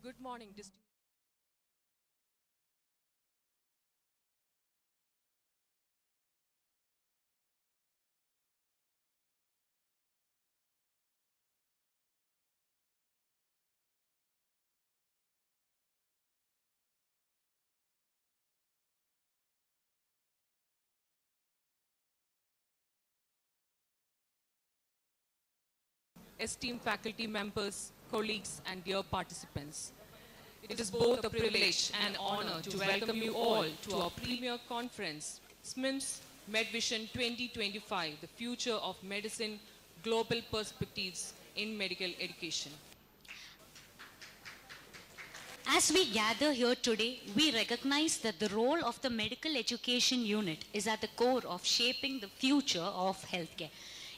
Good morning, distinguished. Esteemed faculty members, colleagues, and dear participants. It is both a privilege and honor to welcome you all to our premier conference, SMIMS MedVision 2025, the future of medicine, global perspectives in medical education. As we gather here today, we recognize that the role of the medical education unit is at the core of shaping the future of healthcare.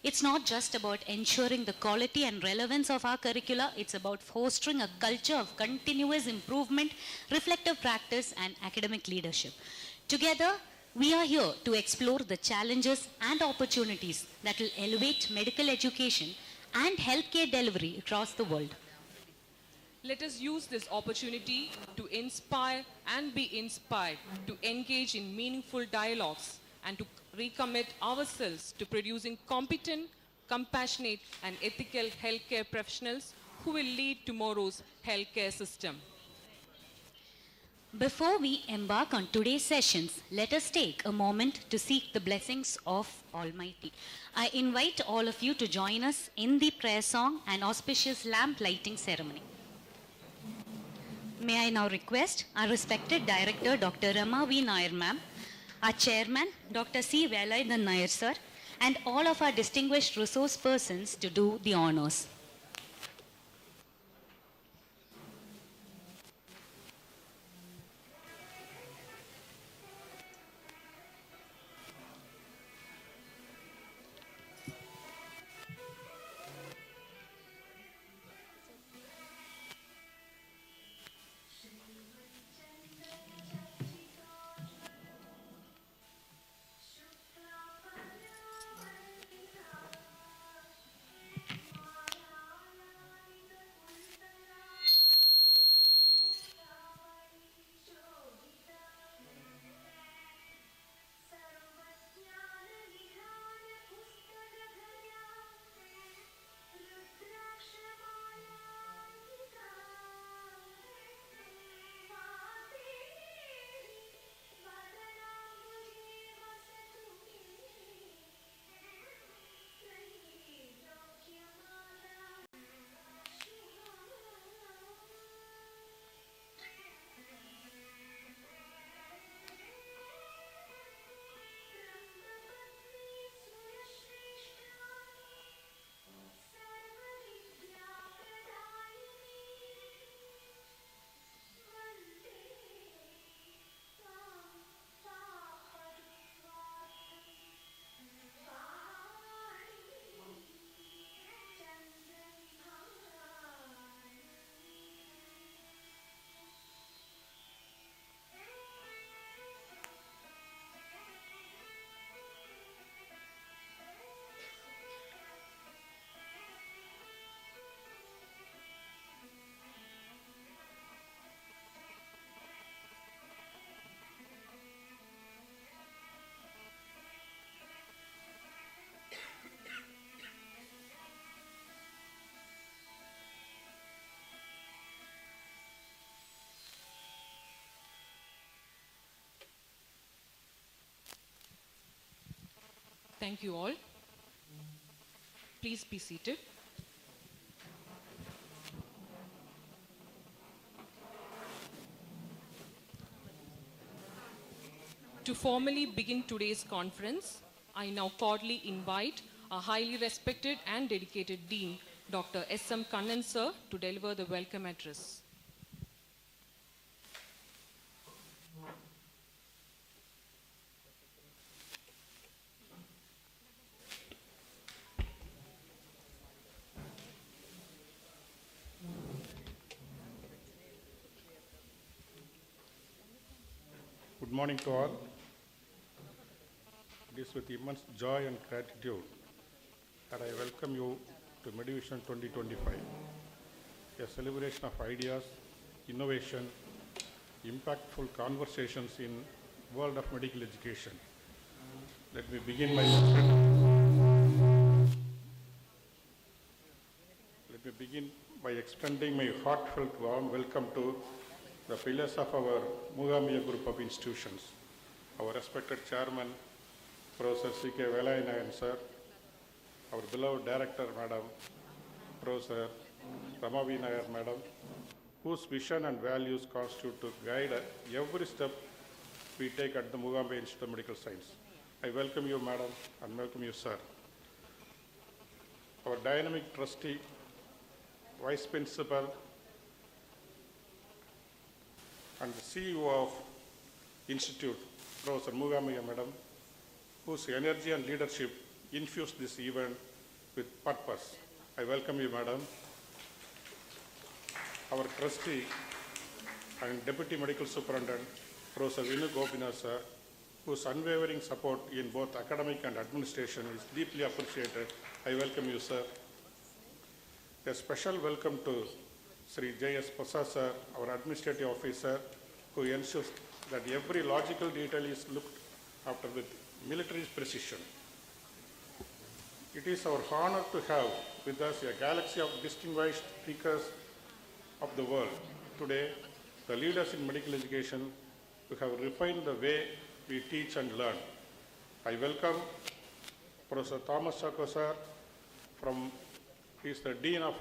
It's not just about ensuring the quality and relevance of our curricula, it's about fostering a culture of continuous improvement, reflective practice, and academic leadership. Together, we are here to explore the challenges and opportunities that will elevate medical education and healthcare delivery across the world. Let us use this opportunity to inspire and be inspired, to engage in meaningful dialogues, and to recommit ourselves to producing competent, compassionate, and ethical healthcare professionals who will lead tomorrow's healthcare system. Before we embark on today's sessions, let us take a moment to seek the blessings of Almighty. I invite all of you to join us in the prayer song and auspicious lamp lighting ceremony. May I now request our respected Director, Dr. Rama V. Nair ma'am, our Chairman, Dr. C. Velayathan Nair sir, and all of our distinguished resource persons to do the honors. Thank you all. Please be seated. To formally begin today's conference, I now cordially invite our highly respected and dedicated Dean, Dr. S.M. Kannan sir, to deliver the welcome address. Good morning to all. It is with immense joy and gratitude that I welcome you to MedVision 2025, a celebration of ideas, innovation, impactful conversations in world of medical education. Let me begin by extending my heartfelt warm welcome to the pillars of our Mookambika group of institutions, our respected chairman, Professor C.K. Velainayan sir, our beloved director, Madam, Professor Ramavi Nair, Madam, whose vision and values constitute to guide every step we take at the Mookambika Institute of Medical Science. I welcome you, Madam, and welcome you, sir. Our dynamic trustee, Vice Principal, and the CEO of Institute, Professor Mookambika, Madam, whose energy and leadership infused this event with purpose. I welcome you, Madam. Our trustee and Deputy Medical Superintendent, Professor Vinu Gopinath, sir, whose unwavering support in both academic and administration is deeply appreciated. I welcome you, sir. A special welcome to Sree J.S. Prasad, sir, our administrative officer, who ensures that every logical detail is looked after with military precision. It is our honor to have with us a galaxy of distinguished speakers of the world. Today, the leaders in medical education who have refined the way we teach and learn. I welcome Professor Thomas Chako, sir, he is the Dean of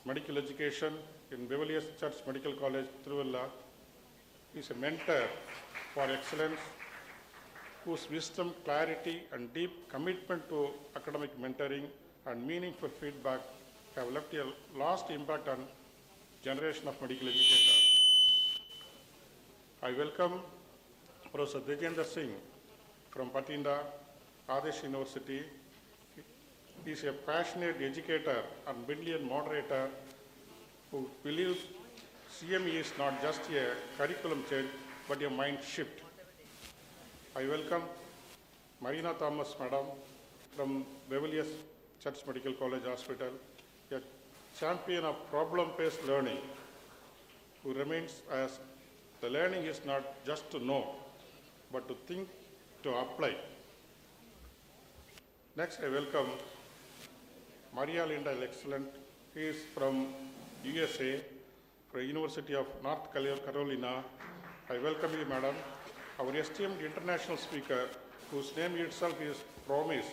Medical Education in Beverly Church Medical College, Tiruvalla. He is a mentor for excellence, whose wisdom, clarity, and deep commitment to academic mentoring and meaningful feedback have left a lasting impact on generation of medical educators. I welcome Professor Dejendra Singh from Patinda, Adesh University. He is a passionate educator and brilliant moderator who believes CME is not just a curriculum change, but a mind shift. I welcome Marina Thomas, Madam, from Beverly Church Medical College Hospital, a champion of problem-based learning, who remains as the learning is not just to know, but to think, to apply. Next, I welcome Maria Linda Excellent. He is from USA, from University of North Carolina. I welcome you, Madam. Our esteemed international speaker, whose name itself is promise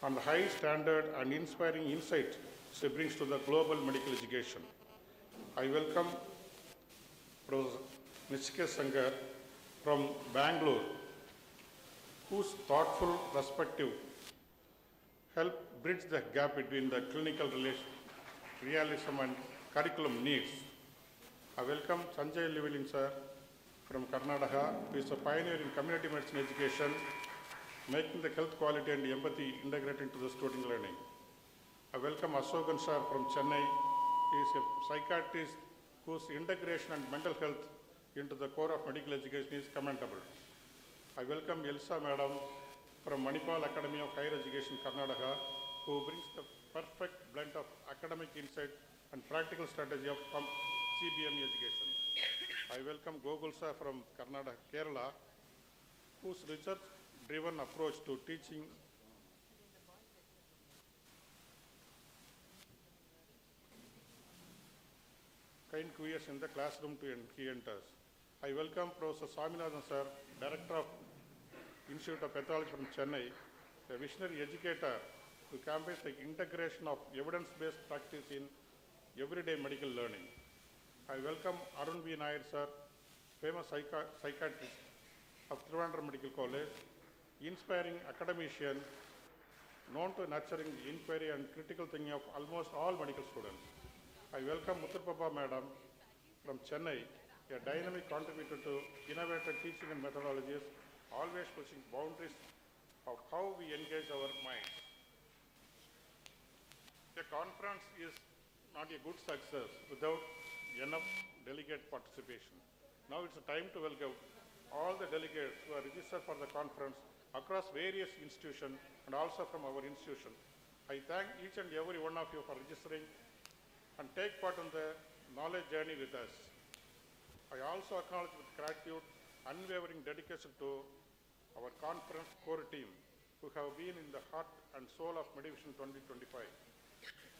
on the high standard and inspiring insight she brings to the global medical education. I welcome Professor Nishika Sankar from Bangalore, whose thoughtful perspective help bridge the gap between the clinical realism and curriculum needs. I welcome Sanjay Livilin, sir, from Karnataka, who is a pioneer in community medicine education, making the health quality and empathy integrated into the student learning. I welcome Ashokan, sir, from Chennai. He is a psychiatrist whose integration and mental health into the core of medical education is commendable. I welcome Elsa, Madam, from Manipal Academy of Higher Education, Karnataka, who brings the perfect blend of academic insight and practical strategy of CBM education. I welcome Gogul, sir, from Karnataka, Kerala, whose research-driven approach to teaching kind queers in the classroom to he enters. I welcome Professor Swaminathan, sir, Director of Institute of Pathology from Chennai, a visionary educator who campaigns the integration of evidence-based practice in everyday medical learning. I welcome Arun B. Nair, sir, famous psychiatrist of Trivandrum Medical College, inspiring academician, known to nurturing inquiry and critical thinking of almost all medical students. I welcome Muthurpapa, Madam, from Chennai, a dynamic contributor to innovative teaching and methodologies, always pushing boundaries of how we engage our minds. The conference is not a good success without enough delegate participation. Now it's a time to welcome all the delegates who are registered for the conference across various institutions and also from our institution. I thank each and every one of you for registering and take part in the knowledge journey with us. I also acknowledge with gratitude unwavering dedication to our conference core team who have been in the heart and soul of MedVision 2025.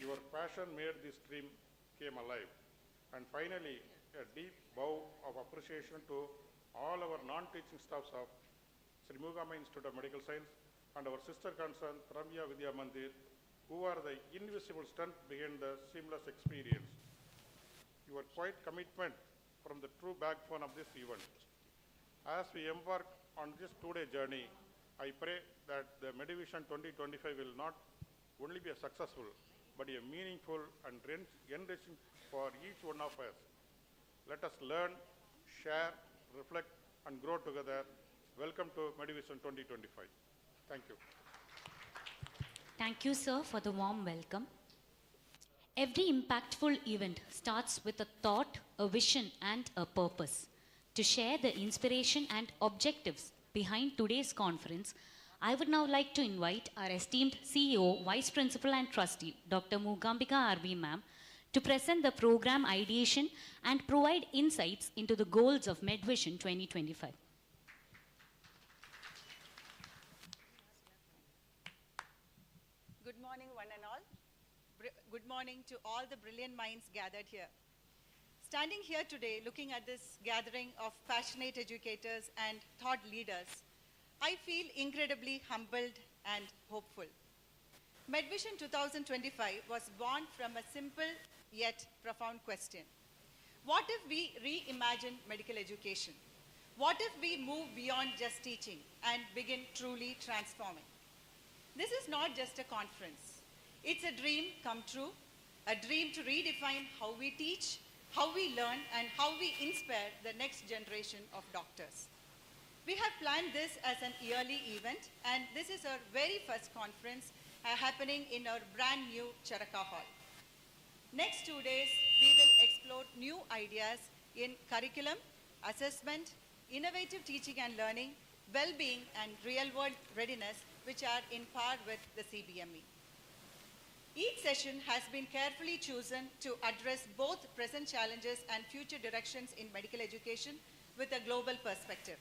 Your passion made this dream came alive. And finally, a deep bow of appreciation to all our non-teaching staffs of Sree Institute of Medical Science and our sister concern Ramya Vidya Mandir, who are the invisible strength behind the seamless experience. Your quiet commitment from the true backbone of this event. As we embark on this two-day journey, I pray that the MedVision 2025 will not only be a successful, but a meaningful and enriching for each one of us. Let us learn, share, reflect, and grow together. Welcome to MedVision 2025. Thank you. Thank you, sir, for the warm welcome. Every impactful event starts with a thought, a vision, and a purpose. To share the inspiration and objectives behind today's conference, I would now like to invite our esteemed CEO, Vice Principal and Trustee, Dr. Mookambika V.P.M, to present the program ideation and provide insights into the goals of MedVision 2025. Good morning, one and all. Good morning to all the brilliant minds gathered here. Standing here today, looking at this gathering of passionate educators and thought leaders, I feel incredibly humbled and hopeful. MedVision 2025 was born from a simple yet profound question. What if we reimagine medical education? What if we move beyond just teaching and begin truly transforming? This is not just a conference. It's a dream come true, a dream to redefine how we teach, how we learn, and how we inspire the next generation of doctors. We have planned this as an yearly event, and this is our very first conference happening in our brand new Charaka hall. Next 2 days, we will explore new ideas in curriculum, assessment, innovative teaching and learning, well-being, and real-world readiness, which are in par with the CBME. Each session has been carefully chosen to address both present challenges and future directions in medical education with a global perspective.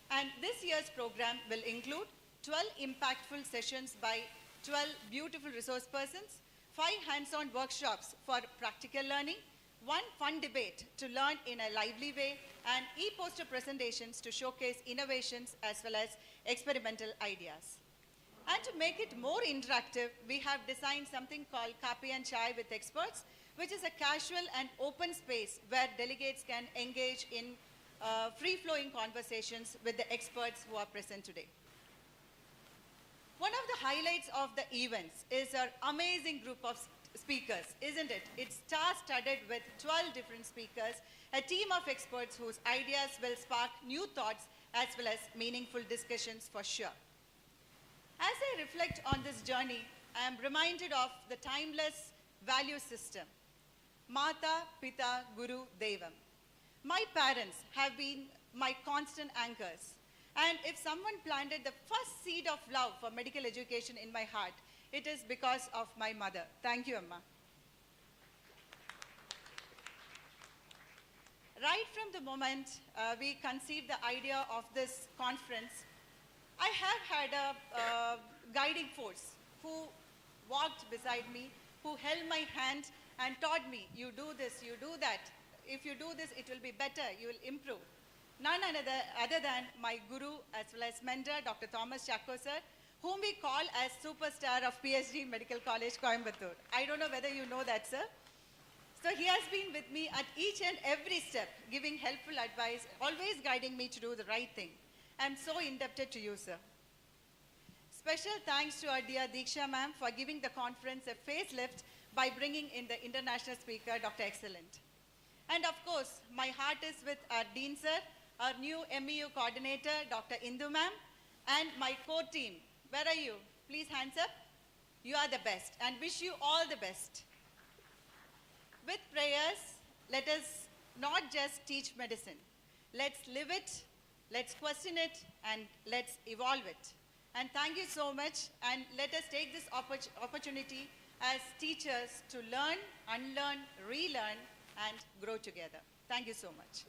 And this year's program will include 12 impactful sessions by 12 beautiful resource persons, 5 hands-on workshops for practical learning, 1 fun debate to learn in a lively way, and e-poster presentations to showcase innovations as well as experimental ideas. And to make it more interactive, we have designed something called Kapi and Chai with Experts, which is a casual and open space where delegates can engage in free-flowing conversations with the experts who are present today. One of the highlights of the events is our amazing group of speakers, isn't it? It's star-studded with 12 different speakers, a team of experts whose ideas will spark new thoughts as well as meaningful discussions for sure. As I reflect on this journey, I am reminded of the timeless value system, Mata, Pita, Guru, Devam. My parents have been my constant anchors. And if someone planted the first seed of love for medical education in my heart, it is because of my mother. Thank you, Amma. Right from the moment we conceived the idea of this conference, I have had a guiding force who walked beside me, who held my hand and taught me, you do this, you do that. If you do this, it will be better, you will improve. None other than my guru as well as mentor, Dr. Thomas Chacko sir, whom we call as superstar of PhD Medical College, Coimbatore. I don't know whether you know that, sir. So he has been with me at each and every step, giving helpful advice, always guiding me to do the right thing. I'm so indebted to you, sir. Special thanks to our dear Diksha ma'am for giving the conference a facelift by bringing in the international speaker, Dr. Excellent. And of course, my heart is with our Dean sir, our new MEU coordinator, Dr. Indu ma'am, and my core team. Where are you? Please hands up. You are the best, and wish you all the best. With prayers, let us not just teach medicine. Let's live it, let's question it, and let's evolve it. And thank you so much, and let us take this opportunity as teachers to learn, unlearn, relearn, and grow together. Thank you so much.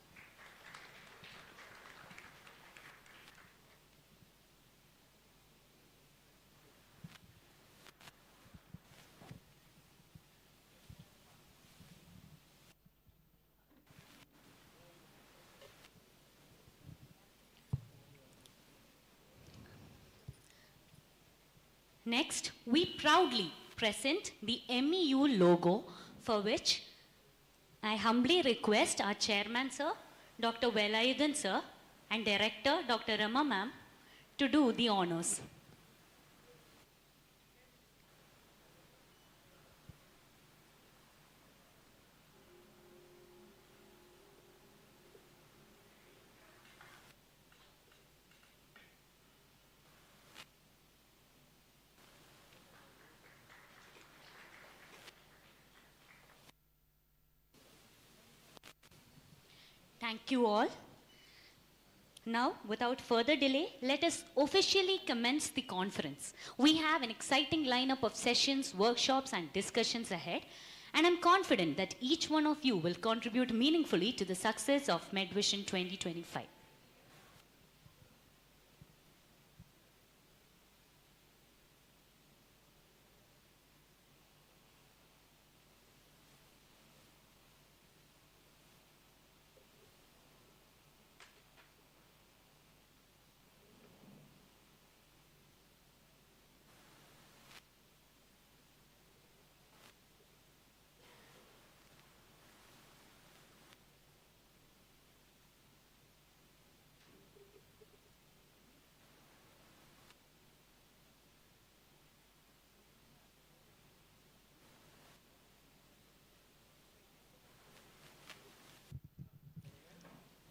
Next, we proudly present the MEU logo, for which I humbly request our chairman, sir, Dr. Velayudan, sir, and director, Dr. Rama, ma'am, to do the honors. Thank you all. Now, without further delay, let us officially commence the conference. We have an exciting lineup of sessions, workshops, and discussions ahead, and I'm confident that each one of you will contribute meaningfully to the success of MedVision 2025.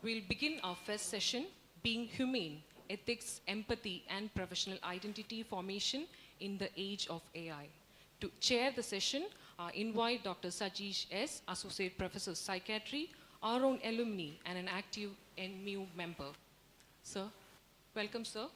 We'll begin our first session, Being Humane, Ethics, Empathy, and Professional Identity Formation in the Age of AI. To chair the session, I invite Dr. Sajeesh S., Associate Professor of Psychiatry, our own alumni, and an active MEU member. Sir, welcome, sir.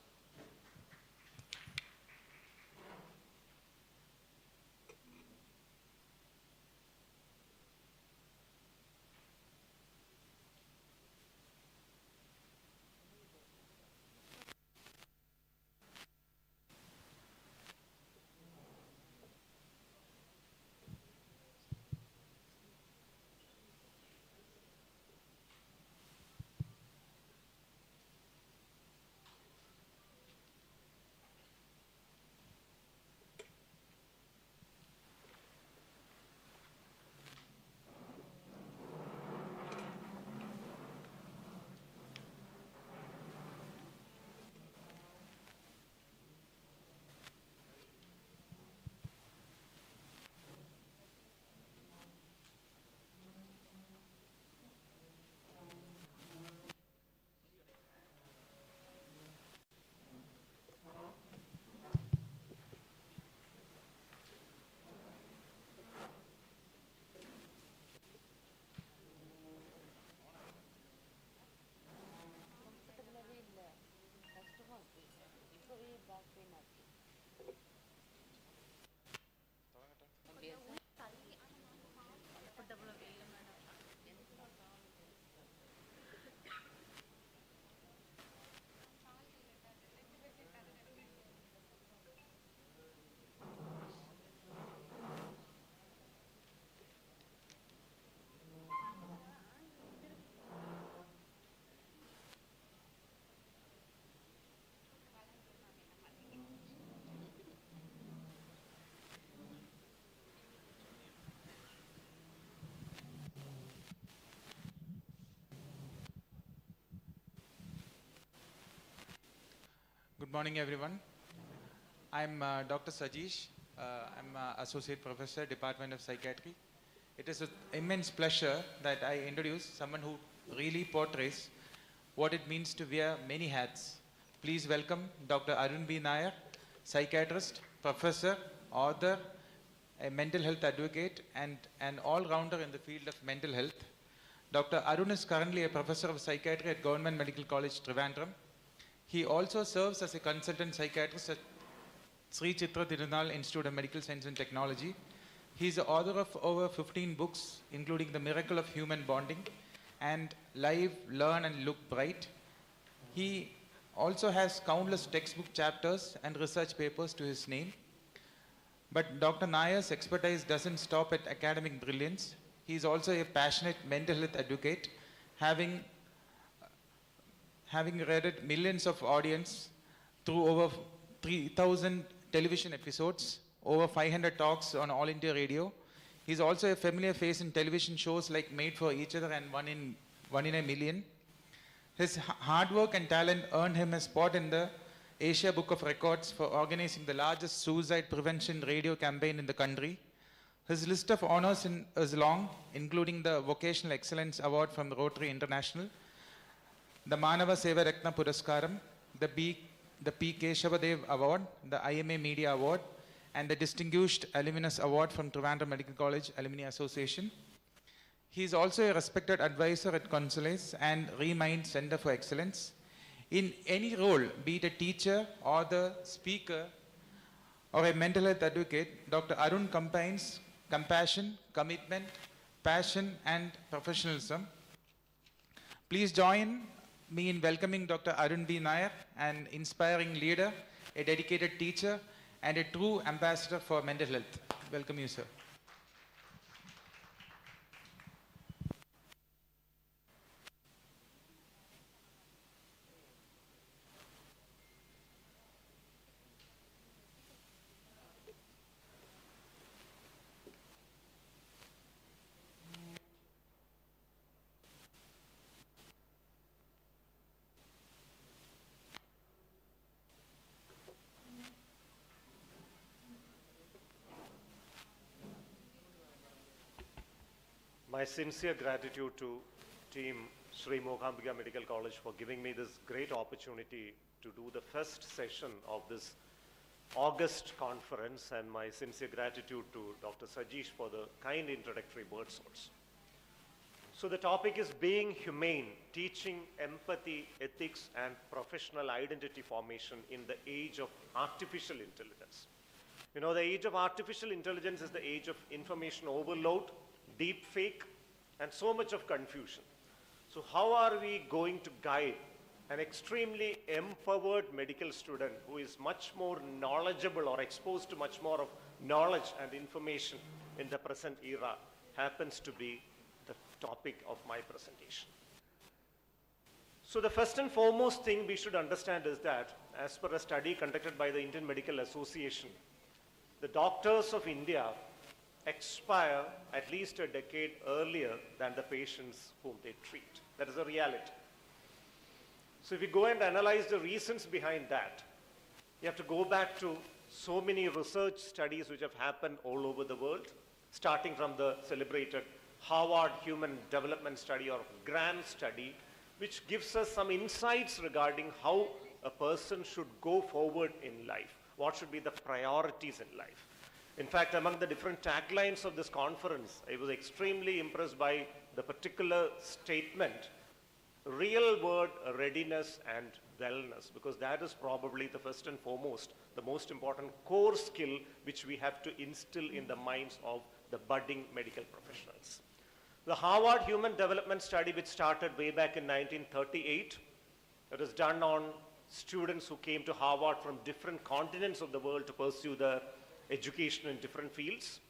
Good morning, everyone. I'm Dr. Sajeesh. I'm Associate Professor, Department of Psychiatry. It is an immense pleasure that I introduce someone who really portrays what it means to wear many hats. Please welcome Dr. Arun B. Nair, psychiatrist, professor, author, a mental health advocate, and an all-rounder in the field of mental health. Dr. Arun is currently a professor of psychiatry at Government Medical College, Trivandrum. He also serves as a consultant psychiatrist at Sree Institute of Medical Sciences and Technology. He is the author of over 15 books, including The Miracle of Human Bonding and Live, Learn and Look Bright. He also has countless textbook chapters and research papers to his name. But Dr. Nair's expertise doesn't stop at academic brilliance. He is also a passionate mental health advocate, having read millions of audience through over 3,000 television episodes, over 500 talks on All India Radio. He's also a familiar face in television shows like Made for Each Other and One in a Million. His hard work and talent earned him a spot in the Asia Book of Records for organizing the largest suicide prevention radio campaign in the country. His list of honors is long, including the Vocational Excellence Award from Rotary International, the Manava Seva Ratna Puraskaram, the P. Keshavadev Award, the IMA Media Award, and the Distinguished Alumnus Award from Trivandrum Medical College Alumni Association. He is also a respected advisor at Consulates and Remind Center for Excellence. In any role, be it a teacher, author, speaker, or a mental health advocate, Dr. Arun combines compassion, commitment, passion, and professionalism. Please join me in welcoming Dr. Arun B. Nair, an inspiring leader, a dedicated teacher, and a true ambassador for mental health. Welcome you, sir. My sincere gratitude to team Sree Mookambika Medical College for giving me this great opportunity to do the first session of this August conference, and my sincere gratitude to Dr. Sajeesh for the kind introductory words also. So the topic is being humane, teaching empathy, ethics, and professional identity formation in the age of artificial intelligence. You know, the age of artificial intelligence is the age of information overload, deep fake, and so much of confusion. So how are we going to guide an extremely empowered medical student who is much more knowledgeable or exposed to much more of knowledge and information in the present era happens to be the topic of my presentation. So the first and foremost thing we should understand is that, as per a study conducted by the Indian Medical Association, the doctors of India expire at least a decade earlier than the patients whom they treat. That is a reality. So if you go and analyze the reasons behind that, you have to go back to so many research studies which have happened all over the world, starting from the celebrated Harvard Human Development Study or GRAND study, which gives us some insights regarding how a person should go forward in life, what should be the priorities in life. In fact, among the different taglines of this conference, I was extremely impressed by the particular statement, real word readiness and wellness, because that is probably the first and foremost, the most important core skill which we have to instill in the minds of the budding medical professionals. The Harvard Human Development Study, which started way back in 1938, it was done on students who came to Harvard from different continents of the world to pursue the education in different fields.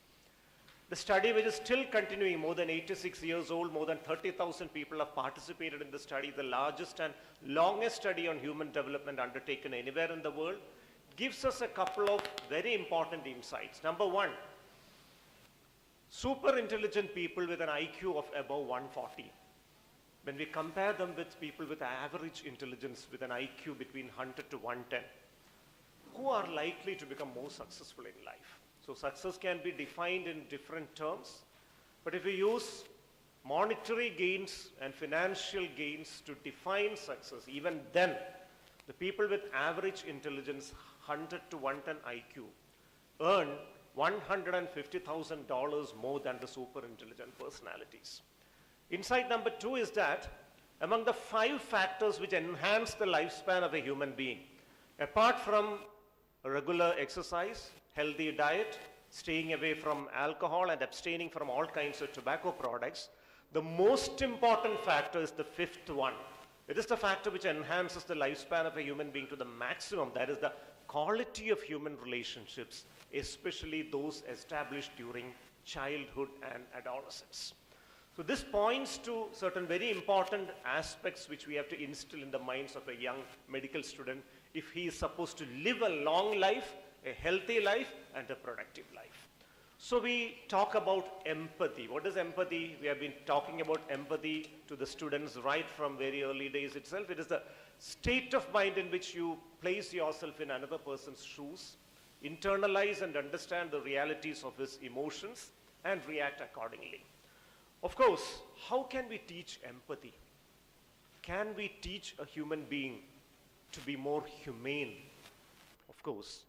The study, which is still continuing, more than 86 years old, more than 30,000 people have participated in the study, the largest and longest study on human development undertaken anywhere in the world, gives us a couple of very important insights. Number one, super intelligent people with an IQ of above 140. When we compare them with people with average intelligence with an IQ between 100 to 110, who are likely to become more successful in life? So success can be defined in different terms, but if we use monetary gains and financial gains to define success, even then, the people with average intelligence, 100 to 110 IQ, earn $150,000 more than the super intelligent personalities. Insight number two is that among the 5 factors which enhance the lifespan of a human being, apart from regular exercise, healthy diet, staying away from alcohol and abstaining from all kinds of tobacco products, the most important factor is the 5th one. It is the factor which enhances the lifespan of a human being to the maximum. That is the quality of human relationships, especially those established during childhood and adolescence. So this points to certain very important aspects which we have to instill in the minds of a young medical student if he is supposed to live a long life a healthy life, and a productive life. So we talk about empathy. What is empathy? We have been talking about empathy to the students right from very early days itself. It is the state of mind in which you place yourself in another person's shoes, internalize and understand the realities of his emotions, and react accordingly. Of course, how can we teach empathy? Can we teach a human being to be more humane? Of course,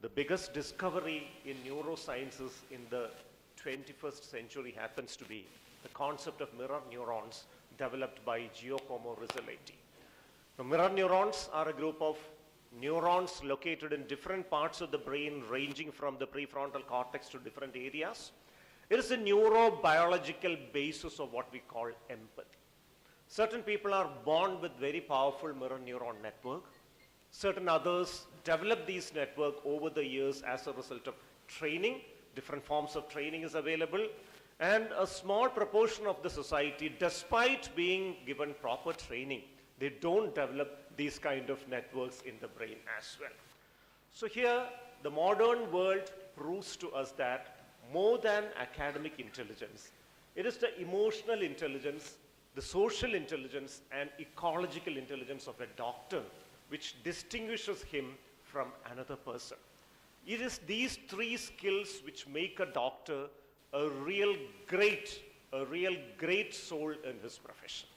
the biggest discovery in neurosciences in the 21st century happens to be the concept of mirror neurons developed by Giacomo Rizzolatti. Now, mirror neurons are a group of neurons located in different parts of the brain, ranging from the prefrontal cortex to different areas. It is a neurobiological basis of what we call empathy. Certain people are born with very powerful mirror neuron network. Certain others develop these network over the years as a result of training. Different forms of training is available. And a small proportion of the society, despite being given proper training, they don't develop these kind of networks in the brain as well. So here, the modern world proves to us that more than academic intelligence, it is the emotional intelligence, the social intelligence, and ecological intelligence of a doctor which distinguishes him from another person. It is these three skills which make a doctor a real great soul in his profession.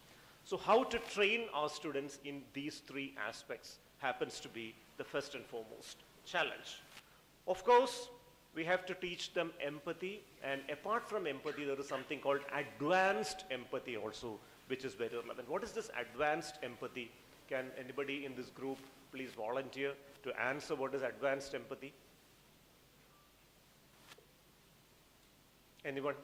So how to train our students in these three aspects happens to be the first and foremost challenge. Of course, we have to teach them empathy, and apart from empathy, there is something called advanced empathy also, which is very relevant. What is this advanced empathy? Can anybody in this group please volunteer to answer what is advanced empathy? Anyone?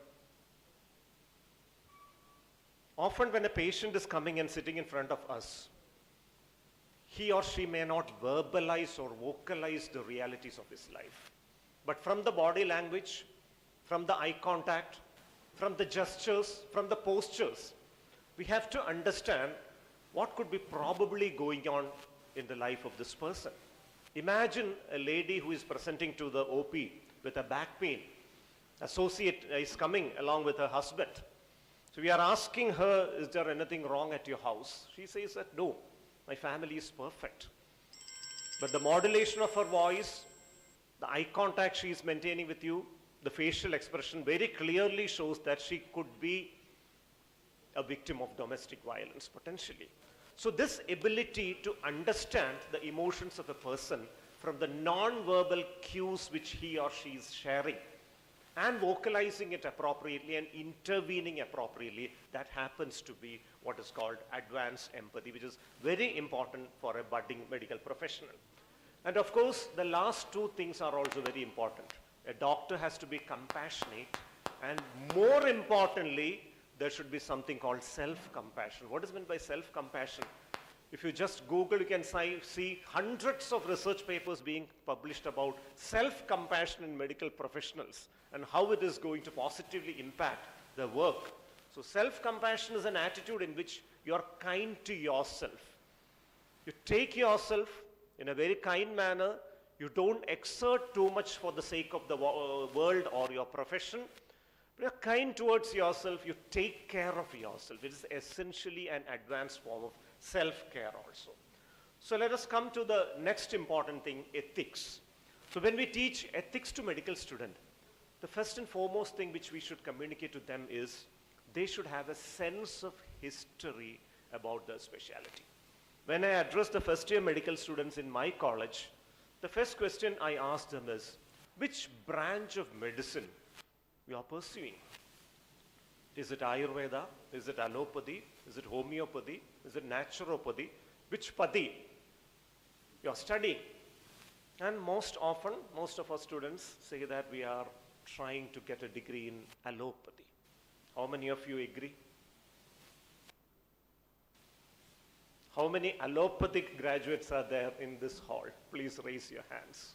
Often when a patient is coming and sitting in front of us, he or she may not verbalize or vocalize the realities of his life. But from the body language, from the eye contact, from the gestures, from the postures, we have to understand what could be probably going on in the life of this person. Imagine a lady who is presenting to the OP with a back pain. Associate is coming along with her husband. So we are asking her, is there anything wrong at your house? She says that, no, my family is perfect. But the modulation of her voice, the eye contact she is maintaining with you, the facial expression very clearly shows that she could be a victim of domestic violence potentially. So this ability to understand the emotions of a person from the non-verbal cues which he or she is sharing and vocalizing it appropriately and intervening appropriately, that happens to be what is called advanced empathy, which is very important for a budding medical professional. And of course, the last two things are also very important. A doctor has to be compassionate, and more importantly, there should be something called self-compassion. What is meant by self-compassion? If you just Google, you can see hundreds of research papers being published about self-compassion in medical professionals and how it is going to positively impact the work. So self-compassion is an attitude in which you are kind to yourself. You take yourself in a very kind manner. You don't exert too much for the sake of the world or your profession. But you're kind towards yourself. You take care of yourself. It is essentially an advanced form of self-care also. So let us come to the next important thing, ethics. So when we teach ethics to medical students, the first and foremost thing which we should communicate to them is they should have a sense of history about their specialty. When I address the first year medical students in my college, the first question I ask them is, which branch of medicine you are pursuing? Is it Ayurveda? Is it allopathy? Is it homeopathy? Is it naturopathy? Which pati you are studying? And most often, most of our students say that we are trying to get a degree in allopathy. How many of you agree? How many allopathic graduates are there in this hall? Please raise your hands.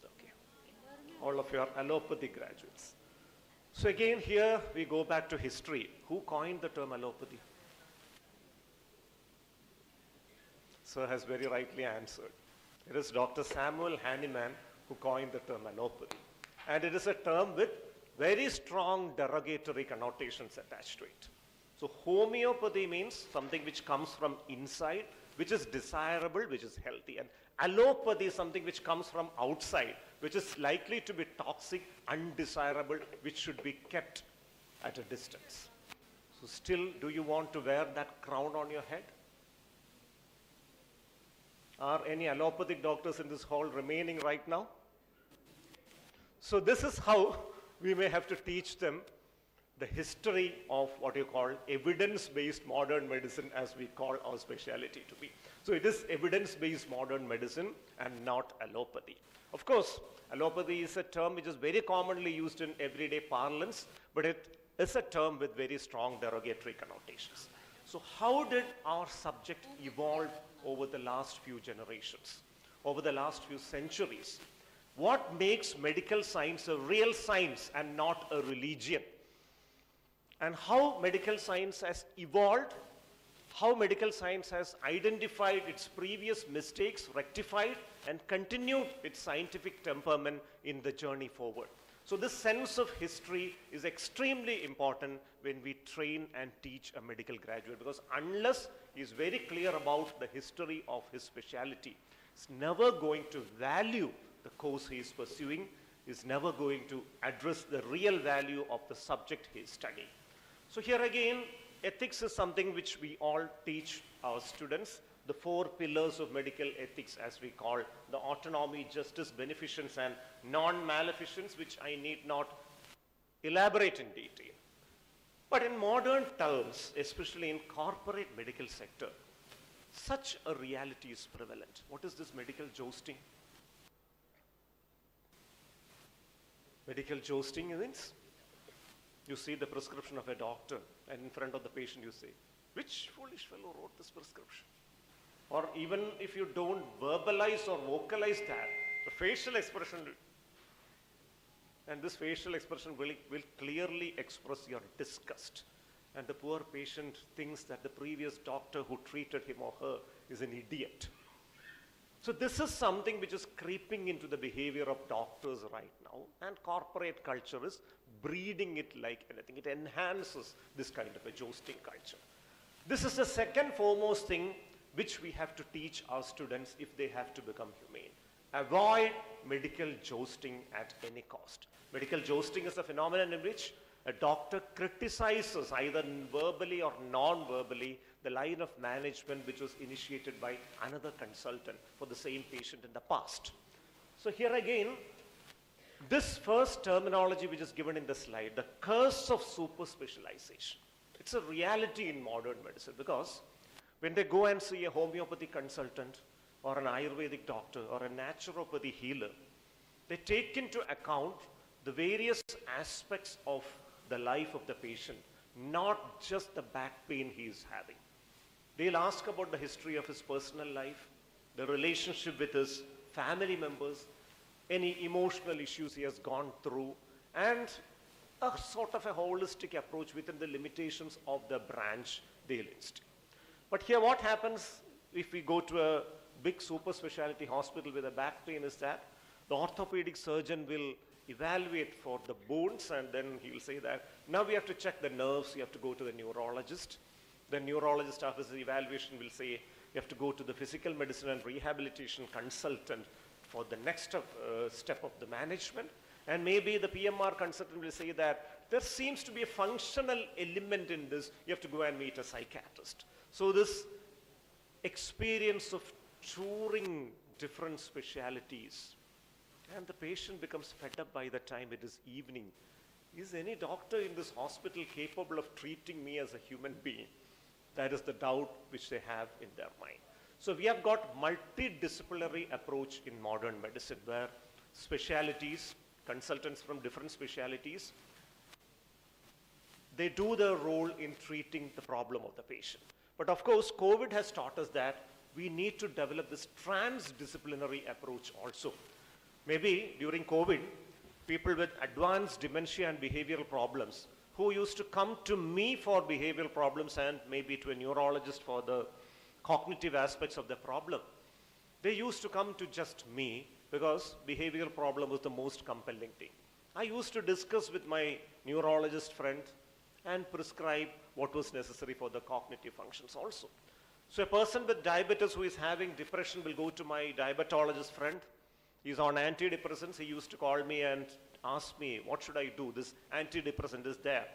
Okay. All of you are allopathic graduates. So again, here we go back to history. Who coined the term allopathy? Sir has very rightly answered. It is Dr. Samuel Hahnemann who coined the term allopathy. And it is a term with very strong derogatory connotations attached to it. So homeopathy means something which comes from inside, which is desirable, which is healthy. And allopathy is something which comes from outside, which is likely to be toxic, undesirable, which should be kept at a distance. So still, do you want to wear that crown on your head? Are any allopathic doctors in this hall remaining right now? So this is how we may have to teach them the history of what you call evidence-based modern medicine, as we call our specialty to be. So it is evidence-based modern medicine and not allopathy. Of course, allopathy is a term which is very commonly used in everyday parlance, but it is a term with very strong derogatory connotations. So how did our subject evolve over the last few generations, over the last few centuries? What makes medical science a real science and not a religion? And how medical science has evolved, how medical science has identified its previous mistakes, rectified, and continued its scientific temperament in the journey forward. So this sense of history is extremely important when we train and teach a medical graduate, because unless he is very clear about the history of his specialty, he's never going to value the course he is pursuing, is never going to address the real value of the subject he is studying. So here again, ethics is something which we all teach our students. The 4 pillars of medical ethics, as we call the autonomy, justice, beneficence, and non-maleficence, which I need not elaborate in detail. But in modern terms, especially in corporate medical sector, such a reality is prevalent. What is this medical jousting? Medical jousting means you see the prescription of a doctor, and in front of the patient you say, which foolish fellow wrote this prescription? Or even if you don't verbalize or vocalize that, the facial expression, and this facial expression will clearly express your disgust. And the poor patient thinks that the previous doctor who treated him or her is an idiot. So this is something which is creeping into the behavior of doctors right now, and corporate culture is breeding it like anything. It enhances this kind of a jousting culture. This is the second foremost thing which we have to teach our students if they have to become humane. Avoid medical jousting at any cost. Medical jousting is a phenomenon in which a doctor criticizes either verbally or non-verbally the line of management which was initiated by another consultant for the same patient in the past. So here again, this first terminology which is given in the slide, the curse of super specialization, it's a reality in modern medicine, because when they go and see a homeopathy consultant or an Ayurvedic doctor or a naturopathy healer, they take into account the various aspects of the life of the patient, not just the back pain he is having. They'll ask about the history of his personal life, the relationship with his family members, any emotional issues he has gone through, and a sort of a holistic approach within the limitations of the branch they'll instill. But here what happens if we go to a big super specialty hospital with a back pain is that the orthopedic surgeon will evaluate for the bones, and then he will say that now we have to check the nerves, you have to go to the neurologist. The neurologist after the evaluation will say you have to go to the physical medicine and rehabilitation consultant for the next step of the management. And maybe the PMR consultant will say that there seems to be a functional element in this, you have to go and meet a psychiatrist. So this experience of touring different specialities, and the patient becomes fed up by the time it is evening. Is any doctor in this hospital capable of treating me as a human being? That is the doubt which they have in their mind. So we have got multidisciplinary approach in modern medicine, where specialities, consultants from different specialities, they do their role in treating the problem of the patient. But of course, COVID has taught us that we need to develop this transdisciplinary approach also. Maybe during COVID, people with advanced dementia and behavioral problems who used to come to me for behavioral problems and maybe to a neurologist for the cognitive aspects of the problem, they used to come to just me because behavioral problem was the most compelling thing. I used to discuss with my neurologist friend and prescribe what was necessary for the cognitive functions also. So a person with diabetes who is having depression will go to my diabetologist friend. He's on antidepressants. He used to call me and ask me, what should I do? This antidepressant is there.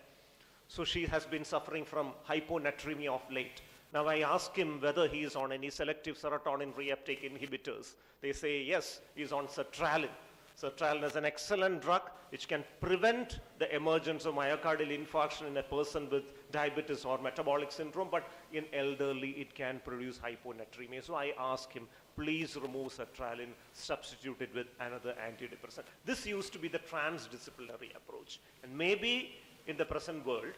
So she has been suffering from hyponatremia of late. Now I ask him whether he is on any selective serotonin reuptake inhibitors. They say yes, he's on sertraline. Sertraline is an excellent drug which can prevent the emergence of myocardial infarction in a person with diabetes or metabolic syndrome, but in elderly it can produce hyponatremia. So I ask him, please remove sertraline, substitute it with another antidepressant. This used to be the transdisciplinary approach. And maybe in the present world,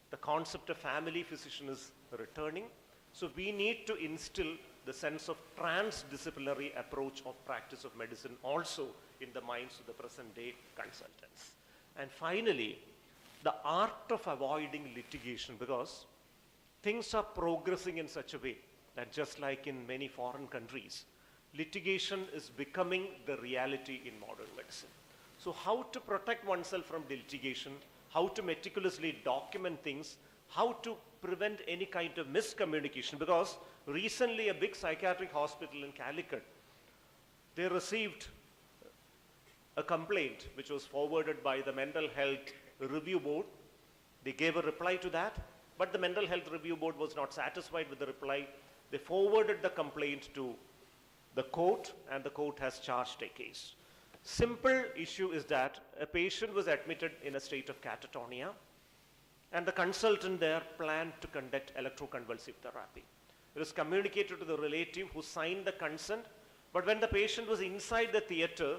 the concept of family physician is returning. So we need to instill the sense of transdisciplinary approach of practice of medicine also in the minds of the present day consultants. And finally, the art of avoiding litigation, because things are progressing in such a way that just like in many foreign countries, litigation is becoming the reality in modern medicine. So how to protect oneself from litigation, how to meticulously document things, how to prevent any kind of miscommunication, because recently a big psychiatric hospital in Calicut, they received a complaint which was forwarded by the Mental Health Review Board. They gave a reply to that, but the Mental Health Review Board was not satisfied with the reply. They forwarded the complaint to the court, and the court has charged a case. Simple issue is that a patient was admitted in a state of catatonia, and the consultant there planned to conduct electroconvulsive therapy. It was communicated to the relative who signed the consent, but when the patient was inside the theater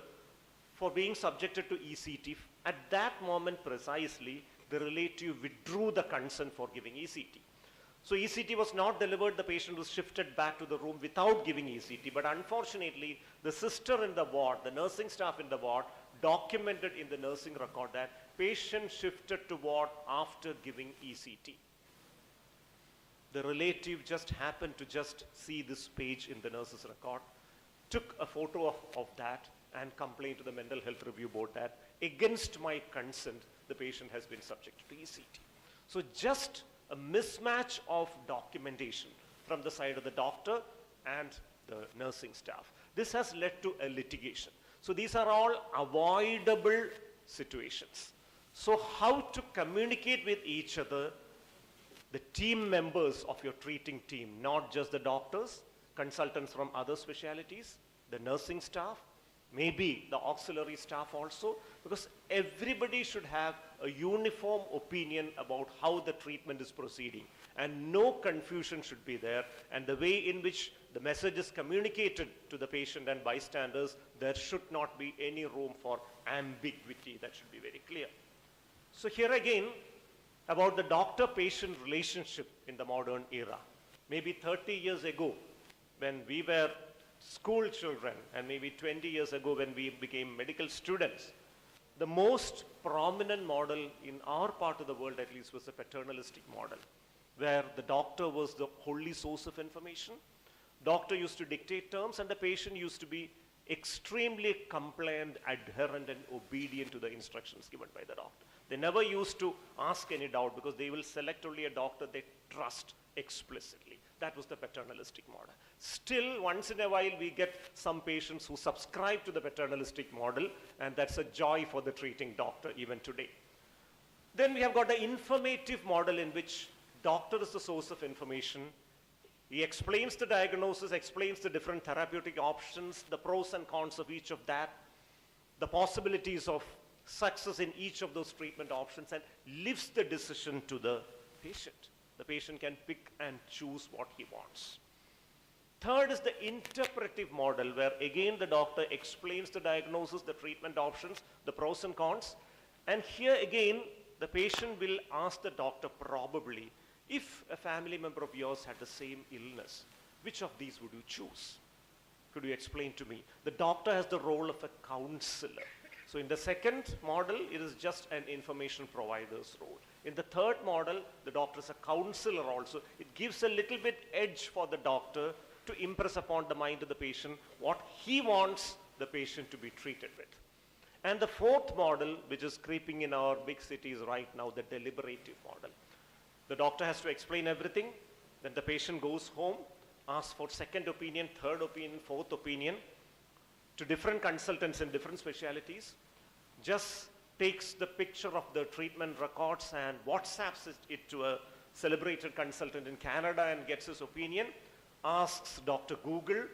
for being subjected to ECT, at that moment precisely, the relative withdrew the consent for giving ECT. So ECT was not delivered, the patient was shifted back to the room without giving ECT, but unfortunately, the sister in the ward, the nursing staff in the ward, documented in the nursing record that patient shifted to ward after giving ECT. The relative just happened to just see this page in the nurse's record, took a photo of that and complained to the Mental Health Review Board that against my consent, the patient has been subjected to ECT. So just a mismatch of documentation from the side of the doctor and the nursing staff. This has led to a litigation. So these are all avoidable situations. So how to communicate with each other, the team members of your treating team, not just the doctors, consultants from other specialties, the nursing staff, maybe the auxiliary staff also, because everybody should have a uniform opinion about how the treatment is proceeding, and no confusion should be there, and the way in which the message is communicated to the patient and bystanders, there should not be any room for ambiguity. That should be very clear. So here again, about the doctor-patient relationship in the modern era. Maybe 30 years ago, when we were school children, and maybe 20 years ago when we became medical students, the most prominent model in our part of the world at least was the paternalistic model, where the doctor was the only source of information. Doctor used to dictate terms, and the patient used to be extremely compliant, adherent, and obedient to the instructions given by the doctor. They never used to ask any doubt because they will select only a doctor they trust explicitly. That was the paternalistic model. Still, once in a while, we get some patients who subscribe to the paternalistic model, and that's a joy for the treating doctor even today. Then we have got the informative model in which doctor is the source of information. He explains the diagnosis, explains the different therapeutic options, the pros and cons of each of that, the possibilities of success in each of those treatment options, and leaves the decision to the patient. The patient can pick and choose what he wants. Third is the interpretive model, where again the doctor explains the diagnosis, the treatment options, the pros and cons. And here again, the patient will ask the doctor probably, if a family member of yours had the same illness, which of these would you choose? Could you explain to me? The doctor has the role of a counselor. So in the second model, it is just an information provider's role. In the third model, the doctor is a counselor also. It gives a little bit edge for the doctor to impress upon the mind of the patient what he wants the patient to be treated with. And the fourth model, which is creeping in our big cities right now, the deliberative model. The doctor has to explain everything, then the patient goes home, asks for second opinion, third opinion, fourth opinion to different consultants in different specialties, just takes the picture of the treatment records and WhatsApps it to a celebrated consultant in Canada and gets his opinion, asks Dr. Google,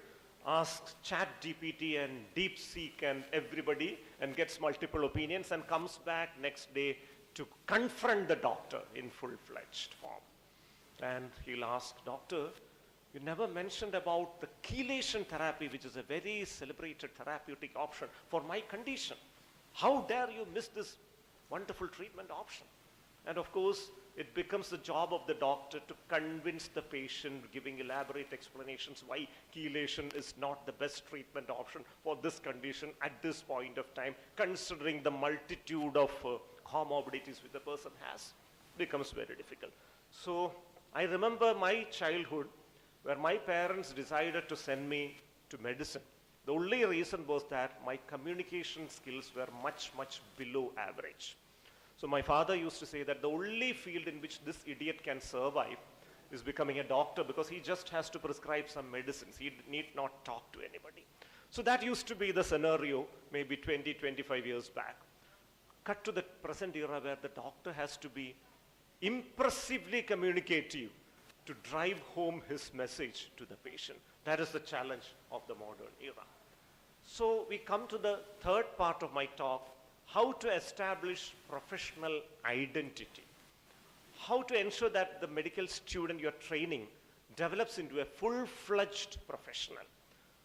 asks ChatGPT and DeepSeek and everybody and gets multiple opinions and comes back next day to confront the doctor in full-fledged form. And he'll ask, doctor, you never mentioned about the chelation therapy, which is a very celebrated therapeutic option for my condition. How dare you miss this wonderful treatment option? And of course, it becomes the job of the doctor to convince the patient, giving elaborate explanations why chelation is not the best treatment option for this condition at this point of time, considering the multitude of comorbidities which the person has. Becomes very difficult. So I remember my childhood where my parents decided to send me to medicine. The only reason was that my communication skills were much, much below average. So my father used to say that the only field in which this idiot can survive is becoming a doctor, because he just has to prescribe some medicines. He need not talk to anybody. So that used to be the scenario maybe 20, 25 years back. Cut to the present era where the doctor has to be impressively communicative to drive home his message to the patient. That is the challenge of the modern era. So we come to the third part of my talk, how to establish professional identity. How to ensure that the medical student you're training develops into a full-fledged professional.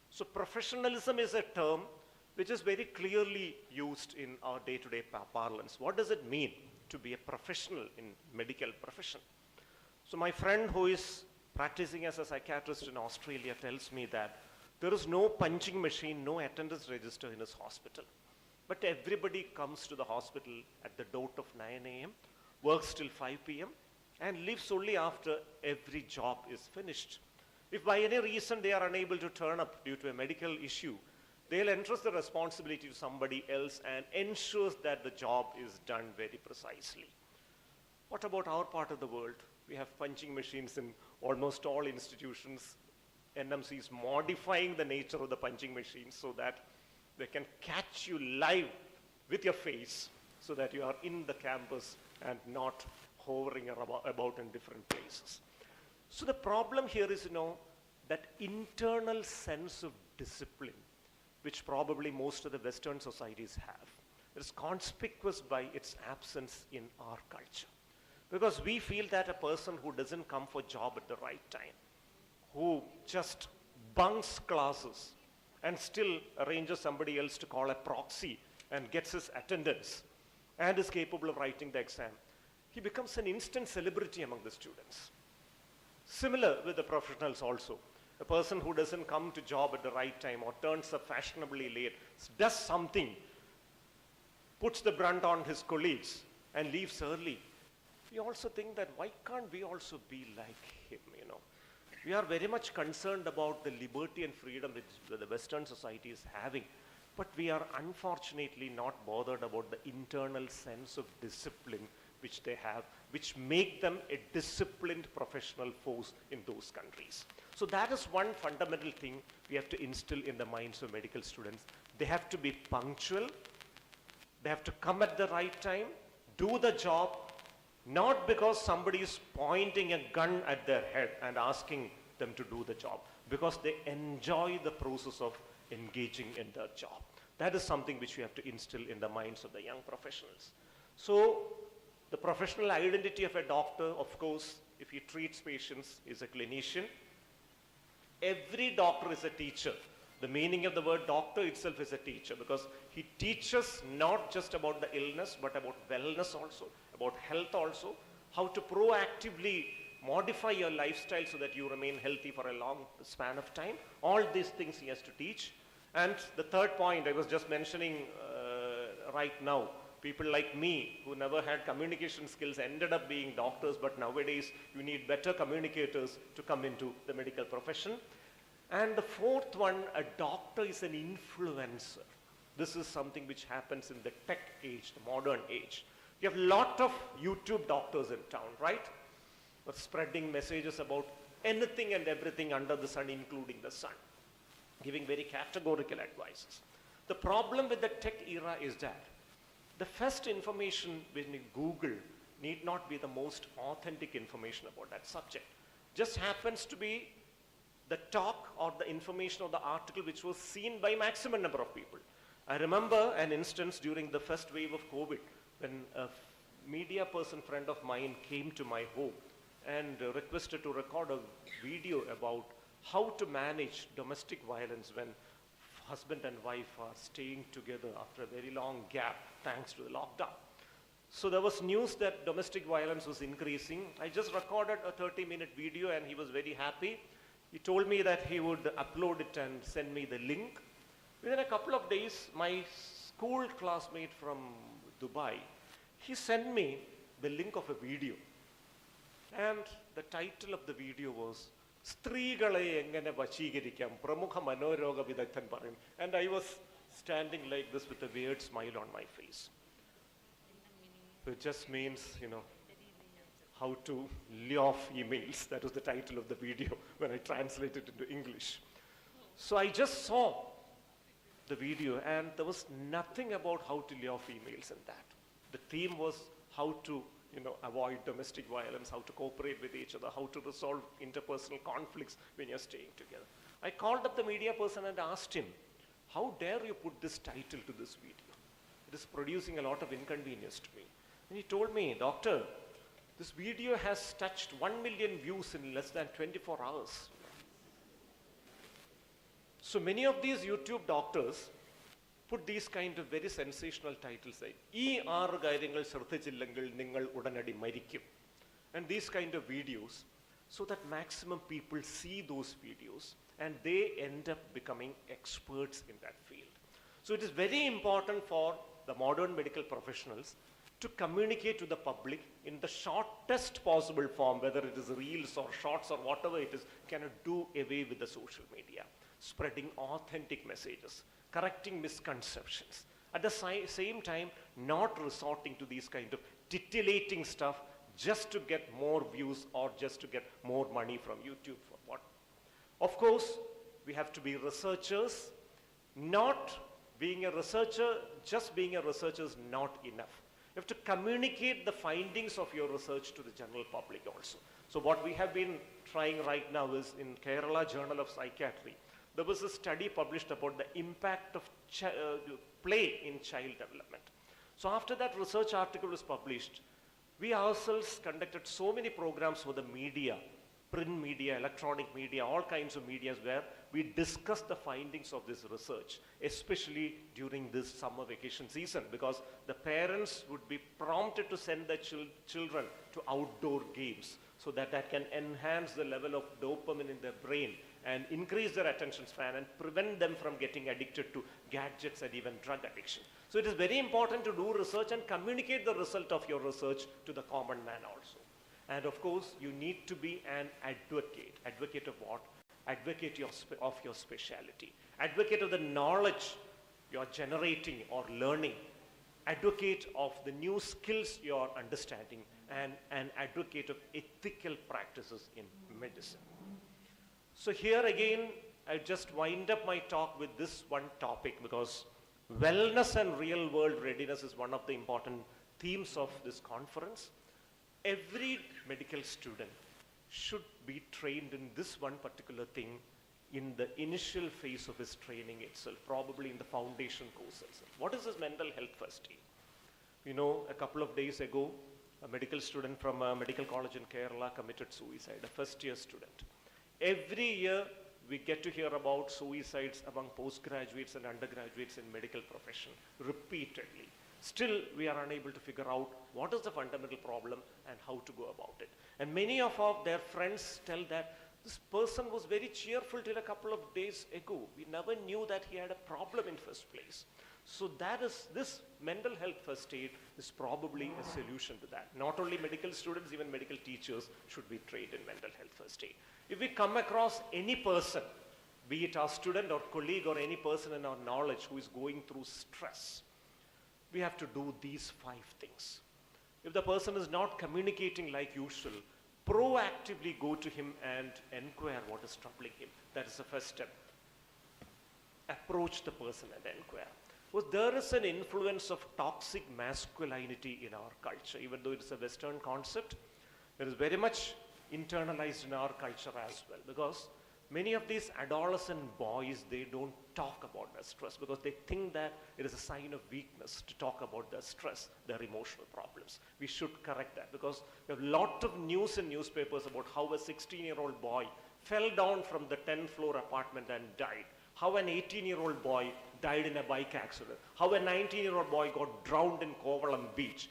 So professionalism is a term which is very clearly used in our day-to-day parlance. What does it mean to be a professional in medical profession? So my friend who is practicing as a psychiatrist in Australia tells me that there is no punching machine, no attendance register in his hospital. But everybody comes to the hospital at the dot of 9 a.m., works till 5 p.m., and leaves only after every job is finished. If by any reason they are unable to turn up due to a medical issue, they'll entrust the responsibility to somebody else and ensures that the job is done very precisely. What about our part of the world? We have punching machines in almost all institutions. NMCs modifying the nature of the punching machines so that they can catch you live with your face so that you are in the campus and not hovering about in different places. So the problem here is, that internal sense of discipline, which probably most of the Western societies have. It is conspicuous by its absence in our culture. Because we feel that a person who doesn't come for job at the right time, who just bunks classes and still arranges somebody else to call a proxy and gets his attendance and is capable of writing the exam, he becomes an instant celebrity among the students. Similar with the professionals also. A person who doesn't come to job at the right time or turns up fashionably late, does something, puts the brunt on his colleagues and leaves early. We also think that why can't we also be like him, We are very much concerned about the liberty and freedom which the Western society is having, but we are unfortunately not bothered about the internal sense of discipline which they have, which make them a disciplined professional force in those countries. So that is one fundamental thing we have to instill in the minds of medical students. They have to be punctual, they have to come at the right time, do the job, not because somebody is pointing a gun at their head and asking them to do the job, because they enjoy the process of engaging in their job. That is something which we have to instill in the minds of the young professionals. So the professional identity of a doctor, of course, if he treats patients, is a clinician. Every doctor is a teacher. The meaning of the word doctor itself is a teacher, because he teaches not just about the illness, but about wellness also, about health also, how to proactively modify your lifestyle so that you remain healthy for a long span of time. All these things he has to teach. And the third point I was just mentioning right now, people like me who never had communication skills ended up being doctors, but nowadays you need better communicators to come into the medical profession. And the fourth one, a doctor is an influencer. This is something which happens in the tech age, the modern age. You have a lot of YouTube doctors in town, right? They're spreading messages about anything and everything under the sun, including the sun, giving very categorical advices. The problem with the tech era is that the first information when you Google need not be the most authentic information about that subject. Just happens to be the talk or the information or the article which was seen by maximum number of people. I remember an instance during the first wave of COVID when a media person friend of mine came to my home and requested to record a video about how to manage domestic violence when husband and wife are staying together after a very long gap thanks to the lockdown. So there was news that domestic violence was increasing. I just recorded a 30-minute video and he was very happy. He told me that he would upload it and send me the link. Within a couple of days, my school classmate from Dubai, he sent me the link of a video. And the title of the video was Sreegale Engane Vachigirikam, Pramukha Manoroga Vidagthan Parim. And I was standing like this with a weird smile on my face. It just means, how to lay off emails. That was the title of the video when I translated it into English. So I just saw the video and there was nothing about how to lay off emails in that. The theme was how to avoid domestic violence, how to cooperate with each other, how to resolve interpersonal conflicts when you're staying together. I called up the media person and asked him, how dare you put this title to this video? It is producing a lot of inconvenience to me. And he told me, doctor, this video has touched 1 million views in less than 24 hours. So many of these YouTube doctors put these kind of very sensational titles like and these kind of videos, so that maximum people see those videos and they end up becoming experts in that field. So it is very important for the modern medical professionals to communicate to the public in the shortest possible form, whether it is reels or shorts or whatever it is, cannot do away with the social media, spreading authentic messages, correcting misconceptions. At the same time, not resorting to these kind of titillating stuff just to get more views or just to get more money from YouTube. For what? Of course, we have to be researchers. Not being a researcher, just being a researcher is not enough. You have to communicate the findings of your research to the general public also. So what we have been trying right now is in Kerala Journal of Psychiatry, there was a study published about the impact of play in child development. So after that research article was published, we ourselves conducted so many programs for the media, print media, electronic media, all kinds of medias where we discussed the findings of this research, especially during this summer vacation season, because the parents would be prompted to send their children to outdoor games so that can enhance the level of dopamine in their brain and increase their attention span and prevent them from getting addicted to gadgets and even drug addiction. So it is very important to do research and communicate the result of your research to the common man also. And of course, you need to be an advocate. Advocate of what? Advocate of your specialty. Advocate of the knowledge you're generating or learning. Advocate of the new skills you're understanding. And an advocate of ethical practices in medicine. So here again, I just wind up my talk with this one topic because wellness and real world readiness is one of the important themes of this conference. Every medical student should be trained in this one particular thing in the initial phase of his training itself, probably in the foundation course itself. What is this mental health first aid? You know, a couple of days ago, a medical student from a medical college in Kerala committed suicide, a first-year student. Every year, we get to hear about suicides among postgraduates and undergraduates in medical profession repeatedly. Still, we are unable to figure out what is the fundamental problem and how to go about it. And many of their friends tell that this person was very cheerful till a couple of days ago. We never knew that he had a problem in first place. So this mental health first aid is probably a solution to that. Not only medical students, even medical teachers should be trained in mental health first aid. If we come across any person be it our student or colleague or any person in our knowledge who is going through stress, we have to do these 5 things. If the person is not communicating like usual, proactively go to him and inquire what is troubling him. That is the first step. Approach the person and inquire. Because there is an influence of toxic masculinity in our culture. Even though it is a Western concept, it is very much internalized in our culture as well. Because many of these adolescent boys, they don't talk about their stress because they think that it is a sign of weakness to talk about their stress, their emotional problems. We should correct that because we have a lot of news in newspapers about how a 16-year-old boy fell down from the 10th floor apartment and died. How an 18-year-old boy died in a bike accident. How a 19-year-old boy got drowned in Kovalam beach.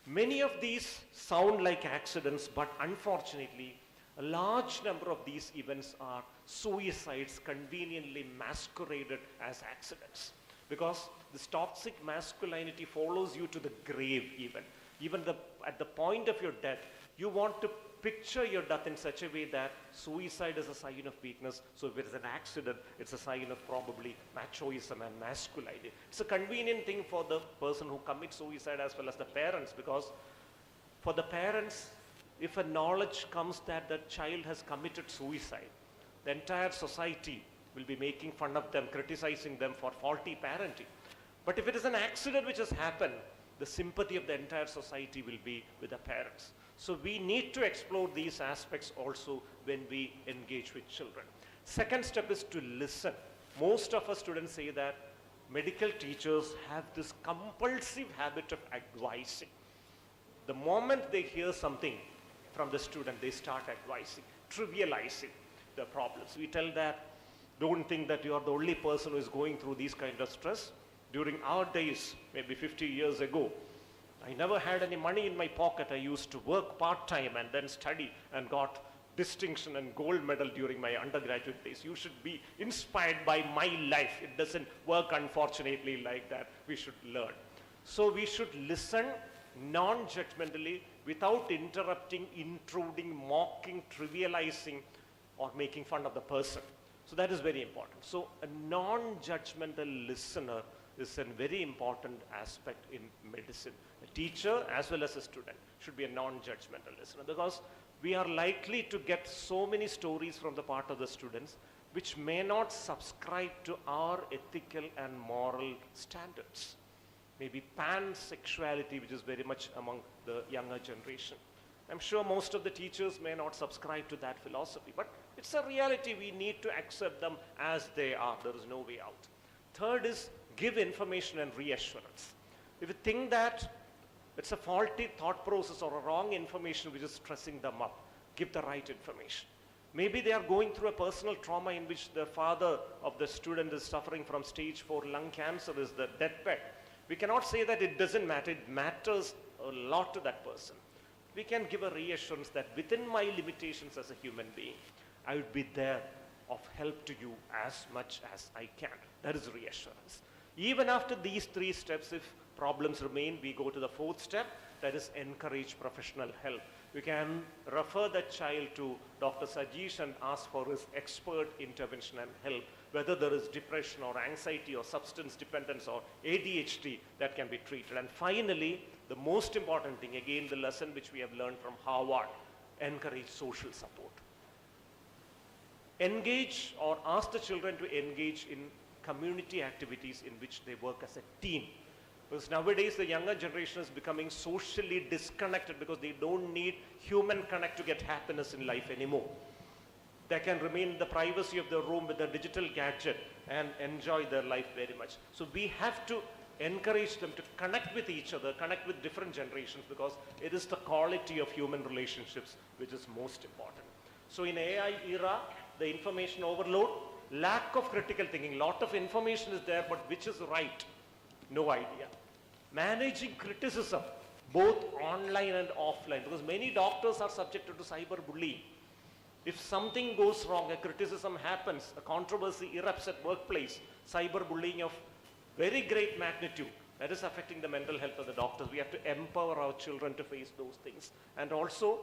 Many of these sound like accidents, but unfortunately, a large number of these events are suicides conveniently masqueraded as accidents. Because this toxic masculinity follows you to the grave even. Even at the point of your death, you want to picture your death in such a way that suicide is a sign of weakness. So if it is an accident, it's a sign of probably machoism and masculinity. It's a convenient thing for the person who commits suicide as well as the parents, because for the parents, if a knowledge comes that the child has committed suicide, the entire society will be making fun of them, criticizing them for faulty parenting. But if it is an accident which has happened, the sympathy of the entire society will be with the parents. So we need to explore these aspects also when we engage with children. Second step is to listen. Most of us students say that medical teachers have this compulsive habit of advising. The moment they hear something from the student, they start advising, trivializing the problems. We tell that, don't think that you are the only person who is going through these kind of stress. During our days, maybe 50 years ago, I never had any money in my pocket. I used to work part-time and then study and got distinction and gold medal during my undergraduate days. You should be inspired by my life. It doesn't work, unfortunately, like that. We should learn. So we should listen non-judgmentally without interrupting, intruding, mocking, trivializing, or making fun of the person. So that is very important. So a non-judgmental listener is a very important aspect in medicine. A teacher as well as a student should be a non-judgmental listener, because we are likely to get so many stories from the part of the students which may not subscribe to our ethical and moral standards. Maybe pansexuality, which is very much among the younger generation. I'm sure most of the teachers may not subscribe to that philosophy, but it's a reality. We need to accept them as they are. There is no way out. Third is give information and reassurance. If you think that it's a faulty thought process or a wrong information which is stressing them up, give the right information. Maybe they are going through a personal trauma in which the father of the student is suffering from stage 4 lung cancer, is the deathbed. We cannot say that it doesn't matter. It matters a lot to that person. We can give a reassurance that within my limitations as a human being, I would be there of help to you as much as I can. That is reassurance. Even after these 3 steps, if problems remain, we go to the 4th step, that is encourage professional help. We can refer the child to Dr. Sajeesh and ask for his expert intervention and help, whether there is depression or anxiety or substance dependence or ADHD that can be treated. And finally, the most important thing, again the lesson which we have learned from Harvard, encourage social support. Engage or ask the children to engage in community activities in which they work as a team. Because nowadays the younger generation is becoming socially disconnected because they don't need human connect to get happiness in life anymore. They can remain in the privacy of their room with a digital gadget and enjoy their life very much. So we have to encourage them to connect with each other, connect with different generations, because it is the quality of human relationships which is most important. So in AI era, the information overload, lack of critical thinking, lot of information is there, but which is right? No idea. Managing criticism, both online and offline, because many doctors are subjected to cyberbullying. If something goes wrong, a criticism happens, a controversy erupts at workplace, cyberbullying of very great magnitude, that is affecting the mental health of the doctors. We have to empower our children to face those things. And also,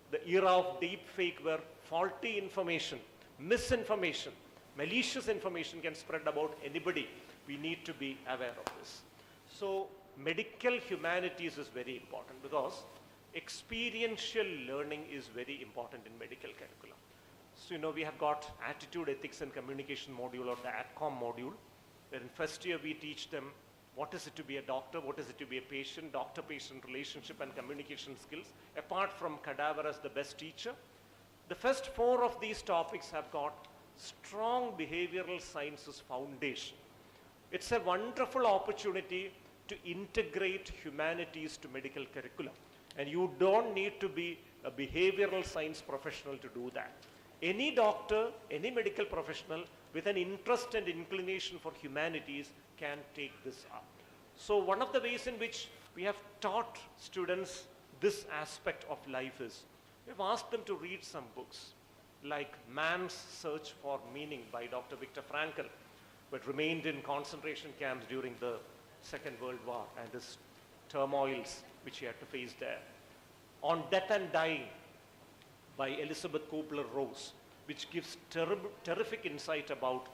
the era of deep fake where faulty information, misinformation Malicious information can spread about anybody. We need to be aware of this. So medical humanities is very important because experiential learning is very important in medical curriculum. So, we have got attitude, ethics and communication module or the ATCOM module, where in first year we teach them what is it to be a doctor, what is it to be a patient, doctor-patient relationship and communication skills, apart from cadaver as the best teacher. The first 4 of these topics have got strong behavioral sciences foundation. It's a wonderful opportunity to integrate humanities to medical curriculum. And you don't need to be a behavioral science professional to do that. Any doctor, any medical professional with an interest and inclination for humanities can take this up. So one of the ways in which we have taught students this aspect of life is, we've asked them to read some books like Man's Search for Meaning by Dr. Viktor Frankl, but remained in concentration camps during the Second World War and his turmoils which he had to face there. On Death and Dying by Elizabeth Kubler-Ross, which gives terrific insight about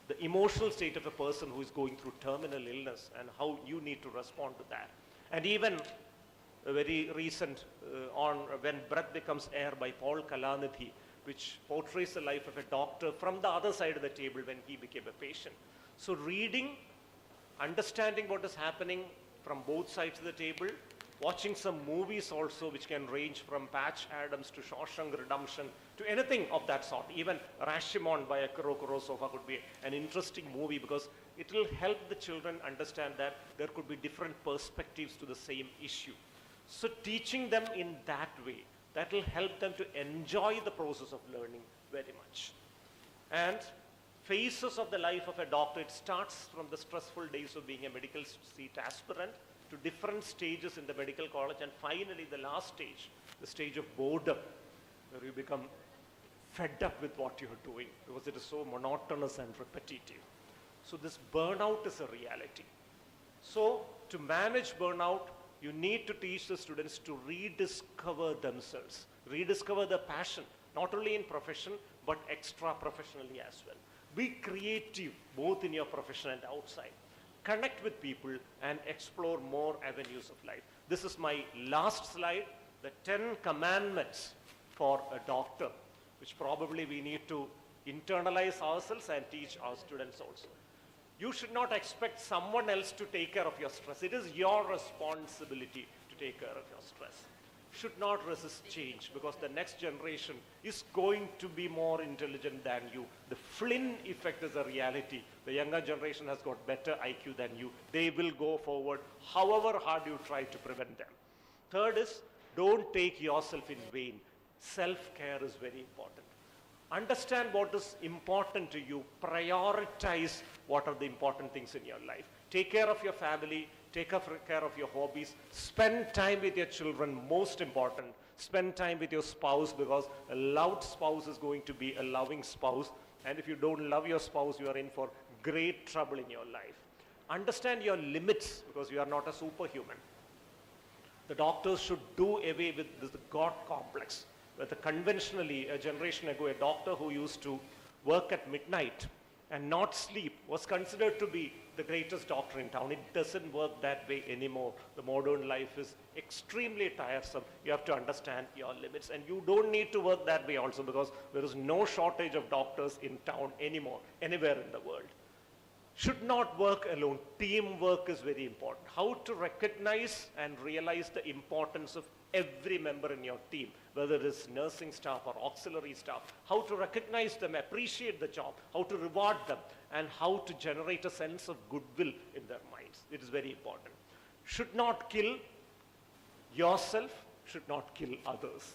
the emotional state of a person who is going through terminal illness and how you need to respond to that. And even a very recent on When Breath Becomes Air by Paul Kalanidhi, which portrays the life of a doctor from the other side of the table when he became a patient. So reading, understanding what is happening from both sides of the table, watching some movies also which can range from Patch Adams to Shawshank Redemption to anything of that sort. Even Rashomon by Akira Kurosawa could be an interesting movie because it will help the children understand that there could be different perspectives to the same issue. So teaching them in that way, that will help them to enjoy the process of learning very much. And phases of the life of a doctor, it starts from the stressful days of being a medical seat aspirant to different stages in the medical college, and finally the last stage, the stage of boredom, where you become fed up with what you're doing because it is so monotonous and repetitive. So this burnout is a reality. So to manage burnout, you need to teach the students to rediscover themselves, rediscover their passion, not only in profession, but extra-professionally as well. Be creative, both in your profession and outside. Connect with people and explore more avenues of life. This is my last slide, the 10 commandments for a doctor, which probably we need to internalize ourselves and teach our students also. You should not expect someone else to take care of your stress. It is your responsibility to take care of your stress. Should not resist change because the next generation is going to be more intelligent than you. The Flynn effect is a reality. The younger generation has got better IQ than you. They will go forward however hard you try to prevent them. Third is, don't take yourself in vain. Self-care is very important. Understand what is important to you. Prioritize what are the important things in your life. Take care of your family. Take care of your hobbies. Spend time with your children, most important. Spend time with your spouse because a loved spouse is going to be a loving spouse. And if you don't love your spouse, you are in for great trouble in your life. Understand your limits because you are not a superhuman. The doctors should do away with this God complex. Whether conventionally, a generation ago, a doctor who used to work at midnight and not sleep was considered to be the greatest doctor in town. It doesn't work that way anymore. The modern life is extremely tiresome. You have to understand your limits, and you don't need to work that way also because there is no shortage of doctors in town anymore, anywhere in the world. Should not work alone. Teamwork is very important. How to recognize and realize the importance of every member in your team, whether it is nursing staff or auxiliary staff, how to recognize them, appreciate the job, how to reward them, and how to generate a sense of goodwill in their minds. It is very important. Should not kill yourself, should not kill others.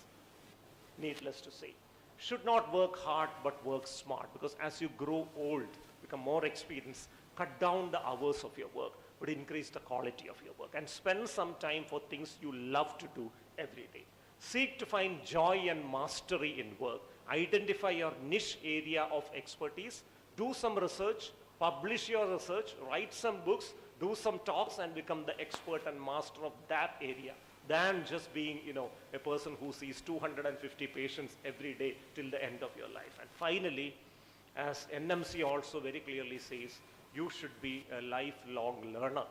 Needless to say. Should not work hard, but work smart, because as you grow old, become more experienced, cut down the hours of your work, but increase the quality of your work, and spend some time for things you love to do every day. Seek to find joy and mastery in work. Identify your niche area of expertise. Do some research, publish your research, write some books, do some talks, and become the expert and master of that area than just being, a person who sees 250 patients every day till the end of your life. And finally, As NMC also very clearly says, you should be a lifelong learner.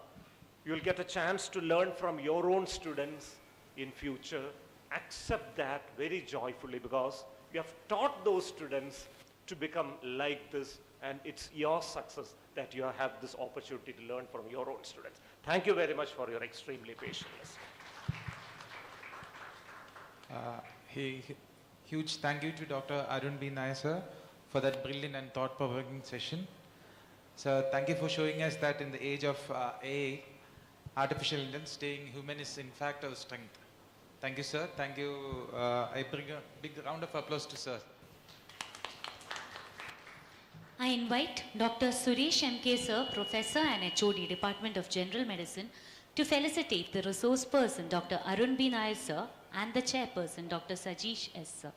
You'll get a chance to learn from your own students in future. Accept that very joyfully, because you have taught those students to become like this, and it's your success that you have this opportunity to learn from your own students. Thank you very much for your extremely patience. Huge thank you to Dr. Arun B. Nair sir for that brilliant and thought-provoking session. So thank you for showing us that in the age of AI, artificial intelligence, staying human is in fact our strength. Thank you, sir. Thank you. I bring a big round of applause to sir. I invite Dr. Suresh M.K. Sir, Professor and HOD, Department of General Medicine, to felicitate the resource person, Dr. Arun B. Nair Sir, and the chairperson, Dr. Sajeesh S. Sir.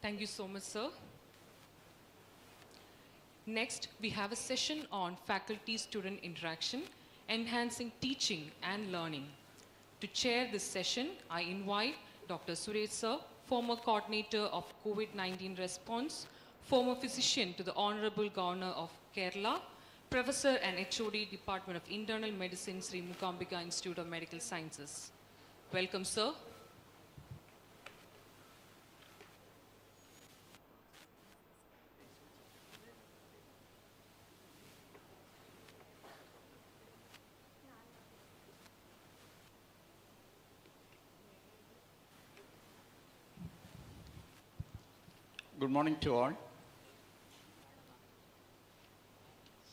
Thank you so much, sir. Next, we have a session on faculty-student interaction, enhancing teaching and learning. To chair this session, I invite Dr. Suresh sir, former coordinator of COVID-19 response, former physician to the Honorable Governor of Kerala, Professor and HOD, Department of Internal Medicine, Sree Mookambika Institute of Medical Sciences. Welcome, sir. Good morning to all.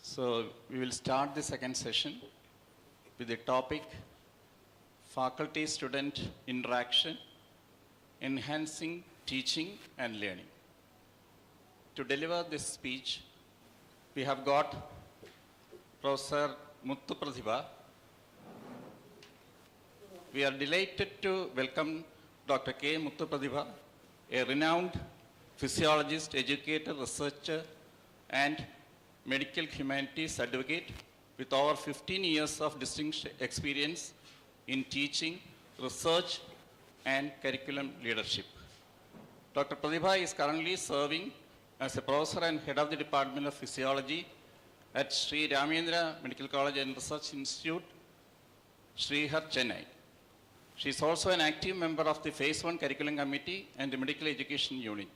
So we will start the second session with the topic faculty-student interaction, enhancing teaching and learning. To deliver this speech, we have got Professor Muthu Pratibha. We are delighted to welcome Dr. K. Muthu Pratibha, a renowned physiologist, educator, researcher, and medical humanities advocate with over 15 years of distinguished experience in teaching, research, and curriculum leadership. Dr. Pratibha is currently serving as a professor and head of the Department of Physiology at Sree Ramendra Medical College and Research Institute, Srihar, Chennai. She is also an active member of the Phase 1 Curriculum Committee and the Medical Education Unit.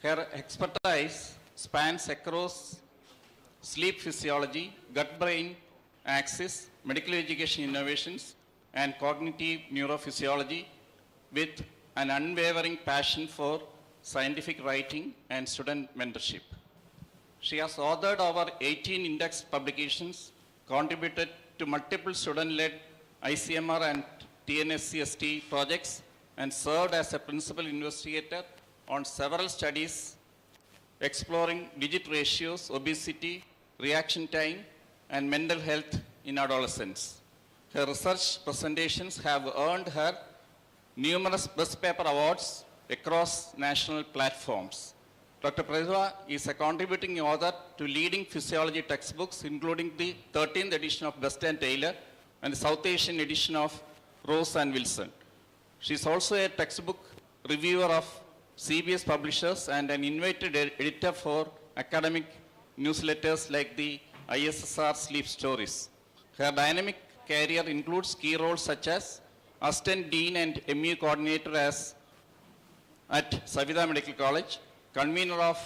Her expertise spans across sleep physiology, gut-brain axis, medical education innovations, and cognitive neurophysiology, with an unwavering passion for scientific writing and student mentorship. She has authored over 18 indexed publications, contributed to multiple student-led ICMR and TNSCST projects, and served as a principal investigator on several studies exploring digit ratios, obesity, reaction time, and mental health in adolescents. Her research presentations have earned her numerous best paper awards across national platforms. Dr. Pratibha is a contributing author to leading physiology textbooks, including the 13th edition of Best and Taylor and the South Asian edition of Rose and Wilson. She is also a textbook reviewer of CBS publishers and an invited editor for academic newsletters like the ISSR Sleep Stories. Her dynamic career includes key roles such as Assistant Dean and MU Coordinator at Savitha Medical College, Convener of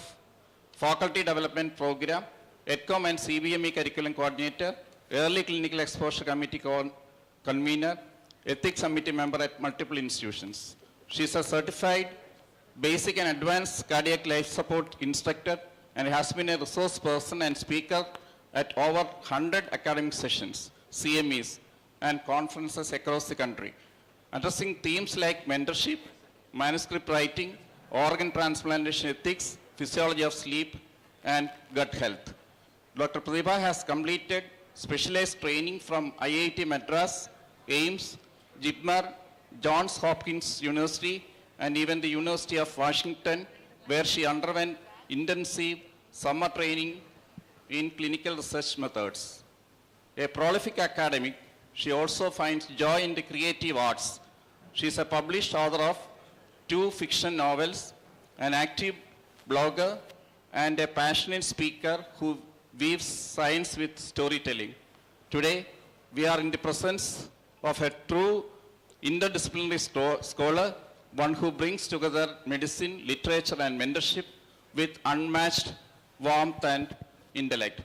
Faculty Development Program, EdCom and CBME Curriculum Coordinator, Early Clinical Exposure Committee Convener, Ethics Committee member at multiple institutions. She is a certified basic and advanced cardiac life support instructor and has been a resource person and speaker at over 100 academic sessions, CMEs, and conferences across the country, addressing themes like mentorship, manuscript writing, organ transplantation ethics, physiology of sleep, and gut health. Dr. Pratibha has completed specialized training from IIT Madras, AIMS, JIPMER, Johns Hopkins University, and even the University of Washington, where she underwent intensive summer training in clinical research methods. A prolific academic, she also finds joy in the creative arts. She is a published author of 2 fiction novels, an active blogger, and a passionate speaker who weaves science with storytelling. Today, we are in the presence of a true interdisciplinary scholar, one who brings together medicine, literature, and mentorship with unmatched warmth and intellect.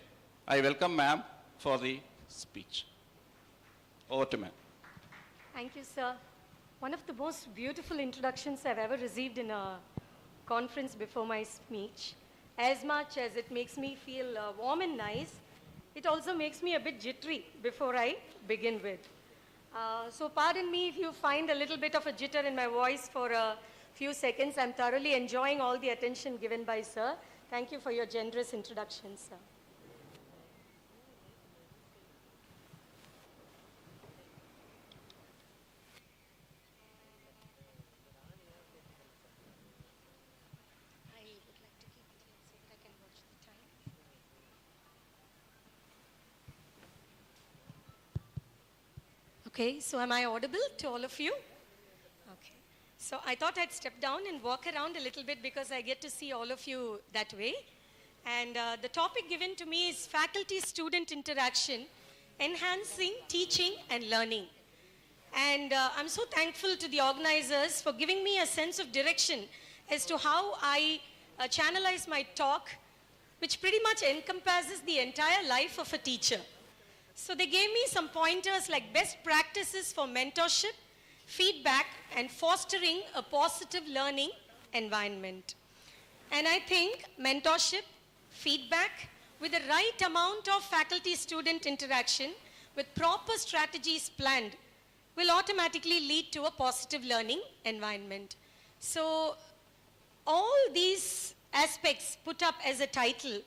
I welcome ma'am for the speech. Over to ma'am. Thank you, sir. One of the most beautiful introductions I've ever received in a conference before my speech. As much as it makes me feel warm and nice, it also makes me a bit jittery before I begin with. So pardon me if you find a little bit of a jitter in my voice for a few seconds. I'm thoroughly enjoying all the attention given by sir. Thank you for your generous introduction, sir. Okay, so am I audible to all of you? Okay. So I thought I'd step down and walk around a little bit because I get to see all of you that way. And the topic given to me is faculty-student interaction, enhancing teaching and learning. And I'm so thankful to the organizers for giving me a sense of direction as to how I channelize my talk, which pretty much encompasses the entire life of a teacher. So they gave me some pointers like best practices for mentorship, feedback, and fostering a positive learning environment. And I think mentorship, feedback, with the right amount of faculty-student interaction, with proper strategies planned, will automatically lead to a positive learning environment. So all these aspects put up as a title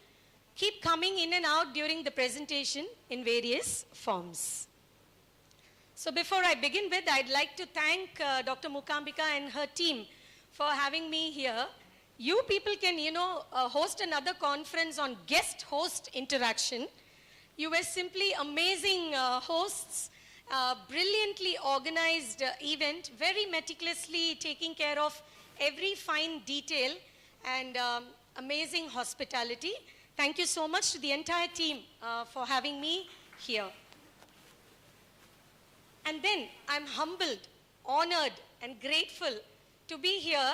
keep coming in and out during the presentation in various forms. So before I begin with, I'd like to thank Dr. Mookambika and her team for having me here. You people can, host another conference on guest host interaction. You were simply amazing hosts, brilliantly organized event, very meticulously taking care of every fine detail, and amazing hospitality. Thank you so much to the entire team for having me here. And then I'm humbled, honored, and grateful to be here,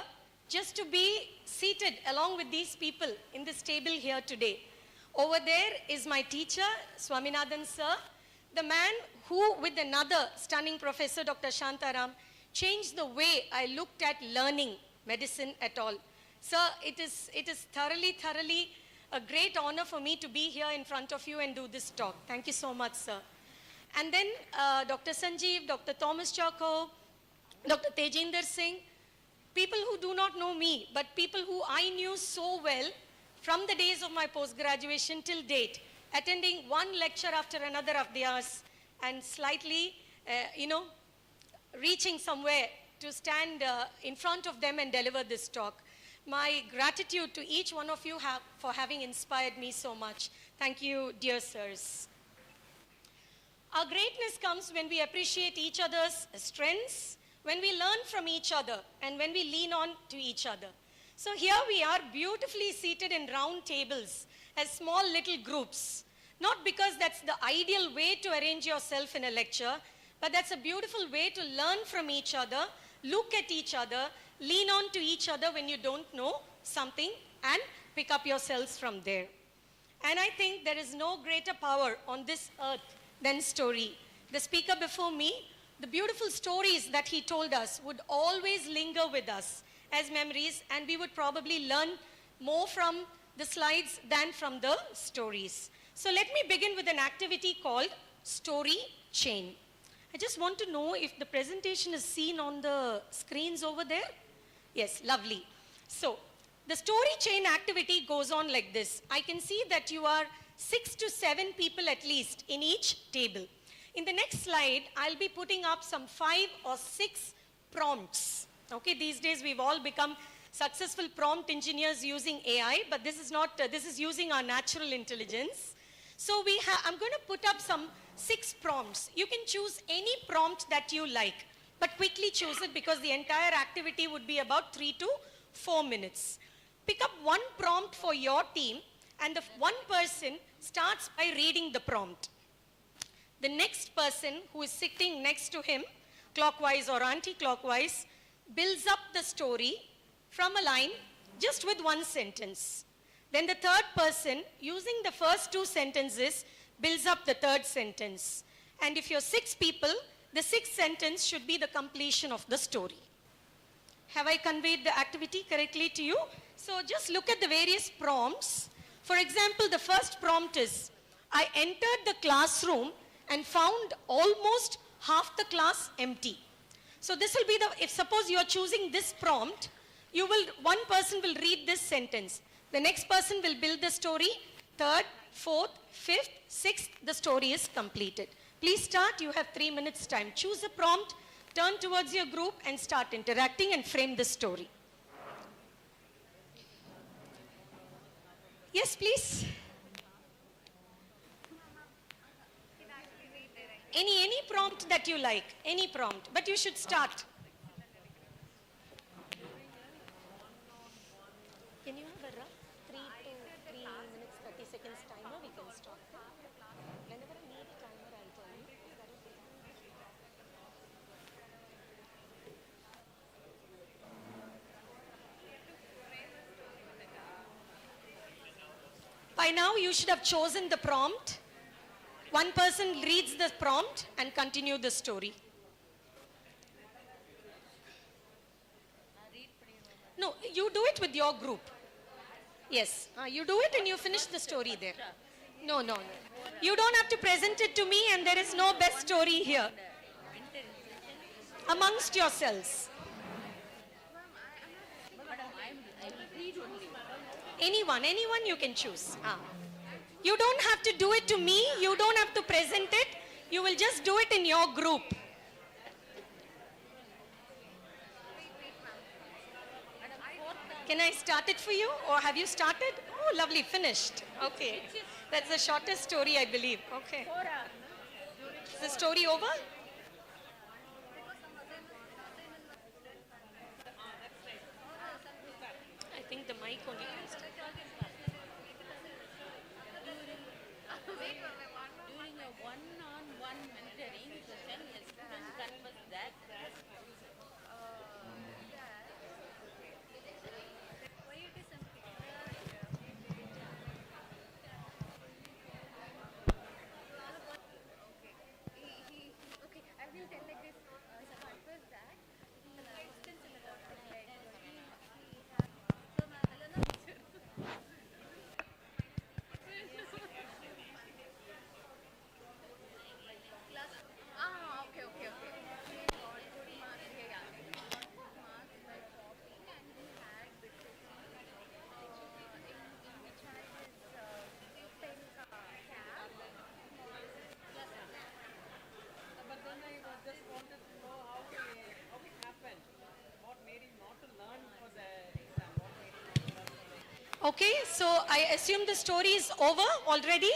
just to be seated along with these people in this table here today. Over there is my teacher, Swaminathan sir, the man who, with another stunning professor, Dr. Shantaram, changed the way I looked at learning medicine at all. Sir, it is thoroughly a great honor for me to be here in front of you and do this talk. Thank you so much, sir. And then Dr. Sanjeev, Dr. Thomas Chako, Dr. Tejinder Singh, people who do not know me, but people who I knew so well from the days of my post-graduation till date, attending one lecture after another of theirs, and slightly, reaching somewhere to stand in front of them and deliver this talk. My gratitude to each one of you for having inspired me so much. Thank you, dear sirs. Our greatness comes when we appreciate each other's strengths, when we learn from each other, and when we lean on to each other. So here we are beautifully seated in round tables as small little groups. Not because that's the ideal way to arrange yourself in a lecture, but that's a beautiful way to learn from each other, look at each other, lean on to each other when you don't know something, and pick up yourselves from there. And I think there is no greater power on this earth than story. The speaker before me, the beautiful stories that he told us would always linger with us as memories, and we would probably learn more from the slides than from the stories. So let me begin with an activity called Story Chain. I just want to know if the presentation is seen on the screens over there. Yes, lovely. So the story chain activity goes on like this. I can see that you are 6 to 7 people at least in each table. In the next slide, I'll be putting up some 5 or 6 prompts. Okay, these days we've all become successful prompt engineers using AI, but this is not, this is using our natural intelligence. So I'm going to put up some 6 prompts. You can choose any prompt that you like, but quickly choose it because the entire activity would be about 3 to 4 minutes. Pick up one prompt for your team, and the one person starts by reading the prompt. The next person who is sitting next to him, clockwise or anti-clockwise, builds up the story from a line just with one sentence. Then the third person, using the first 2 sentences, builds up the third sentence. And if you're 6 people, the 6th sentence should be the completion of the story. Have I conveyed the activity correctly to you? So just look at the various prompts. For example, the first prompt is, I entered the classroom and found almost half the class empty. So this will be if suppose you are choosing this prompt, one person will read this sentence. The next person will build the story. 3rd, 4th, 5th, 6th, the story is completed. Please start. You have 3 minutes time. Choose a prompt, turn towards your group and start interacting and frame the story. Yes, please. Any prompt that you like, any prompt, but you should start. Can you have a rough 3 minutes, 30 seconds timer? We can stop there. Whenever I need a timer, I'll tell you. Is that okay? By now, you should have chosen the prompt. One person reads the prompt and continue the story. No, you do it with your group. Yes, you do it and you finish the story there. No. You don't have to present it to me, and there is no best story here. Amongst yourselves. Anyone you can choose. You don't have to do it to me. You don't have to present it. You will just do it in your group. Can I start it for you, or have you started? Oh, lovely, finished. Okay. That's the shortest story, I believe. Okay. Is the story over? I think the mic only has to. During a one-on-one mentoring session, a student confessed that I will tell like this. Confessed that Okay, so I assume the story is over already?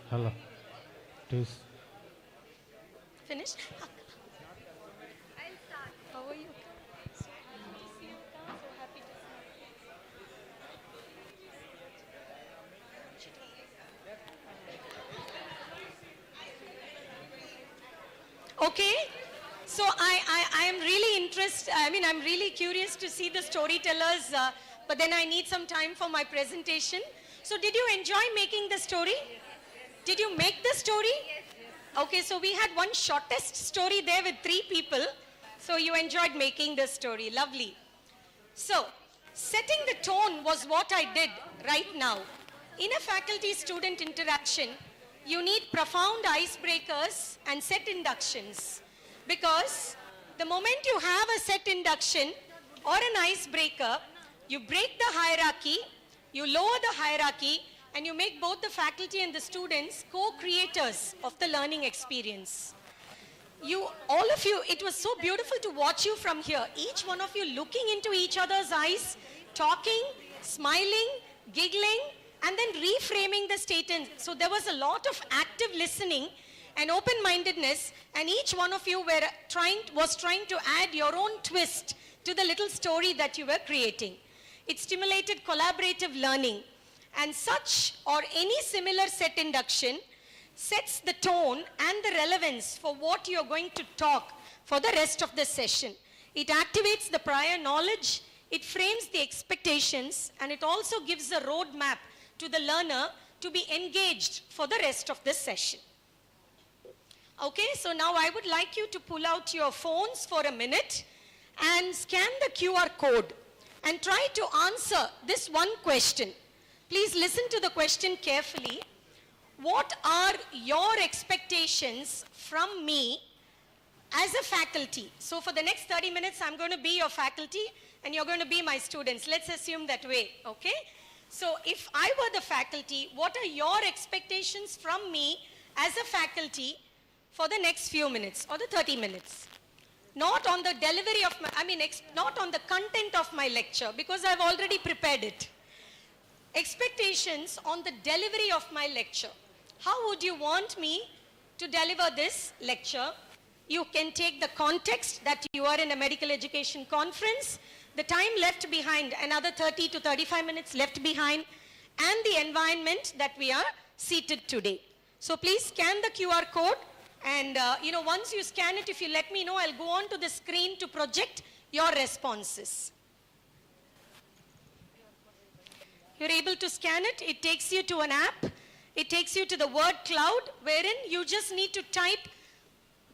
Hello. Finish? I'll start. How are you? So happy to see you. So happy to see you. Okay. So I am really interested, I'm really curious to see the storytellers, but then I need some time for my presentation. So did you enjoy making the story? Did you make the story? Okay, so we had one shortest story there with 3 people. So you enjoyed making the story. Lovely. So, setting the tone was what I did right now. In a faculty-student interaction, you need profound icebreakers and set inductions. Because the moment you have a set induction or an icebreaker, you break the hierarchy, you lower the hierarchy, and you make both the faculty and the students co-creators of the learning experience. All of you, it was so beautiful to watch you from here. Each one of you looking into each other's eyes, talking, smiling, giggling, and then reframing the statement. So there was a lot of active listening and open-mindedness, and each one of you was trying to add your own twist to the little story that you were creating. It stimulated collaborative learning, and such or any similar set induction sets the tone and the relevance for what you're going to talk for the rest of the session. It activates the prior knowledge, it frames the expectations, and it also gives a roadmap to the learner to be engaged for the rest of the session. Okay, so now I would like you to pull out your phones for a minute and scan the QR code and try to answer this one question. Please listen to the question carefully. What are your expectations from me as a faculty? So for the next 30 minutes, I'm going to be your faculty and you're going to be my students. Let's assume that way, okay? So if I were the faculty, what are your expectations from me as a faculty for the next few minutes or the 30 minutes? Not on the delivery of not on the content of my lecture, because I've already prepared it. Expectations on the delivery of my lecture. How would you want me to deliver this lecture? You can take the context that you are in a medical education conference, the time left behind, another 30 to 35 minutes left behind, and the environment that we are seated today. So please scan the QR code, and once you scan it, if you let me know, I'll go on to the screen to project your responses. You're able to scan it. It takes you to an app. It takes you to the word cloud, wherein you just need to type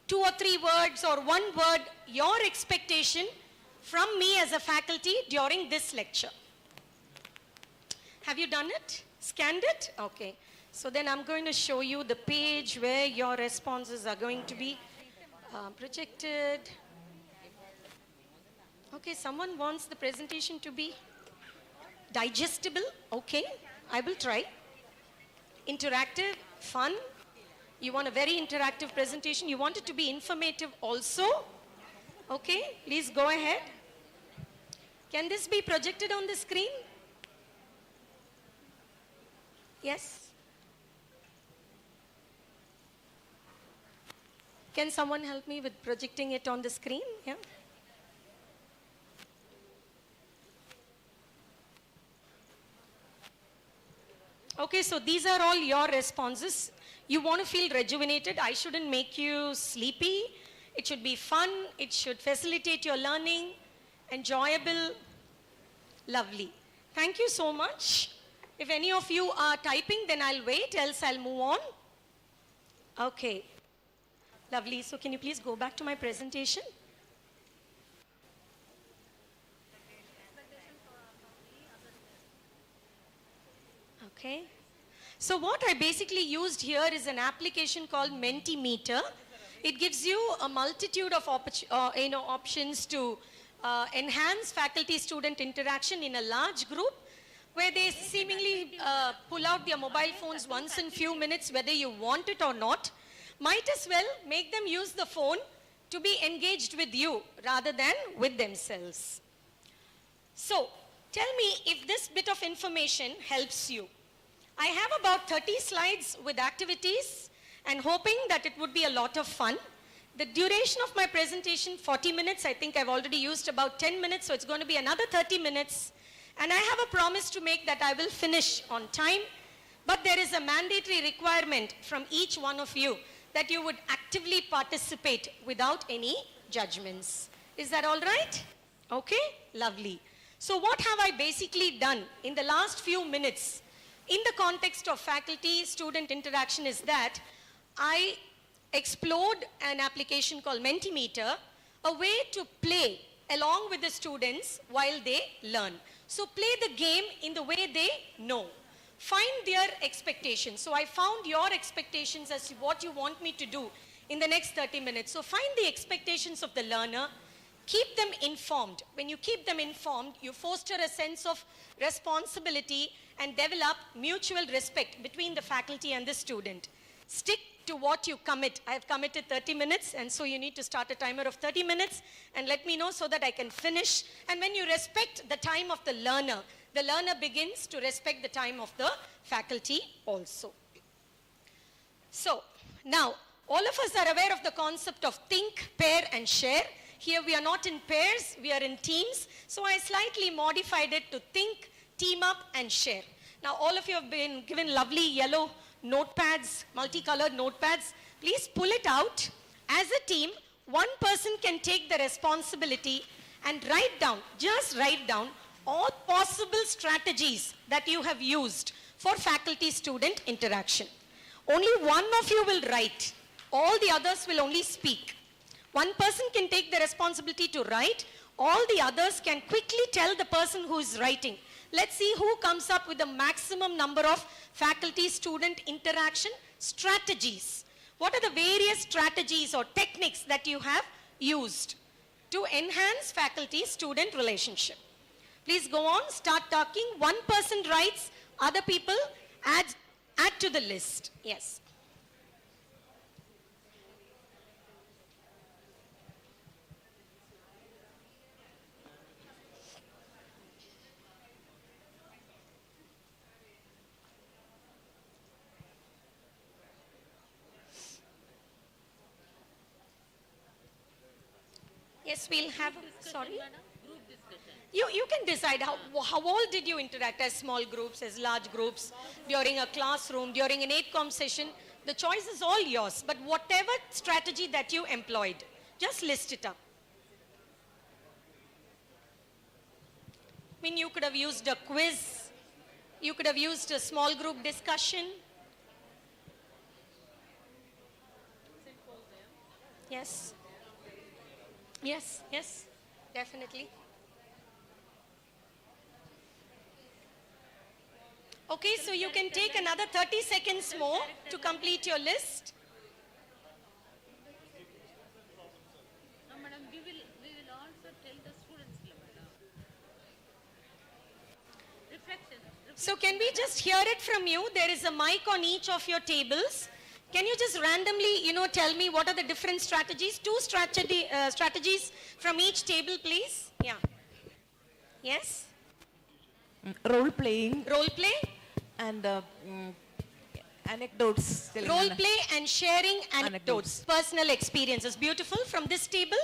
2 or 3 words or 1 word, your expectation from me as a faculty during this lecture. Have you done it? Scanned it? Okay. So then I'm going to show you the page where your responses are going to be projected. Okay, someone wants the presentation to be digestible. Okay, I will try. Interactive, fun. You want a very interactive presentation. You want it to be informative also. Okay, please go ahead. Can this be projected on the screen? Yes. Can someone help me with projecting it on the screen? Yeah. Okay, so these are all your responses. You want to feel rejuvenated. I shouldn't make you sleepy. It should be fun. It should facilitate your learning. Enjoyable. Lovely. Thank you so much. If any of you are typing, then I'll wait, else I'll move on. Okay. Lovely. So can you please go back to my presentation? Okay. So what I basically used here is an application called Mentimeter. It gives you a multitude of options to enhance faculty-student interaction in a large group, where they seemingly pull out their mobile phones once in few minutes, whether you want it or not. Might as well make them use the phone to be engaged with you rather than with themselves. So, tell me if this bit of information helps you. I have about 30 slides with activities, and hoping that it would be a lot of fun. The duration of my presentation, 40 minutes. I think I've already used about 10 minutes, so it's going to be another 30 minutes. And I have a promise to make that I will finish on time. But there is a mandatory requirement from each one of you that you would actively participate without any judgments. Is that all right? Okay, lovely. So what have I basically done in the last few minutes in the context of faculty-student interaction is that I explored an application called Mentimeter, a way to play along with the students while they learn. So play the game in the way they know. Find their expectations. So I found your expectations as to what you want me to do in the next 30 minutes. So find the expectations of the learner. Keep them informed. When you keep them informed, you foster a sense of responsibility and develop mutual respect between the faculty and the student. Stick to what you commit. I have committed 30 minutes, and so you need to start a timer of 30 minutes and let me know so that I can finish. And when you respect the time of the learner begins to respect the time of the faculty also. So, now, all of us are aware of the concept of think, pair, and share. Here we are not in pairs, we are in teams. So I slightly modified it to think, team up, and share. Now, all of you have been given lovely yellow notepads, multicolored notepads. Please pull it out. As a team, one person can take the responsibility and write down, just write down all possible strategies that you have used for faculty-student interaction. Only one of you will write. All the others will only speak. One person can take the responsibility to write. All the others can quickly tell the person who is writing. Let's see who comes up with the maximum number of faculty-student interaction strategies. What are the various strategies or techniques that you have used to enhance faculty-student relationship? Please go on, start talking. One person writes, other people add to the list. Yes. Yes, we'll have, sorry? Group discussion. You can decide how all did you interact, as small groups, as large groups, during a classroom, during an 8Com session. The choice is all yours, but whatever strategy that you employed, just list it up. I mean, you could have used a quiz, you could have used a small group discussion. Yes. Yes, yes, definitely. Okay, so you can take another 30 seconds more to complete your list. No, madam, we will also tell the students, madam. Reflection. So can we just hear it from you? There is a mic on each of your tables. Can you just randomly, tell me what are the different strategies? Two strategies from each table, please. Yeah. Yes? Role playing Role play, and anecdotes. role play and sharing anecdotes, personal experiences. Beautiful. From this table?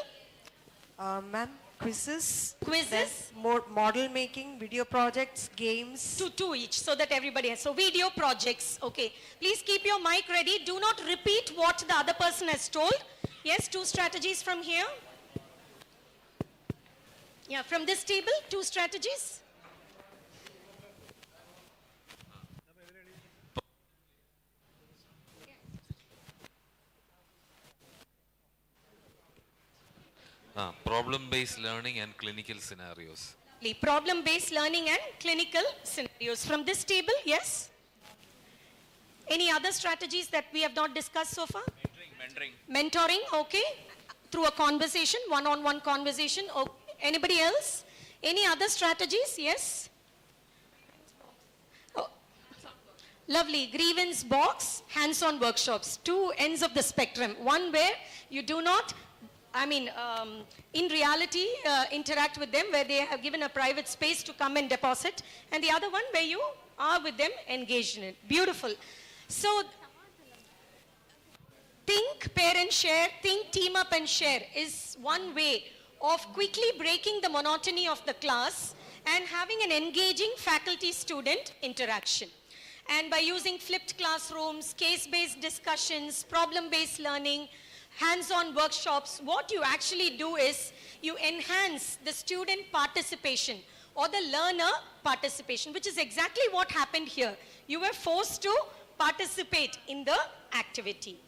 Ma'am, quizzes. Quizzes. Then more model making, video projects, games. Two each, so that everybody has. So video projects, okay. Please keep your mic ready. Do not repeat what the other person has told. Yes, two strategies from here. Yeah, from this table, two strategies. Problem-based learning and clinical scenarios. Problem-based learning and clinical scenarios. From this table, yes? Any other strategies that we have not discussed so far? Mentoring, okay. Through a conversation, one-on-one conversation. Okay. Anybody else? Any other strategies? Yes? Oh. Lovely. Grievance box, hands-on workshops. Two ends of the spectrum. One where you do not, in reality, interact with them, where they have given a private space to come and deposit. And the other one where you are with them engaged in it. Beautiful. So, think, pair and share, think, team up and share is one way of quickly breaking the monotony of the class and having an engaging faculty-student interaction. And by using flipped classrooms, case-based discussions, problem-based learning, hands-on workshops, what you actually do is you enhance the student participation or the learner participation, which is exactly what happened here. You were forced to participate in the activity.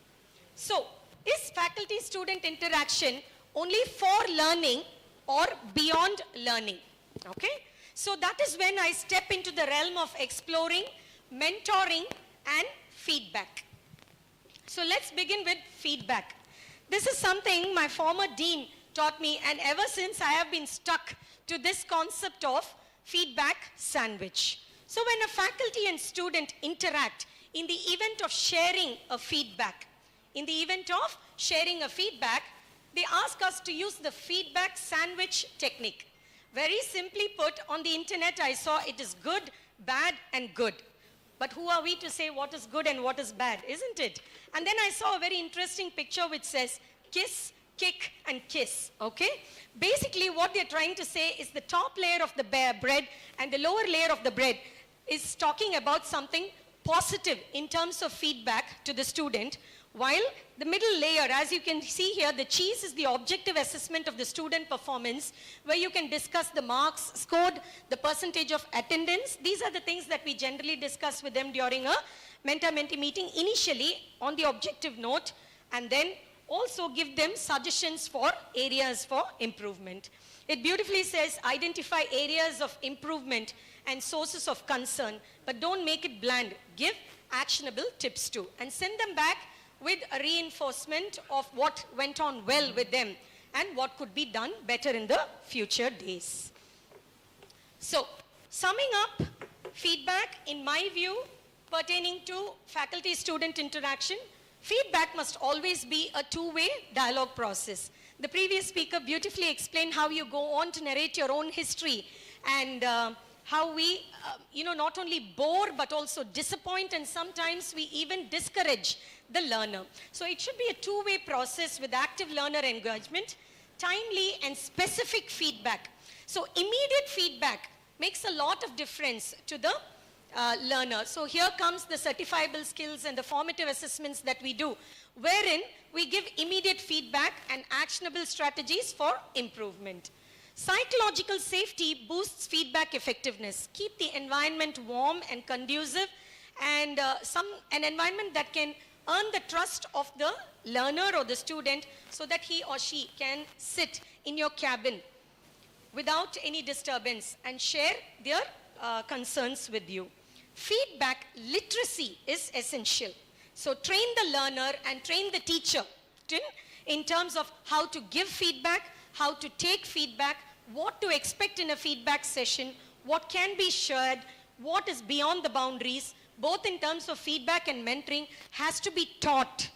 So, is faculty-student interaction only for learning or beyond learning? Okay? So that is when I step into the realm of exploring, mentoring and feedback. So let's begin with feedback. This is something my former dean taught me, and ever since I have been stuck to this concept of feedback sandwich. So when a faculty and student interact in the event of sharing a feedback, they ask us to use the feedback sandwich technique. Very simply put, on the internet I saw it is good, bad and good. But who are we to say what is good and what is bad, isn't it? And then I saw a very interesting picture which says kiss, kick and kiss, okay? Basically what they're trying to say is the top layer of the bread and the lower layer of the bread is talking about something positive in terms of feedback to the student, while the middle layer, as you can see here, the cheese is the objective assessment of the student performance, where you can discuss the marks scored, the percentage of attendance. These are the things that we generally discuss with them during a mentor-mentee meeting, initially on the objective note, and then also give them suggestions for areas for improvement. It beautifully says, identify areas of improvement and sources of concern, but don't make it bland. Give actionable tips too, and send them back with a reinforcement of what went on well with them and what could be done better in the future days. So, summing up, feedback, in my view, pertaining to faculty-student interaction, feedback must always be a two-way dialogue process. The previous speaker beautifully explained how you go on to narrate your own history and how we, not only bore but also disappoint, and sometimes we even discourage the learner. So it should be a two-way process with active learner engagement, timely and specific feedback. So immediate feedback makes a lot of difference to the learner. So here comes the certifiable skills and the formative assessments that we do, wherein we give immediate feedback and actionable strategies for improvement. Psychological safety boosts feedback effectiveness. Keep the environment warm and conducive, and an environment that can earn the trust of the learner or the student so that he or she can sit in your cabin without any disturbance and share their concerns with you. Feedback literacy is essential. So train the learner and train the teacher in terms of how to give feedback, how to take feedback, what to expect in a feedback session, what can be shared, what is beyond the boundaries, both in terms of feedback and mentoring, has to be taught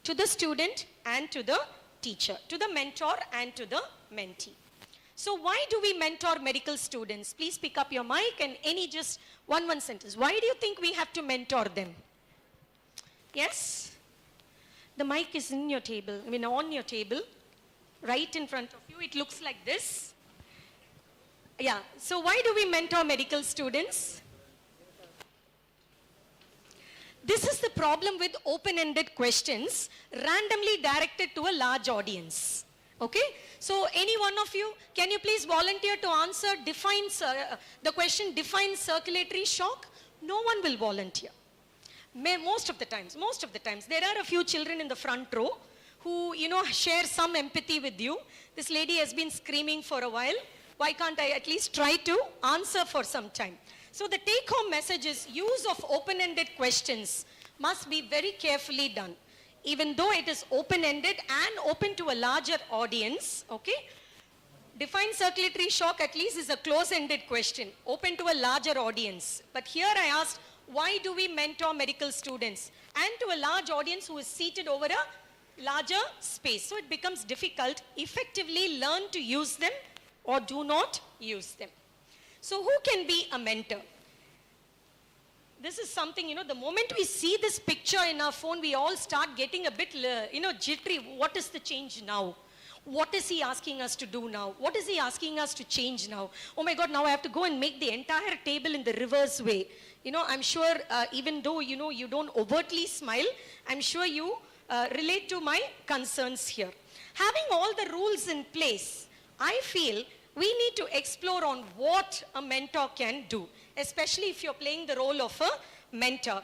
to the student and to the teacher, to the mentor and to the mentee. So why do we mentor medical students? Please pick up your mic and any just one sentence. Why do you think we have to mentor them? Yes? The mic is in your table, on your table, right in front of you. It looks like this. Yeah, so why do we mentor medical students? This is the problem with open-ended questions randomly directed to a large audience. Okay? So any one of you, can you please volunteer to answer, the question, define circulatory shock? No one will volunteer. Most of the times. There are a few children in the front row who, share some empathy with you. This lady has been screaming for a while. Why can't I at least try to answer for some time? So the take-home message is use of open-ended questions must be very carefully done. Even though it is open-ended and open to a larger audience, okay? Define circulatory shock at least is a close-ended question, open to a larger audience. But here I asked, why do we mentor medical students? And to a large audience who is seated over a larger space. So it becomes difficult, effectively learn to use them or do not use them. So who can be a mentor? this is something, the moment we see this picture in our phone, we all start getting a bit, jittery. What is the change now? What is he asking us to do now? What is he asking us to change now? Oh my God, now I have to go and make the entire table in the reverse way. I'm sure even though, you don't overtly smile, I'm sure you relate to my concerns here. Having all the rules in place, I feel we need to explore on what a mentor can do, especially if you're playing the role of a mentor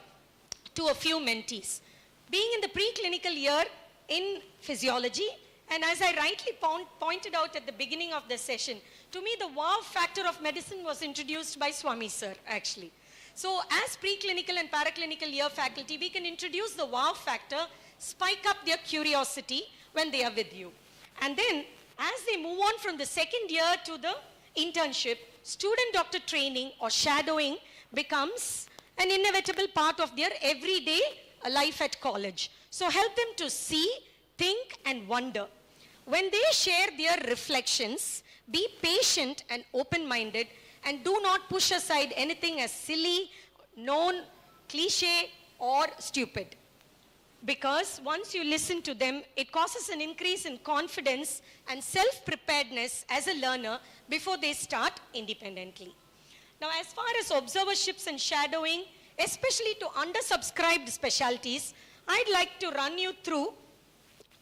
to a few mentees. Being in the preclinical year in physiology, and as I rightly pointed out at the beginning of the session, to me the wow factor of medicine was introduced by Swami sir, actually. So as preclinical and paraclinical year faculty, we can introduce the wow factor, spike up their curiosity when they are with you. And then as they move on from the second year to the internship, student doctor training or shadowing becomes an inevitable part of their everyday life at college. So help them to see, think and wonder. When they share their reflections, be patient and open-minded and do not push aside anything as silly, known, cliche or stupid. Because once you listen to them, it causes an increase in confidence and self-preparedness as a learner before they start independently. Now, as far as observerships and shadowing, especially to undersubscribed specialties, I'd like to run you through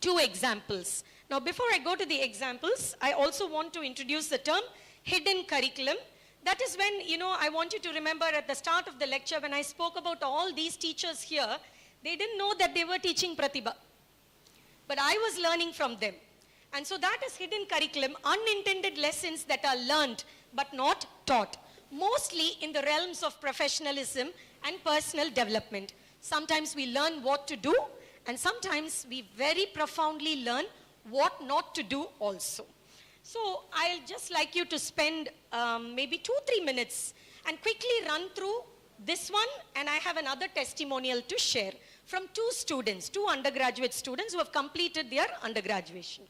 2 examples. Now, before I go to the examples, I also want to introduce the term hidden curriculum. That is when, I want you to remember at the start of the lecture when I spoke about all these teachers here, they didn't know that they were teaching Pratibha. But I was learning from them. And so that is hidden curriculum, unintended lessons that are learned but not taught, mostly in the realms of professionalism and personal development. Sometimes we learn what to do, and sometimes we very profoundly learn what not to do also. So I'll just like you to spend maybe 2-3 minutes and quickly run through this one, and I have another testimonial to share from 2 students, 2 undergraduate students who have completed their undergraduation.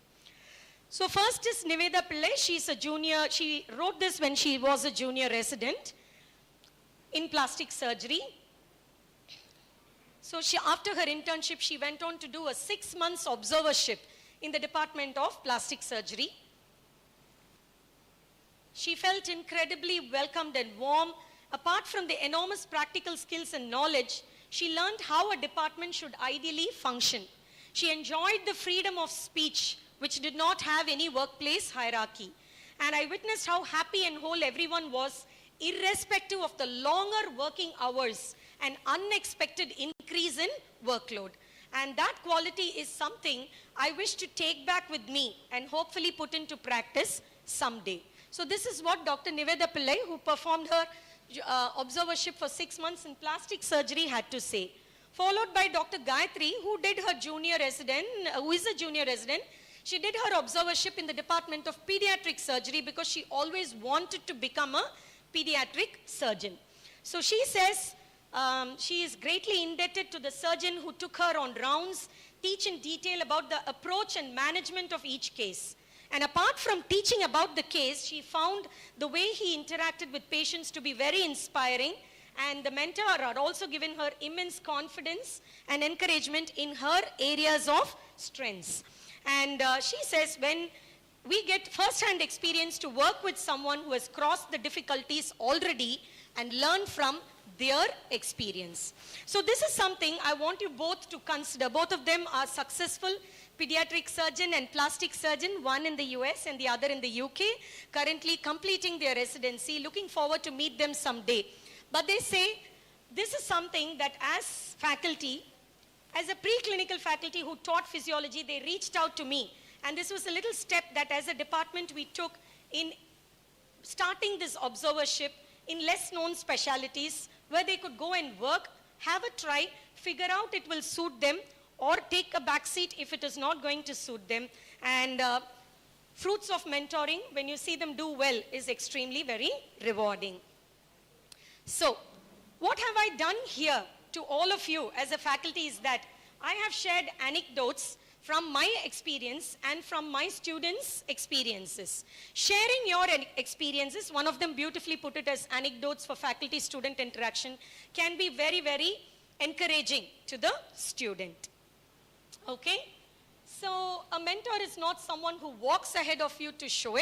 So first is Niveda Pillai. She's a junior. She wrote this when she was a junior resident in plastic surgery. So after her internship, she went on to do a 6 months observership in the Department of Plastic Surgery. She felt incredibly welcomed and warm. Apart from the enormous practical skills and knowledge, she learned how a department should ideally function. She enjoyed the freedom of speech, which did not have any workplace hierarchy. And I witnessed how happy and whole everyone was, irrespective of the longer working hours and unexpected increase in workload. And that quality is something I wish to take back with me and hopefully put into practice someday. So this is what Dr. Niveda Pillai, who performed her observership for 6 months in plastic surgery, had to say. Followed by Dr. Gayatri, who is a junior resident. She did her observership in the Department of Pediatric Surgery because she always wanted to become a pediatric surgeon. So she says she is greatly indebted to the surgeon who took her on rounds, teach in detail about the approach and management of each case. And apart from teaching about the case, she found the way he interacted with patients to be very inspiring, and the mentor had also given her immense confidence and encouragement in her areas of strengths. And she says when we get first-hand experience to work with someone who has crossed the difficulties already and learn from their experience. So this is something I want you both to consider. Both of them are successful pediatric surgeon and plastic surgeon, one in the US and the other in the UK, currently completing their residency, looking forward to meet them someday. But they say this is something that as faculty, as a preclinical faculty who taught physiology, they reached out to me. And this was a little step that as a department we took in starting this observership in less known specialties where they could go and work, have a try, figure out it will suit them, or take a back seat if it is not going to suit them. And fruits of mentoring, when you see them do well, is extremely very rewarding. So, what have I done here to all of you as a faculty is that I have shared anecdotes from my experience and from my students' experiences. Sharing your experiences, one of them beautifully put it as anecdotes for faculty-student interaction, can be very, very encouraging to the student. Okay? So a mentor is not someone who walks ahead of you to show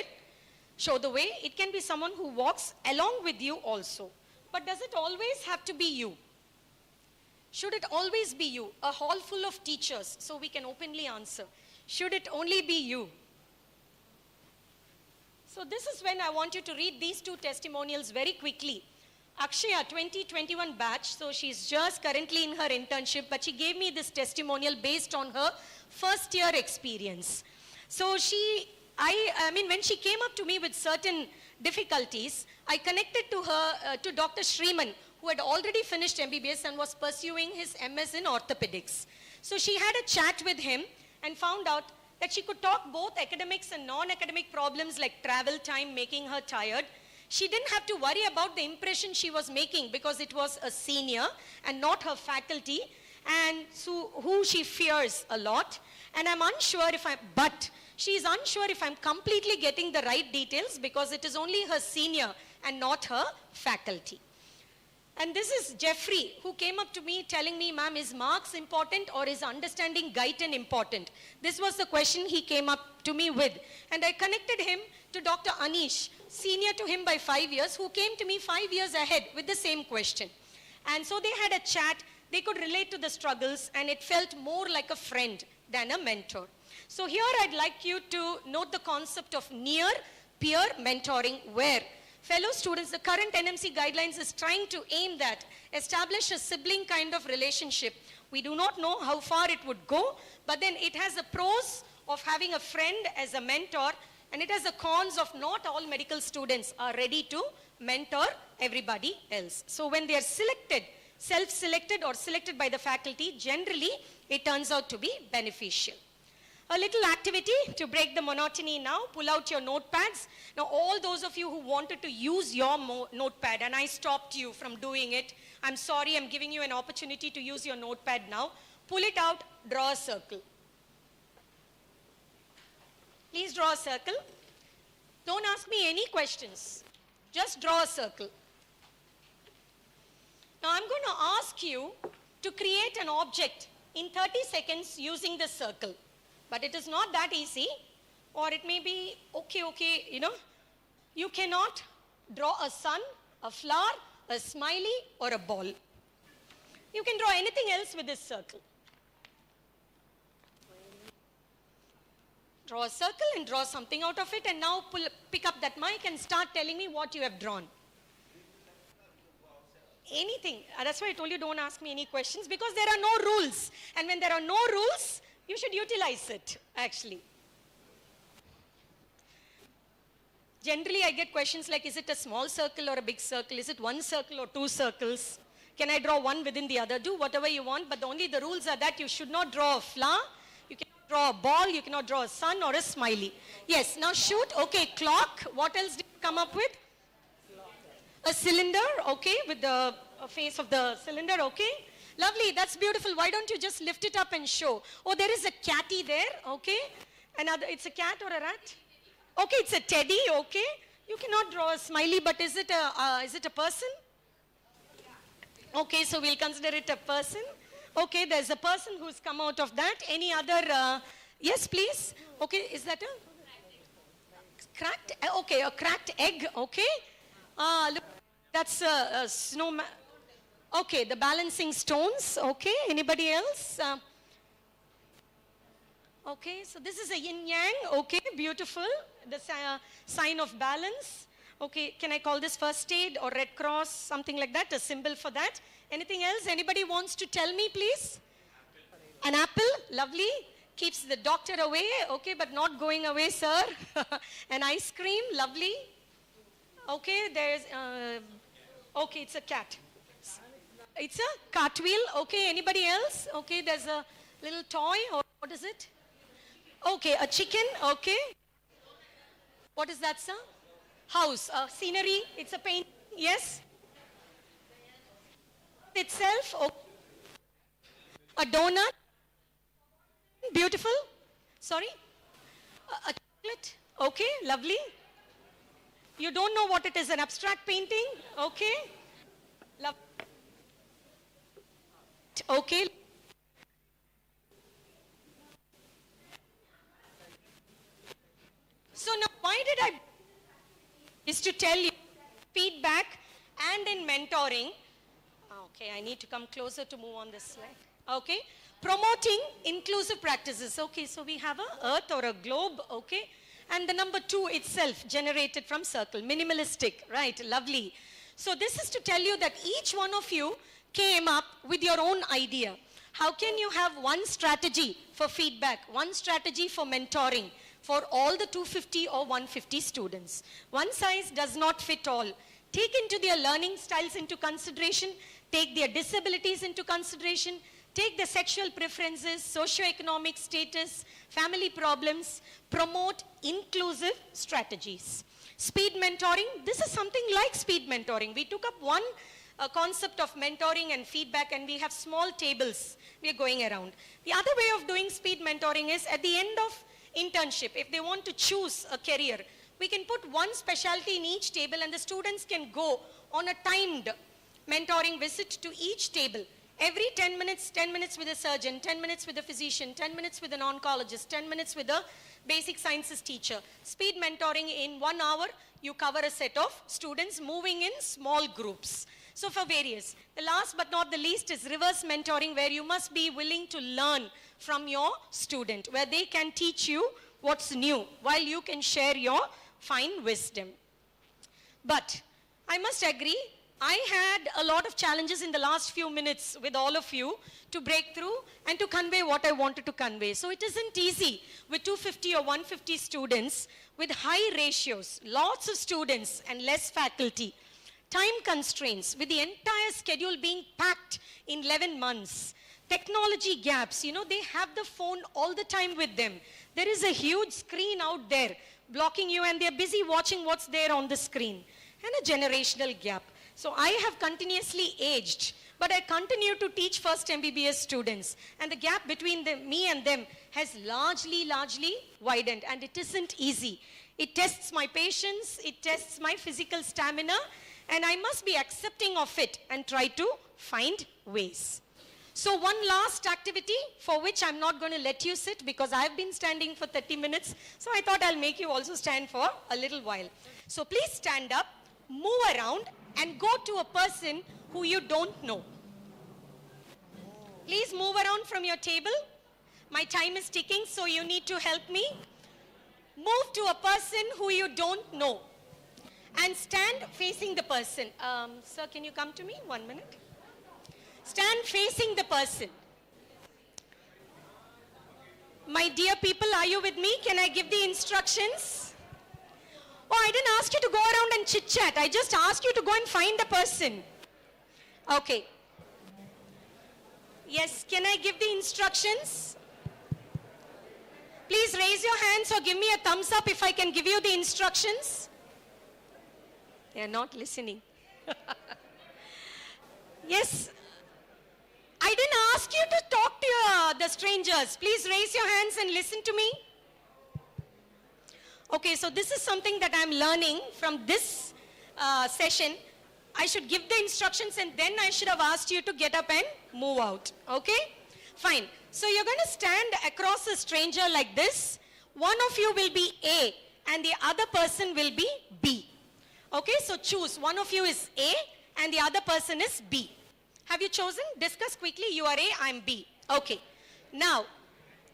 the way. It can be someone who walks along with you also. But does it always have to be you? Should it always be you? A hall full of teachers, so we can openly answer. Should it only be you? So this is when I want you to read these two testimonials very quickly. Akshaya, 2021 batch, so she's just currently in her internship, but she gave me this testimonial based on her first year experience. So I mean, when she came up to me with certain difficulties, I connected to her, to Dr. Sree, who had already finished MBBS and was pursuing his MS in orthopedics. So she had a chat with him and found out that she could talk both academics and non-academic problems like travel time making her tired. She didn't have to worry about the impression she was making because it was a senior and not her faculty, and so who she fears a lot. And I'm unsure if she's unsure if I'm completely getting the right details because it is only her senior and not her faculty. And this is Jeffrey, who came up to me telling me, ma'am, is marks important or is understanding Guyton important? This was the question he came up to me with. And I connected him to Dr. Anish, senior to him by 5 years, who came to me 5 years ahead with the same question. And so they had a chat, they could relate to the struggles, and it felt more like a friend than a mentor. So here I'd like you to note the concept of near peer mentoring, where fellow students, the current NMC guidelines is trying to aim that, establish a sibling kind of relationship. We do not know how far it would go, but then it has the pros of having a friend as a mentor, and it has the cons of not all medical students are ready to mentor everybody else. So when they are selected, self-selected or selected by the faculty, generally it turns out to be beneficial. A little activity to break the monotony now. Pull out your notepads. Now all those of you who wanted to use your notepad and I stopped you from doing it, I'm sorry, I'm giving you an opportunity to use your notepad now. Pull it out, draw a circle. Please draw a circle. Don't ask me any questions. Just draw a circle. Now I'm going to ask you to create an object in 30 seconds using this circle. But it is not that easy, or it may be, okay, you know. You cannot draw a sun, a flower, a smiley, or a ball. You can draw anything else with this circle. Draw a circle and draw something out of it, and now pick up that mic and start telling me what you have drawn. Anything. That's why I told you don't ask me any questions, because there are no rules. And when there are no rules, you should utilize it, actually. Generally, I get questions like, is it a small circle or a big circle? Is it one circle or two circles? Can I draw one within the other? Do whatever you want, but only the rules are that you should not draw a flower, you cannot draw a ball, you cannot draw a sun or a smiley. Yes, now shoot. Okay, clock. What else did you come up with? A cylinder, okay, with the face of the cylinder, okay. Lovely, that's beautiful. Why don't you just lift it up and show? Oh, there is a catty there, okay. Another, it's a cat or a rat? Okay, it's a teddy, okay. You cannot draw a smiley, but is it a person? Okay, so we'll consider it a person. Okay, there's a person who's come out of that. Any other, yes, please. Okay, is that a cracked, okay, a cracked egg, okay. Look, that's a snowman. Okay, the balancing stones. Okay, anybody else? Okay, so this is a yin-yang. Okay, beautiful. The sign of balance. Okay, can I call this first aid or Red Cross, something like that, a symbol for that? Anything else? Anybody wants to tell me, please? An apple, lovely. Keeps the doctor away. Okay, but not going away, sir. An ice cream, lovely. Okay, there's, okay, it's a cat. It's a cartwheel. Okay, anybody else? Okay, there's a little toy, or what is it? Okay, a chicken. Okay. What is that, sir? House, scenery. It's a paint. Yes. Itself. Okay. A donut. Beautiful. Sorry? A chocolate? Okay, lovely. You don't know what it is, an abstract painting? Okay. Okay. So now why did I is to tell you feedback and in mentoring. Okay, I need to come closer to move on this slide. Okay. Promoting inclusive practices. Okay, so we have a earth or a globe, okay, and the number 2 itself generated from circle, minimalistic, right, lovely. So this is to tell you that each one of you came up with your own idea. How can you have one strategy for feedback, one strategy for mentoring for all the 250 or 150 students? One size does not fit all. Take into their learning styles into consideration, take their disabilities into consideration, take the sexual preferences, socioeconomic status, family problems, promote inclusive strategies. Speed mentoring, this is something like speed mentoring. We took up one concept of mentoring and feedback, and we have small tables we are going around. The other way of doing speed mentoring is at the end of internship, if they want to choose a career, we can put one specialty in each table and the students can go on a timed mentoring visit to each table. Every 10 minutes with a surgeon, 10 minutes with a physician, 10 minutes with an oncologist, 10 minutes with a basic sciences teacher. Speed mentoring in 1 hour, you cover a set of students moving in small groups. So for various. The last but not the least is reverse mentoring, where you must be willing to learn from your student, where they can teach you what's new while you can share your fine wisdom. But I must agree, I had a lot of challenges in the last few minutes with all of you to break through and to convey what I wanted to convey. So it isn't easy with 250 or 150 students with high ratios, lots of students and less faculty. Time constraints with the entire schedule being packed in 11 months. Technology gaps, you know, they have the phone all the time with them. There is a huge screen out there blocking you and they're busy watching what's there on the screen. And a generational gap. So I have continuously aged, but I continue to teach first MBBS students. And the gap between me and them has largely widened, and it isn't easy. It tests my patience, it tests my physical stamina, and I must be accepting of it and try to find ways. So one last activity for which I'm not going to let you sit because I've been standing for 30 minutes. So I thought I'll make you also stand for a little while. So please stand up, move around, and go to a person who you don't know. Please move around from your table. My time is ticking, so you need to help me. Move to a person who you don't know and stand facing the person. Sir, can you come to me? 1 minute. Stand facing the person. My dear people, are you with me? Can I give the instructions? Oh, I didn't ask you to go around and chit-chat. I just asked you to go and find the person. Okay. Yes, can I give the instructions? Please raise your hands or give me a thumbs up if I can give you the instructions. They are not listening. Yes. I didn't ask you to talk to the strangers. Please raise your hands and listen to me. Okay, so this is something that I'm learning from this session. I should give the instructions and then I should have asked you to get up and move out. Okay? Fine. So you're going to stand across a stranger like this. One of you will be A and the other person will be B. Okay, so choose. One of you is A and the other person is B. Have you chosen? Discuss quickly. You are A, I'm B. Okay. Now,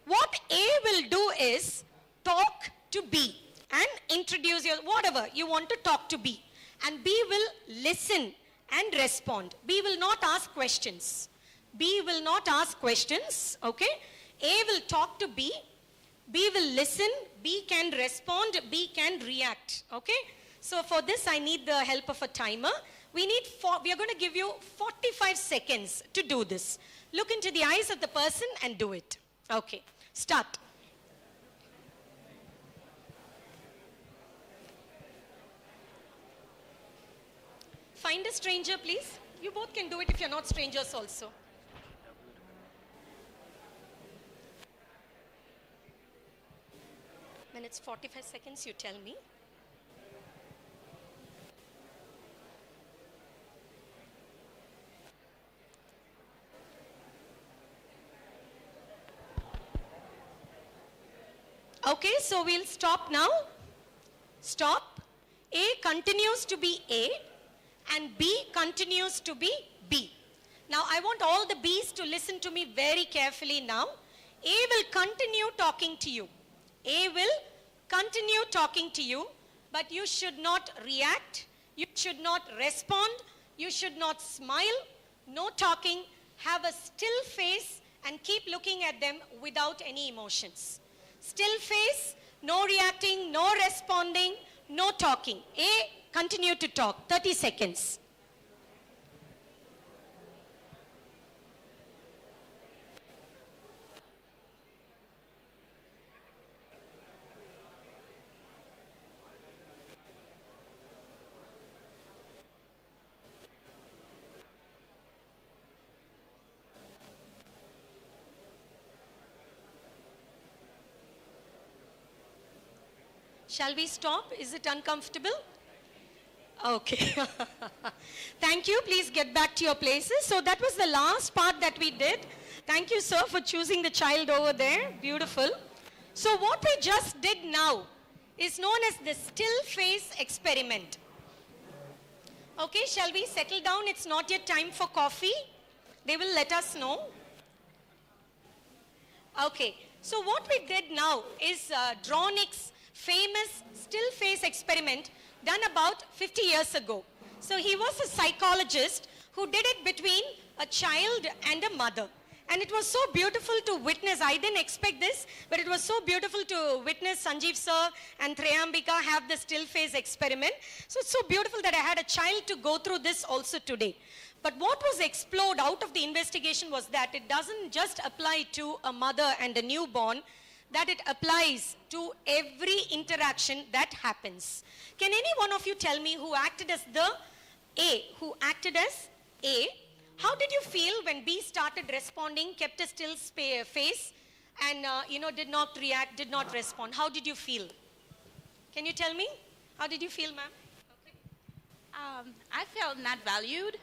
what A will do is talk to B and introduce your, whatever you want to talk to B. And B will listen and respond. B will not ask questions. B will not ask questions, okay? A will talk to B. B will listen. B can respond. B can react, okay? So for this, I need the help of a timer. We are going to give you 45 seconds to do this. Look into the eyes of the person and do it. Okay, start. Find a stranger, please. You both can do it if you're not strangers also. minutes, 45 seconds, you tell me. Okay, so we'll stop now. Stop. A continues to be A and B continues to be B. Now I want all the B's to listen to me very carefully now. A will continue talking to you. A will continue talking to you, but you should not react, you should not respond, you should not smile, no talking, have a still face and keep looking at them without any emotions. Still face, no reacting, no responding, no talking. A, continue to talk, 30 seconds. Shall we stop? Is it uncomfortable? Okay. Thank you. Please get back to your places. So that was the last part that we did. Thank you, sir, for choosing the child over there. Beautiful. So what we just did now is known as the still face experiment. Okay, shall we settle down? It's not yet time for coffee. They will let us know. Okay. So what we did now is Dronnick's famous still face experiment done about 50 years ago. So he was a psychologist who did it between a child and a mother. And it was so beautiful to witness. I didn't expect this, but it was so beautiful to witness Sanjeev sir and Mookambika have the still face experiment. So it's so beautiful that I had a child to go through this also today. But what was explored out of the investigation was that it doesn't just apply to a mother and a newborn, that it applies to every interaction that happens. Can any one of you tell me who acted as the A? Who acted as A? How did you feel when B started responding, kept a still face, and did not react, did not respond? How did you feel? Can you tell me? How did you feel, ma'am? Okay. I felt not valued.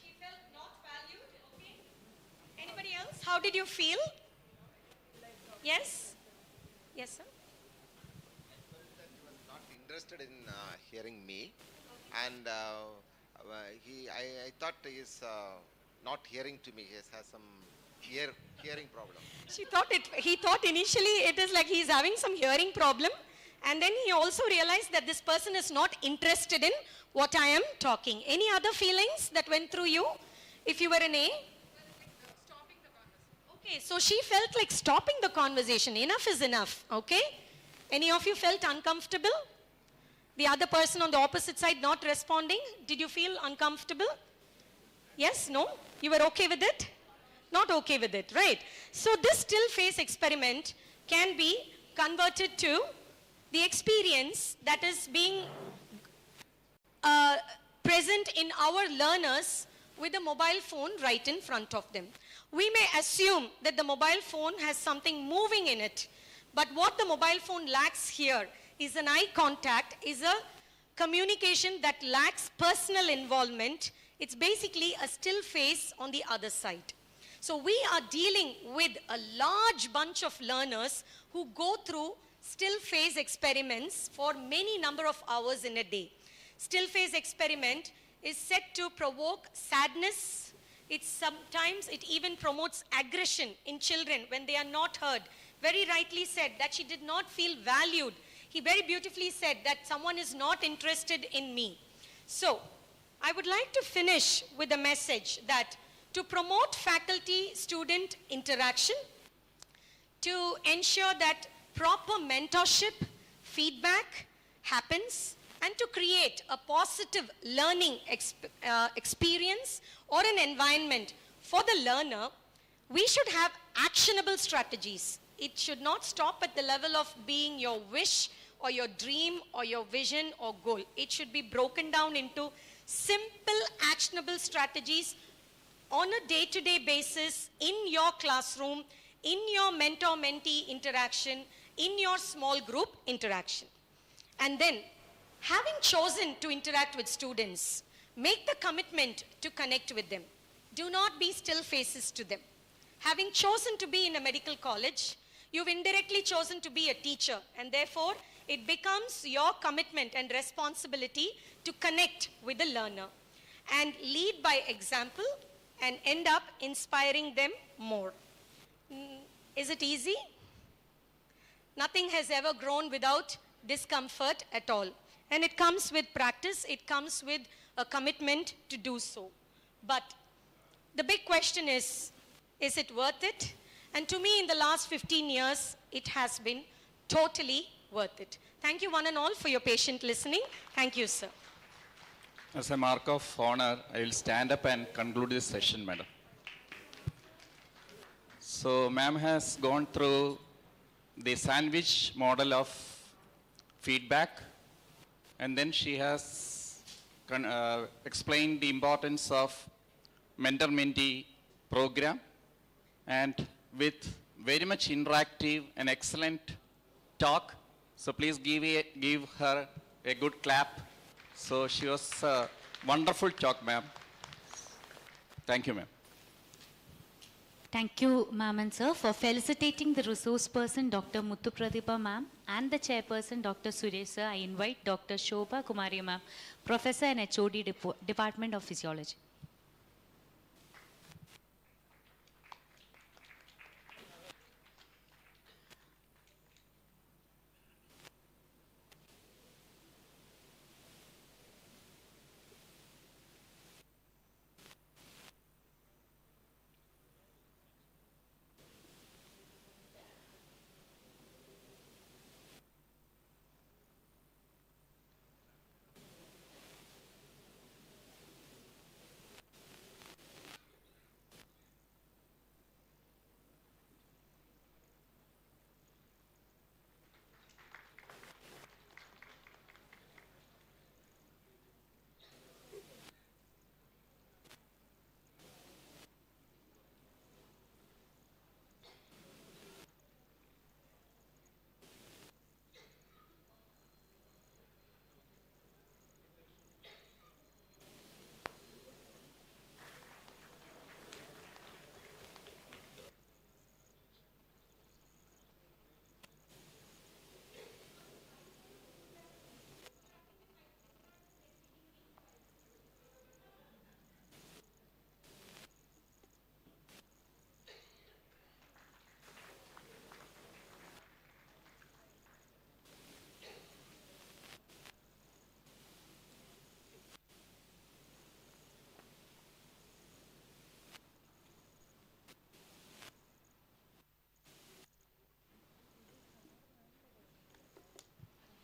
She felt not valued. Okay. Anybody else? How did you feel? Yes. Yes, sir. I felt that he was not interested in hearing me, and I thought he is not hearing to me. He has some hearing problem. He thought initially it is like he's having some hearing problem, and then he also realized that this person is not interested in what I am talking. Any other feelings that went through you if you were an A? Okay, so she felt like stopping the conversation. Enough is enough, okay? Any of you felt uncomfortable? The other person on the opposite side not responding? Did you feel uncomfortable? Yes? No? You were okay with it? Not okay with it, right? So this still face experiment can be converted to the experience that is being present in our learners with a mobile phone right in front of them. We may assume that the mobile phone has something moving in it, but what the mobile phone lacks here is an eye contact, is a communication that lacks personal involvement. It's basically a still face on the other side. So we are dealing with a large bunch of learners who go through still face experiments for many number of hours in a day. Still face experiment is said to provoke sadness. Sometimes it even promotes aggression in children when they are not heard. Very rightly said that she did not feel valued. He very beautifully said that someone is not interested in me. So, I would like to finish with a message that to promote faculty-student interaction, to ensure that proper mentorship, feedback happens, and to create a positive learning experience or an environment for the learner, we should have actionable strategies. It should not stop at the level of being your wish or your dream or your vision or goal. It should be broken down into simple actionable strategies on a day-to-day basis in your classroom, in your mentor-mentee interaction, in your small group interaction. And then, having chosen to interact with students, make the commitment to connect with them. Do not be still faces to them. Having chosen to be in a medical college, you've indirectly chosen to be a teacher, and therefore it becomes your commitment and responsibility to connect with the learner and lead by example and end up inspiring them more. Is it easy? Nothing has ever grown without discomfort at all. And it comes with practice, it comes with a commitment to do so. But the big question is it worth it? And to me, in the last 15 years, it has been totally worth it. Thank you one and all for your patient listening. Thank you, sir. As a mark of honor, I will stand up and conclude this session, madam. So, ma'am has gone through the sandwich model of feedback, and then she has explained the importance of mentor-mentee program, and with very much interactive and excellent talk. So please give her a good clap. So she was a wonderful talk, ma'am. Thank you, ma'am. Thank you, ma'am and sir, for felicitating the resource person, Dr. Muthu Pradipha ma'am, and the chairperson, Dr. Suresh sir. I invite Dr. Shobha Kumari ma'am, Professor and HOD, Department of Physiology.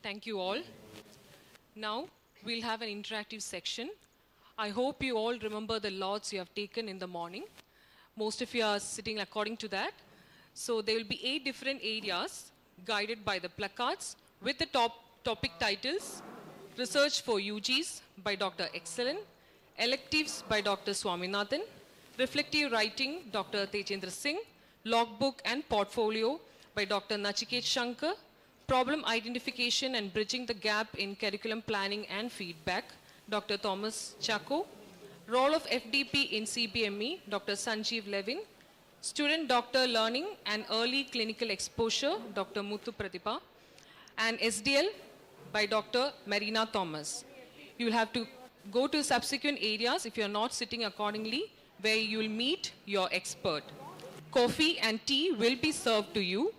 Thank you all. Now we'll have an interactive section. I hope you all remember the lauds you have taken in the morning. Most of you are sitting according to that. So there will be 8 different areas guided by the placards with the topic titles: Research for UGs by Dr. Excellent, Electives by Dr. Swaminathan, Reflective Writing, Dr. Tejendra Singh, Logbook and Portfolio by Dr. Nachiket Shankar, Problem Identification and Bridging the Gap in Curriculum Planning and Feedback, Dr. Thomas Chacko, Role of FDP in CBME, Dr. Sanjeev Levin, Student Doctor Learning and Early Clinical Exposure, Dr. Muthu Pradipha, and SDL by Dr. Marina Thomas. You will have to go to subsequent areas if you are not sitting accordingly, where you will meet your expert. Coffee and tea will be served to you.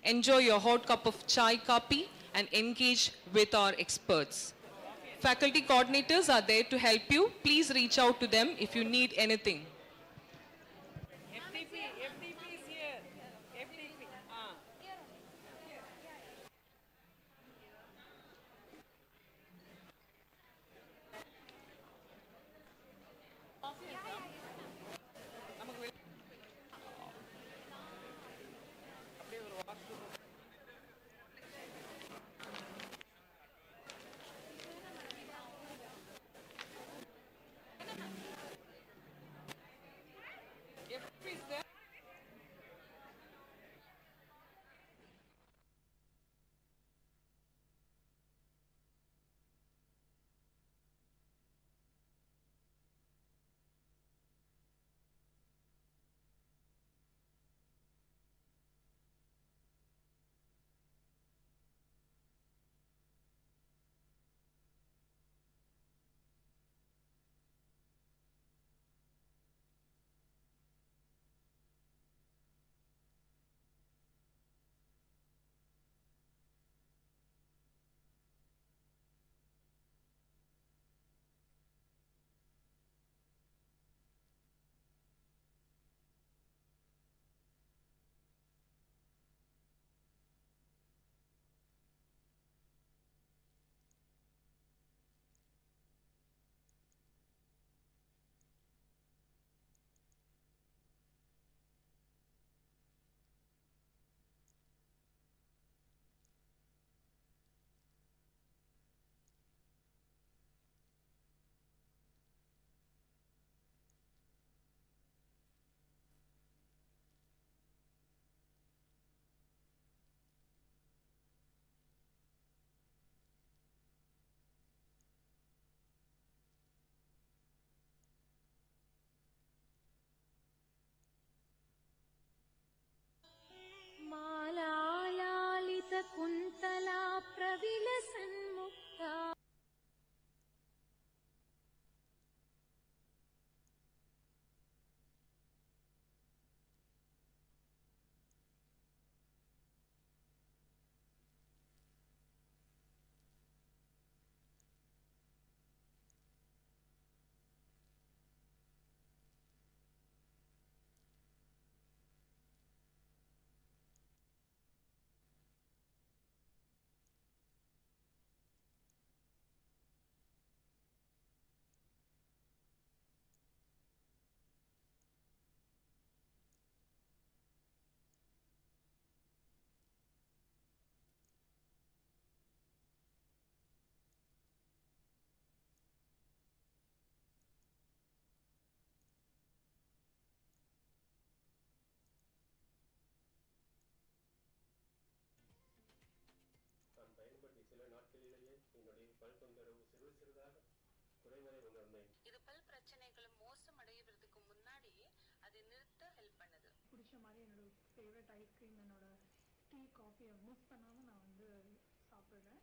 Enjoy your hot cup of chai kapi and engage with our experts. Faculty coordinators are there to help you. Please reach out to them if you need anything. FDP is here. FDP. கொடுக்க help பண்ணுது. பிடிச்ச மாதிரி என்னோட favourite ice cream என்னோட tea காஃபியை miss பண்ணாமல் நான் வந்து சாப்பிட்றேன்.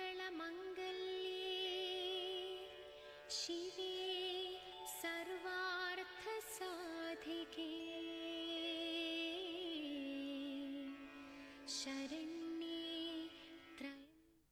सर्वमङ्गलमङ्गल्ये शिवे सर्वार्थसाधिके शरण्ये त्र्यम्बके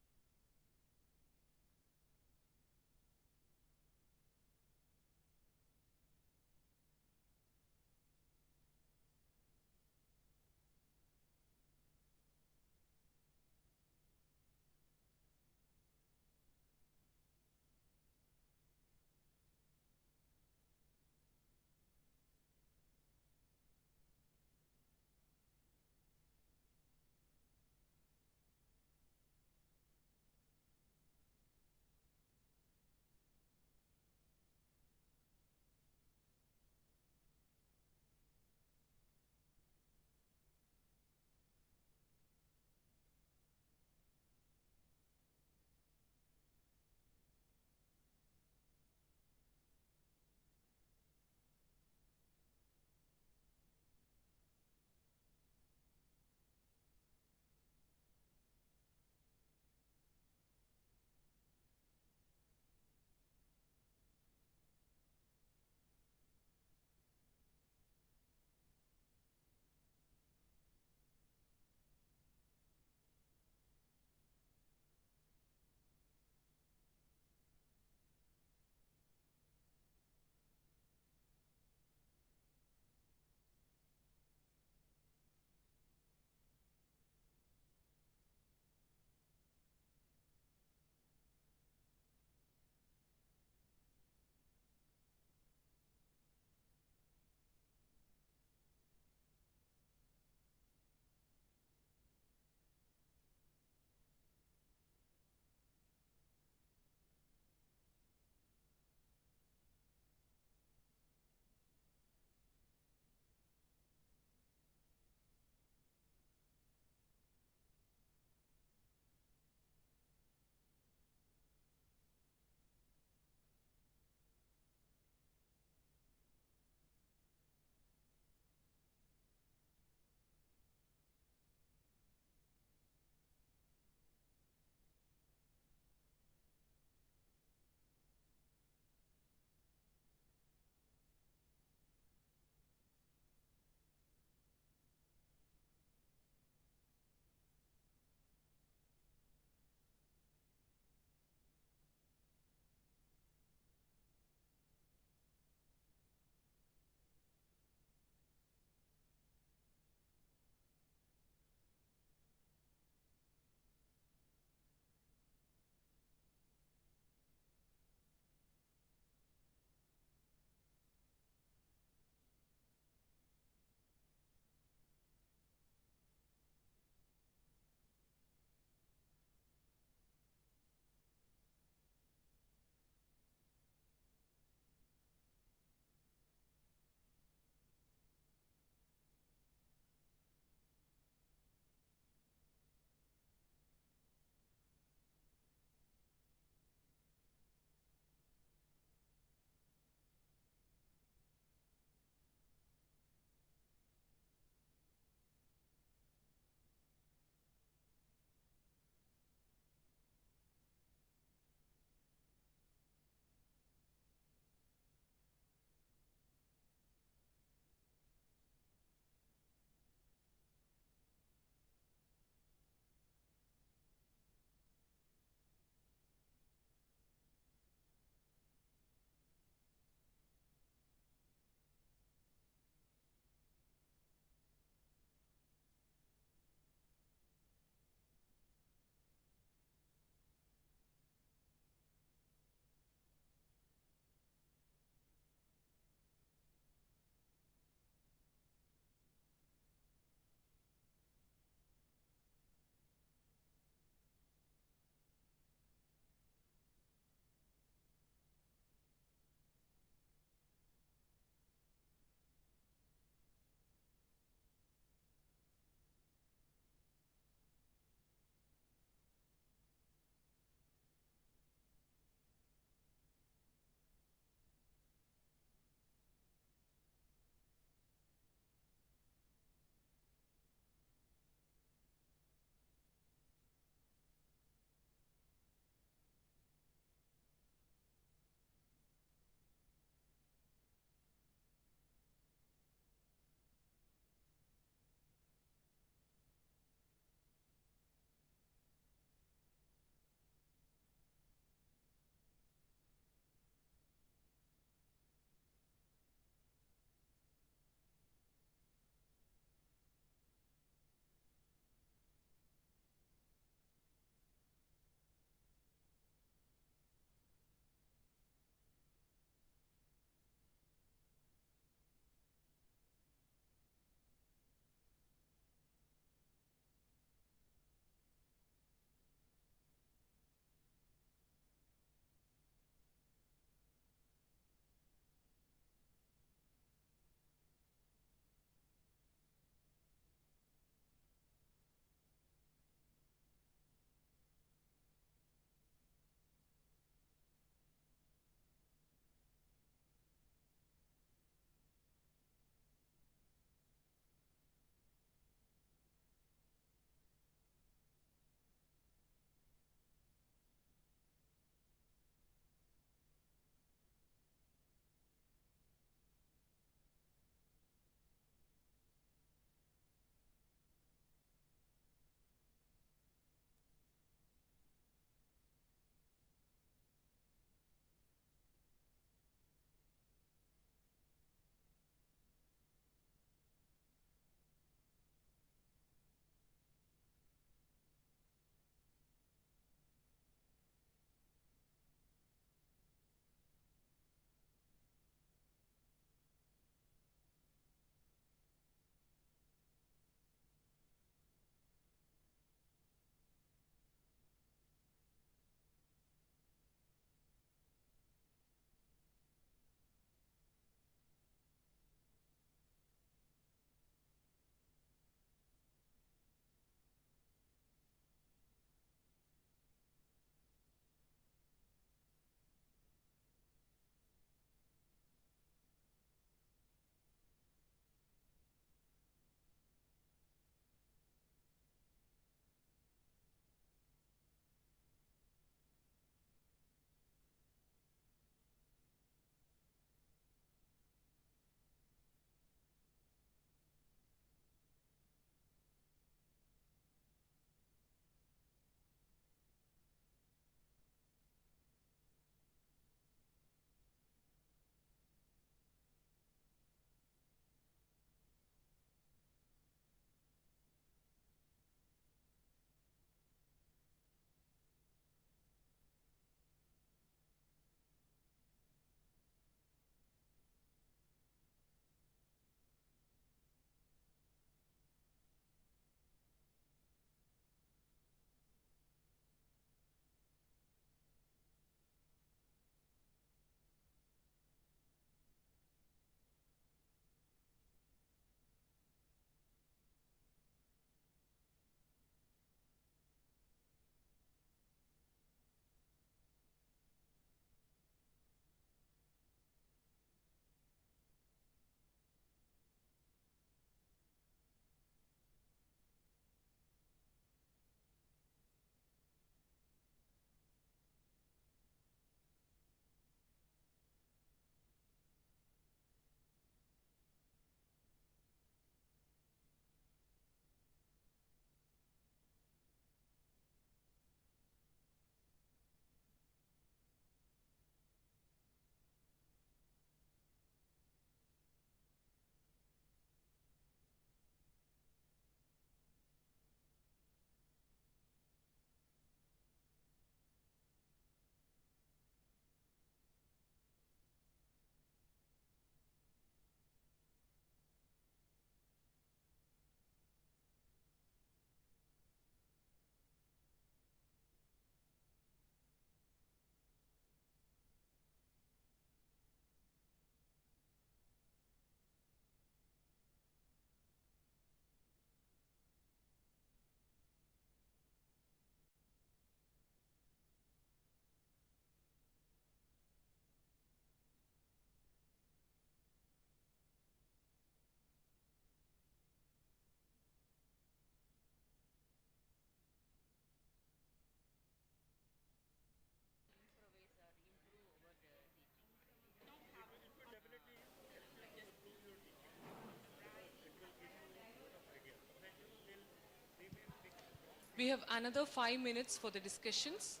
We have another 5 minutes for the discussions.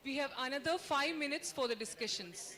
We have another 5 minutes for the discussions.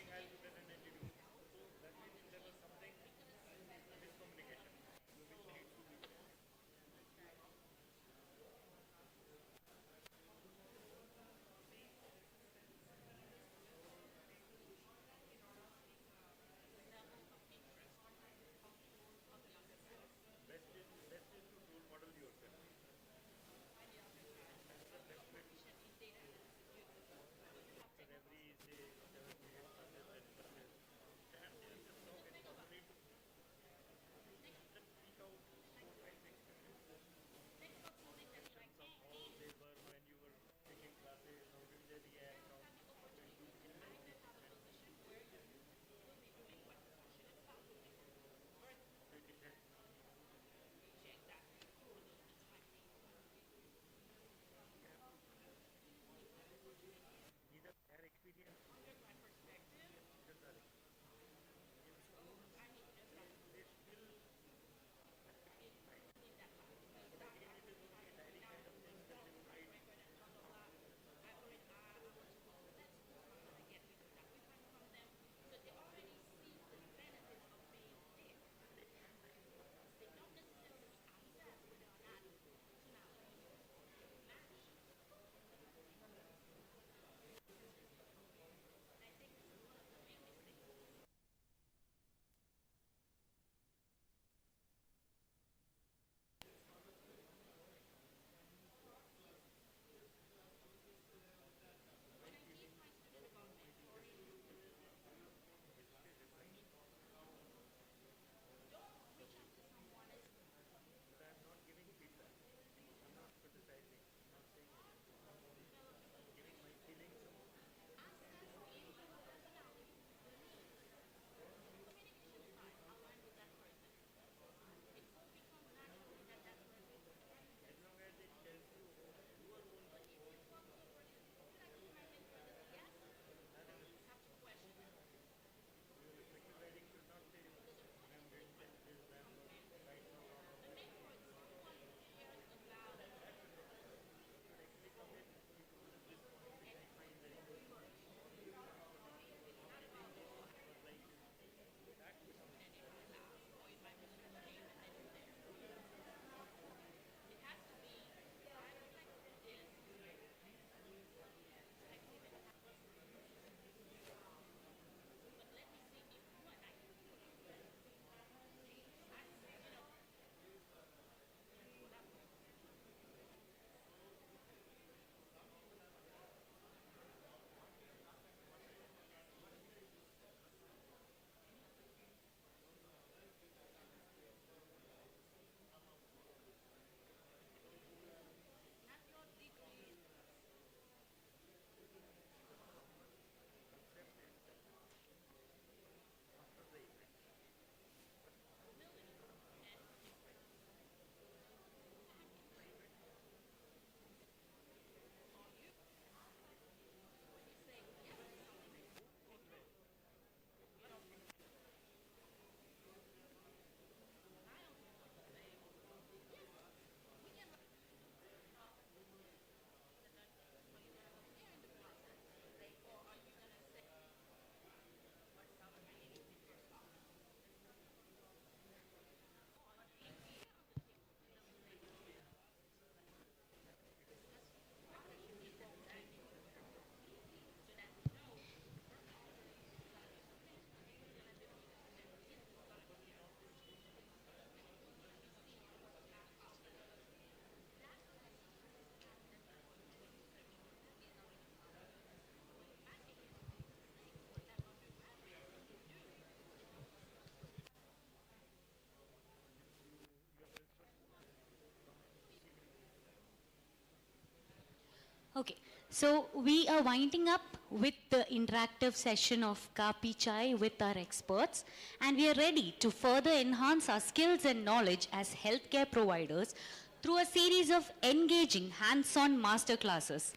Okay, so we are winding up with the interactive session of Kapi Chai with our experts, and we are ready to further enhance our skills and knowledge as healthcare providers through a series of engaging hands-on masterclasses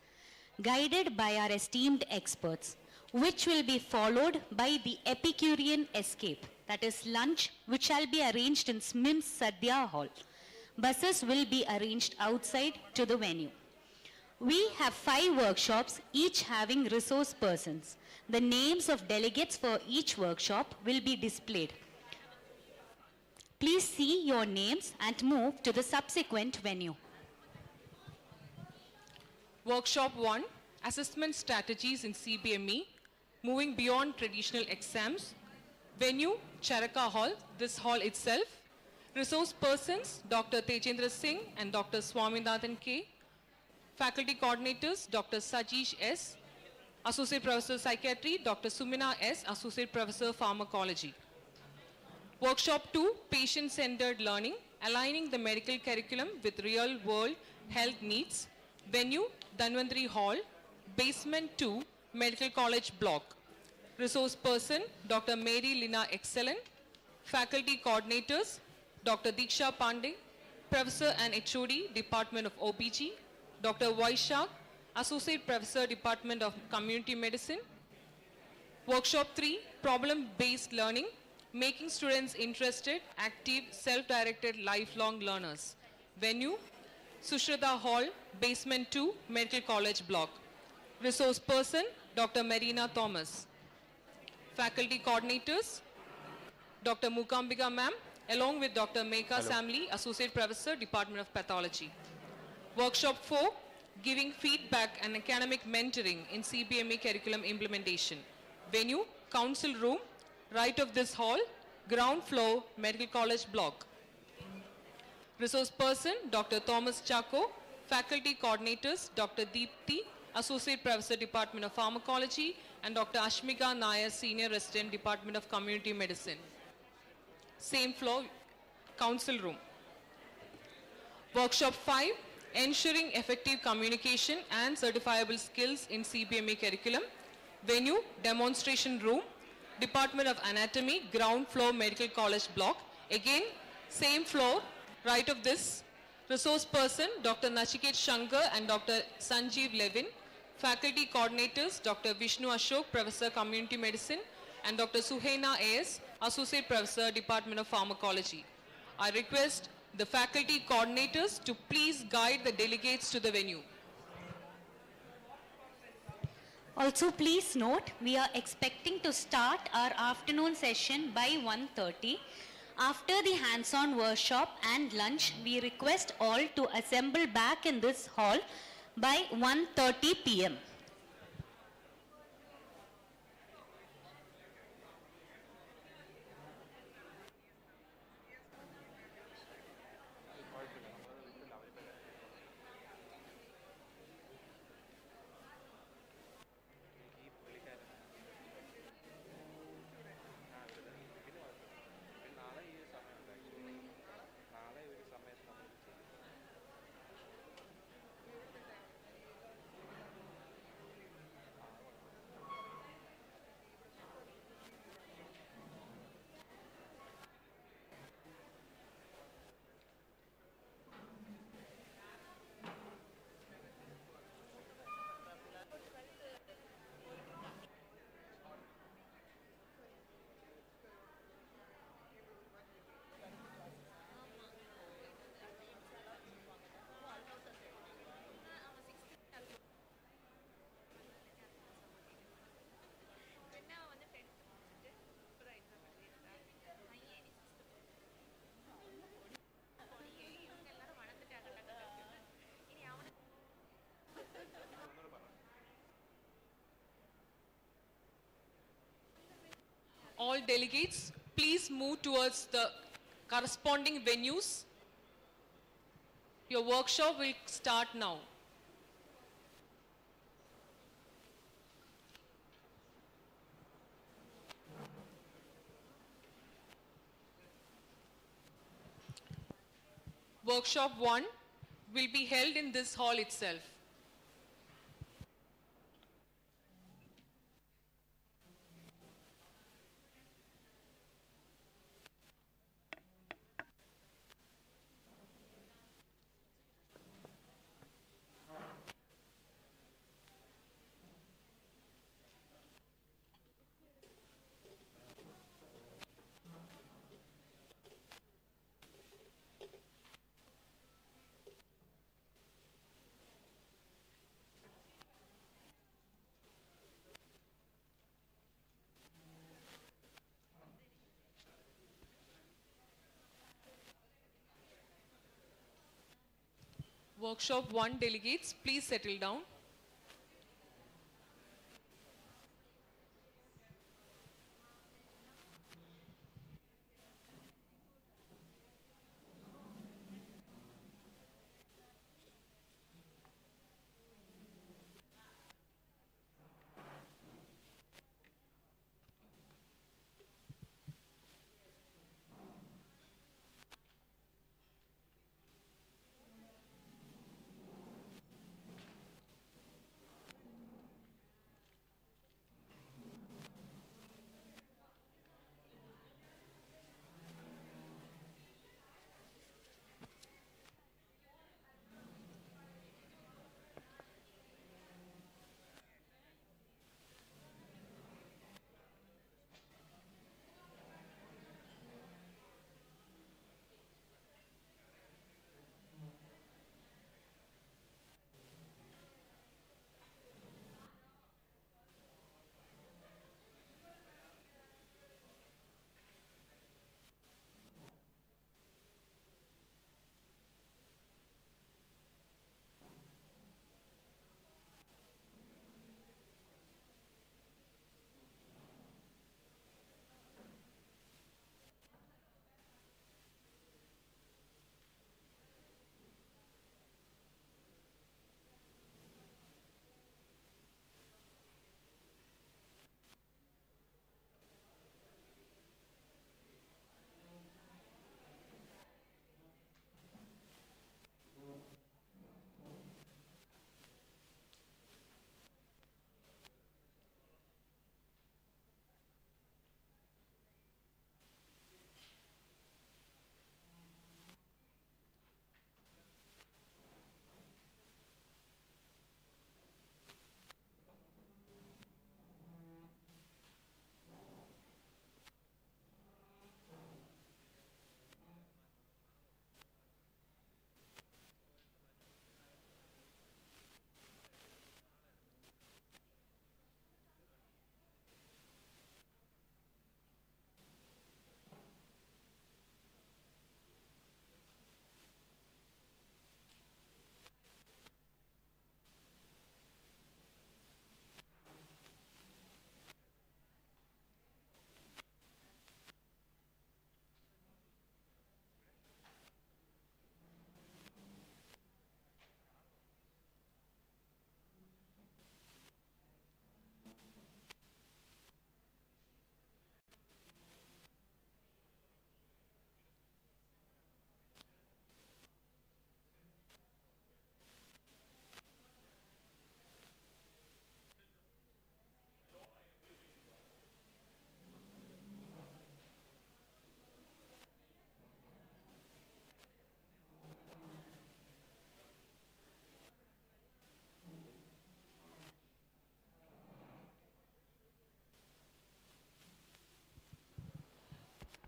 guided by our esteemed experts, which will be followed by the Epicurean Escape, that is lunch, which shall be arranged in SMIMS Sadhya Hall. Buses will be arranged outside to the venue. We have 5 workshops, each having resource persons. The names of delegates for each workshop will be displayed. Please see your names and move to the subsequent venue. Workshop 1, Assessment Strategies in CBME, Moving Beyond Traditional Exams. Venue, Charaka Hall, this hall itself. Resource persons, Dr. Tejendra Singh and Dr. Swaminathan K. Faculty coordinators, Dr. Sajeesh S. Associate Professor Psychiatry, Dr. Sumina S. Associate Professor Pharmacology. Workshop 2, Patient-Centered Learning, Aligning the Medical Curriculum with Real-World Health Needs. Venue, Dhanvantri Hall, Basement 2, Medical College Block. Resource person, Dr. Mary Lina Excellent. Faculty coordinators, Dr. Diksha Pandey, Professor and HOD, Department of OPG. Dr. Vaishak, Associate Professor, Department of Community Medicine. Workshop 3, Problem-Based Learning, Making Students Interested, Active, Self-Directed, Lifelong Learners. Venue, Sushrita Hall, Basement 2, Medical College Block. Resource person, Dr. Marina Thomas. Faculty coordinators, Dr. Mookambika ma'am, along with Dr. Meka Samli, Associate Professor, Department of Pathology. Workshop 4, Giving Feedback and Academic Mentoring in CBME Curriculum Implementation. Venue, Council Room, right of this hall, ground floor, Medical College Block. Resource person, Dr. Thomas Chako. Faculty coordinators, Dr. Deepthi, Associate Professor, Department of Pharmacology, and Dr. Ashmika Nair, Senior Resident, Department of Community Medicine. Same floor, Council Room. Workshop 5, Ensuring Effective Communication and Certifiable Skills in CBME Curriculum. Venue, Demonstration Room, Department of Anatomy, ground floor, Medical College Block. Again, same floor, right of this. Resource person, Dr. Nachiket Shankar and Dr. Sanjeev Levin. Faculty coordinators, Dr. Vishnu Ashok, Professor, Community Medicine, and Dr. Suhaina A.S., Associate Professor, Department of Pharmacology. I request the faculty coordinators to please guide the delegates to the venue. Also, please note, we are expecting to start our afternoon session by 1:30. After the hands-on workshop and lunch, we request all to assemble back in this hall by 1:30 p.m. All delegates, please move towards the corresponding venues. Your workshop will start now. Workshop 1 will be held in this hall itself. Workshop 1 delegates, please settle down.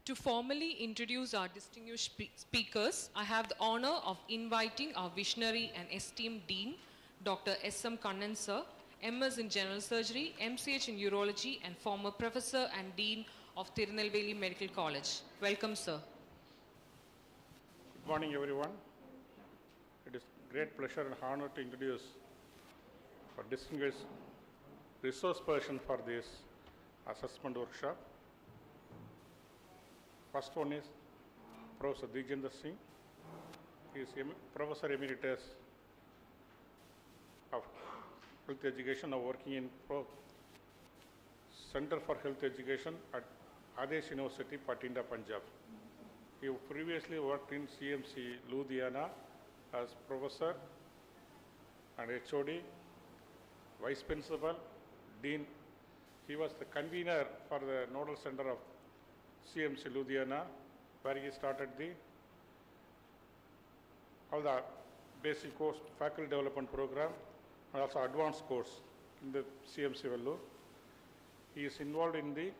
To formally introduce our distinguished speakers, I have the honor of inviting our visionary and esteemed Dean, Dr. S.M. Kannan sir, MS in General Surgery, MCH in Urology, and former Professor and Dean of Tirunelveli Medical College. Welcome, sir. Good morning, everyone. It is great pleasure and honor to introduce our distinguished resource person for this assessment workshop. First one is Professor Dijendra Singh. He is Professor Emeritus of Health Education, now working in Center for Health Education at Ideation University, Patinda, Punjab. He previously worked in CMC Ludhiana as Professor and HOD, Vice Principal, Dean. He was the convener for the Nodal Center of CMC Ludhiana, where he started all the basic course, faculty development program, and also advanced course in the CMC Vellore. He is involved in the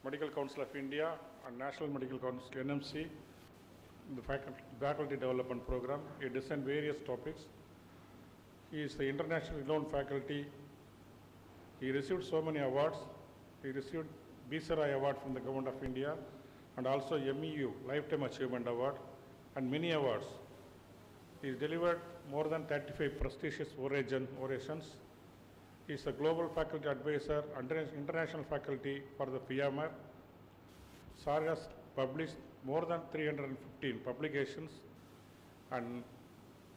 Medical Council of India and National Medical Council, NMC, in the faculty development program. He designed various topics. He is the internationally renowned faculty. He received so many awards. He received BSRI Award from the Government of India and also MEU, Lifetime Achievement Award, and many awards. He has delivered more than 35 prestigious orations. He is a global faculty advisor under international faculty for the V.P.M. Sir has published more than 315 publications and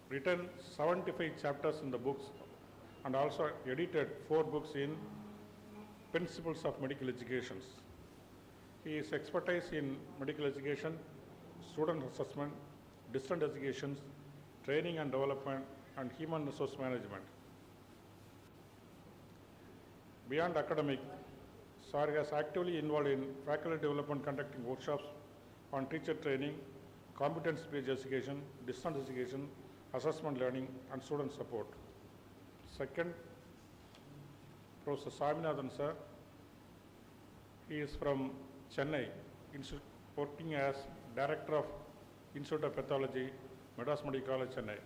written 75 chapters in the books and also edited 4 books in Principles of Medical Education. His expertise in medical education, student assessment, distant education, training and development, and human resource management. Beyond academic, Sir has actively involved in faculty development, conducting workshops on teacher training, competence-based education, distance education, assessment learning, and student support. Second, Professor Swaminathan sir. He is from Chennai, working as Director of Institute of Pathology, Madras Medical College, Chennai.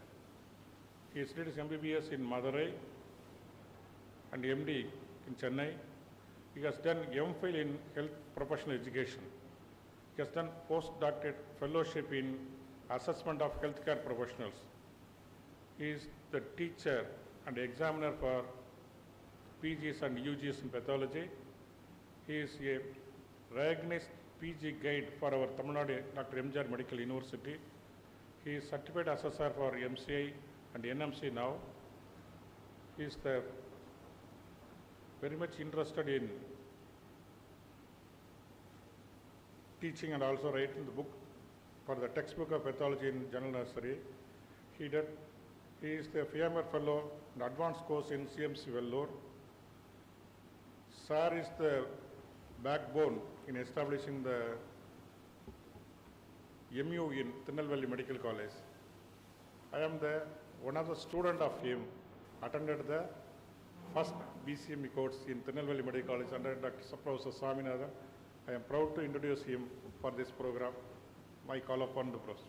He did his MBBS in Madurai and MD in Chennai. He has done MPhil in Health Professional Education. He has done postdoctorate fellowship in Assessment of Healthcare Professionals. He is the teacher and examiner for PGs and UGs in pathology. He is a recognized PG guide for our Tamil Nadu Dr. M.G.R. Medical University. He is certified assessor for MCI and NMC now. He is very much interested in teaching and also writing the book for the textbook of pathology in general nursery. He is the V.P.M. fellow and advanced course in CMC Vellore. Sir is the backbone in establishing the MU in Tirunelveli Medical College. I am one of the student of him, attended the first BCME course in Tirunelveli Medical College under Dr. Professor Swaminathan. I am proud to introduce him for this program. My call upon the Professor.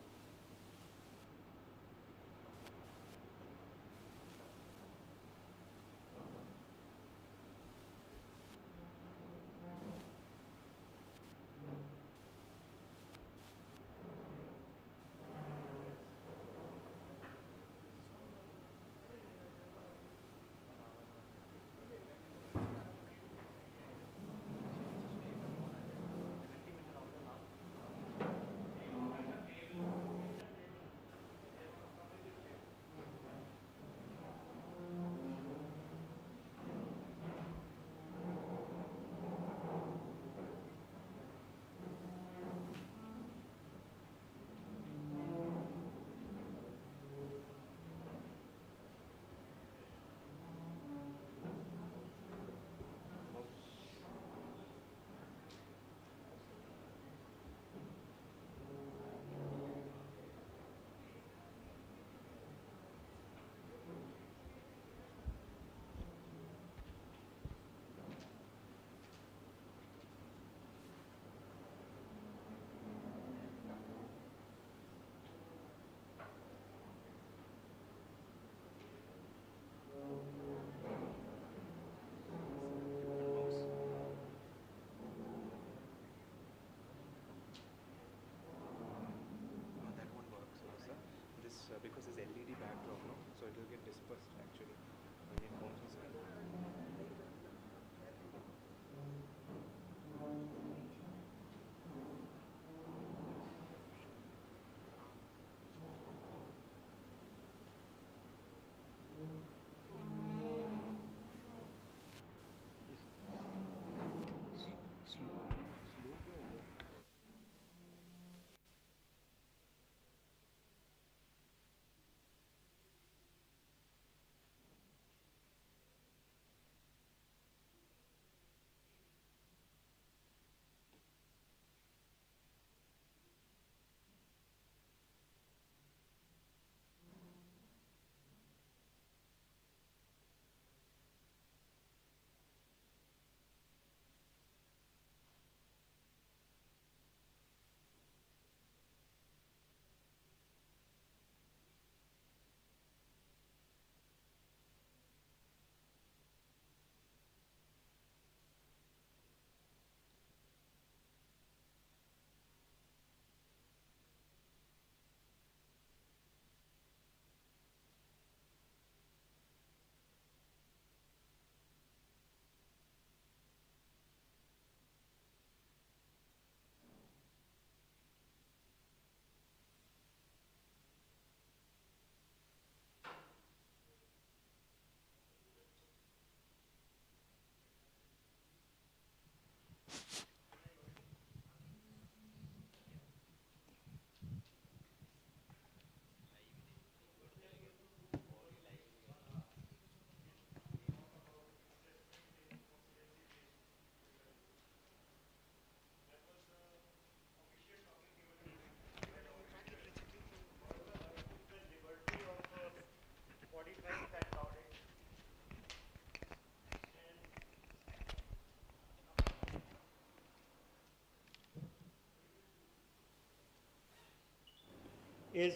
is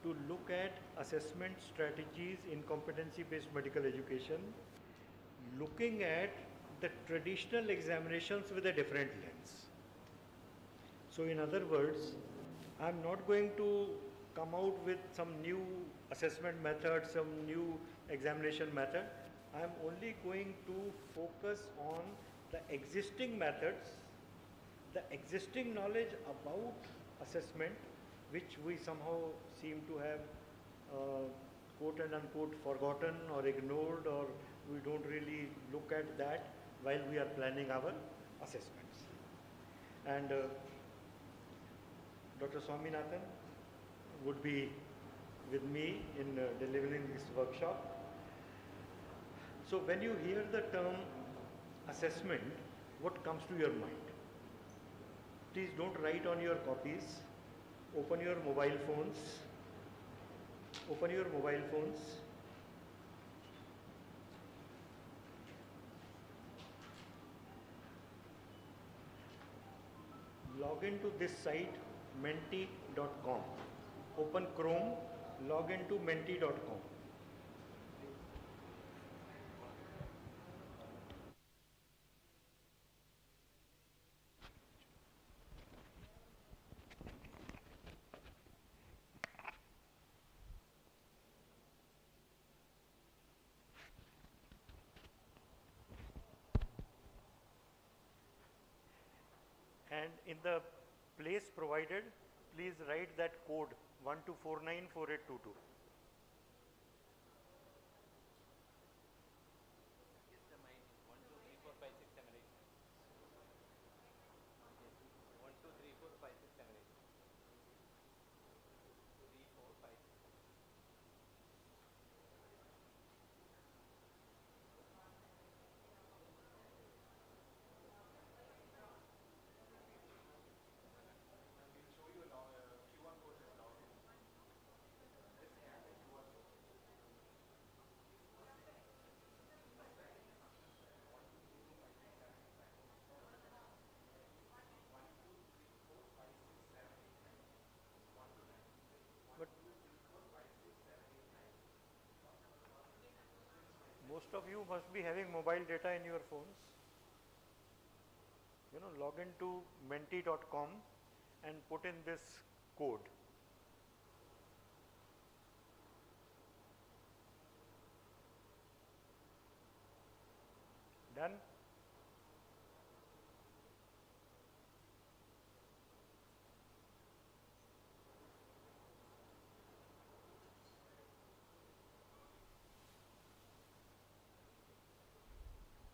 to look at assessment strategies in competency-based medical education, looking at the traditional examinations with a different lens. So in other words, I'm not going to come out with some new assessment method, some new examination method. I'm only going to focus on the existing methods, the existing knowledge about assessment, which we somehow seem to have quote and unquote forgotten or ignored, or we don't really look at that while we are planning our assessments. And Dr. Swaminathan would be with me in delivering this workshop. So when you hear the term assessment, what comes to your mind? Please don't write on your copies. Open your mobile phones. Open your mobile phones. Log into this site, menti.com. Open Chrome, log into menti.com. And in the place provided, please write that code 12494822. Most of you must be having mobile data in your phones. You know, log into menti.com and put in this code. Done?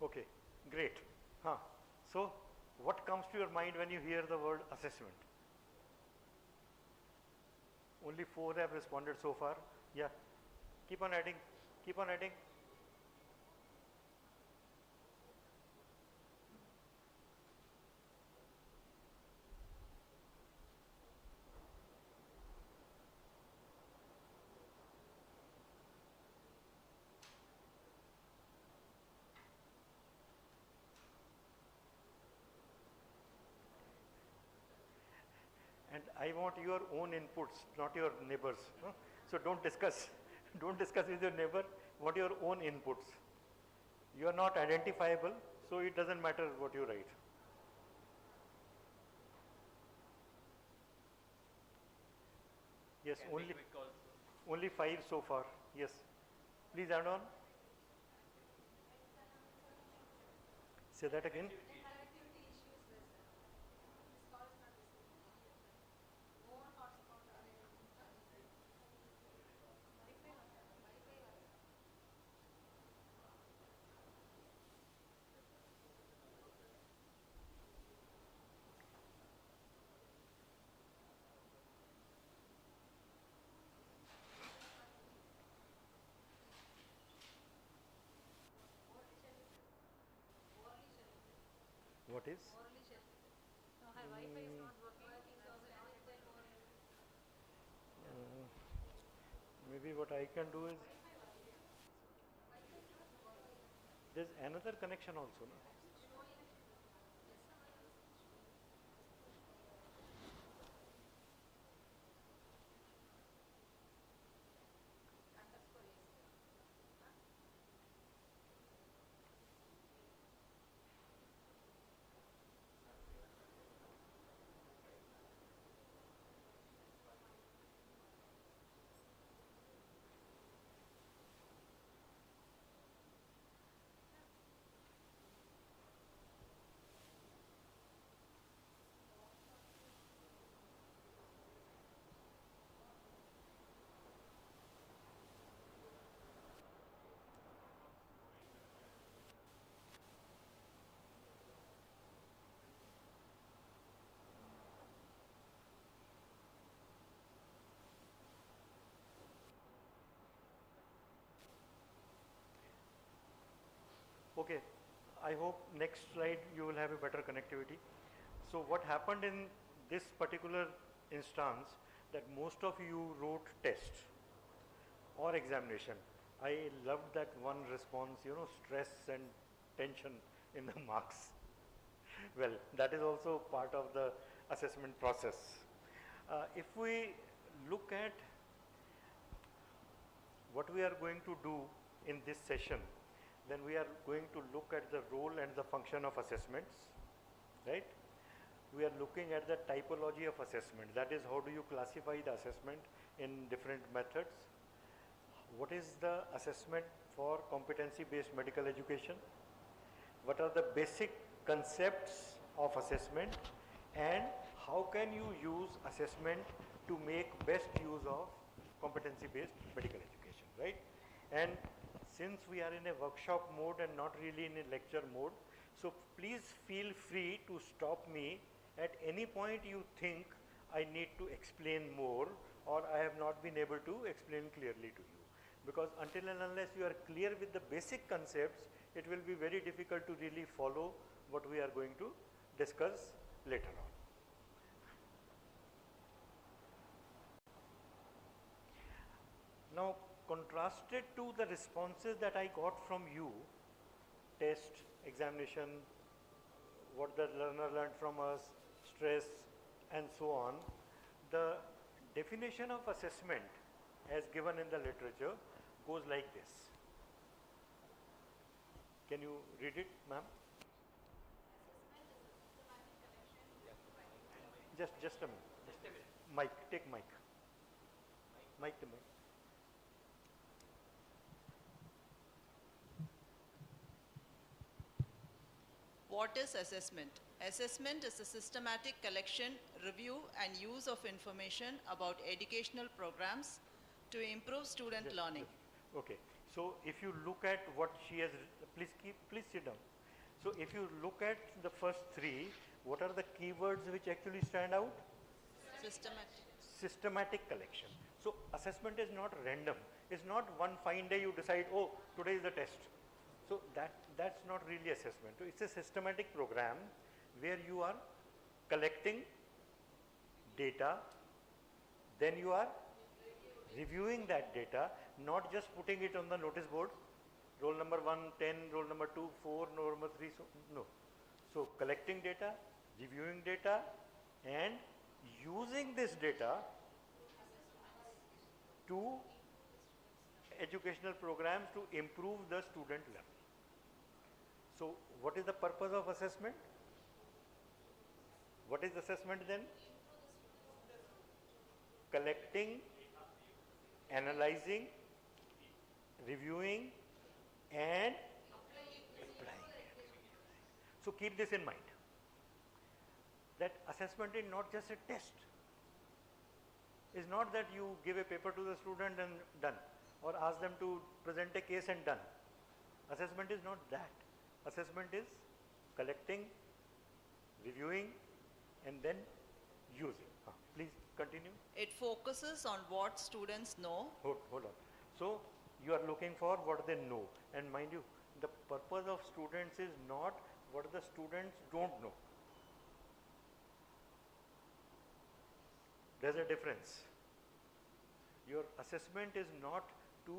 Okay, great. So, what comes to your mind when you hear the word assessment? Only 4 have responded so far. Yeah, keep on adding, keep on adding. And I want your own inputs, not your neighbors. So don't discuss. Don't discuss with your neighbor. Want your own inputs. You are not identifiable, so it doesn't matter what you write. Yes, only 5 so far. Yes. Please add on. Say that again. What is? Maybe what I can do is, there's another connection also. No? Okay, I hope next slide you will have a better connectivity. So what happened in this particular instance, that most of you wrote test or examination. I loved that one response, you know, stress and tension in the marks. Well, that is also part of the assessment process. If we look at what we are going to do in this session, then we are going to look at the role and the function of assessments, right? We are looking at the typology of assessment. That is, how do you classify the assessment in different methods? What is the assessment for competency-based medical education? What are the basic concepts of assessment? And how can you use assessment to make best use of competency-based medical education, right? And since we are in a workshop mode and not really in a lecture mode, so please feel free to stop me at any point you think I need to explain more or I have not been able to explain clearly to you. Because until and unless you are clear with the basic concepts, it will be very difficult to really follow what we are going to discuss later on. Now, contrasted to the responses that I got from you, test, examination, what the learner learned from us, stress, and so on, the definition of assessment as given in the literature goes like this. Can you read it, ma'am? Just a minute. Mic, take mic. Mic to mic. What is assessment? Assessment is a systematic collection, review, and use of information about educational programs to improve student learning. Okay. So if you look at what she has, please sit down. So if you look at the first three, what are the keywords which actually stand out? Systematic. Systematic collection. So assessment is not random. It's not one fine day you decide, oh, today is the test. So that's not really assessment. So it's a systematic program where you are collecting data, then you are reviewing that data, not just putting it on the notice board, roll number 1, 10, roll number 2, 4, roll number 3, so no. So collecting data, reviewing data, and using this data to educational programs to improve the student learning. So what is the purpose of assessment? What is assessment then? Collecting, analyzing, reviewing, and applying. So keep this in mind, that assessment is not just a test. It's not that you give a paper to the student and done, or ask them to present a case and done. Assessment is not that. Assessment is collecting, reviewing, and then using. Please continue. It focuses on what students know. Hold on. So you are looking for what they know, and mind you, the purpose of students is not what the students don't know. There's a difference. Your assessment is not to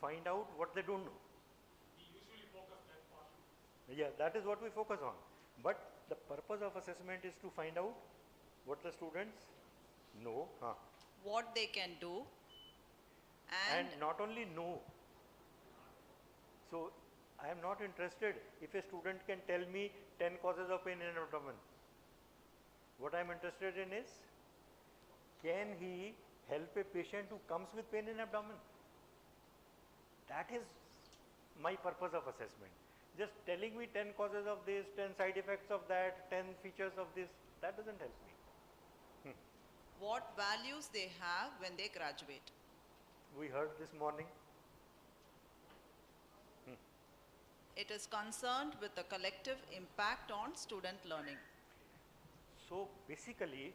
find out what they don't know. We usually focus that part. Yeah, that is what we focus on. But the purpose of assessment is to find out what the students know. What they can do. And not only know. So I am not interested if a student can tell me 10 causes of pain in abdomen. What I am interested in is, can he help a patient who comes with pain in abdomen? That is my purpose of assessment. Just telling me 10 causes of this, 10 side effects of that, 10 features of this, that doesn't help me. What values they have when they graduate. We heard this morning. It is concerned with the collective impact on student learning. So basically,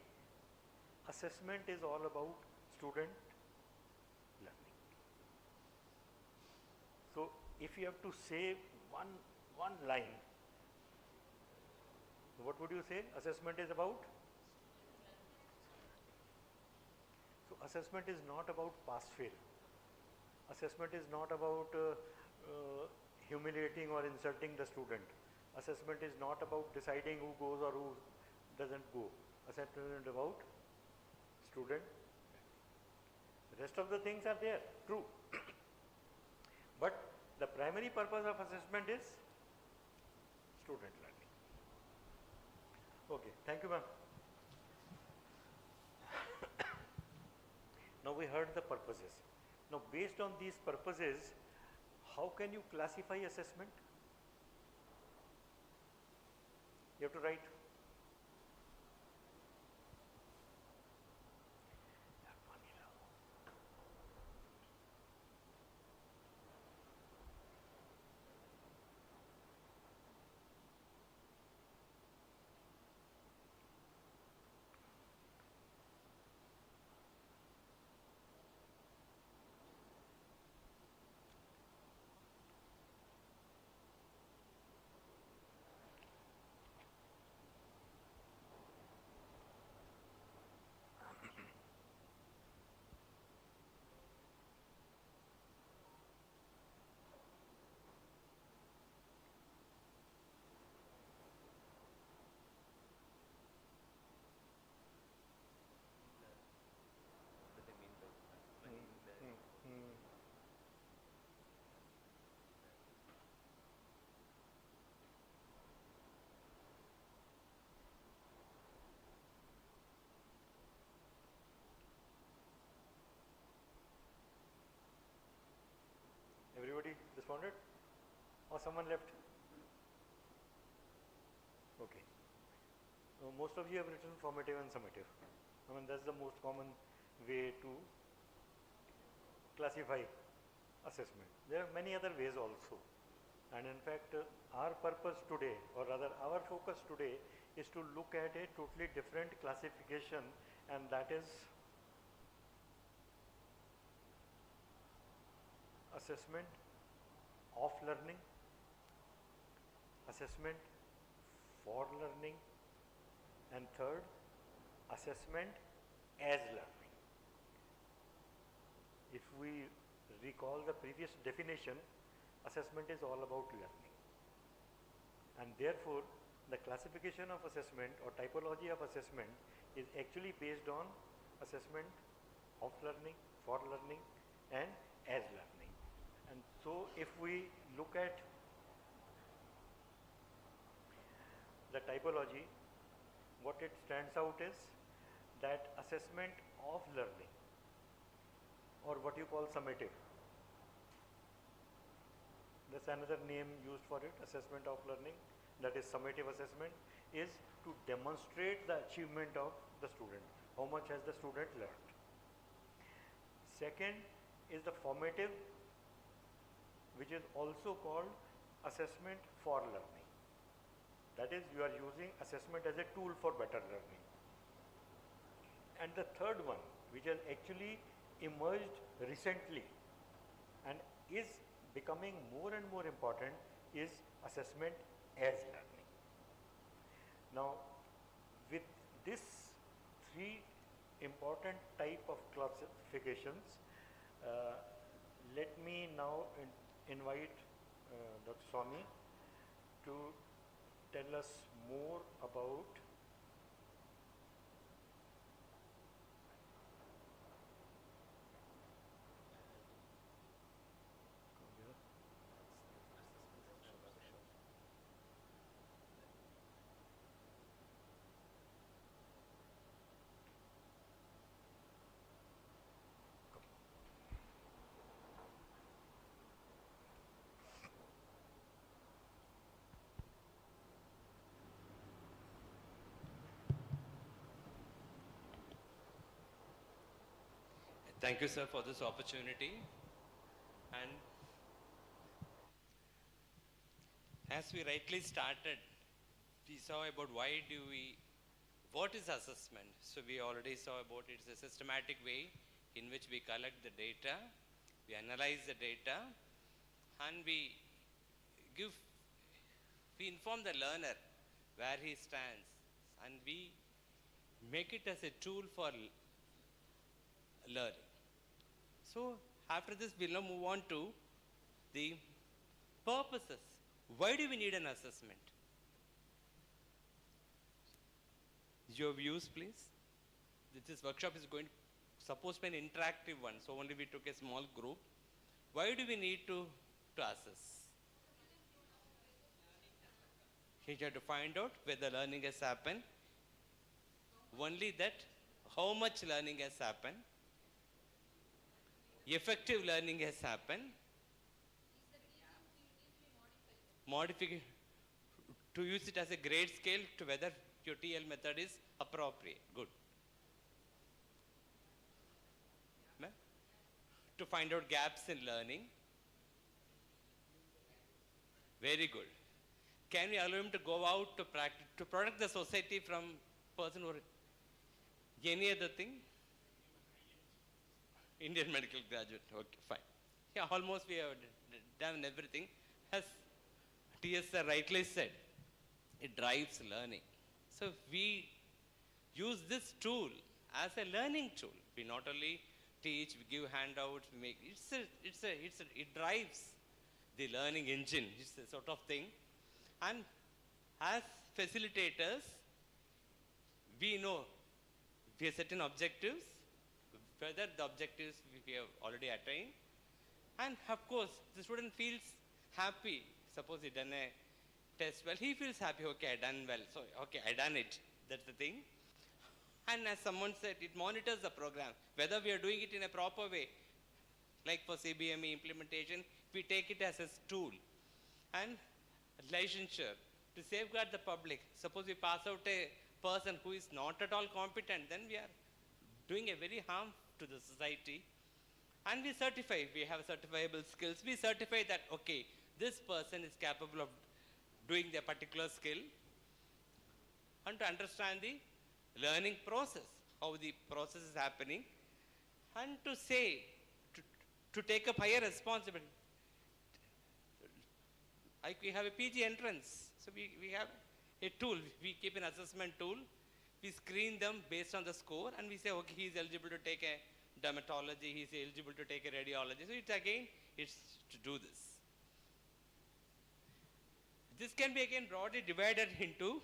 assessment is all about student learning. So if you have to say one line, what would you say assessment is about? So assessment is not about pass-fail. Assessment is not about humiliating or insulting the student. Assessment is not about deciding who goes or who doesn't go. Assessment is about student. The rest of the things are there, true. But the primary purpose of assessment is student learning. Okay, thank you, ma'am. Now we heard the purposes. Now based on these purposes, how can you classify assessment? You have to write. Everybody responded? Or someone left? Okay. Most of you have written formative and summative. I mean, that's the most common way to classify assessment. There are many other ways also. And in fact, our purpose today, or rather our focus today, is to look at a totally different classification, and that is assessment of learning, assessment for learning, and third, assessment as learning. If we recall the previous definition, assessment is all about learning. And therefore, the classification of assessment or typology of assessment is actually based on assessment of learning, for learning, and as learning. And so if we look at the typology, what it stands out is that assessment of learning, or what you call summative, that's another name used for it, assessment of learning, that is summative assessment, is to demonstrate the achievement of the student. How much has the student learned? Second is the formative, which is also called assessment for learning. That is, you are using assessment as a tool for better learning. And the third one, which has actually emerged recently and is becoming more and more important, is assessment as learning. Now, with this three important type of classifications, let me now invite Dr. Swami to tell us more about Thank you, sir, for this opportunity. And as we rightly started, we saw about what is assessment. So we already saw about it's a systematic way in which we collect the data, we analyze the data, and give, we inform the learner where he stands, and we make it as a tool for learning. So after this, we'll now move on to the purposes. Why do we need an assessment? Your views, please. This workshop is going to suppose to be an interactive one, so only we took a small group. Why do we need to assess? You have to find out whether learning has happened. Only that, how much learning has happened. Effective learning has happened. Modification, to use it as a grade scale to whether your TL method is appropriate. Good. To find out gaps in learning. Very good. Can we allow him to go out to practice, to protect the society from person or any other thing? Indian medical graduate. Okay, fine. Yeah, almost we have done everything. As TS sir rightly said, it drives learning. So we use this tool as a learning tool. We not only teach, we give handouts, we make, it drives the learning engine. It's a sort of thing. And as facilitators, we know we have certain objectives, whether the objectives we have already attained. And of course, the student feels happy. Suppose he done a test well, he feels happy, okay, I done well. So, okay, I done it. That's the thing. And as someone said, it monitors the program, whether we are doing it in a proper way. Like for CBME implementation, we take it as a tool. And licensure, to safeguard the public. Suppose we pass out a person who is not at all competent, then we are doing a very harm to the society. And we certify, we have certifiable skills. We certify that, okay, this person is capable of doing the particular skill. And to understand the learning process, how the process is happening. And to say, to take up higher responsibility. We have a PG entrance. So we have a tool. We keep an assessment tool. We screen them based on the score, and we say, okay, he's eligible to take a dermatology, he's eligible to take a radiology. So it's to do this. This can be again broadly divided into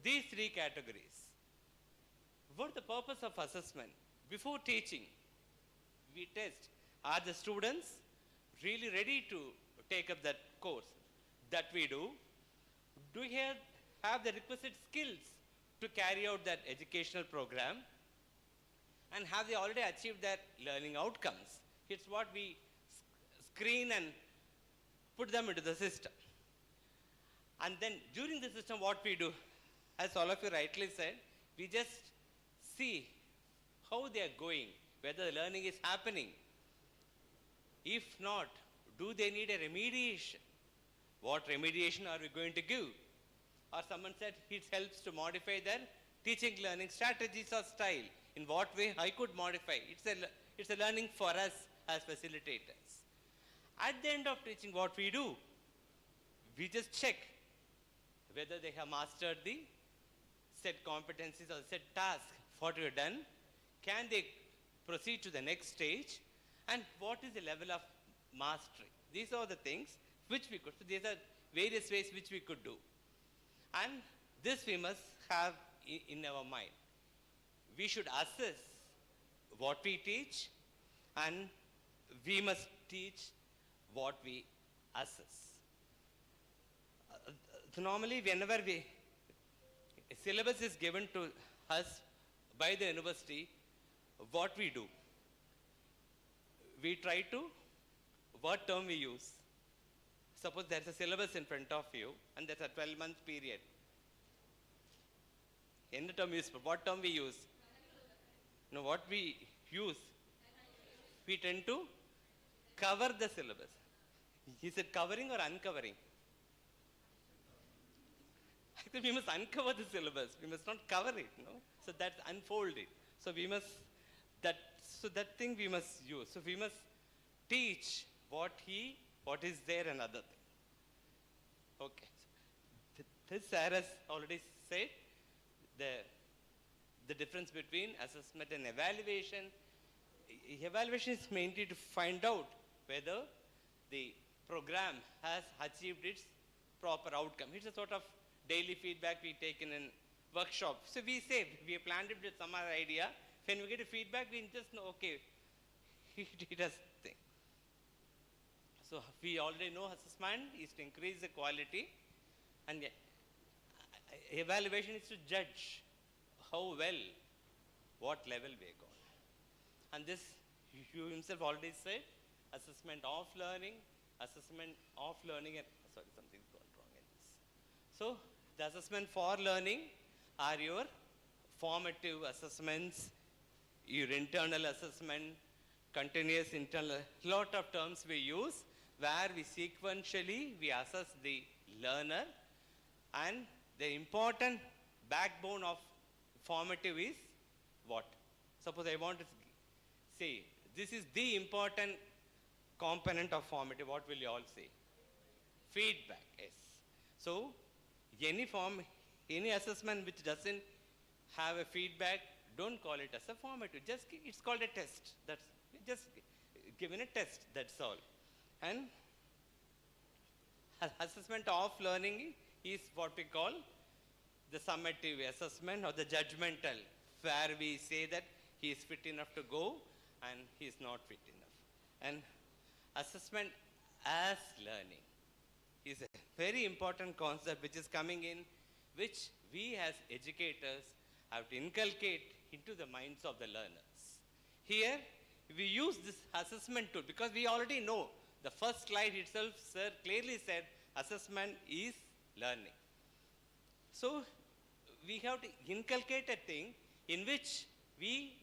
these three categories. What the purpose of assessment? Before teaching, we test, are the students really ready to take up that course that we do? Do we have the requisite skills to carry out that educational program? And have they already achieved their learning outcomes? It's what we screen and put them into the system. And then during the system, what we do, as all of you rightly said, we just see how they are going, whether the learning is happening. If not, do they need a remediation? What remediation are we going to give? Or someone said it helps to modify their teaching learning strategies or style. In what way I could modify? It's a learning for us as facilitators. At the end of teaching, what we do, we just check whether they have mastered the set competencies or set tasks, what we have done. Can they proceed to the next stage? And what is the level of mastery? These are the things which we could. So these are various ways which we could do. And this we must have in our mind. We should assess what we teach, and we must teach what we assess. So normally whenever a syllabus is given to us by the university, what we do? We try to, what term we use? Suppose there's a syllabus in front of you and there's a 12-month period. Any term we use, what term we use? No, what we use, we tend to cover the syllabus. Is it covering or uncovering? Actually, we must uncover the syllabus. We must not cover it, no? So that's unfold it. So we must, that thing we must use. So we must teach what he what is there and other thing. Okay. This Sarah has already said the difference between assessment and evaluation. Evaluation is mainly to find out whether the program has achieved its proper outcome. It's a sort of daily feedback we take in a workshop. So we say, we have planned it with some other idea. When we get a feedback, we just know, okay, it does thing. So we already know assessment is to increase the quality, and evaluation is to judge how well, what level we got. And this, you himself already said, assessment of learning, and sorry, something's gone wrong in this. So the assessment for learning are your formative assessments, your internal assessment, continuous internal, lot of terms we use where we sequentially we assess the learner, and the important backbone of formative is what? Suppose I want to say, this is the important component of formative, what will you all say? Feedback, yes. So, any assessment which doesn't have a feedback, don't call it as a formative, it's called a test. That's just given a test, that's all. And assessment of learning is what we call the summative assessment or the judgmental, where we say that he is fit enough to go and he is not fit enough. And assessment as learning is a very important concept which is coming in, which we as educators have to inculcate into the minds of the learners. Here, we use this assessment tool because we already know the first slide itself, sir, clearly said assessment is learning. So, we have to inculcate a thing in which we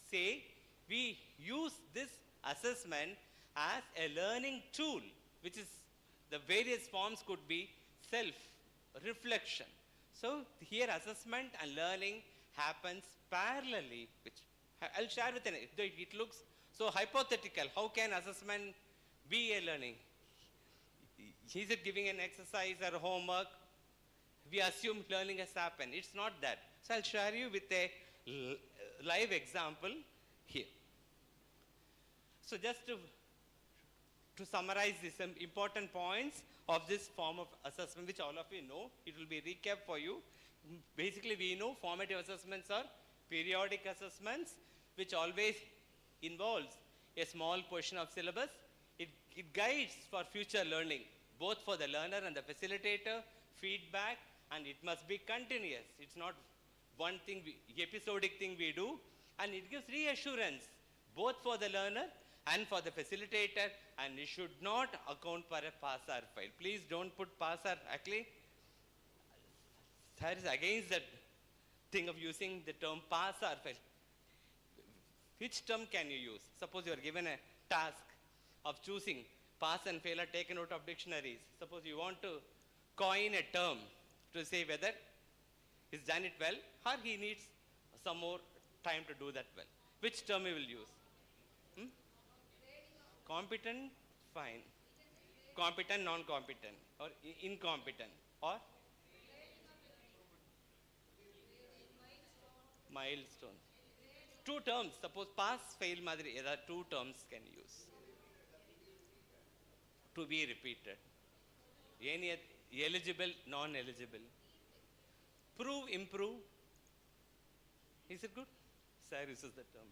say we use this assessment as a learning tool, which is the various forms could be self-reflection. So, here assessment and learning happens parallelly, which I'll share with you. It looks so hypothetical. How can assessment be a learning? Is it giving an exercise or homework? We assume learning has happened. It's not that. So I'll share you with a live example here. So just to summarize these important points of this form of assessment, which all of you know, it will be a recap for you. Basically, we know formative assessments are periodic assessments, which always involves a small portion of syllabus. It guides for future learning, both for the learner and the facilitator, feedback, and it must be continuous. It's not one thing, episodic thing we do, and it gives reassurance, both for the learner and for the facilitator, and it should not account for a pass or fail. Please don't put pass or, actually, that is against that thing of using the term pass or fail. Which term can you use? Suppose you are given a task of choosing pass and fail are taken out of dictionaries. Suppose you want to coin a term to say whether he's done it well or he needs some more time to do that well. Which term you will use? Competent, fine. Competent, non-competent, or incompetent, or milestone. Two terms, suppose pass, fail, madri, there are two terms can use. To be repeated. Any eligible, non-eligible. Prove, improve. Is it good? Sir uses the term.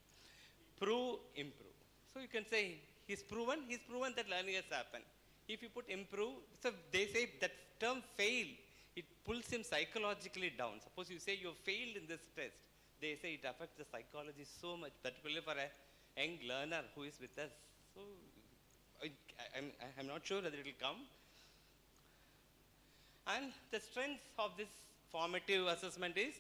Prove, improve. So you can say he's proven that learning has happened. If you put improve, so they say that term fail, it pulls him psychologically down. Suppose you say you failed in this test. They say it affects the psychology so much, particularly for a young learner who is with us. So I'm not sure whether it will come. And the strength of this formative assessment is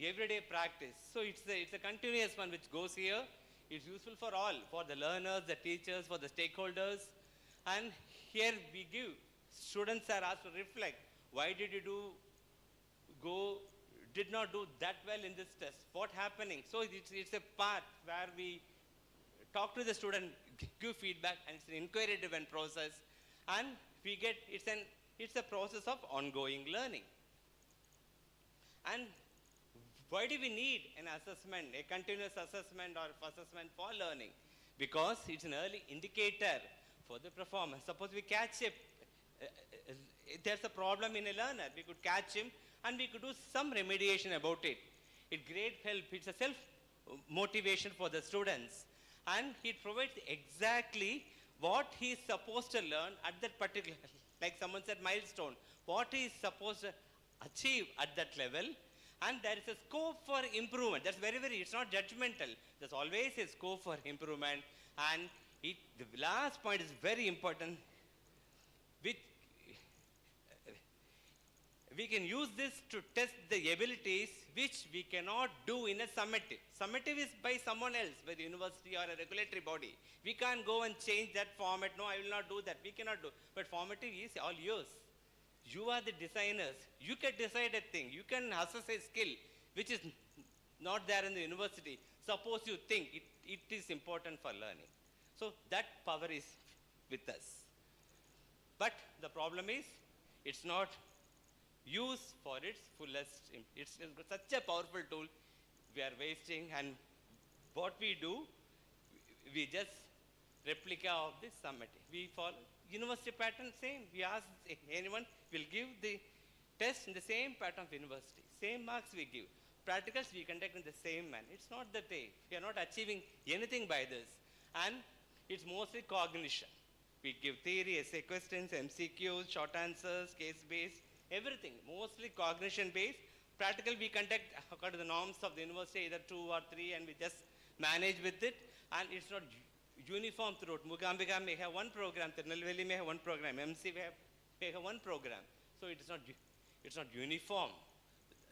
everyday practice. So it's a continuous one which goes here. It's useful for all, for the learners, the teachers, for the stakeholders. And here we give, students are asked to reflect. Why did you did not do that well in this test? What happening? So it's a part where we talk to the student, give feedback, and it's an inquiry-driven process. And we get, it's a process of ongoing learning. And why do we need an assessment, a continuous assessment or assessment for learning? Because it's an early indicator for the performance. Suppose we catch there's a problem in a learner, we could catch him and we could do some remediation about it. It great help, it's a self-motivation for the students. And it provides exactly what he is supposed to learn at that particular, like someone said, milestone, what he is supposed to achieve at that level. And there is a scope for improvement. That's very, very, it's not judgmental. There's always a scope for improvement. And the last point is very important, which we can use this to test the abilities which we cannot do in a summative. Summative is by someone else, by the university or a regulatory body. We can't go and change that format. No, I will not do that. We cannot do. But formative is all yours. You are the designers. You can decide a thing. You can assess a skill which is not there in the university. Suppose you think it is important for learning. So that power is with us. But the problem is, it's not used for its fullest. It's such a powerful tool. We are wasting, and what we do, we just replica of this summative. We follow university pattern, same. We ask anyone, we'll give the test in the same pattern of university. Same marks we give. Practicals we conduct in the same manner. It's not that way. We are not achieving anything by this. And it's mostly cognition. We give theory, essay questions, MCQs, short answers, case-based, everything. Mostly cognition-based. Practical we conduct according to the norms of the university, either 2 or 3, and we just manage with it. And it's not uniform throughout. Mookambika may have one program, Tirunelveli may have one program, MC may have one program. So it's not uniform.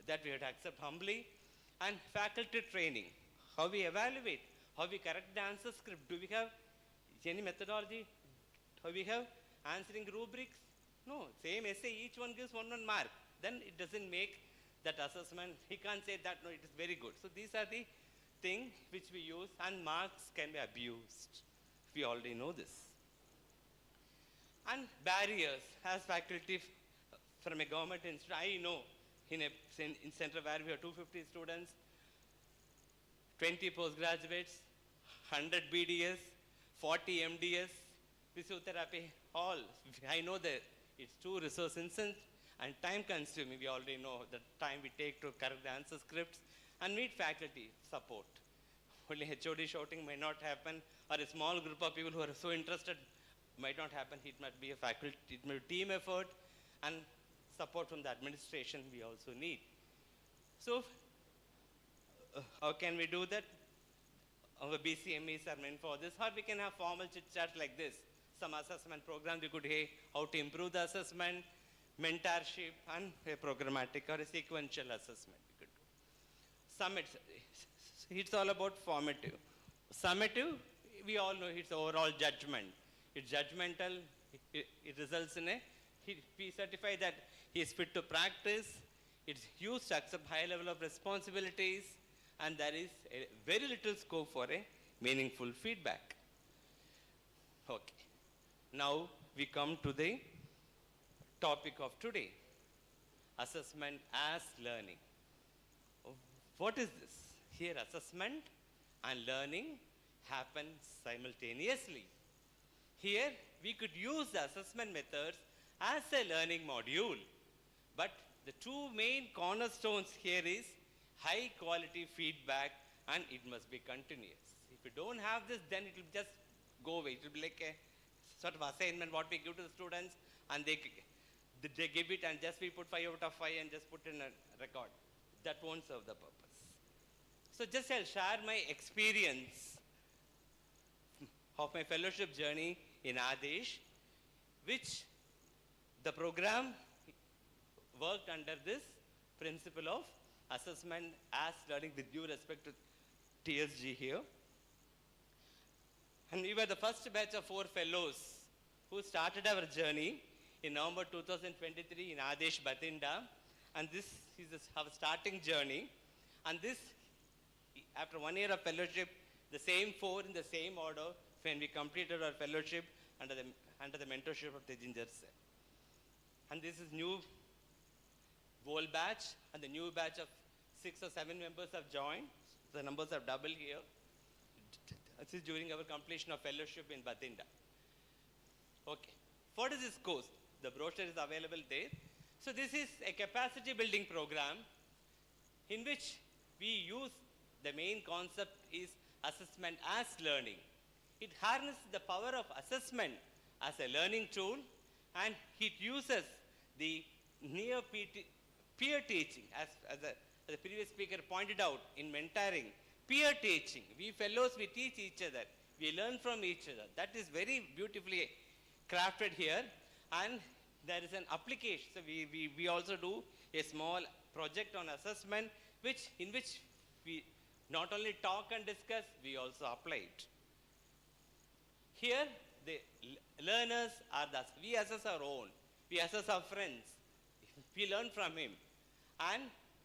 That we have to accept humbly. And faculty training, how we evaluate, how we correct the answer script. Do we have any methodology? How we have answering rubrics? No, same essay, each one gives one mark. Then it doesn't make that assessment. He can't say that, no, it is very good. So these are the things which we use, and marks can be abused. We already know this. And barriers, as faculty from a government institute, I know in center where we have 250 students, 20 postgraduates, 100 BDS, 40 MDS, physiotherapy, all. I know that it's too resource intensive and time consuming. We already know the time we take to correct the answer scripts and need faculty support. Only HOD shouting may not happen, or a small group of people who are so interested might not happen. It might be a faculty, it may be team effort, and support from the administration we also need. So how can we do that? Our BCMEs are meant for this, or we can have formal chit chat like this. Some assessment program we could have, how to improve the assessment, mentorship, and a programmatic or a sequential assessment we could do. Summits, it's all about formative. Summative, we all know it's overall judgment. It's judgmental, it results in we certify that he is fit to practice, it's used to accept high level of responsibilities, and there is a very little scope for a meaningful feedback. Okay. Now we come to the topic of today, assessment as learning. What is this? Here assessment and learning happen simultaneously. Here we could use the assessment methods as a learning module, but the two main cornerstones here is high quality feedback, and it must be continuous. If you don't have this, then it will just go away. It will be like a sort of assignment what we give to the students, and they give it and just we put 5 out of 5 and just put in a record. That won't serve the purpose. So just I'll share my experience of my fellowship journey in Adesh, which the program worked under this principle of assessment as learning, with due respect to TSG here. And we were the first batch of 4 fellows who started our journey in November 2023 in Adesh, Bathinda. And this is our starting journey. And this, after 1 year of fellowship, the same 4 in the same order, when we completed our fellowship under the under the mentorship of Tejinder sir. And this is new old batch, and the new batch of 6 or 7 members have joined. The numbers have doubled here. This is during our completion of fellowship in Bathinda. Okay. What is this course? The brochure is available there. So this is a capacity building program in which we use, the main concept is assessment as learning. It harnesses the power of assessment as a learning tool, and it uses the near peer teaching, as the previous speaker pointed out in mentoring. Peer teaching. We fellows, we teach each other. We learn from each other. That is very beautifully crafted here. And there is an application. So we also do a small project on assessment, in which we not only talk and discuss, we also apply it. Here, the learners are we assess our own. We assess our friends. We learn from him. And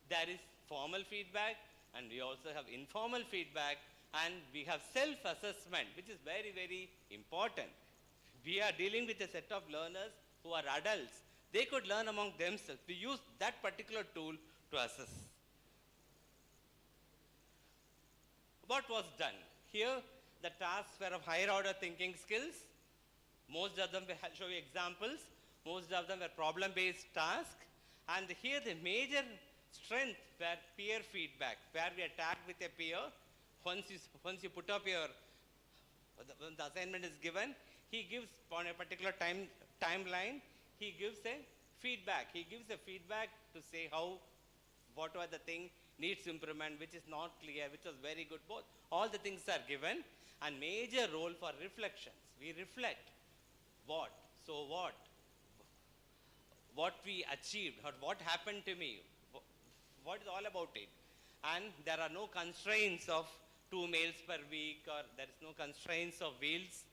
there is formal feedback, and we also have informal feedback, and we have self-assessment, which is very, very important. We are dealing with a set of learners who are adults. They could learn among themselves. We use that particular tool to assess. What was done? Here, the tasks were of higher order thinking skills. Most of them will show you examples. Most of them were problem-based tasks. And here the major strength were peer feedback, where we are tagged with a peer. Once you put up when the assignment is given, he gives on a particular timeline, he gives a feedback. He gives a feedback to say what were the thing needs improvement, which is not clear, which was very good. Both, all the things are given, and major role for reflections. We reflect what we achieved, or what happened to me, what is all about it. And there are no constraints of 2 mails per week, or there is no constraints of wheels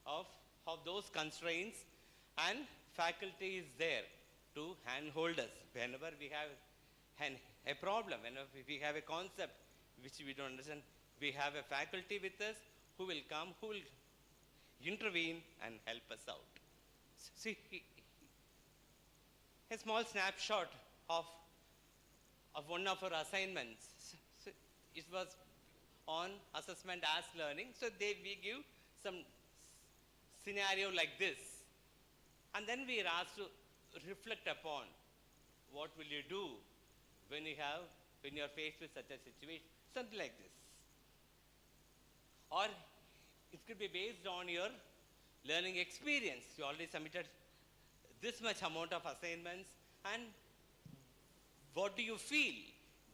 of those constraints, and faculty is there to handhold us whenever we have a problem, whenever we have a concept which we don't understand. We have a faculty with us who will come, who will intervene and help us out. See, a small snapshot of one of our assignments. So it was on assessment as learning. So we give some scenario like this. And then we are asked to reflect upon what will you do when you are faced with such a situation. Something like this. Or it could be based on your learning experience. You already submitted this much amount of assignments, and what do you feel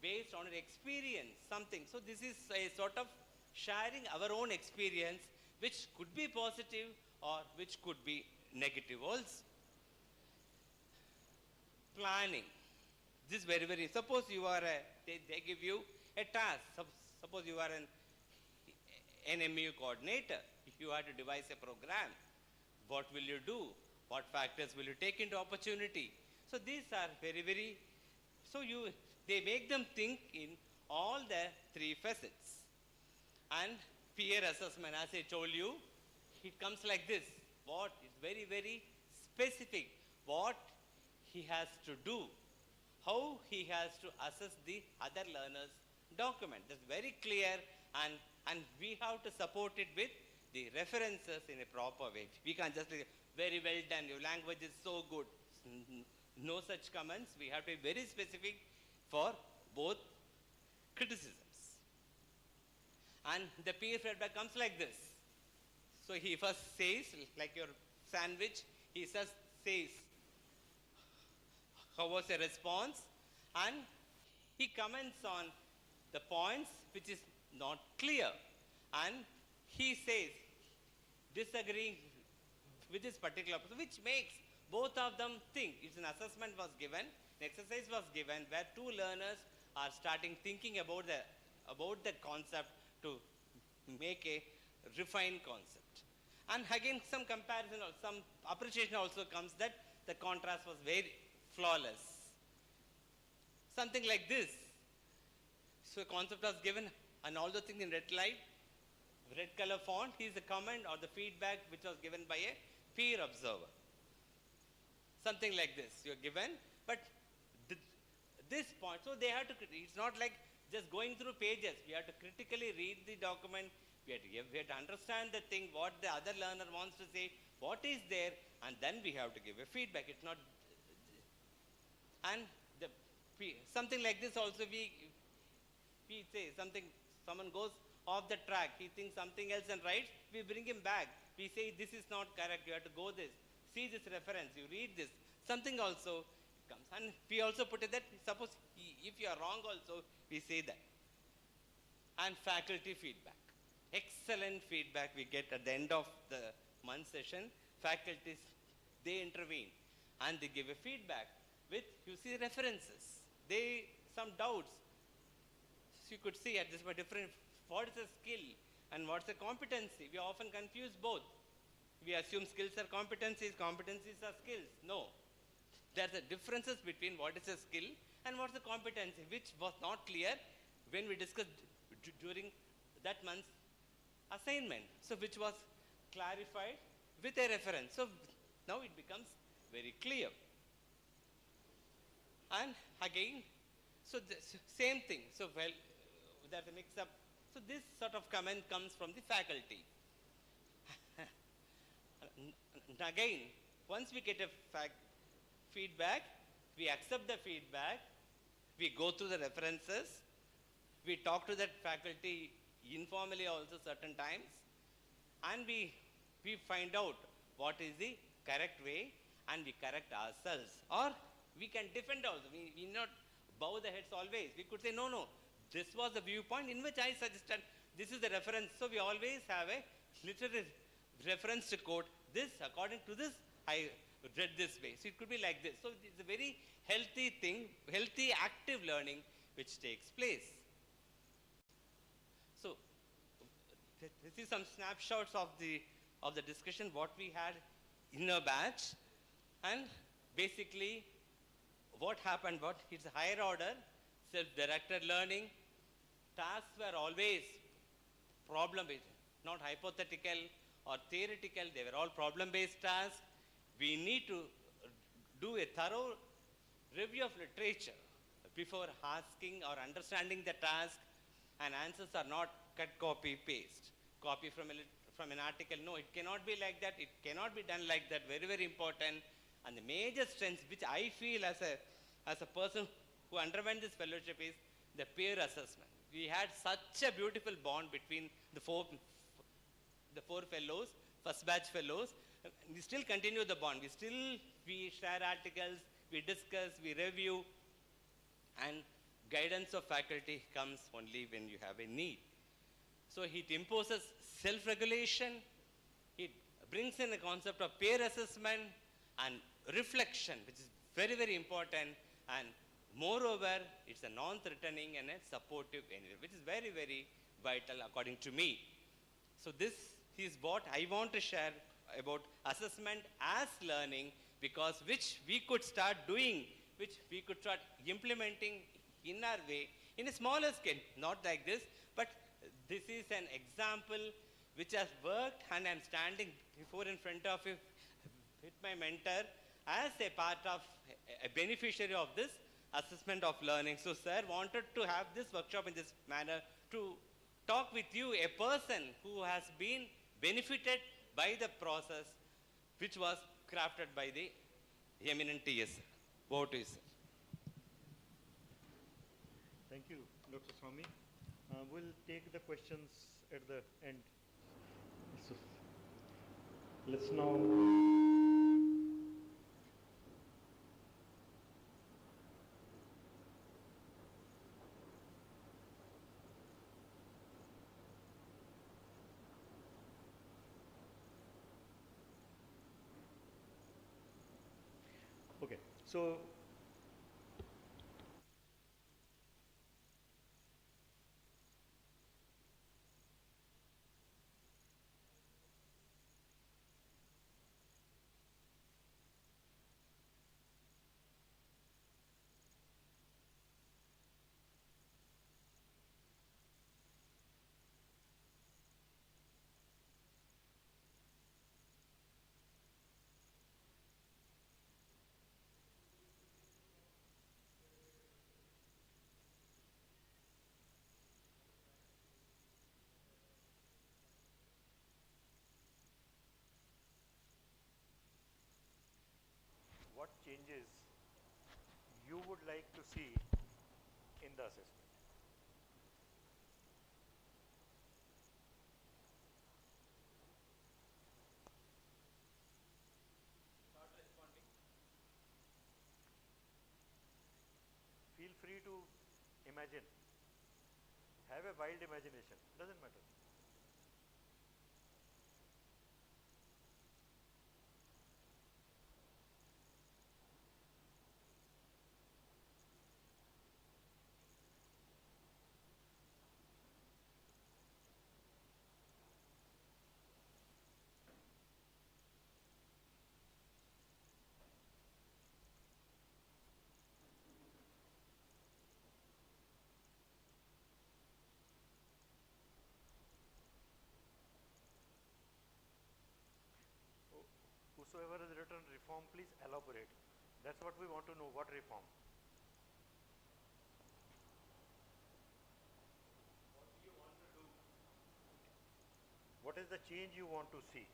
based on your experience, something. So this is a sort of sharing our own experience, which could be positive or which could be negative also. Planning. This is very, very, suppose you are they give you a task. Suppose you are an NMU coordinator. You have to devise a program. What will you do? What factors will you take into opportunity? So these are very, very, they make them think in all the 3 facets. And peer assessment, as I told you, it comes like this. What is very, very specific. What he has to do. How he has to assess the other learner's document. That's very clear, and we have to support it with the references in a proper way. We can't just say, very well done, your language is so good. No such comments. We have to be very specific for both criticisms. And the peer feedback comes like this. So he first says, like your sandwich, he says, how was the response? And he comments on the points which is not clear. And he says, disagreeing with this particular person, which makes both of them think. It's an assessment was given, an exercise was given, where 2 learners are starting thinking about the concept to make a refined concept. And again, some comparison or some appreciation also comes that the contrast was very flawless. Something like this. So a concept was given, and all the things in red color font. Here's the comment or the feedback which was given by a peer observer. Something like this you're given, but this point, so they have to, it's not like just going through pages. We have to critically read the document. We have to understand the thing, what the other learner wants to say, what is there, and then we have to give a feedback. It's not, and something like this also we say something, someone goes off the track, he thinks something else and writes, we bring him back. We say this is not correct, you have to go this, see this reference, you read this. Something also comes. And we also put it that, suppose if you are wrong also, we say that. And faculty feedback. Excellent feedback we get at the end of the month session. Faculties, they intervene and they give a feedback with, you see, references. Some doubts. So you could see at this different, what is a skill and what's a competency? We often confuse both. We assume skills are competencies, competencies are skills. No. There are differences between what is a skill and what's a competency, which was not clear when we discussed during that month's assignment. So which was clarified with a reference. So now it becomes very clear. And again, so the same thing. So well, there's a mix-up. So this sort of comment comes from the faculty. And again, once we get a feedback, we accept the feedback, we go through the references, we talk to that faculty informally also certain times, and we find out what is the correct way, and we correct ourselves. Or we can defend also. We not bow the heads always. We could say, no, this was the viewpoint in which I suggested, this is the reference. So we always have a literary reference to quote this, according to this, I read this way. So it could be like this. So it's a very healthy thing, healthy active learning which takes place. So this is some snapshots of the discussion what we had in a batch, and basically what happened, it's a higher order, self-directed learning. Tasks were always problem-based, not hypothetical or theoretical, they were all problem-based tasks. We need to do a thorough review of literature before asking or understanding the task, and answers are not cut, copy, paste. Copy from an article, no, it cannot be like that, it cannot be done like that, very, very important. And the major strength which I feel as a person who underwent this fellowship is the peer assessment. We had such a beautiful bond between the four fellows, first batch fellows. We still continue the bond. We share articles, we discuss, we review, and guidance of faculty comes only when you have a need. So it imposes self-regulation, it brings in the concept of peer assessment and reflection, which is very, very important, and moreover, it's a non-threatening and a supportive environment, which is very, very vital according to me. So this is what I want to share about assessment as learning, because which we could start doing, which we could start implementing in our way, in a smaller scale, not like this, but this is an example which has worked, and I'm standing in front of you with my mentor as a part of a beneficiary of this assessment of learning. So sir wanted to have this workshop in this manner to talk with you, a person who has been benefited by the process which was crafted by the eminent TS. Over to you, sir. Thank you, Dr. Swami. We'll take the questions at the end. So, let's now okay. So changes you would like to see in the assessment? Start responding. Feel free to imagine. Have a wild imagination, doesn't matter. Whosoever has written reform, please elaborate. That's what we want to know. What reform? What do you want to do? What is the change you want to see?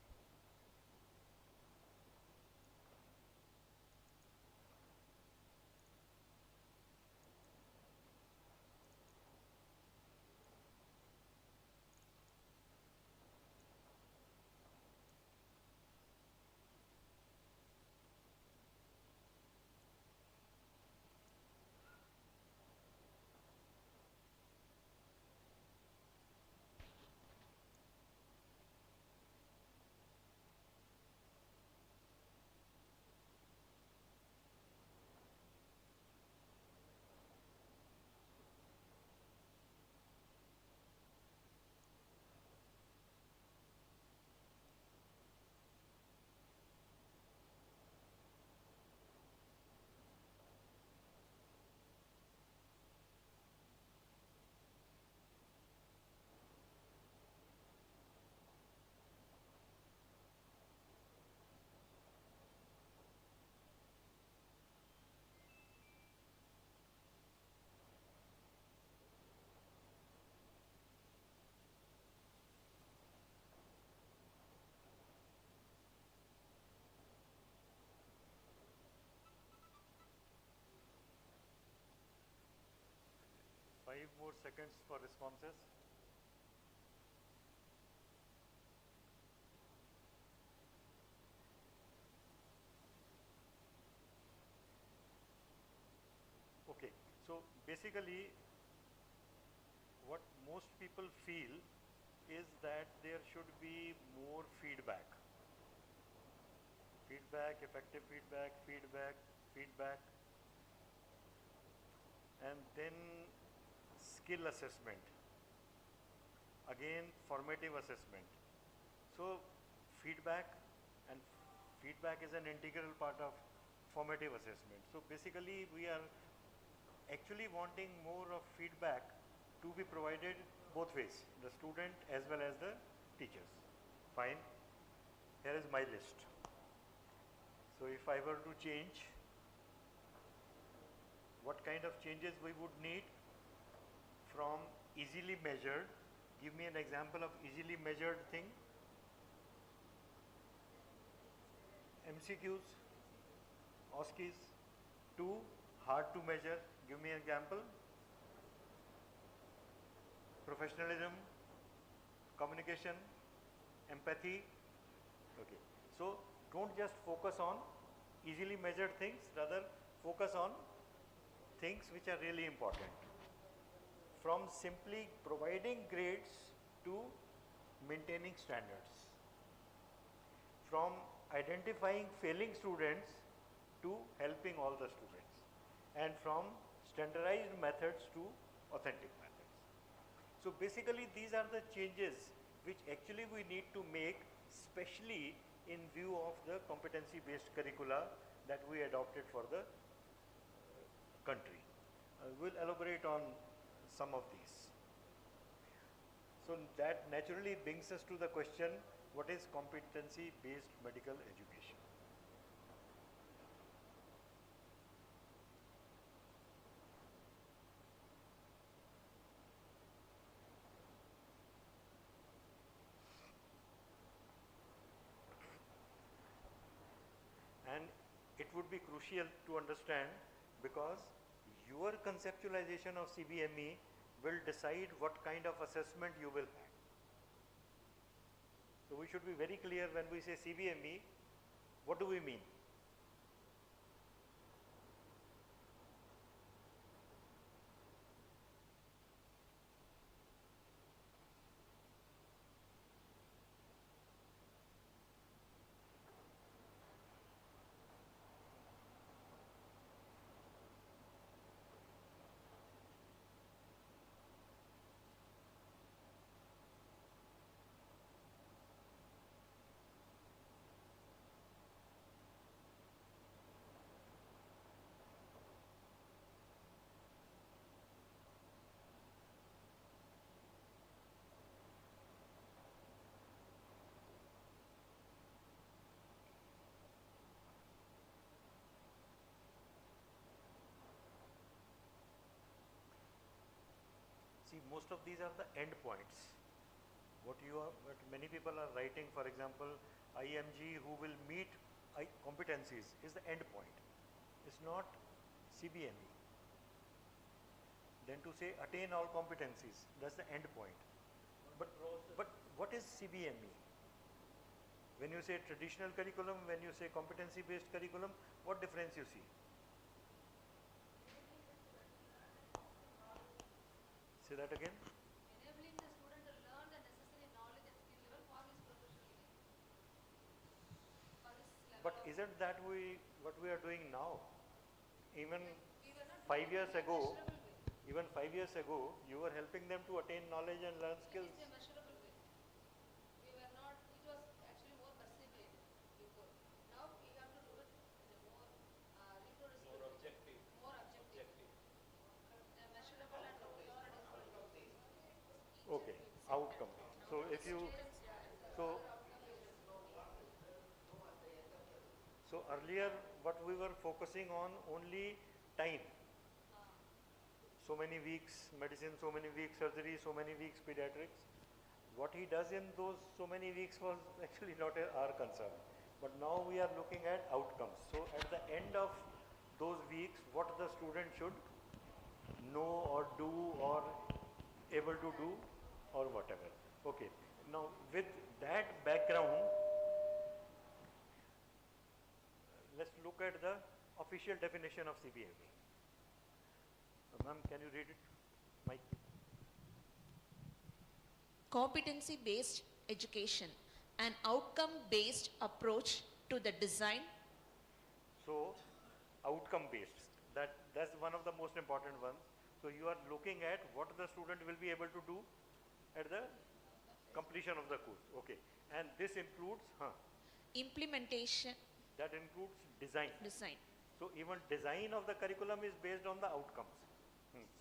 Five more seconds for responses. Okay, so basically what most people feel is that there should be more feedback. Feedback, effective feedback, feedback, and then skill assessment. Again, formative assessment. So feedback is an integral part of formative assessment. So basically we are actually wanting more of feedback to be provided both ways, the student as well as the teachers. Fine. Here is my list. So if I were to change, what kind of changes we would need? From easily measured, give me an example of easily measured thing. MCQs, OSCEs. 2, hard to measure, give me an example. Professionalism, communication, empathy. Okay. So don't just focus on easily measured things, rather focus on things which are really important. From simply providing grades to maintaining standards. From identifying failing students to helping all the students. And from standardized methods to authentic methods. So basically these are the changes which actually we need to make, especially in view of the competency-based curricula that we adopted for the country. We'll elaborate on some of these. So that naturally brings us to the question, what is competency-based medical education? And it would be crucial to understand, because your conceptualization of CBME will decide what kind of assessment you will have. So we should be very clear when we say CBME, what do we mean? See, most of these are the end points. What many people are writing, for example, IMG who will meet competencies is the end point. It's not CBME. Then to say attain all competencies, that's the end point. But what is CBME? When you say traditional curriculum, when you say competency-based curriculum, what difference you see? Say that again. Enabling the student to learn the necessary knowledge and skill level for his professional level. But isn't that what we are doing now? Even 5 years ago, you were helping them to attain knowledge and learn skills. It's a measurable way. We were not, it was actually more perceived before. Now we have to do it in a more reproducible, more objective, measurable and Okay, outcome. So if you, so earlier what we were focusing on only time. So many weeks medicine, so many weeks surgery, so many weeks pediatrics. What he does in those so many weeks was actually not our concern. But now we are looking at outcomes. So at the end of those weeks, what the student should know or do or able to do or whatever. Okay. Now with that background, let's look at the official definition of CBME. Ma'am, can you read it? Mike. Competency-based education, an outcome-based approach to the design. So, outcome-based, that's one of the most important ones. So you are looking at what the student will be able to do at the completion of the course. Okay, and this includes implementation. That includes design. Design. So even design of the curriculum is based on the outcomes.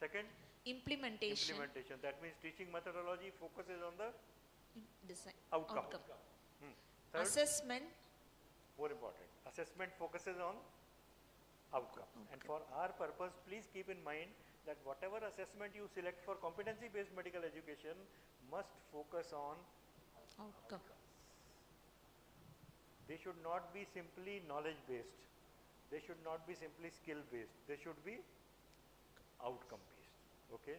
Second, implementation. Implementation. That means teaching methodology focuses on the design outcome. Third, assessment. More important. Assessment focuses on outcome. And for our purpose, please keep in mind that whatever assessment you select for competency-based medical education must focus on outcome. They should not be simply knowledge-based. They should not be simply skill-based. They should be outcome-based. Okay?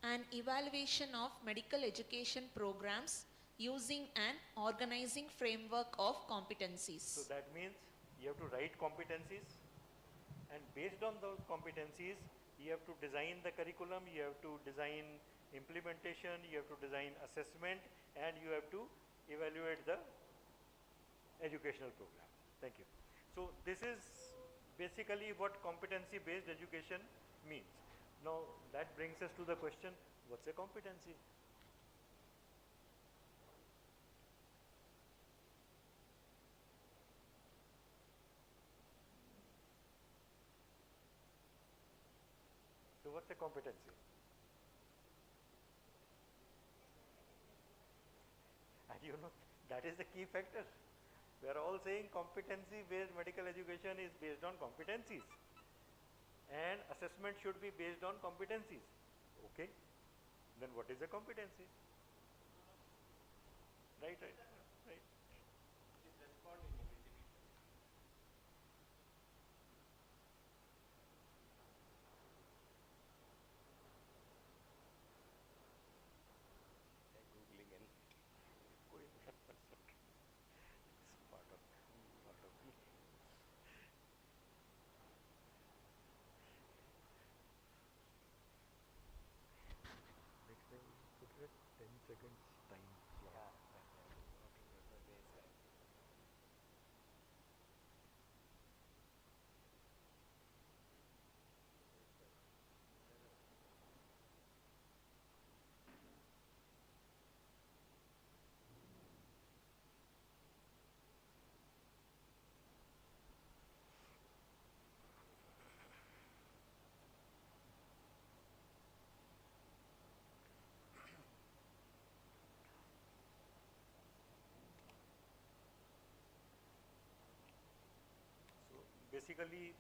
An evaluation of medical education programs using an organizing framework of competencies. So that means you have to write competencies, and based on those competencies, you have to design the curriculum, you have to design implementation, you have to design assessment, and you have to evaluate the educational program. Thank you. So this is basically what competency-based education means. Now that brings us to the question, what's a competency? So what's a competency? And you know, that is the key factor. We are all saying competency-based medical education is based on competencies. And assessment should be based on competencies. Okay. Then what is a competency? Right. seconds time slot. Basically,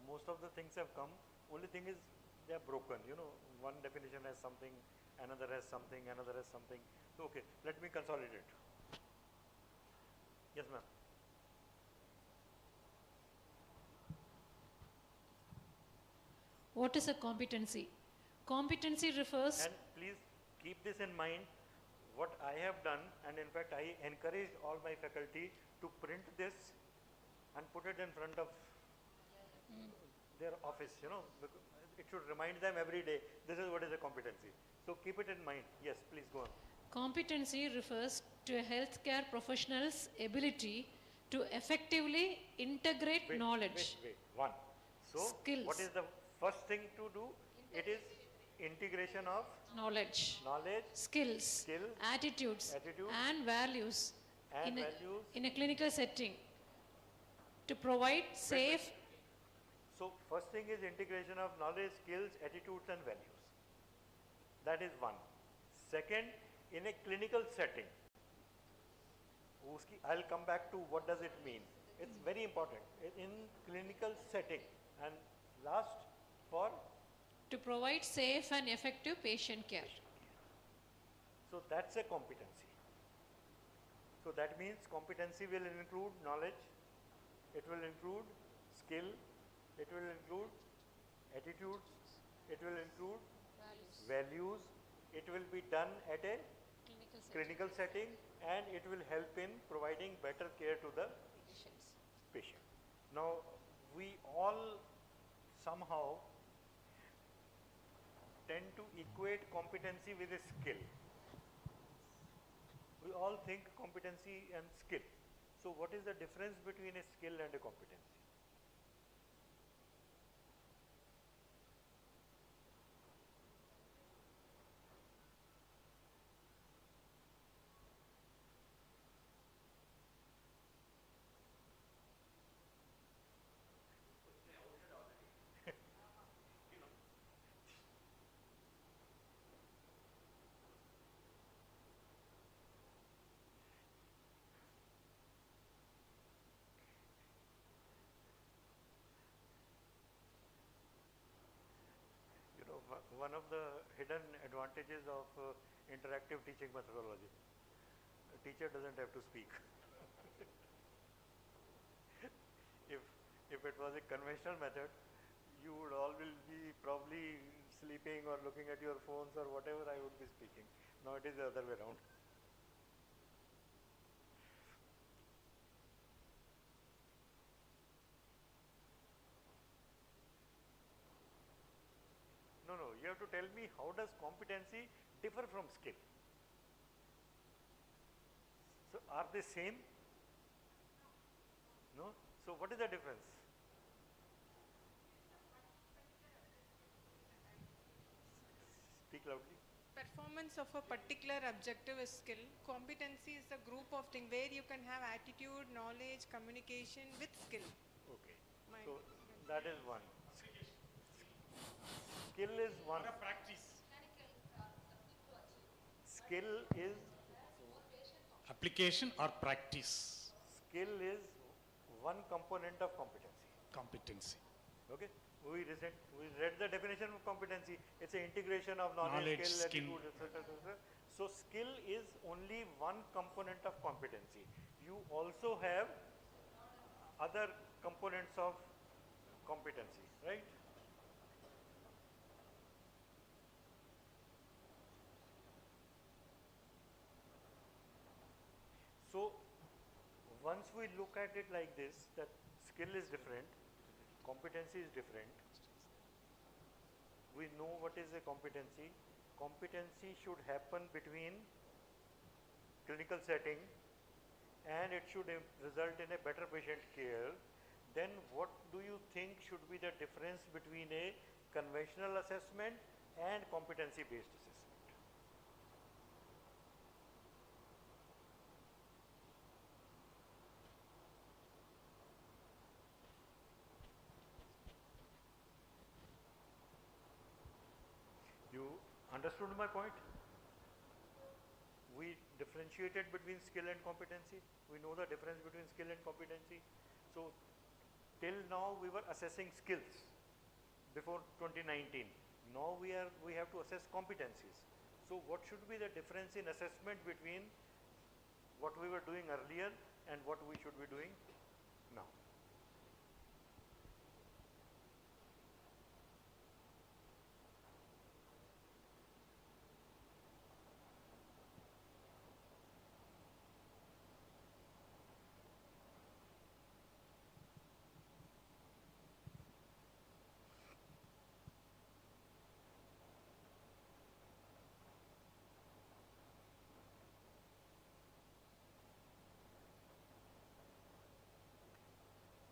most of the things have come. Only thing is they are broken. You know, one definition has something, another has something, another has something. So, okay, let me consolidate. Yes, ma'am. What is a competency? Competency refers. And please keep this in mind. What I have done, and in fact, I encourage all my faculty to print this and put it in front of their office, you know, because it should remind them every day, this is what is a competency. So keep it in mind. Yes, please go on. Competency refers to a healthcare professional's ability to effectively integrate knowledge. Wait. One. So Skills. what is the first thing to do? It is integration of Knowledge, skills, attitudes, and values, in a clinical setting to provide safe. So first thing is integration of knowledge, skills, attitudes and values. That is one. Second, in a clinical setting, I'll come back to what does it mean. It's very important in clinical setting. And last, for To provide safe and effective patient care. So that's a competency. So that means competency will include knowledge, it will include skill, it will include attitudes, it will include values, it will be done at a clinical setting, and it will help in providing better care to the patient. Now, we all somehow tend to equate competency with a skill. We all think competency and skill. So what is the difference between a skill and a competency? One of the hidden advantages of interactive teaching methodology. A teacher doesn't have to speak. if it was a conventional method, you would all will be probably sleeping or looking at your phones or whatever. I would be speaking. Now it is the other way around. No, you have to tell me how does competency differ from skill? So are they same? No? So what is the difference? Speak loudly. Performance of a particular objective is skill. Competency is a group of things where you can have attitude, knowledge, communication with skill. Okay. So that is one. Skill is one. Skill is application or practice. Skill is one component of competency. Competency. Okay. We read the definition of competency. It's an integration of knowledge, skill, attitude, etc. So skill is only one component of competency. You also have other components of competency, right? So once we look at it like this, that skill is different, competency is different, we know what is a competency. Competency should happen between clinical setting and it should result in a better patient care, then what do you think should be the difference between a conventional assessment and competency-based assessment? You understood my point? We differentiated between skill and competency. We know the difference between skill and competency. So till now we were assessing skills before 2019. Now we have to assess competencies. So what should be the difference in assessment between what we were doing earlier and what we should be doing now?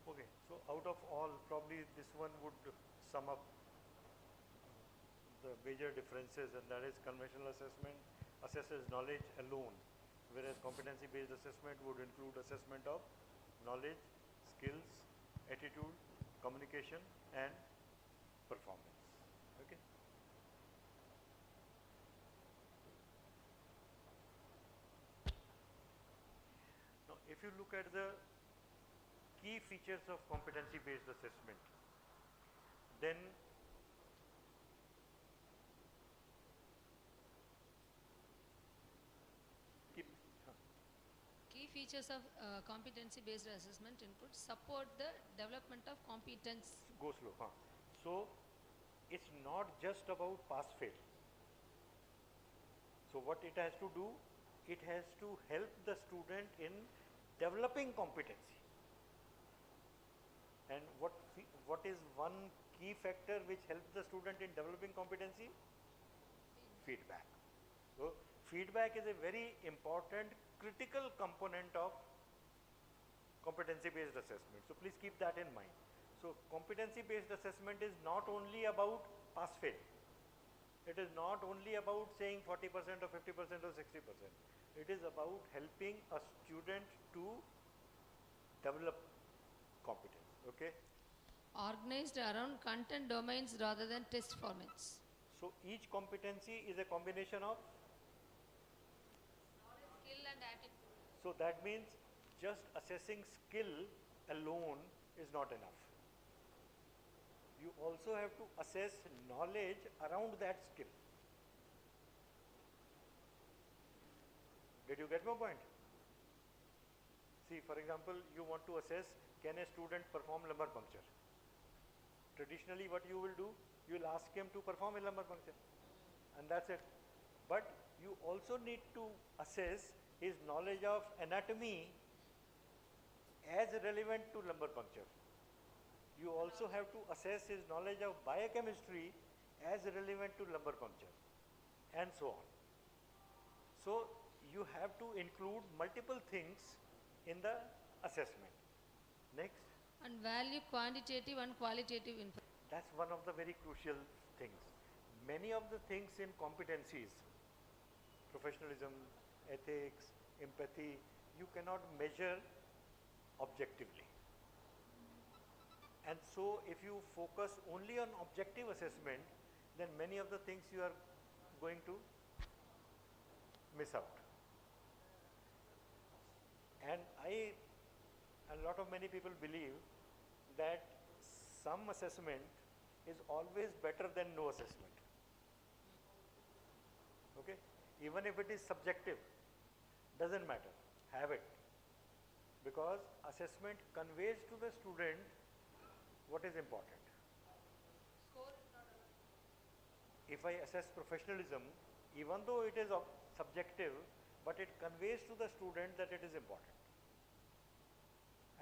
Okay, so out of all, probably this one would sum up the major differences, and that is conventional assessment assesses knowledge alone, whereas competency-based assessment would include assessment of knowledge, skills, attitude, communication, and performance. Okay. Now, if you look at the key features of competency-based assessment, then Key features of competency-based assessment include support the development of competence. Go slow. So it's not just about pass-fail. So what it has to do, it has to help the student in developing competency. And what is one key factor which helps the student in developing competency? Feedback. So feedback is a very important critical component of competency-based assessment. So please keep that in mind. So competency-based assessment is not only about pass-fail. It is not only about saying 40% or 50% or 60%. It is about helping a student to develop competence. Okay? Organized around content domains rather than test formats. So each competency is a combination of? Skill and attitude. So that means just assessing skill alone is not enough. You also have to assess knowledge around that skill. Did you get my point? See, for example, you want to assess, can a student perform lumbar puncture? Traditionally, what you will do, you will ask him to perform a lumbar puncture, and that's it. But you also need to assess his knowledge of anatomy as relevant to lumbar puncture. You also have to assess his knowledge of biochemistry as relevant to lumbar puncture, and so on. So you have to include multiple things in the assessment. Next. And value quantitative and qualitative information. That's one of the very crucial things. Many of the things in competencies, professionalism, ethics, empathy, you cannot measure objectively. And so if you focus only on objective assessment, then many of the things you are going to miss out. And a lot of many people believe that some assessment is always better than no assessment. Okay? Even if it is subjective, doesn't matter, have it. Because assessment conveys to the student what is important. If I assess professionalism, even though it is subjective, but it conveys to the student that it is important.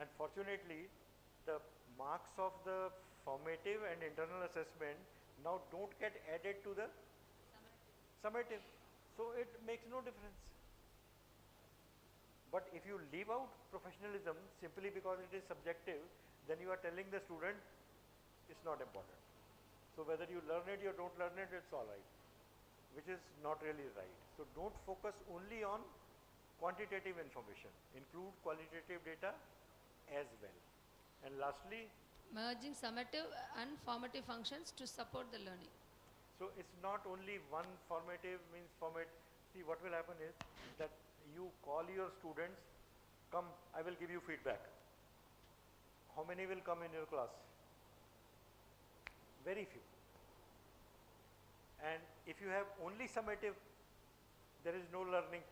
And fortunately, the marks of the formative and internal assessment now don't get added to the summative. So it makes no difference. But if you leave out professionalism simply because it is subjective, then you are telling the student it's not important. So whether you learn it or don't learn it, it's all right, which is not really right. So don't focus only on quantitative information, include qualitative data as well. And lastly, merging summative and formative functions to support the learning. so it's not only one formative means format. See, what will happen is that you call your students, come, I will give you feedback. How many will come in your class? Very few. And if you have only summative, there is no learning.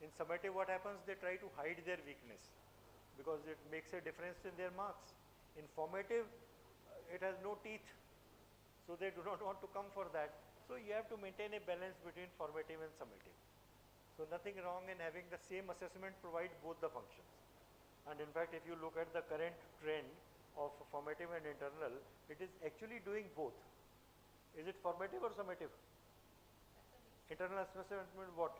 In summative, what happens? They try to hide their weakness because it makes a difference in their marks. In formative, it has no teeth, so they do not want to come for that. So you have to maintain a balance between formative and summative. So nothing wrong in having the same assessment provide both the functions. And in fact, if you look at the current trend of formative and internal, it is actually doing both. Is it formative or summative? Internal assessment what?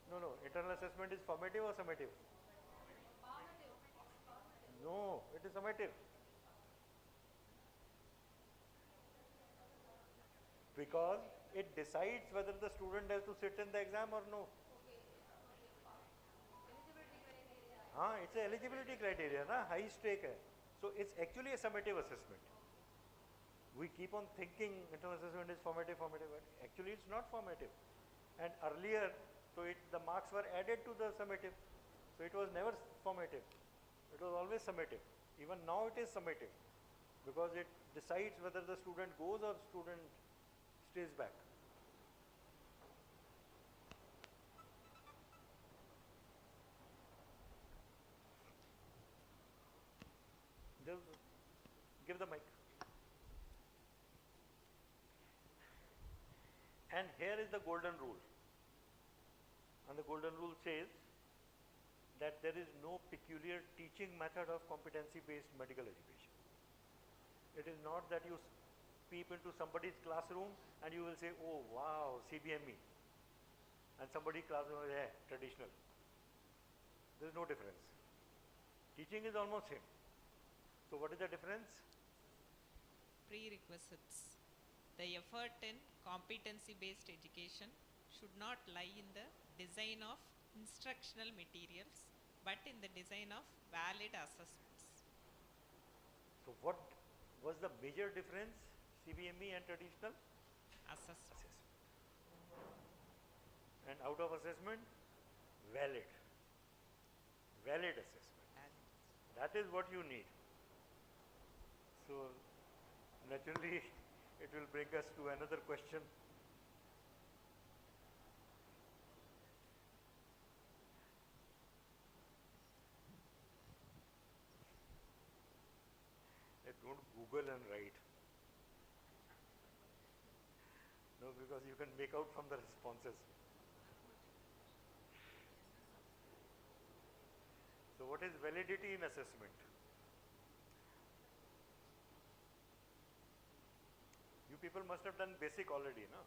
No, internal assessment is formative or summative? No, it is summative. Because it decides whether the student has to sit in the exam or no. It's an eligibility criteria, high stake hai. So it's actually a summative assessment. We keep on thinking internal assessment is formative, but actually it's not formative. And earlier, so the marks were added to the summative. So it was never formative. It was always summative. Even now it is summative because it decides whether the student goes or student stays back. Just give the mic. And here is the golden rule. And the golden rule says that there is no peculiar teaching method of competency-based medical education. It is not that you peep into somebody's classroom and you will say, oh wow, CBME. And somebody's classroom is traditional. There is no difference. Teaching is almost same. So what is the difference? Prerequisites. The effort in competency-based education should not lie in the design of instructional materials, but in the design of valid assessments. So what was the major difference, CBME and traditional? Assessment. And out of assessment, valid. Valid assessment. That is what you need. So naturally, it will bring us to another question. Don't Google and write. No, because you can make out from the responses. So what is validity in assessment? You people must have done basic already, no?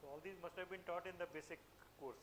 So all these must have been taught in the basic course.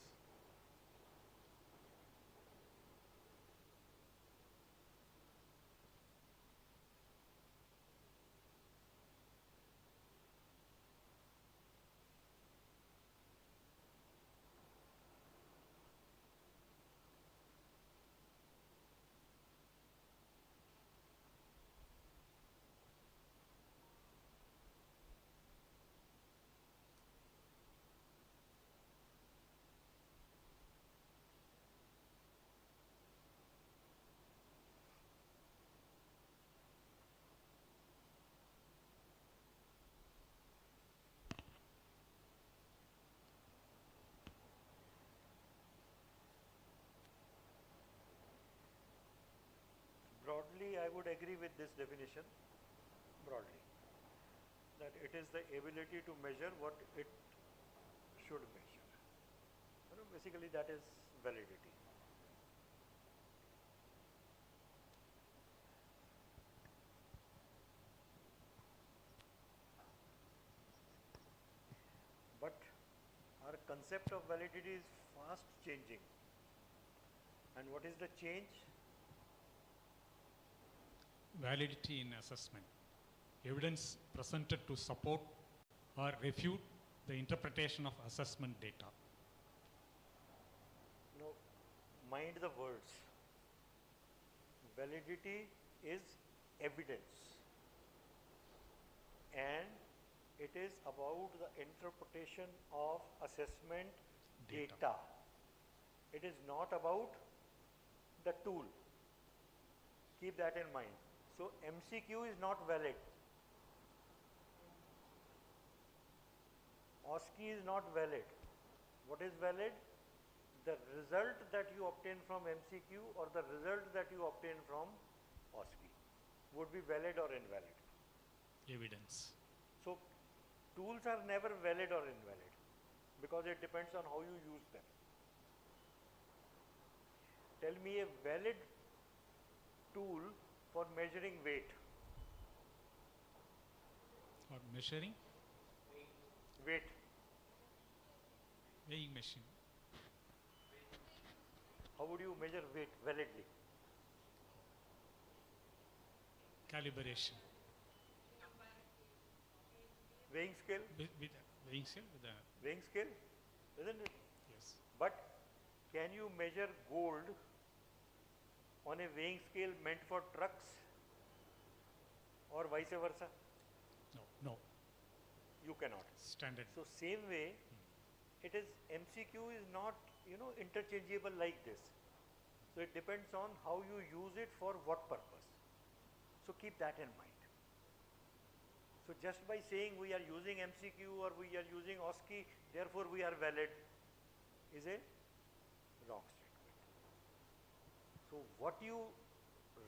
Broadly, I would agree with this definition, broadly, that it is the ability to measure what it should measure. Basically, that is validity. But concept of validity is fast changing. And what is the change? Validity in assessment. Evidence presented to support or refute the interpretation of assessment data. Now, mind the words. Validity is evidence. And it is about the interpretation of assessment data. It is not about the tool. Keep that in mind. So MCQ is not valid. OSCE is not valid. What is valid? The result that you obtain from MCQ or the result that you obtain from OSCE would be valid or invalid. Evidence. So tools are never valid or invalid because it depends on how you use them. Tell me a valid tool for measuring weight. For measuring? Weight. Weighing machine. How would you measure weight validly? Calibration. Weighing scale? With weighing scale? With a weighing scale, isn't it? Yes. But can you measure gold on a weighing scale meant for trucks or vice versa? No. You cannot. Standard. So same way, it is MCQ is not interchangeable like this. So it depends on how you use it for what purpose. So keep that in mind. So just by saying we are using MCQ or we are using OSCE, therefore we are valid, is a wrong statement. So what you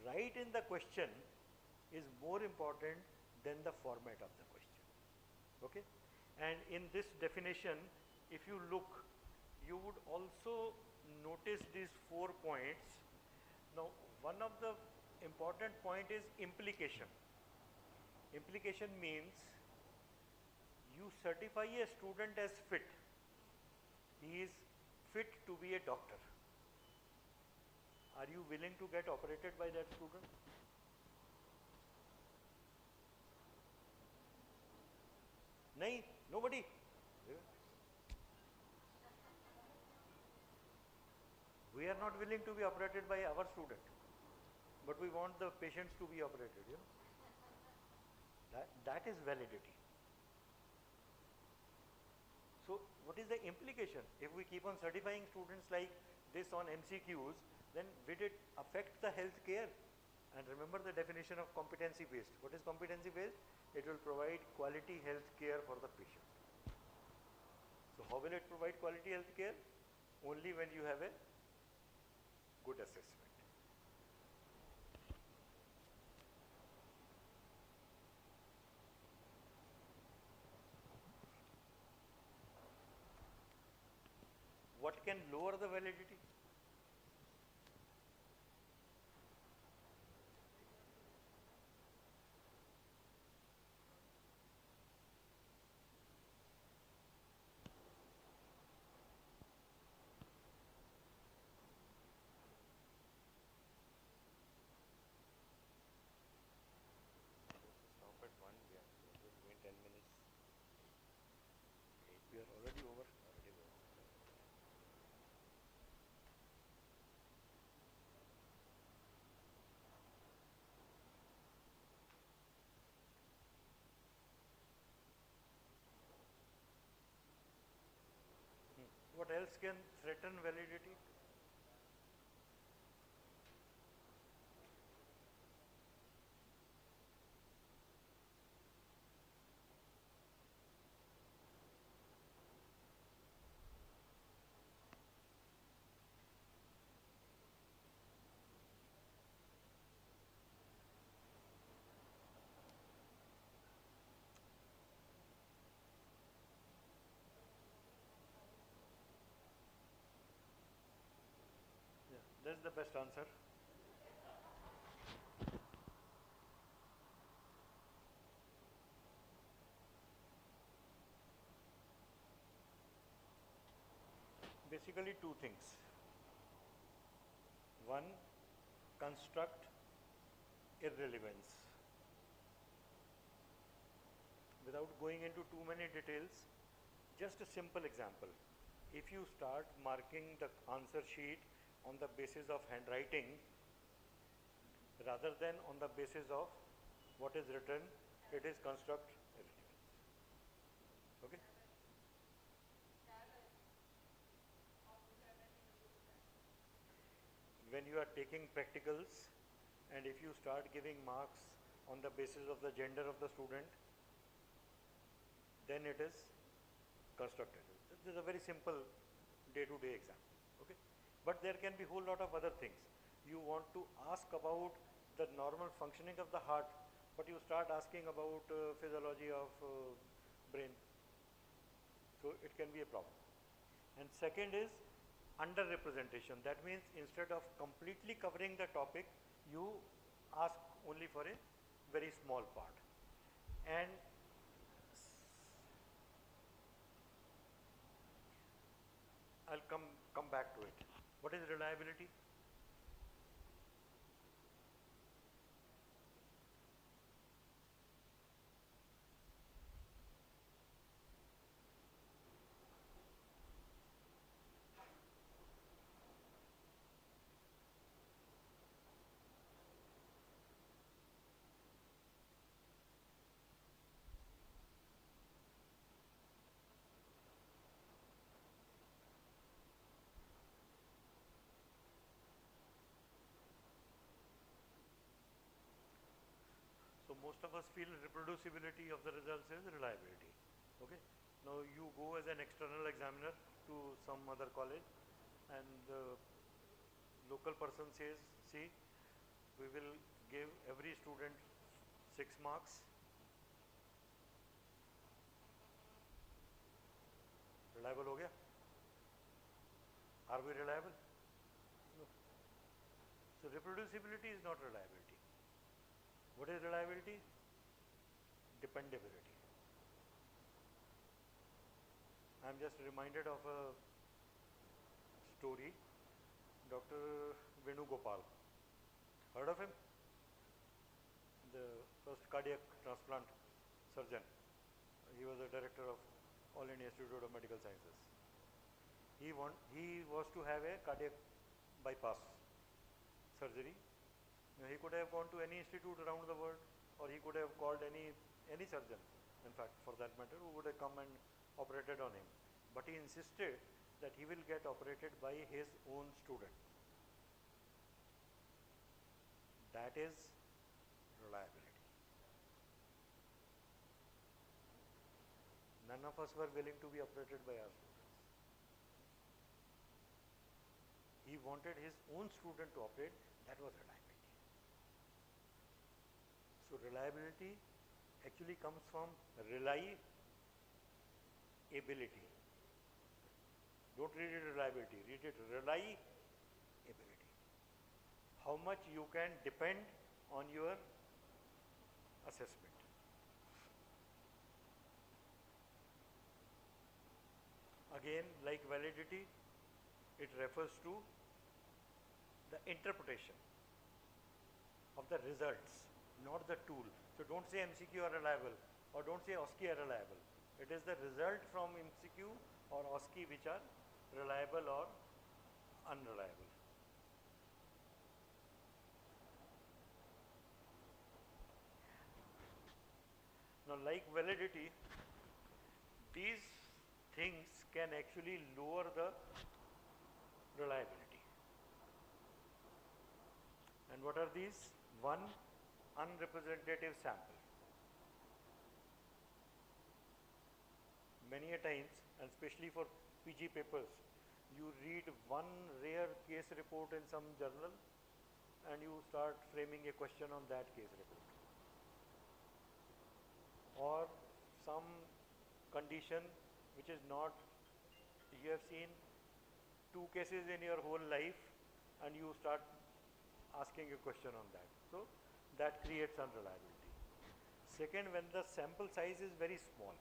write in the question is more important than the format of the question. Okay? And in this definition, if you look, you would also notice these 4 points. Now, one of the important point is implication. Implication means you certify a student as fit. He is fit to be a doctor. Are you willing to get operated by that student? Nahin, nobody. We are not willing to be operated by our student, but we want the patients to be operated. That is validity. So what is the implication? If we keep on certifying students like this on MCQs, then will it affect the healthcare? And remember the definition of competency based. What is competency based? It will provide quality health care for the patient. So how will it provide quality health care? Only when you have a good assessment. What can lower the validity? Stop at 1, we are between 10 minutes. We are already over. What else can threaten validity? That's the best answer. basically two things. One, construct irrelevance. Without going into too many details, just a simple example. If you start marking the answer sheet on the basis of handwriting rather than on the basis of what is written, it is construct irrelevance. Okay? When you are taking practicals and if you start giving marks on the basis of the gender of the student, then it is constructed. This is a very simple day-to-day example. Okay? But there can be a whole lot of other things. You want to ask about the normal functioning of the heart, but you start asking about physiology of brain. So it can be a problem. And second is underrepresentation. That means instead of completely covering the topic, you ask only for a very small part. And I'll come back to it. What is reliability? So most of us feel reproducibility of the results is reliability. Okay. Now you go as an external examiner to some other college and the local person says, see, we will give every student 6 marks. Reliable ho gaya? Are we reliable? No. So reproducibility is not reliability. What is reliability? Dependability. I am just reminded of a story. Dr. Venugopal. Heard of him? The first cardiac transplant surgeon. He was the director of All India Institute of Medical Sciences. He was to have a cardiac bypass surgery. He could have gone to any institute around the world, or he could have called any surgeon, in fact, for that matter, who would have come and operated on him. But he insisted that he will get operated by his own student. That is reliability. None of us were willing to be operated by our students. He wanted his own student to operate. That was reliability. So reliability actually comes from reliability. Don't read it reliability, read it reliability. How much you can depend on your assessment. Again, like validity, it refers to the interpretation of the results, not the tool. So don't say MCQ are reliable or don't say OSCE are reliable. It is the result from MCQ or OSCE which are reliable or unreliable. Now, like validity, these things can actually lower the reliability. And what are these? One, unrepresentative sample. Many a times, and especially for PG papers, you read one rare case report in some journal and you start framing a question on that case report. Or some condition which is not, you have seen 2 cases in your whole life and you start asking a question on that. So that creates unreliability. Second, when the sample size is very small.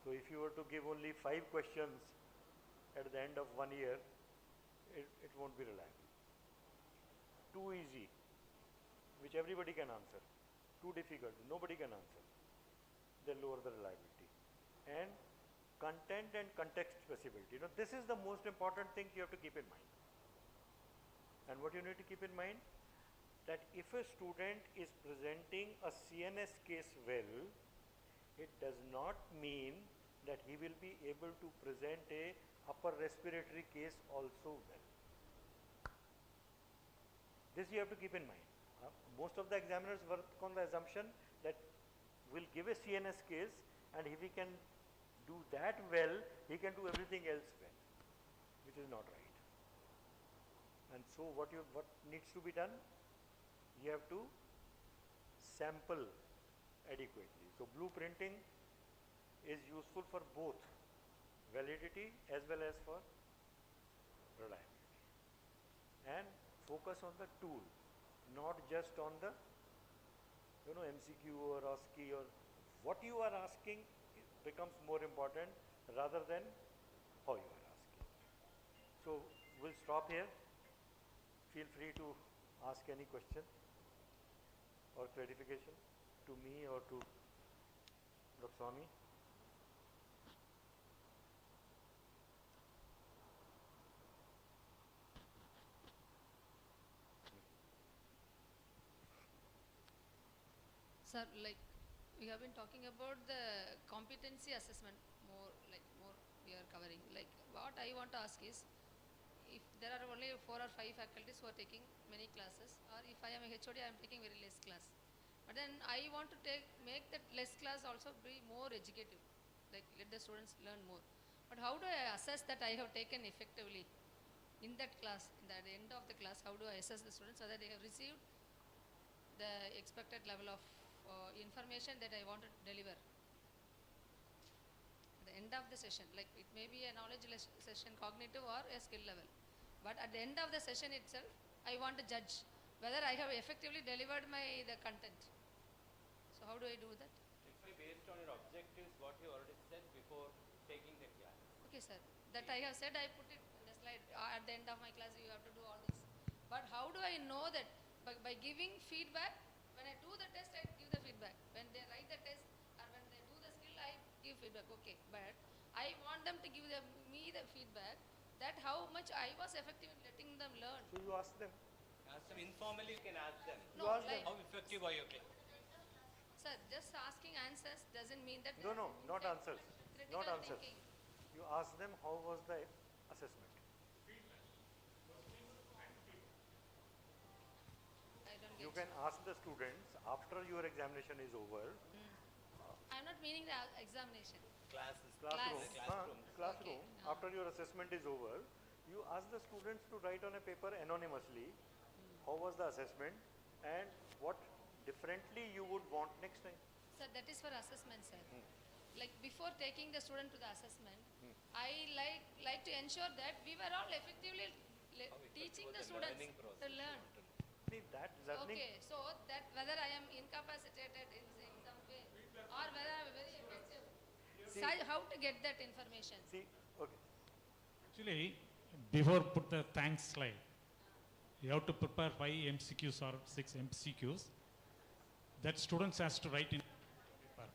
So if you were to give only 5 questions at the end of 1 year, it won't be reliable. Too easy, which everybody can answer. Too difficult, nobody can answer. They lower the reliability. And content and context specificity. This is the most important thing you have to keep in mind. And what you need to keep in mind, that if a student is presenting a CNS case well, it does not mean that he will be able to present a upper respiratory case also well. This you have to keep in mind. Most of the examiners work on the assumption that we'll give a CNS case, and if he can do that well, he can do everything else well, which is not right. And so what needs to be done? You have to sample adequately. So blueprinting is useful for both validity as well as for reliability. And focus on the tool, not just on the MCQ or ASCII, or what you are asking becomes more important rather than how you are asking. So we'll stop here. Feel free to ask any question or clarification to me or to Dr. Swami. Sir, we have been talking about the competency assessment more we are covering. What I want to ask is, if there are only 4 or 5 faculties who are taking many classes, or if I am a HOD, I am taking very less class. But then I want to make that less class also be more educative, let the students learn more. But how do I assess that I have taken effectively in that class, at the end of the class? How do I assess the students so that they have received the expected level of information that I want to deliver? At the end of the session, it may be a knowledge session, cognitive or a skill level. But at the end of the session itself, I want to judge whether I have effectively delivered the content. So how do I do that? Actually, based on your objectives, what you already said before taking the class. Okay, sir. That I have said, I put it in the slide. At the end of my class, you have to do all this. But how do I know that? By giving feedback. When I do the test, I give the feedback. When they write the test or when they do the skill, I give feedback. Okay, but I want them to give me the feedback that how much I was effective in letting them learn. So you ask them. Ask them informally, you can ask them. No, how effective are you? Sir, just asking answers doesn't mean that. No, not answers. Critical Not answers. thinking. You ask them how was the assessment. You can ask the students after your examination is over. I'm not meaning the examination. Classroom. Okay. After your assessment is over, you ask the students to write on a paper anonymously how was the assessment and what differently you would want next time. Sir, that is for assessment, sir. Before taking the student to the assessment, I like to ensure that we were all effectively teaching the students to learn. See, that learning. Okay, so that whether I am incapacitated in some way or whether I am very effective. How to get that information? See, okay. Actually, before put the thanks slide, you have to prepare 5 MCQs or 6 MCQs that students has to write in paper.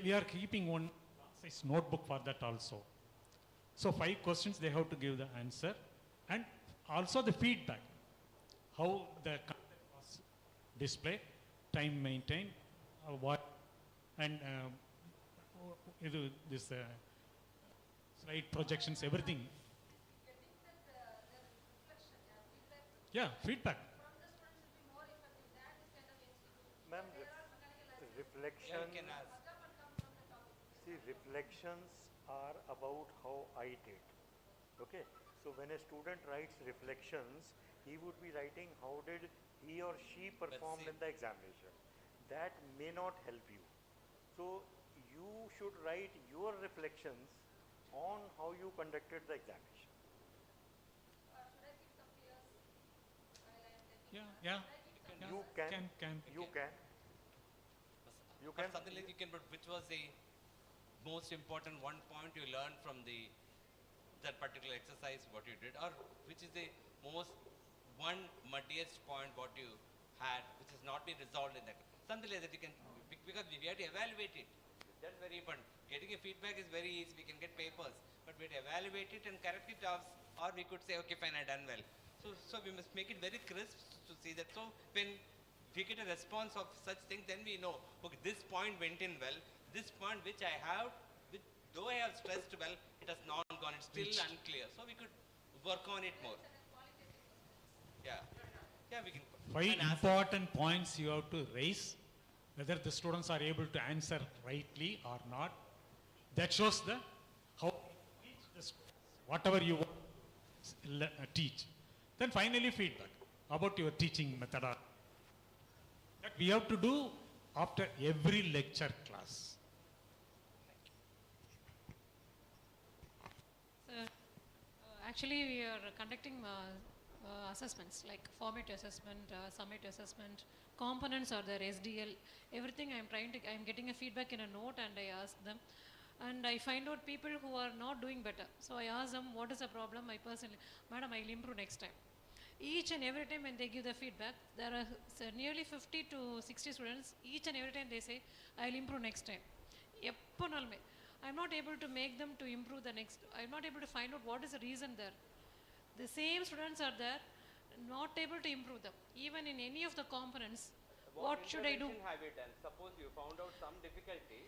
We are keeping one size notebook for that also. So 5 questions they have to give the answer, and also the feedback. How the content was displayed, time maintained, what, and this slide projections, everything. Yeah, feedback. Ma'am, reflections. See, reflections are about how I did. Okay, so when a student writes reflections, he would be writing how did he or she perform in the examination. That may not help you. So you should write your reflections on how you conducted the examination. Yeah. You can. Something like you can put which was the most important one point you learned from that particular exercise what you did, or which is the most one muddiest point what you had which has not been resolved in that, something like that you can, because we have to evaluate it. That's very important. Getting a feedback is very easy, we can get papers, but we have to evaluate it and correct it off, or we could say, okay, fine, I done well. So we must make it very crisp to see that. So when we get a response of such things, then we know, okay, this point went in well, this point which I have, though I have stressed well, it has not gone, it's still unclear. So we could work on it more. Yeah, we can. 5 important points you have to raise, whether the students are able to answer rightly or not. That shows how whatever you want to teach. Then finally feedback about your teaching method. That we have to do after every lecture class. Actually, we are conducting assessments like formative assessment, summative assessment, components are there, SDL, everything I'm getting a feedback in a note and I ask them. And I find out people who are not doing better. So I ask them, what is the problem? I personally, madam, I'll improve next time. Each and every time when they give the feedback, there are nearly 50 to 60 students. Each and every time they say, I'll improve next time. I'm not able to make them to improve the next. I'm not able to find out what is the reason there. The same students are there, not able to improve them. Even in any of the components, what should I do? Have you done? Suppose you found out some difficulty,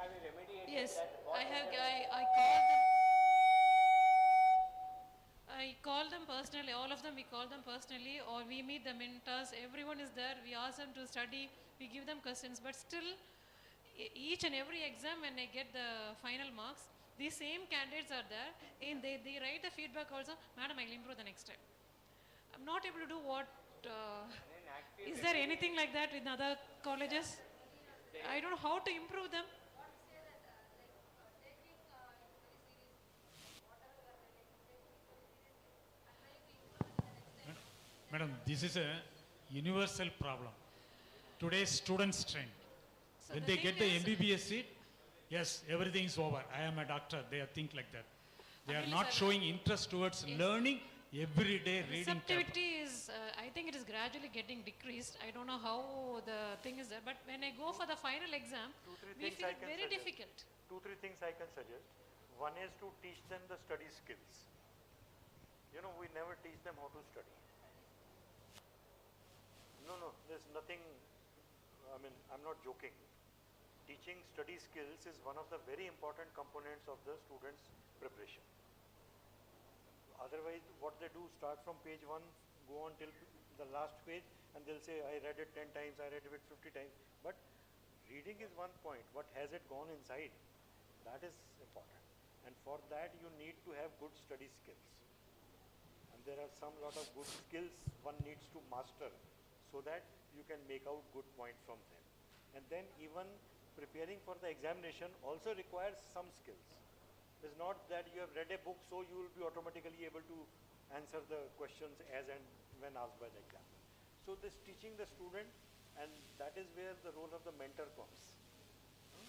have you remediated Yes, that? I call them personally, all of them we call them personally, or we meet the mentors, everyone is there, we ask them to study, we give them questions, but still each and every exam when I get the final marks, these same candidates are there and they write the feedback also, madam, I'll improve the next time. I'm not able to do what, is there anything like that in other colleges? I don't know how to improve them. Madam, this is a universal problem. Today's students trend. So When the they thing get the is- MBBS seat, yes, everything is over. I am a doctor. They think like that. They are Actually, not sir, showing interest towards learning everyday reading. Receptivity is, I think it is gradually getting decreased. I don't know how the thing is there, but when I go for the final exam, we feel it very difficult. 2-3 things I can suggest. One is to teach them the study skills. You know, we never teach them how to study. No, there's nothing, I mean, I'm not joking. Teaching study skills is one of the very important components of the student's preparation. Otherwise, what they do, start from page 1, go on till the last page, and they'll say, I read it 10 times, I read it 50 times. But reading is one point. What has it gone inside? That is important. And for that, you need to have good study skills. And there are some lot of good skills one needs to master so that you can make out good points from them. And then even preparing for the examination also requires some skills. It's not that you have read a book so you will be automatically able to answer the questions as and when asked by the examiner. So this teaching the student, and that is where the role of the mentor comes.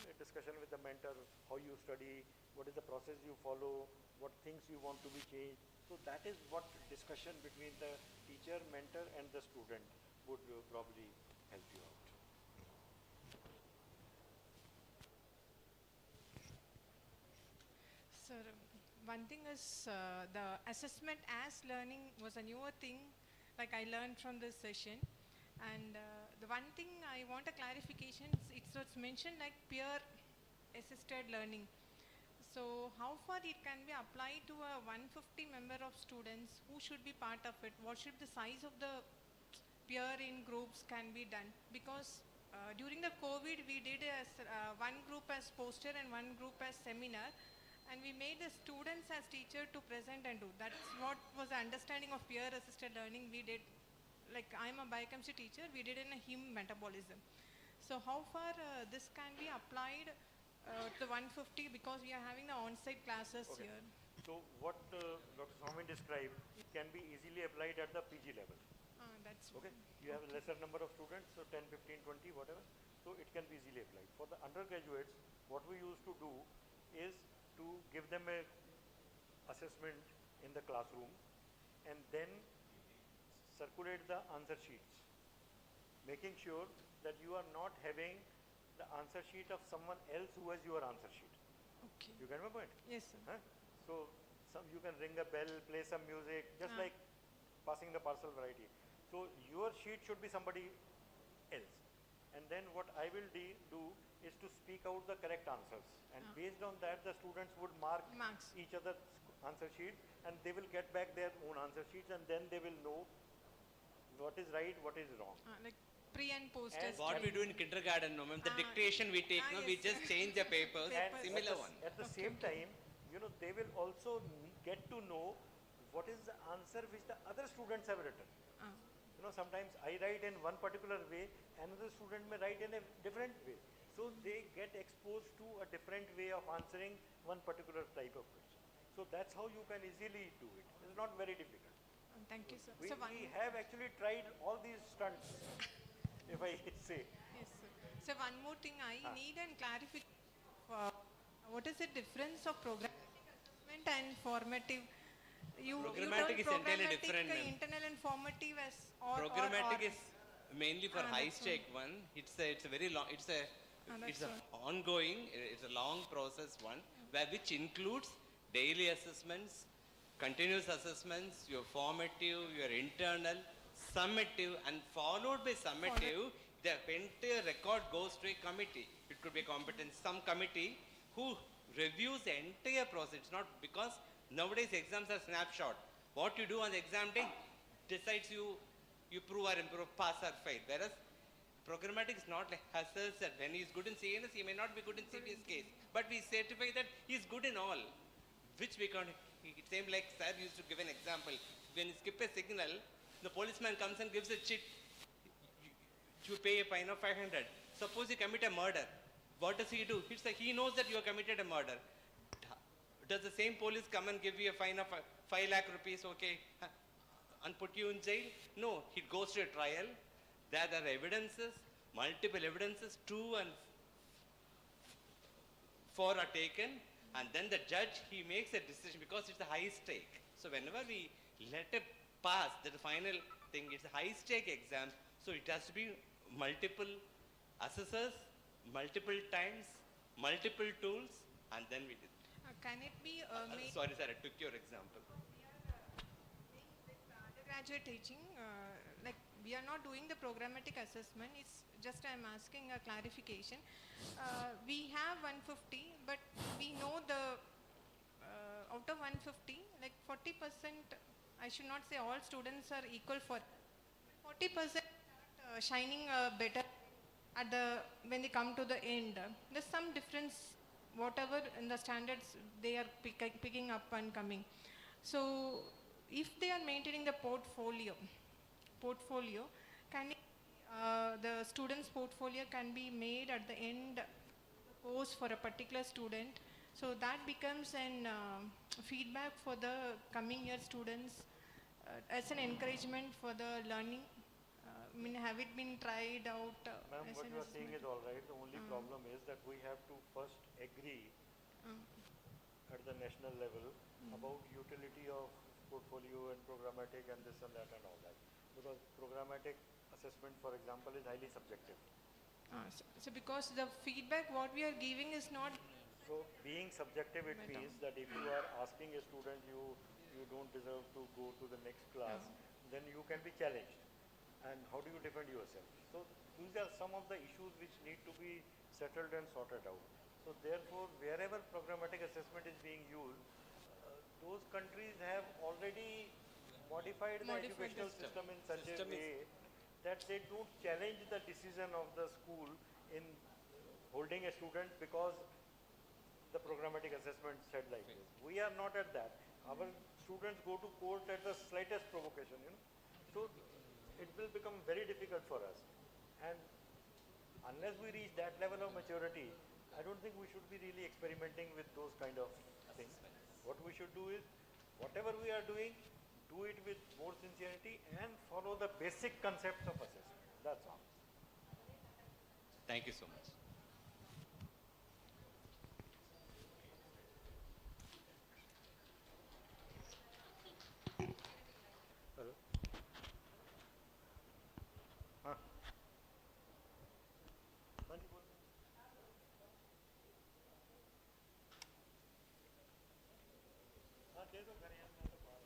A discussion with the mentor, how you study, what is the process you follow, what things you want to be changed. So that is what discussion between the teacher, mentor and the student would probably help you out. Sir, one thing is the assessment as learning was a newer thing, like I learned from this session. And the one thing I want a clarification, it's mentioned like peer assisted learning. So how far it can be applied to a 150 member of students? Who should be part of it? What should the size of the peer in groups can be done? Because during the COVID, we did one group as poster and one group as seminar. And we made the students as teacher to present and do. That's what was the understanding of peer assisted learning we did. Like I'm a biochemistry teacher, we did in a heme metabolism. So how far this can be applied to 150, because we are having the on-site classes here. So what Dr. Swami described can be easily applied at the PG level. That's okay. You have a lesser number of students, so 10, 15, 20, whatever. so it can be easily applied. For the undergraduates, what we used to do is to give them a assessment in the classroom and then circulate the answer sheets, making sure that you are not having the answer sheet of someone else who has your answer sheet. Okay. You get my point? Yes, sir. Huh? So you can ring a bell, play some music, just like passing the parcel variety. So your sheet should be somebody else. And then what I will do is to speak out the correct answers. And based on that, the students would mark each other's answer sheets and they will get back their own answer sheets and then they will know what is right, what is wrong. Like pre and post And test. What we do in kindergarten, no, ma'am, the dictation we take, no, we just change the papers, similar one. At the same time, you know, they will also get to know what is the answer which the other students have written. You know, sometimes I write in one particular way, another student may write in a different way. So they get exposed to a different way of answering one particular type of question. So that's how you can easily do it. It's not very difficult. Thank you, sir. We So have actually tried all these stunts, if I say. Yes, sir. So one more thing, I need a clarification. What is the difference of programmatic assessment and formative? Programmatic is entirely different, ma'am. Internal and formative as Programmatic is mainly for high stake one. It's a very long. It's a ongoing. It's a long process one, which includes daily assessments, continuous assessments, your formative, your internal, summative, and followed by summative. The entire record goes to a committee. It could be a competence, some committee who reviews the entire process. It's not because nowadays exams are snapshot. What you do on the exam day decides you prove or improve, pass or fail. Whereas programmatic is not like Husserl said, when he is good in CNS, he may not be good in CBS case. But we certify that he is good in all, which we can't. Same like sir used to give an example. When you skip a signal, the policeman comes and gives a chit. You pay a fine of 500. Suppose you commit a murder. What does he do? It's like he knows that you have committed a murder. Does the same police come and give you a fine of 5 lakh rupees, okay, and put you in jail? No, it goes to a trial. There are evidences, multiple evidences, 2 and 4 are taken, and then the judge, he makes a decision because it's a high stake. So whenever we let it pass, the final thing, it's a high stake exam, so it has to be multiple assessors, multiple times, multiple tools, and then we did. Can it be made? Sorry, sir, I took your example. Undergraduate teaching, like we are not doing the programmatic assessment. It's just I'm asking a clarification. We have 150, but we know the out of 150, like 40%. I should not say all students are equal for 40% shining better at the when they come to the end. There's some difference. Whatever in the standards they are picking up and coming. So if they are maintaining the portfolio, can the student's portfolio can be made at the end course for a particular student. So that becomes an feedback for the coming year students as an encouragement for the learning. I mean, have it been tried out? Ma'am, what you are saying is all right. The only problem is that we have to first agree at the national level about utility of portfolio and programmatic and this and that and all that. Because programmatic assessment, for example, is highly subjective. So because the feedback what we are giving is not... So being subjective, it means that if you are asking a student you don't deserve to go to the next class, then you can be challenged. And how do you defend yourself? So these are some of the issues which need to be settled and sorted out. So therefore, wherever programmatic assessment is being used, those countries have already modified the educational system in such a way that they don't challenge the decision of the school in holding a student because the programmatic assessment said like this. We are not at that. Our students go to court at the slightest provocation, you know. So it will become very difficult for us. And unless we reach that level of maturity, I don't think we should be really experimenting with those kind of things. What we should do is, whatever we are doing, do it with more sincerity and follow the basic concepts of assessment. That's all. Thank you so much. Hello. हाँ हाँ जी बोलो हाँ दे दो करें मैं तो बाहर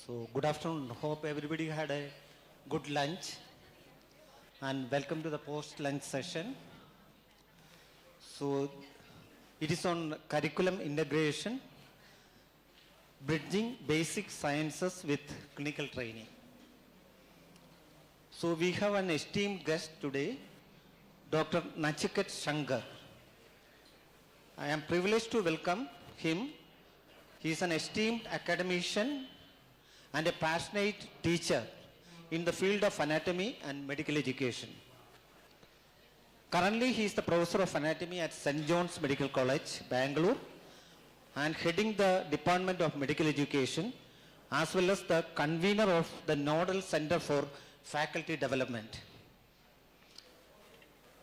So good afternoon. Hope everybody had a good lunch and welcome to the post-lunch session. So it is on curriculum integration, bridging basic sciences with clinical training. So we have an esteemed guest today, Dr. Nachiket Shankar. I am privileged to welcome him. He is an esteemed academician and a passionate teacher in the field of anatomy and medical education. Currently, he is the professor of anatomy at St. John's Medical College, Bangalore, and heading the Department of Medical Education, as well as the convener of the Nodal Center for Faculty Development.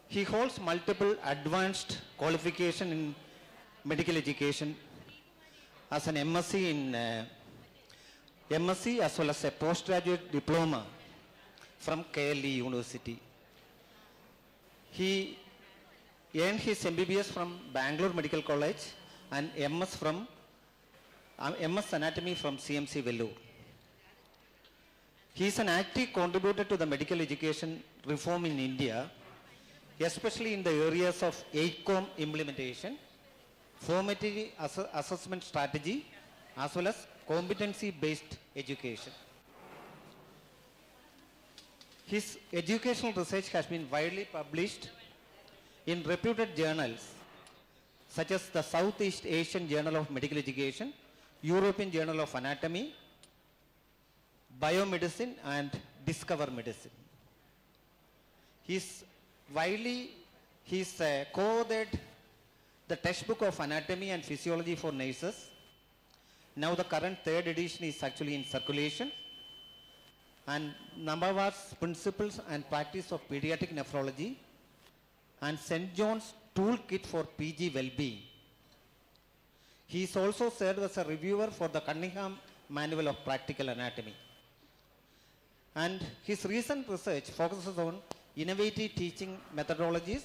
He holds multiple advanced qualifications in medical education as an MSc in MSc as well as a postgraduate diploma from KLE University. He earned his MBBS from Bangalore Medical College and MS Anatomy from CMC Vellore. He is an active contributor to the medical education reform in India, especially in the areas of 8-COM implementation, formative assessment strategy, as well as competency-based education. His educational research has been widely published in reputed journals such as the Southeast Asian Journal of Medical Education, European Journal of Anatomy, Biomedicine, and Discover Medicine. He's co-authored the textbook of anatomy and physiology for nurses. Now the current 3rd edition is actually in circulation. And Nambava's Principles and Practice of Pediatric Nephrology and St. John's Toolkit for PG Wellbeing. He is also served as a reviewer for the Cunningham Manual of Practical Anatomy. And his recent research focuses on innovative teaching methodologies,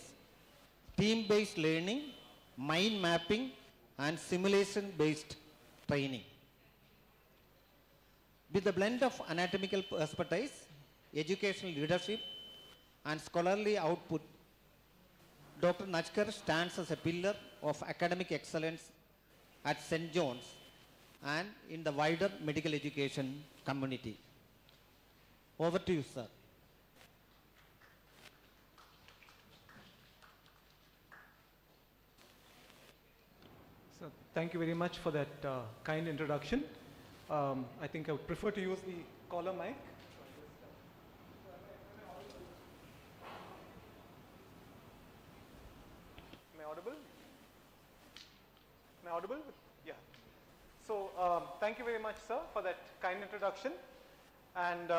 team-based learning, mind mapping, and simulation-based training. With the blend of anatomical expertise, educational leadership, and scholarly output, Dr. Nachkar stands as a pillar of academic excellence at St. John's and in the wider medical education community. Over to you, sir. So thank you very much for that kind introduction. I think I would prefer to use the collar mic. Am I audible? Am I audible? Yeah. So thank you very much, sir, for that kind introduction. And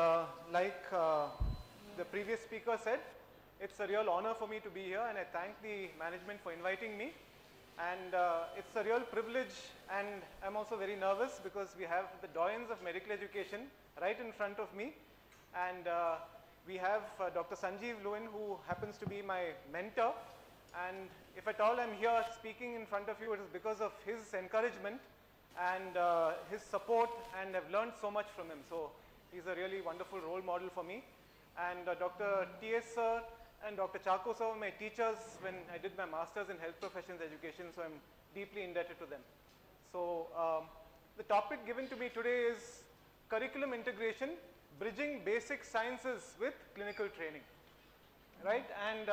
like the previous speaker said, it's a real honor for me to be here, and I thank the management for inviting me. And it's a real privilege, and I'm also very nervous because we have the doyens of medical education right in front of me. And we have Dr. Sanjeev Lewin, who happens to be my mentor. And if at all I'm here speaking in front of you, it is because of his encouragement and his support, and I've learned so much from him. So he's a really wonderful role model for me. And Dr. T.S. sir and Dr. Charaka sir were my teachers when I did my Masters in Health Professions Education, so I'm deeply indebted to them. So the topic given to me today is curriculum integration, bridging basic sciences with clinical training, right? And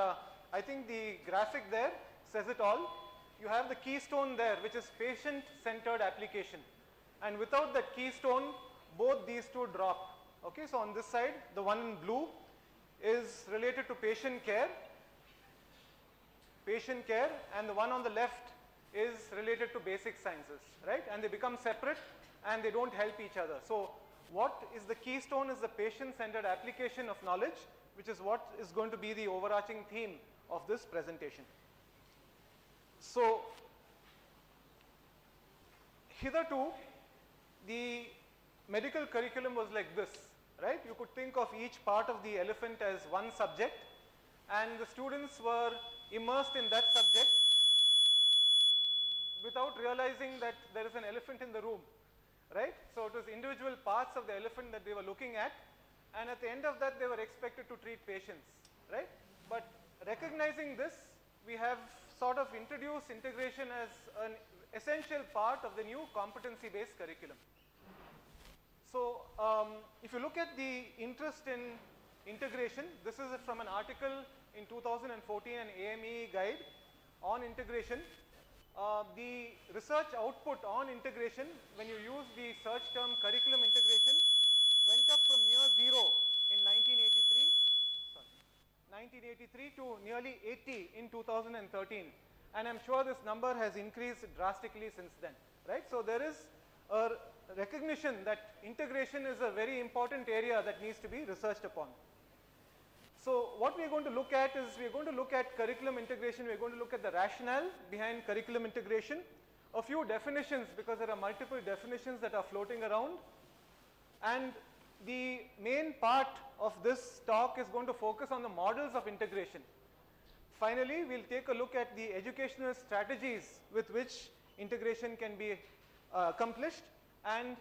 I think the graphic there says it all. You have the keystone there, which is patient-centered application. And without that keystone, both these two drop. Okay, so on this side, the one in blue is related to patient care, and the one on the left is related to basic sciences, right? And they become separate and they don't help each other. So what is the keystone is the patient-centered application of knowledge, which is what is going to be the overarching theme of this presentation. So hitherto, the medical curriculum was like this, right? You could think of each part of the elephant as one subject, and the students were immersed in that subject without realizing that there is an elephant in the room, right? So it was individual parts of the elephant that they were looking at, and at the end of that they were expected to treat patients, right? But recognizing this, we have sort of introduced integration as an essential part of the new competency-based curriculum. So if you look at the interest in integration, this is from an article in 2014, an AME guide on integration. The research output on integration, when you use the search term curriculum integration, went up from near zero in 1983 to nearly 80 in 2013. And I'm sure this number has increased drastically since then, right? So there is a recognition that integration is a very important area that needs to be researched upon. So what we are going to look at is, we are going to look at curriculum integration, we are going to look at the rationale behind curriculum integration, a few definitions, because there are multiple definitions that are floating around, and the main part of this talk is going to focus on the models of integration. Finally, we'll take a look at the educational strategies with which integration can be accomplished, and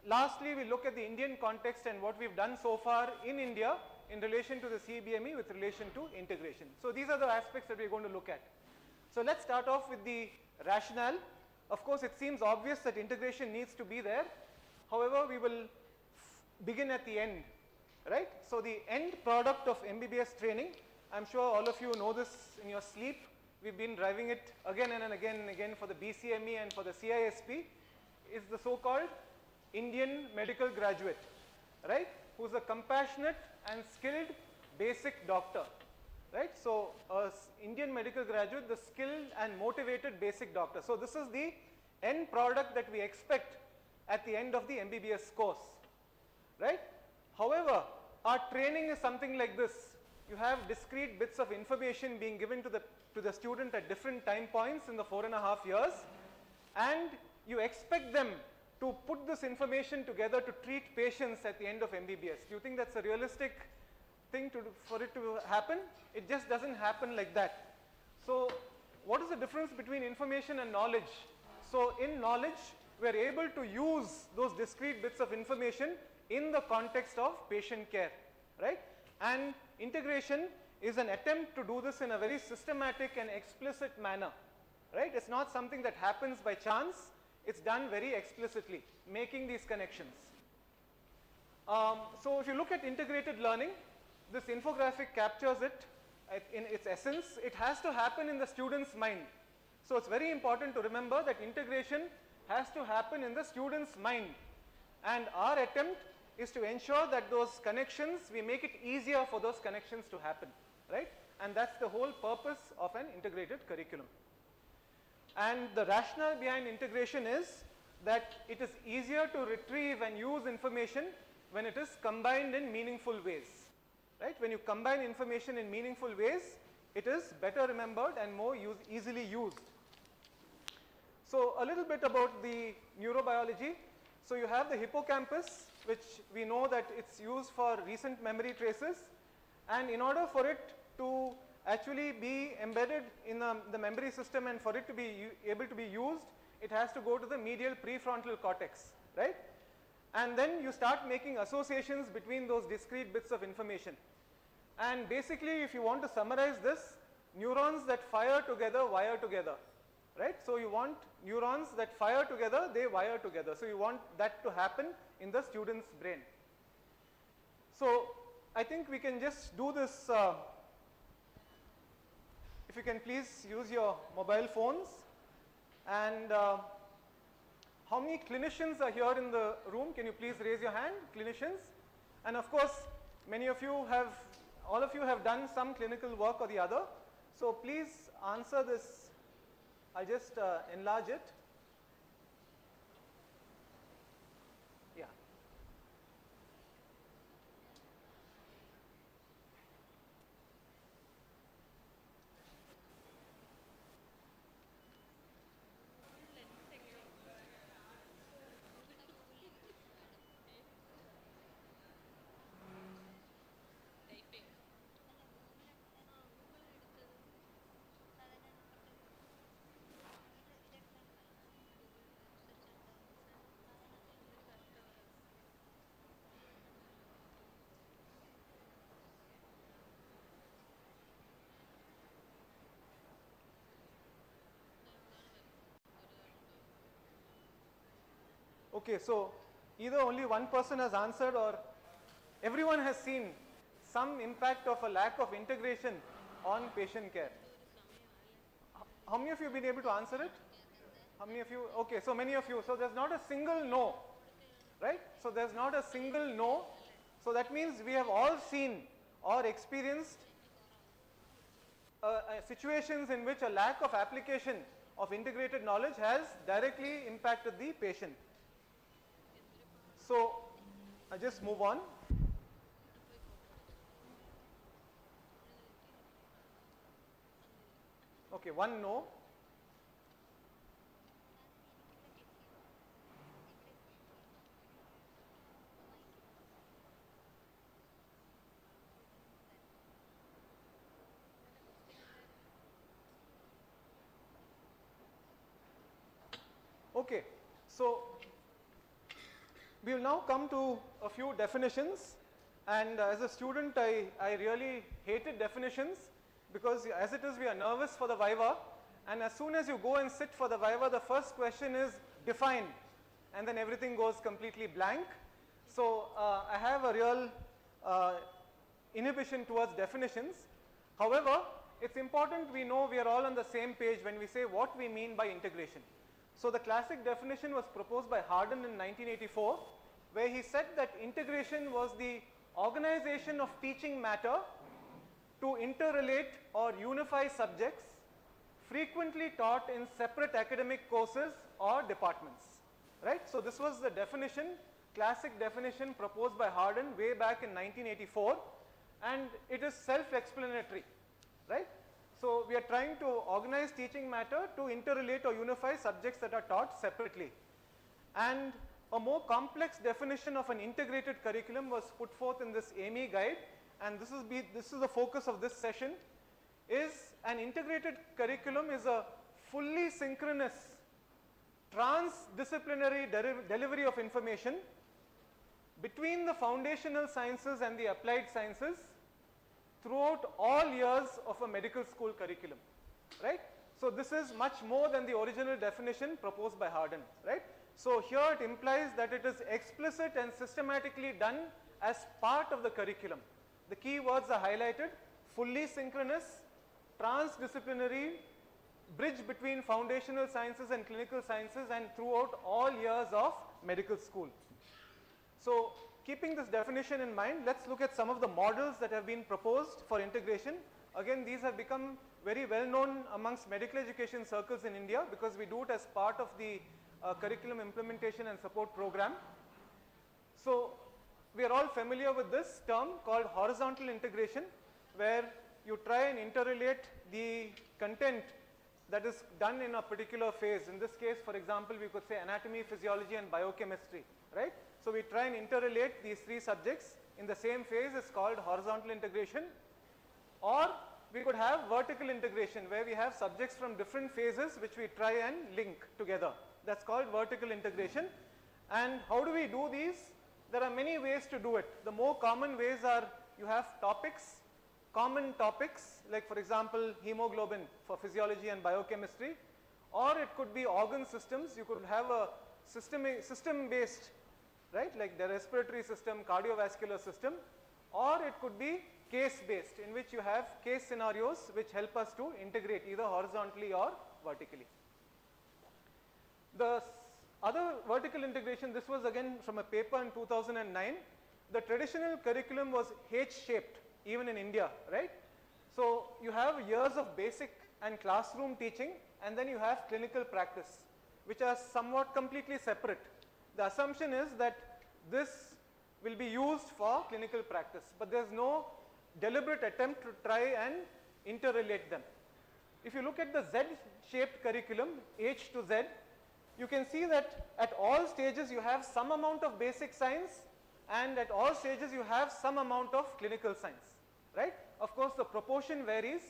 lastly we'll look at the Indian context and what we've done so far in India in relation to the CBME with relation to integration. So these are the aspects that we're going to look at. So let's start off with the rationale. Of course, it seems obvious that integration needs to be there. However, we will begin at the end, right? So the end product of MBBS training, I'm sure all of you know this in your sleep. We've been driving it again and again and again for the BCME and for the CISP, is the so-called Indian medical graduate, right? Who's a compassionate and skilled basic doctor, right? So Indian medical graduate, the skilled and motivated basic doctor. So this is the end product that we expect at the end of the MBBS course, right? However, our training is something like this. You have discrete bits of information being given to the student at different time points in the 4.5 years, and you expect them to put this information together to treat patients at the end of MBBS. Do you think that's a realistic thing for it to happen? It just doesn't happen like that. So what is the difference between information and knowledge? So in knowledge, we are able to use those discrete bits of information in the context of patient care, right? And integration is an attempt to do this in a very systematic and explicit manner, right? It's not something that happens by chance. It's done very explicitly, making these connections. So if you look at integrated learning, this infographic captures it in its essence. It has to happen in the student's mind. So it's very important to remember that integration has to happen in the student's mind. And our attempt is to ensure that those connections, we make it easier for those connections to happen, right? And that's the whole purpose of an integrated curriculum. And the rationale behind integration is that it is easier to retrieve and use information when it is combined in meaningful ways, right? When you combine information in meaningful ways, it is better remembered and more easily used. So a little bit about the neurobiology. So you have the hippocampus, which we know that it's used for recent memory traces, and in order for it to actually be embedded in the memory system and for it to be able to be used, it has to go to the medial prefrontal cortex, right? And then you start making associations between those discrete bits of information. And basically, if you want to summarize this, neurons that fire together wire together, right? So you want neurons that fire together, they wire together. So you want that to happen in the student's brain. So I think we can just do this. If you can please use your mobile phones. And how many clinicians are here in the room? Can you please raise your hand, clinicians? And of course, many of you have, all of you have done some clinical work or the other. So please answer this. I'll just enlarge it. Yeah. Okay, so either only one person has answered or everyone has seen some impact of a lack of integration on patient care. How many of you have been able to answer it? How many of you? Okay, so many of you. So there's not a single no, right? So there's not a single no. So that means we have all seen or experienced situations in which a lack of application of integrated knowledge has directly impacted the patient. So I just move on. Okay, one no. Okay, so we will now come to a few definitions, and as a student I really hated definitions because as it is we are nervous for the Viva, and as soon as you go and sit for the Viva, the first question is define, and then everything goes completely blank. So I have a real inhibition towards definitions. However, it's important we know we are all on the same page when we say what we mean by integration. So the classic definition was proposed by Hardin in 1984, where he said that integration was the organization of teaching matter to interrelate or unify subjects frequently taught in separate academic courses or departments, right? So this was the definition, classic definition proposed by Hardin way back in 1984, and it is self-explanatory, right? So we are trying to organize teaching matter to interrelate or unify subjects that are taught separately. And a more complex definition of an integrated curriculum was put forth in this AME guide, and this is the focus of this session. Is an integrated curriculum is a fully synchronous transdisciplinary delivery of information between the foundational sciences and the applied sciences throughout all years of a medical school curriculum, right? So this is much more than the original definition proposed by Hardin, right? So here it implies that it is explicit and systematically done as part of the curriculum. The key words are highlighted: fully synchronous, transdisciplinary, bridge between foundational sciences and clinical sciences, and throughout all years of medical school. So keeping this definition in mind, let's look at some of the models that have been proposed for integration. Again, these have become very well known amongst medical education circles in India because we do it as part of the curriculum implementation and support program. So we are all familiar with this term called horizontal integration, where you try and interrelate the content that is done in a particular phase. In this case, for example, we could say anatomy, physiology and biochemistry, right? So we try and interrelate these three subjects in the same phase. It's called horizontal integration. Or we could have vertical integration, where we have subjects from different phases which we try and link together. That's called vertical integration. And how do we do these? There are many ways to do it. The more common ways are you have topics, common topics, like for example hemoglobin for physiology and biochemistry, or it could be organ systems. You could have a system based, right, like the respiratory system, cardiovascular system, or it could be case based, in which you have case scenarios which help us to integrate either horizontally or vertically. The other vertical integration, this was again from a paper in 2009. The traditional curriculum was H-shaped even in India, right? So you have years of basic and classroom teaching, and then you have clinical practice, which are somewhat completely separate. The assumption is that this will be used for clinical practice, but there's no deliberate attempt to try and interrelate them. If you look at the Z-shaped curriculum, H to Z, you can see that at all stages you have some amount of basic science, and at all stages you have some amount of clinical science, right? Of course, the proportion varies.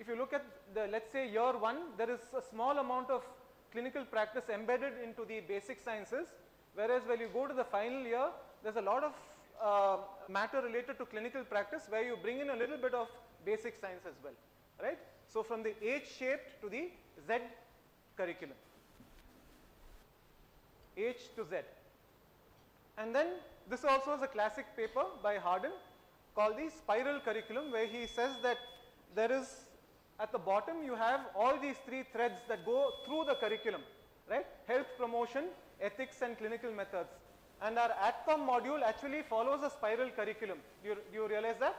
If you look at the, let's say year 1, there is a small amount of clinical practice embedded into the basic sciences, whereas when you go to the final year, there's a lot of matter related to clinical practice where you bring in a little bit of basic science as well, right? So from the H-shaped to the Z curriculum, H to Z. And then this also is a classic paper by Hardin called the spiral curriculum, where he says that there is, at the bottom you have all these three threads that go through the curriculum, right? Health promotion, ethics and clinical methods. And our ATCOM module actually follows a spiral curriculum. Do you realize that?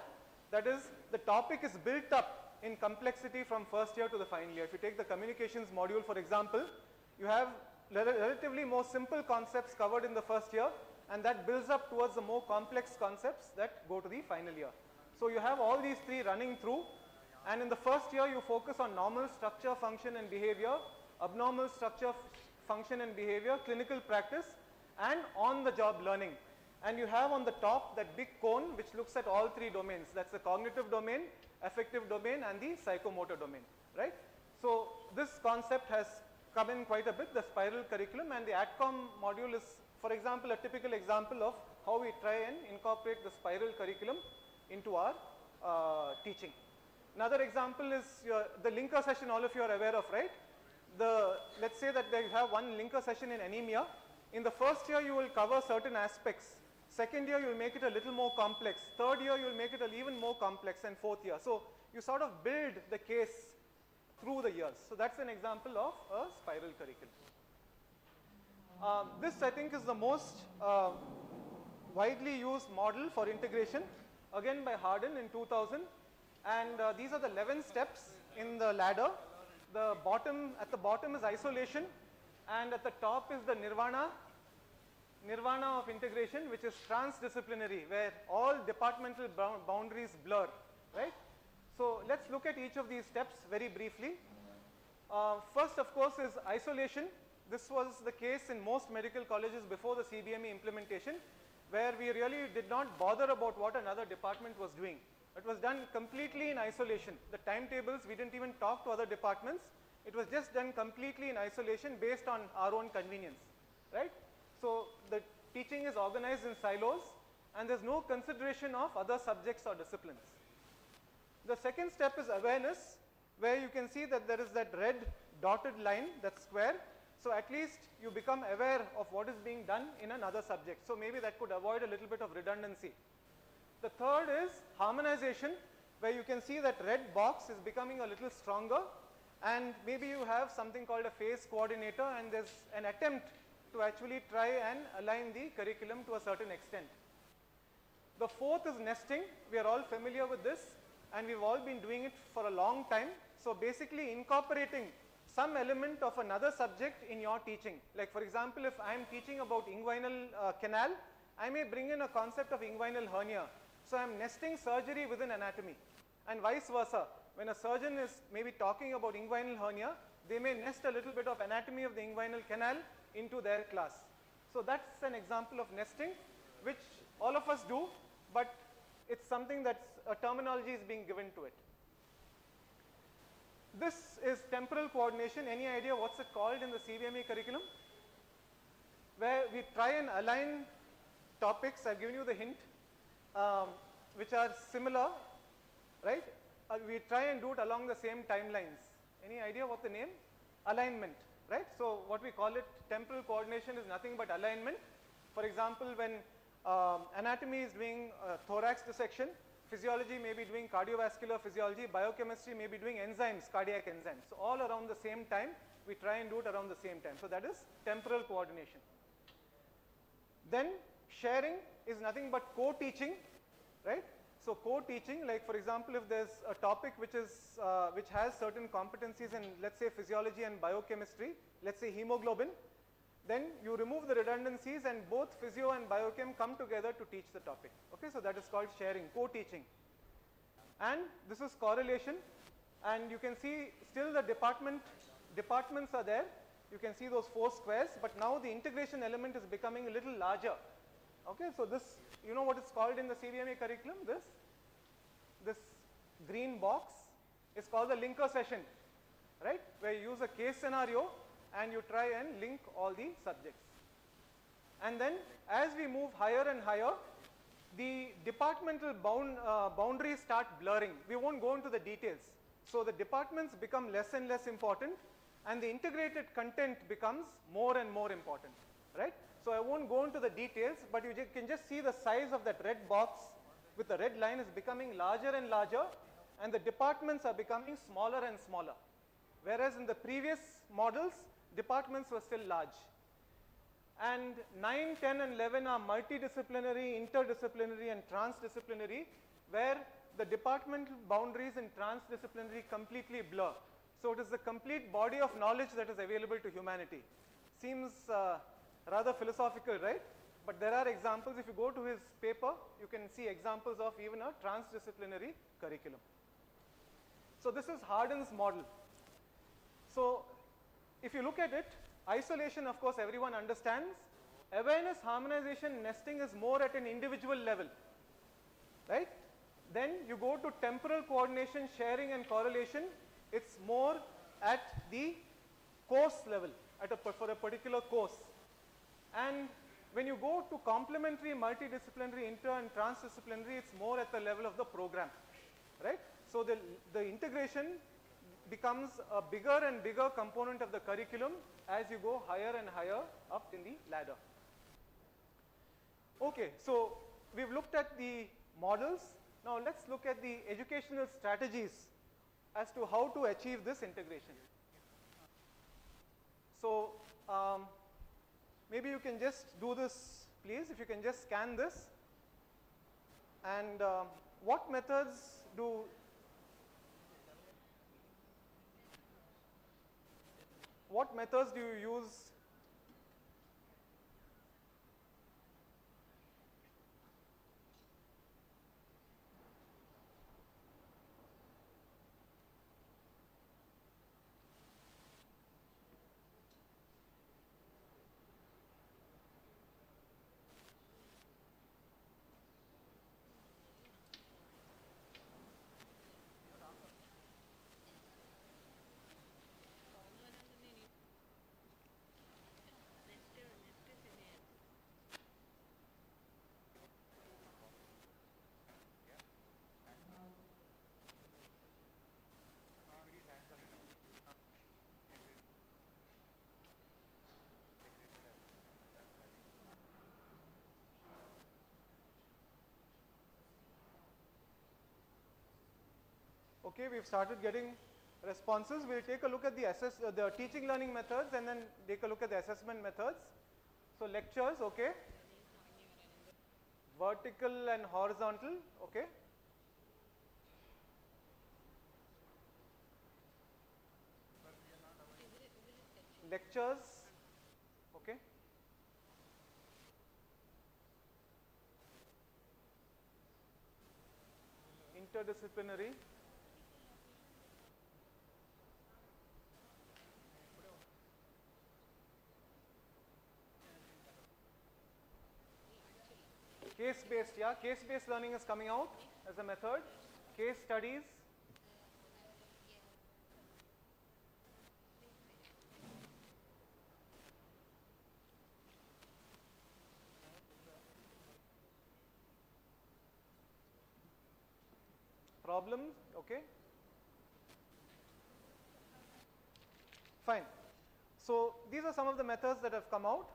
That is, the topic is built up in complexity from first year to the final year. If you take the communications module, for example, you have relatively more simple concepts covered in the first year, and that builds up towards the more complex concepts that go to the final year. So you have all these three running through, and in the first year you focus on normal structure, function and behavior, abnormal structure, function and behavior, clinical practice, and on-the-job learning. And you have on the top that big cone which looks at all three domains. That's the cognitive domain, affective domain and the psychomotor domain, right? So this concept has come in quite a bit, the spiral curriculum, and the ATCOM module is, for example, a typical example of how we try and incorporate the spiral curriculum into our teaching. Another example is the linker session all of you are aware of, right? Let's say that they have one linker session in anemia. In the first year you will cover certain aspects. Second year you will make it a little more complex. Third year you will make it even more complex, and fourth year. So you sort of build the case through the years. So that's an example of a spiral curriculum. This I think is the most widely used model for integration, again by Hardin in 2000. And these are the 11 steps in the ladder. At the bottom is isolation, and at the top is the nirvana of integration, which is transdisciplinary, where all departmental boundaries blur, right? So let's look at each of these steps very briefly. First, of course, is isolation. This was the case in most medical colleges before the CBME implementation, where we really did not bother about what another department was doing. It was done completely in isolation. The timetables, we didn't even talk to other departments. It was just done completely in isolation based on our own convenience, right? So the teaching is organized in silos, and there's no consideration of other subjects or disciplines. The second step is awareness, where you can see that there is that red dotted line, that square. So at least you become aware of what is being done in another subject. So maybe that could avoid a little bit of redundancy. The third is harmonization, where you can see that red box is becoming a little stronger, and maybe you have something called a phase coordinator, and there's an attempt to actually try and align the curriculum to a certain extent. The fourth is nesting. We are all familiar with this, and we've all been doing it for a long time. So basically incorporating some element of another subject in your teaching. Like for example, if I am teaching about inguinal canal, I may bring in a concept of inguinal hernia. So I am nesting surgery within anatomy, and vice versa. When a surgeon is maybe talking about inguinal hernia, they may nest a little bit of anatomy of the inguinal canal into their class. So that's an example of nesting, which all of us do, but it's something that's a terminology is being given to it. This is temporal coordination. Any idea what's it called in the CBME curriculum? Where we try and align topics, I've given you the hint, which are similar, right? We try and do it along the same timelines. Any idea what the name? Alignment, right? So what we call it, temporal coordination, is nothing but alignment. For example, when anatomy is doing thorax dissection, physiology may be doing cardiovascular physiology, biochemistry may be doing enzymes, cardiac enzymes. So all around the same time, we try and do it around the same time. So that is temporal coordination. Then sharing is nothing but co-teaching, right? So co-teaching, like for example, if there's a topic which has certain competencies in, let's say, physiology and biochemistry, let's say hemoglobin, then you remove the redundancies and both physio and biochem come together to teach the topic. Okay, so that is called sharing, co-teaching. And this is correlation, and you can see still the departments are there. You can see those 4 squares, but now the integration element is becoming a little larger. Okay, so this, you know what it's called in the CBME curriculum? This green box is called the linker session, right? Where you use a case scenario and you try and link all the subjects. And then as we move higher and higher, the departmental boundaries start blurring. We won't go into the details. So the departments become less and less important, and the integrated content becomes more and more important, right? So I won't go into the details, but you can just see the size of that red box with the red line is becoming larger and larger, and the departments are becoming smaller and smaller. Whereas in the previous models, departments were still large. And 9, 10 and 11 are multidisciplinary, interdisciplinary and transdisciplinary, where the departmental boundaries in transdisciplinary completely blur. So it is the complete body of knowledge that is available to humanity. Seems rather philosophical, right? But there are examples. If you go to his paper, you can see examples of even a transdisciplinary curriculum. So this is Hardin's model. So if you look at it, isolation, of course, everyone understands. Awareness, harmonization, nesting is more at an individual level, right? Then you go to temporal coordination, sharing and correlation. It's more at the course level, for a particular course. And when you go to complementary, multidisciplinary, inter and transdisciplinary, it's more at the level of the program, right? So the integration becomes a bigger and bigger component of the curriculum as you go higher and higher up in the ladder. Okay, so we've looked at the models. Now let's look at the educational strategies as to how to achieve this integration. So maybe you can just do this, please, if you can just scan this. And what methods do you use? Okay, we've started getting responses. We'll take a look at the teaching learning methods and then take a look at the assessment methods. So lectures, okay. Vertical and horizontal, okay. Lectures, okay. Interdisciplinary. Case-based, yeah, case-based learning is coming out as a method. Case studies. Problems, okay. Fine. So these are some of the methods that have come out.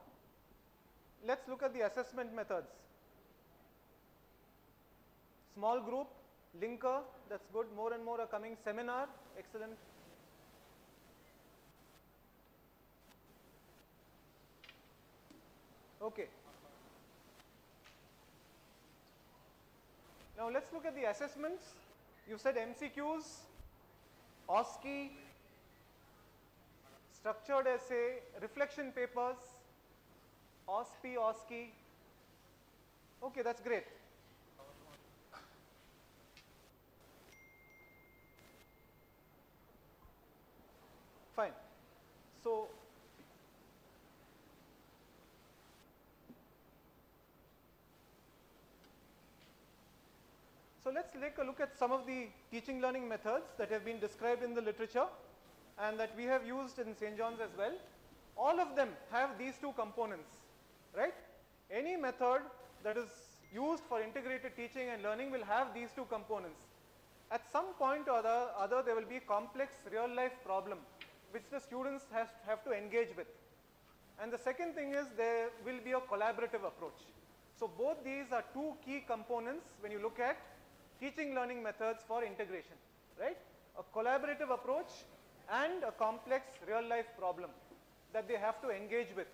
Let's look at the assessment methods. Small group, linker, that's good. More and more are coming. Seminar, excellent. Okay. Now let's look at the assessments. You said MCQs, OSCE, structured essay, reflection papers, OSPE, OSCE. Okay, that's great. Fine. So let's take a look at some of the teaching learning methods that have been described in the literature and that we have used in St. John's as well. All of them have these two components, right? Any method that is used for integrated teaching and learning will have these two components. At some point or the other, there will be a complex real life problem which the students have to engage with. And the second thing is there will be a collaborative approach. So both these are two key components when you look at teaching learning methods for integration, right? A collaborative approach and a complex real life problem that they have to engage with.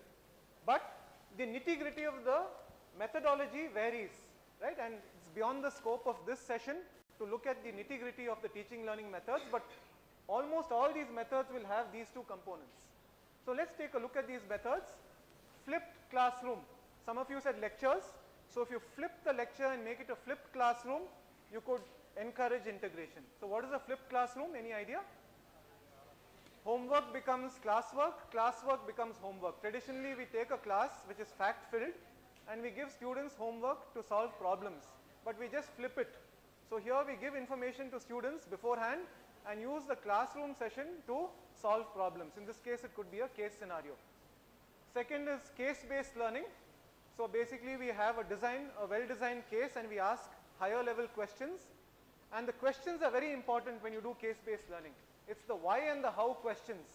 But the nitty-gritty of the methodology varies, right? And it's beyond the scope of this session to look at the nitty-gritty of the teaching learning methods, but almost all these methods will have these two components. So let's take a look at these methods. Flipped classroom. Some of you said lectures. So if you flip the lecture and make it a flipped classroom, you could encourage integration. So what is a flipped classroom? Any idea? Homework becomes classwork, classwork becomes homework. Traditionally, we take a class which is fact-filled and we give students homework to solve problems, but we just flip it. So here we give information to students beforehand and use the classroom session to solve problems. In this case, it could be a case scenario. Second is case-based learning. So basically, we have a well-designed case and we ask higher level questions. And the questions are very important when you do case-based learning. It's the why and the how questions,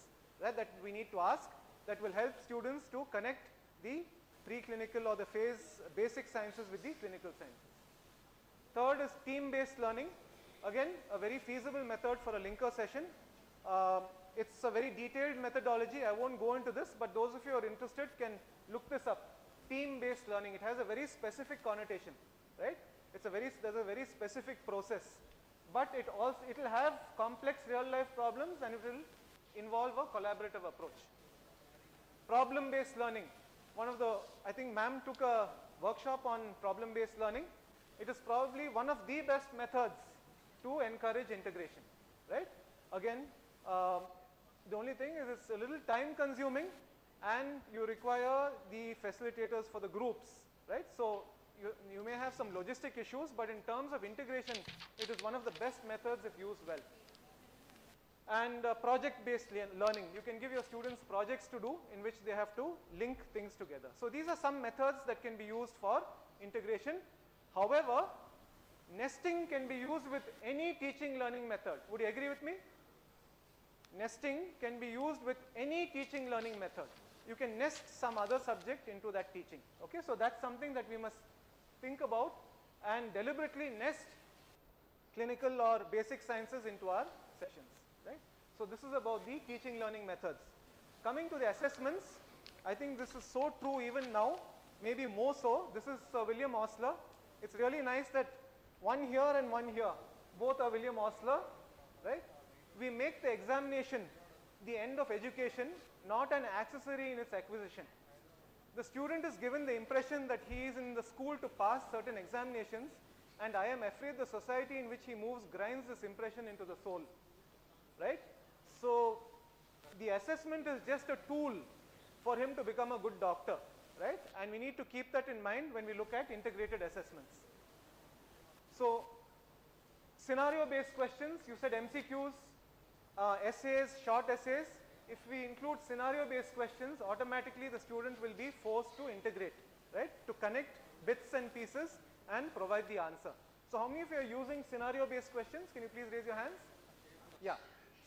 right, that we need to ask that will help students to connect the preclinical or the phase basic sciences with the clinical sciences. Third is team-based learning. Again, a very feasible method for a linker session. It's a very detailed methodology. I won't go into this, but those of you who are interested can look this up. Team-based learning. It has a very specific connotation, right? There's a very specific process, but it will have complex real-life problems and it will involve a collaborative approach. Problem-based learning. I think ma'am took a workshop on problem-based learning. It is probably one of the best methods to encourage integration, right? Again, the only thing is it's a little time consuming and you require the facilitators for the groups, right? So you may have some logistic issues, but in terms of integration, it is one of the best methods if used well. And project-based learning. You can give your students projects to do in which they have to link things together. So these are some methods that can be used for integration. However, nesting can be used with any teaching learning method. Would you agree with me? Nesting can be used with any teaching learning method. You can nest some other subject into that teaching. Okay, so that's something that we must think about and deliberately nest clinical or basic sciences into our sessions, right? So this is about the teaching learning methods. Coming to the assessments, I think this is so true even now, maybe more so. This is Sir William Osler. It's really nice that one here and one here, both are William Osler, right? We make the examination the end of education, not an accessory in its acquisition. The student is given the impression that he is in the school to pass certain examinations, and I am afraid the society in which he moves grinds this impression into the soul, right? So the assessment is just a tool for him to become a good doctor, right? And we need to keep that in mind when we look at integrated assessments. So scenario-based questions, you said MCQs, essays, short essays. If we include scenario-based questions, automatically the student will be forced to integrate, right? To connect bits and pieces and provide the answer. So how many of you are using scenario-based questions? Can you please raise your hands? Yeah.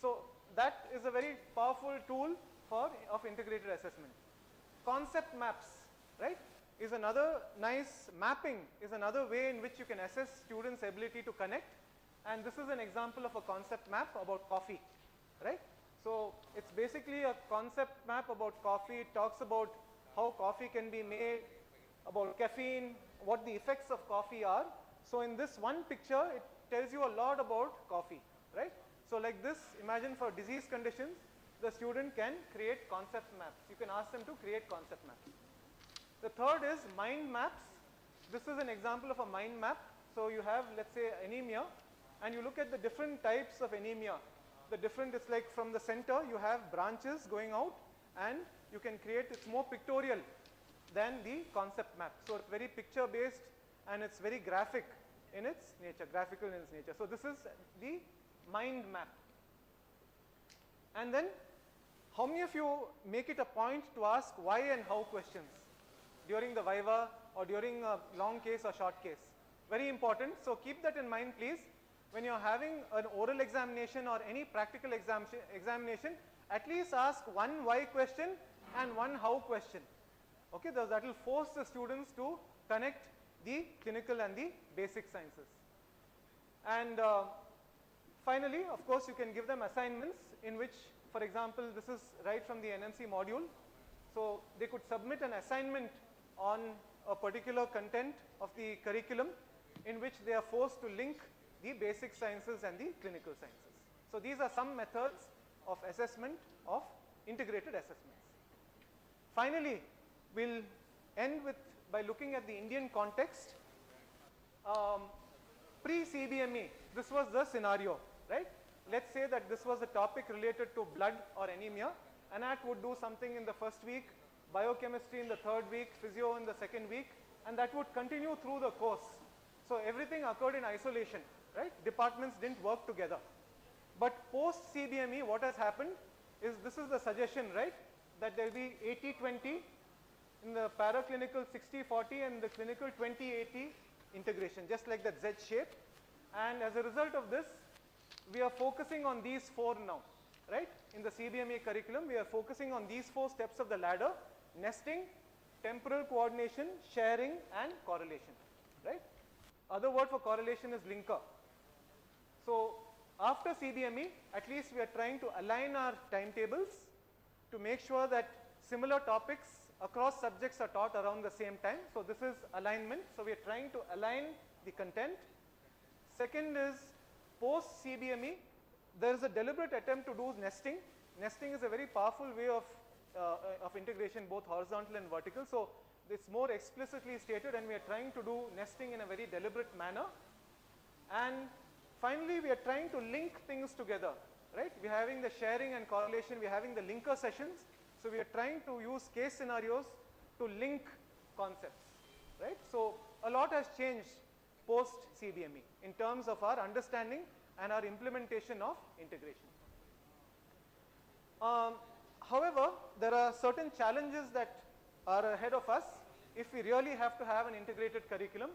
So that is a very powerful tool of integrated assessment. Concept maps, right, is another nice mapping, is another way in which you can assess students' ability to connect. And this is an example of a concept map about coffee, right? So it's basically a concept map about coffee. It talks about how coffee can be made, about caffeine, what the effects of coffee are. So in this one picture, it tells you a lot about coffee, right? So like this, imagine for disease conditions, the student can create concept maps. You can ask them to create concept maps. The third is mind maps. This is an example of a mind map. So you have, let's say, anemia, and you look at the different types of anemia. It's like from the center, you have branches going out, and you can create, it's more pictorial than the concept map. So it's very picture based and it's very graphic in its nature, graphical in its nature. So this is the mind map. And then, how many of you make it a point to ask why and how questions during the viva or during a long case or short case? Very important. So keep that in mind, please. When you're having an oral examination or any practical examination, at least ask one why question and one how question. Okay, that will force the students to connect the clinical and the basic sciences. And finally, of course, you can give them assignments in which, for example, this is right from the NMC module. So they could submit an assignment on a particular content of the curriculum in which they are forced to link the basic sciences and the clinical sciences. So these are some methods of assessment of integrated assessments. Finally, we'll end by looking at the Indian context. Pre-CBME, this was the scenario, right? Let's say that this was a topic related to blood or anemia. ANAT would do something in the first week, biochemistry in the third week, physio in the second week, and that would continue through the course. So everything occurred in isolation, right? Departments didn't work together. But post-CBME, what has happened is, this is the suggestion, right? That there will be 80-20, in the paraclinical 60-40, and the clinical 20-80 integration, just like that Z shape. And as a result of this, we are focusing on these four now, right? In the CBME curriculum, we are focusing on these four steps of the ladder: nesting, temporal coordination, sharing, and correlation, right? Other word for correlation is linker. So after CBME, at least we are trying to align our timetables to make sure that similar topics across subjects are taught around the same time. So this is alignment. So we are trying to align the content. Second is post CBME, there is a deliberate attempt to do nesting. Nesting is a very powerful way of integration, both horizontal and vertical. So it's more explicitly stated, and we are trying to do nesting in a very deliberate manner. And finally, we are trying to link things together, right? We are having the sharing and correlation, we are having the linker sessions. So we are trying to use case scenarios to link concepts, right? So a lot has changed post CBME in terms of our understanding and our implementation of integration. However, there are certain challenges that are ahead of us if we really have to have an integrated curriculum.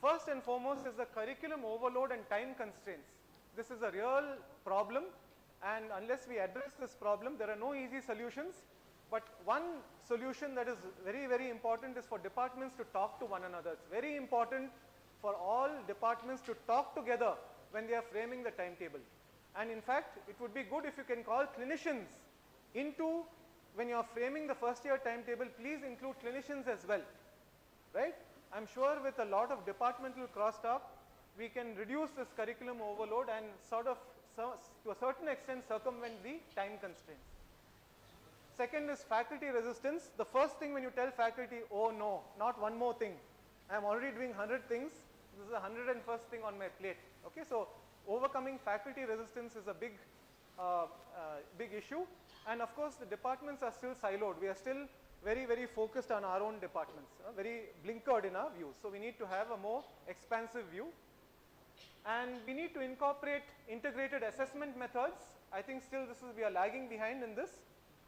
First and foremost is the curriculum overload and time constraints. This is a real problem, and unless we address this problem, there are no easy solutions. But one solution that is very, very important is for departments to talk to one another. It's very important for all departments to talk together when they are framing the timetable. And in fact, it would be good if you can call clinicians into, when you are framing the first year timetable, please include clinicians as well, right? I'm sure with a lot of departmental crosstalk, we can reduce this curriculum overload and sort of, to a certain extent, circumvent the time constraints. Second is faculty resistance. The first thing when you tell faculty, oh no, not one more thing. I'm already doing 100 things. This is the 101st thing on my plate. Okay, so overcoming faculty resistance is a big, big issue. And of course, the departments are still siloed. We are still very, very focused on our own departments, very blinkered in our views. So we need to have a more expansive view. And we need to incorporate integrated assessment methods. I think still we are lagging behind in this.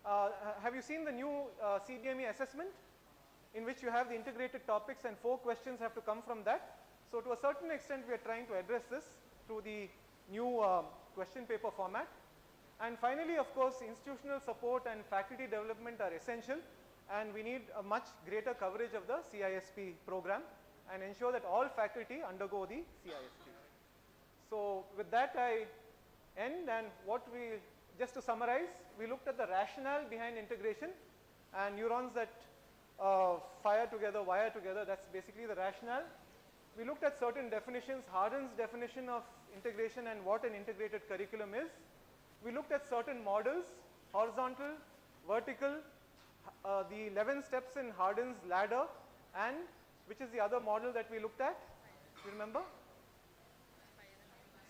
Have you seen the new CBME assessment, in which you have the integrated topics and 4 questions have to come from that? So to a certain extent, we are trying to address this through the new question paper format. And finally, of course, institutional support and faculty development are essential, and we need a much greater coverage of the CISP program and ensure that all faculty undergo the CISP. So with that, I end, and just to summarize, we looked at the rationale behind integration, and neurons that fire together, wire together, that's basically the rationale. We looked at certain definitions, Hardin's definition of integration and what an integrated curriculum is. We looked at certain models, horizontal, vertical, the 11 steps in Hardin's ladder, and which is the other model that we looked at? Do you remember?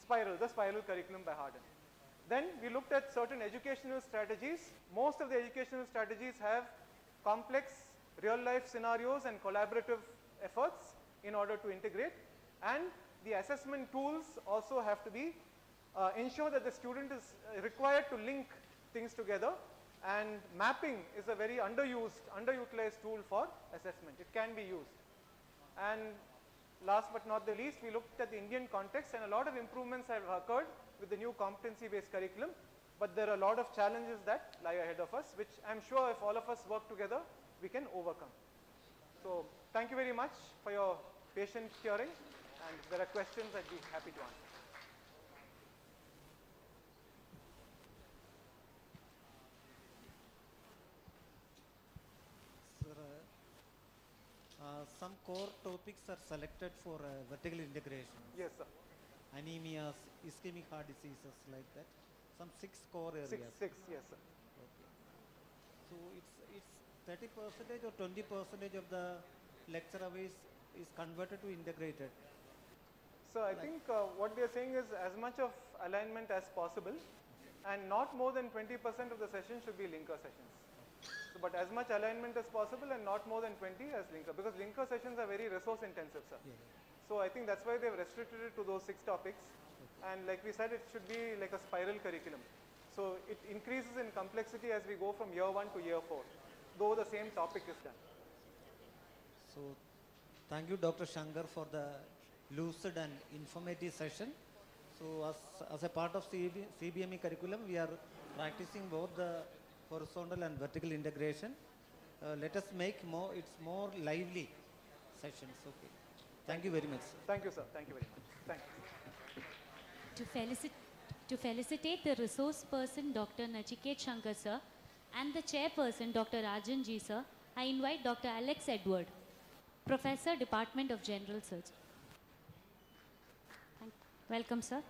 Spiral, the spiral curriculum by Hardin. Then we looked at certain educational strategies. Most of the educational strategies have complex real-life scenarios and collaborative efforts in order to integrate. And the assessment tools also have to be ensure that the student is required to link things together. And mapping is a very underutilized tool for assessment. It can be used. And last but not the least, we looked at the Indian context, and a lot of improvements have occurred with the new competency-based curriculum. but there are a lot of challenges that lie ahead of us, which I'm sure if all of us work together, we can overcome. So thank you very much for your patient hearing, and if there are questions, I'd be happy to answer. Some core topics are selected for vertical integration. Yes, sir. Anemias, ischemic heart diseases, like that. Some 6 core areas. Six, yes, sir. Okay. So it's 30% or 20% of the lecture hours is converted to integrated. So I think what they are saying is as much of alignment as possible, and not more than 20% of the session should be linker sessions. So, but as much alignment as possible and not more than 20 as linker, because linker sessions are very resource intensive, sir. Yeah. So I think that's why they've restricted it to those 6 topics. Okay. And like we said, it should be like a spiral curriculum. So it increases in complexity as we go from year 1 to year 4, though the same topic is done. So thank you, Dr. Shankar, for the lucid and informative session. So as a part of CBME curriculum, we are practicing both the horizontal and vertical integration. Let us make more lively sessions. Okay. Thank you very much, sir. Thank you, sir. Thank you very much. Thank you. To felicitate the resource person, Dr. Nachiket Shankar, sir, and the chairperson, Dr. Rajan Ji, sir, I invite Dr. Alex Edward, Professor, Department of General Surgery. Welcome, sir.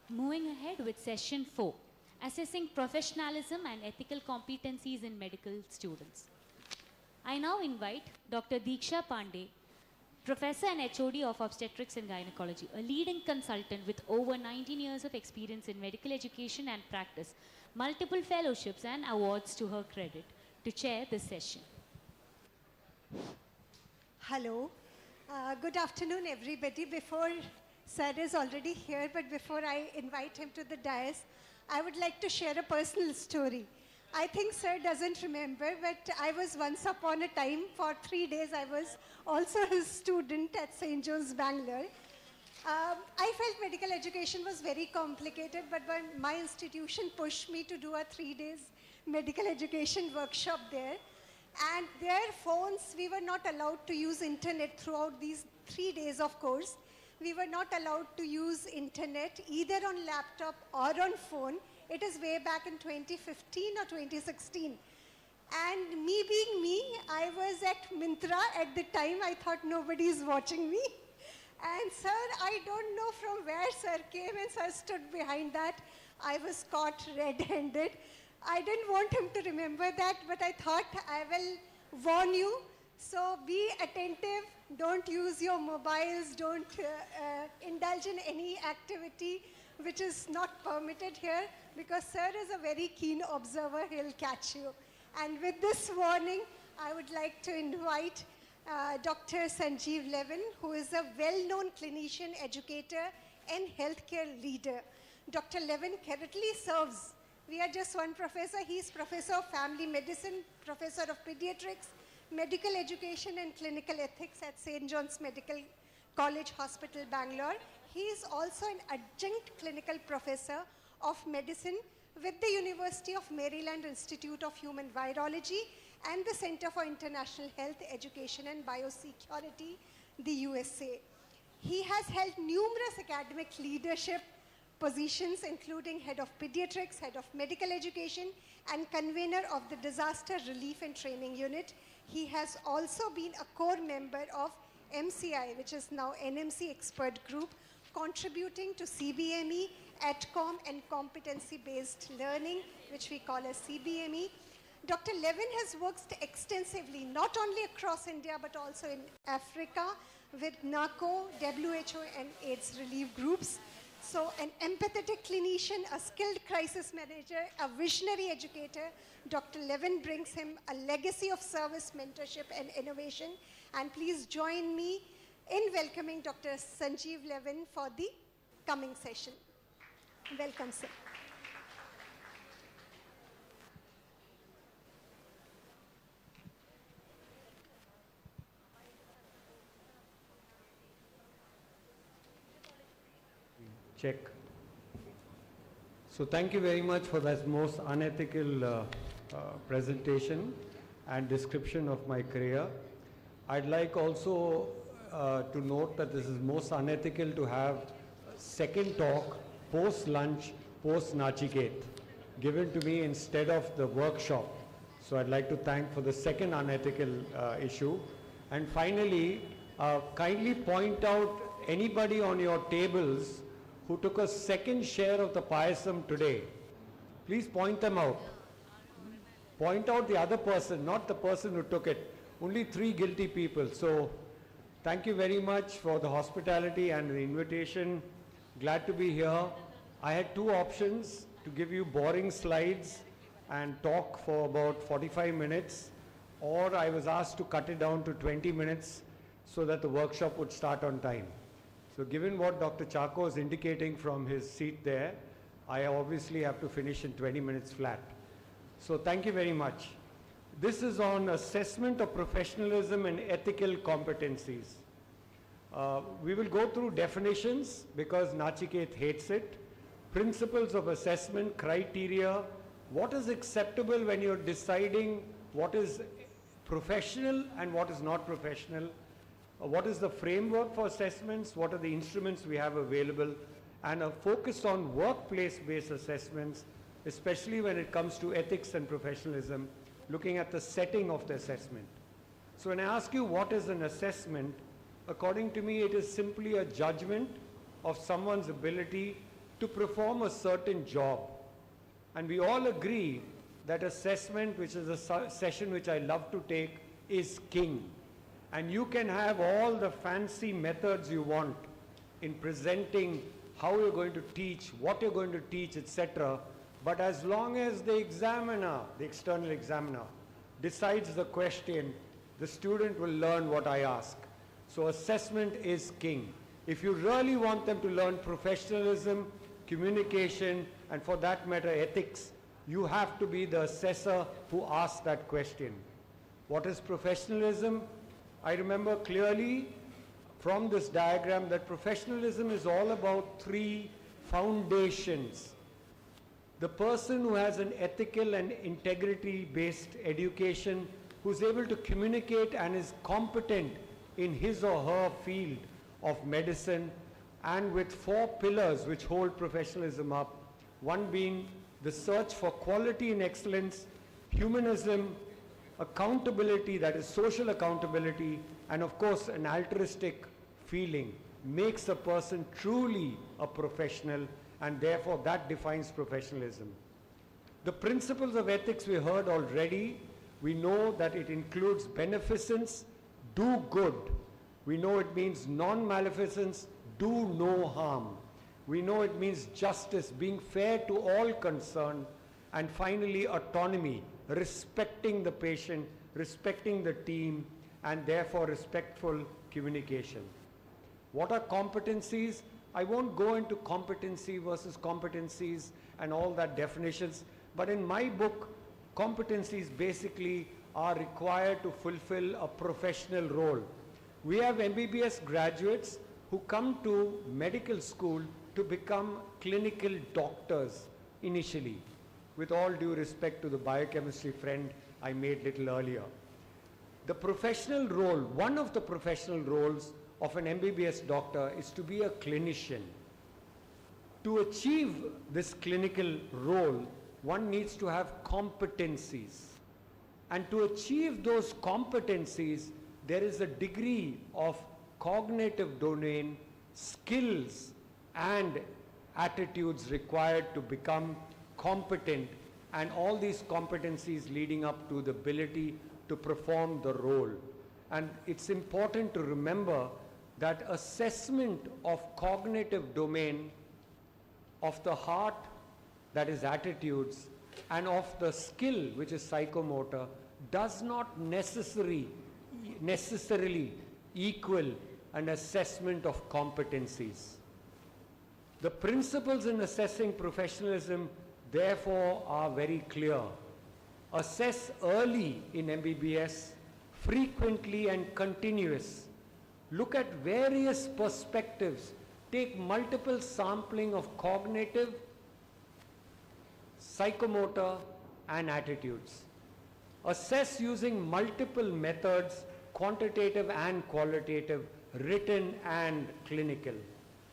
Moving ahead with session 4, assessing professionalism and ethical competencies in medical students. I now invite Dr. Deeksha Pandey, Professor and HOD of Obstetrics and Gynecology, a leading consultant with over 19 years of experience in medical education and practice, multiple fellowships and awards to her credit, to chair this session. Hello. Good afternoon, everybody. Before Sir is already here, but before I invite him to the dais, I would like to share a personal story. I think Sir doesn't remember, but I was once upon a time, for 3 days, I was also his student at St. John's, Bangalore. I felt medical education was very complicated, but my institution pushed me to do a 3 days medical education workshop there. And their phones, we were not allowed to use internet throughout these 3 days of course. We were not allowed to use internet either on laptop or on phone. It is way back in 2015 or 2016. And me being me, I was at Myntra at the time. I thought nobody is watching me. And Sir, I don't know from where Sir came, and Sir stood behind that. I was caught red-handed. I didn't want him to remember that, but I thought I will warn you. So be attentive, don't use your mobiles, don't indulge in any activity which is not permitted here, because Sir is a very keen observer, he'll catch you. And with this warning, I would like to invite Dr. Sanjeev Levin, who is a well-known clinician, educator, and healthcare leader. Dr. Levin currently serves We are just one professor. He's Professor of Family Medicine, Professor of Pediatrics, Medical Education and Clinical Ethics at St. John's Medical College Hospital, Bangalore. He is also an adjunct clinical professor of medicine with the University of Maryland Institute of Human Virology and the Center for International Health, Education and Biosecurity, the USA. He has held numerous academic leadership positions, including head of pediatrics, head of medical education, and convener of the Disaster Relief and Training Unit. He has also been a core member of MCI, which is now NMC Expert Group, contributing to CBME, ATCOM, and competency-based learning, which we call as CBME. Dr. Levin has worked extensively, not only across India, but also in Africa with NACO, WHO, and AIDS relief groups. So an empathetic clinician, a skilled crisis manager, a visionary educator, Dr. Levin brings him a legacy of service, mentorship, and innovation. And please join me in welcoming Dr. Sanjeev Levin for the coming session. Welcome, sir. Check. So thank you very much for that most unethical presentation and description of my career. I'd like also to note that this is most unethical to have a second talk post-lunch, post-Nachiket, given to me instead of the workshop. So I'd like to thank for the second unethical issue. And finally, kindly point out anybody on your tables who took a second share of the payasam today. Please point them out. Point out the other person, not the person who took it. Only 3 guilty people. So thank you very much for the hospitality and the invitation. Glad to be here. I had 2 options: to give you boring slides and talk for about 45 minutes, or I was asked to cut it down to 20 minutes so that the workshop would start on time. So given what Dr. Charaka is indicating from his seat there, I obviously have to finish in 20 minutes flat. So thank you very much. This is on assessment of professionalism and ethical competencies. We will go through definitions because Nachiket hates it, principles of assessment, criteria, what is acceptable when you're deciding what is professional and what is not professional, what is the framework for assessments, what are the instruments we have available, and a focus on workplace-based assessments, especially when it comes to ethics and professionalism, looking at the setting of the assessment. So when I ask you what is an assessment, according to me it is simply a judgment of someone's ability to perform a certain job. And we all agree that assessment, which is a session which I love to take, is king. And you can have all the fancy methods you want in presenting how you're going to teach, what you're going to teach, etc. But as long as the examiner, the external examiner, decides the question, the student will learn what I ask. So assessment is king. If you really want them to learn professionalism, communication, and for that matter ethics, you have to be the assessor who asks that question. What is professionalism? I remember clearly from this diagram that professionalism is all about 3 foundations. The person who has an ethical and integrity-based education, who's able to communicate and is competent in his or her field of medicine, and with 4 pillars which hold professionalism up, one being the search for quality and excellence, humanism, accountability, that is social accountability, and of course an altruistic feeling makes a person truly a professional, and therefore that defines professionalism. The principles of ethics we heard already. We know that it includes beneficence, do good. We know it means non-maleficence, do no harm. We know it means justice, being fair to all concerned, and finally autonomy, respecting the patient, respecting the team, and therefore respectful communication. What are competencies? I won't go into competency versus competencies and all that definitions, but in my book, competencies basically are required to fulfill a professional role. We have MBBS graduates who come to medical school to become clinical doctors initially, with all due respect to the biochemistry friend I made little earlier. The professional role, one of the professional roles of an MBBS doctor is to be a clinician. To achieve this clinical role, one needs to have competencies. And to achieve those competencies, there is a degree of cognitive domain, skills, and attitudes required to become competent, and all these competencies leading up to the ability to perform the role. And it's important to remember that assessment of cognitive domain of the heart, that is attitudes, and of the skill, which is psychomotor, does not necessarily equal an assessment of competencies. The principles in assessing professionalism therefore are very clear. Assess early in MBBS, frequently and continuous. Look at various perspectives. Take multiple sampling of cognitive, psychomotor, and attitudes. Assess using multiple methods, quantitative and qualitative, written and clinical.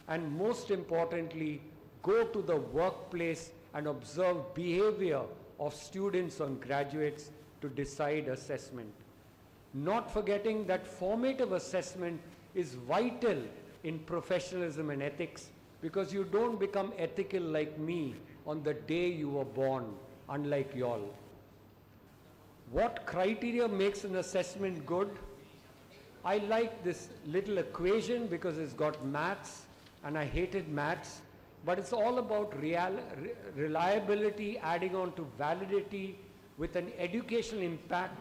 And most importantly, go to the workplace and observe behavior of students and graduates to decide assessment. Not forgetting that formative assessment is vital in professionalism and ethics, because you don't become ethical like me on the day you were born, unlike y'all. What criteria makes an assessment good? I like this little equation because it's got maths, and I hated maths, but it's all about reliability adding on to validity with an educational impact,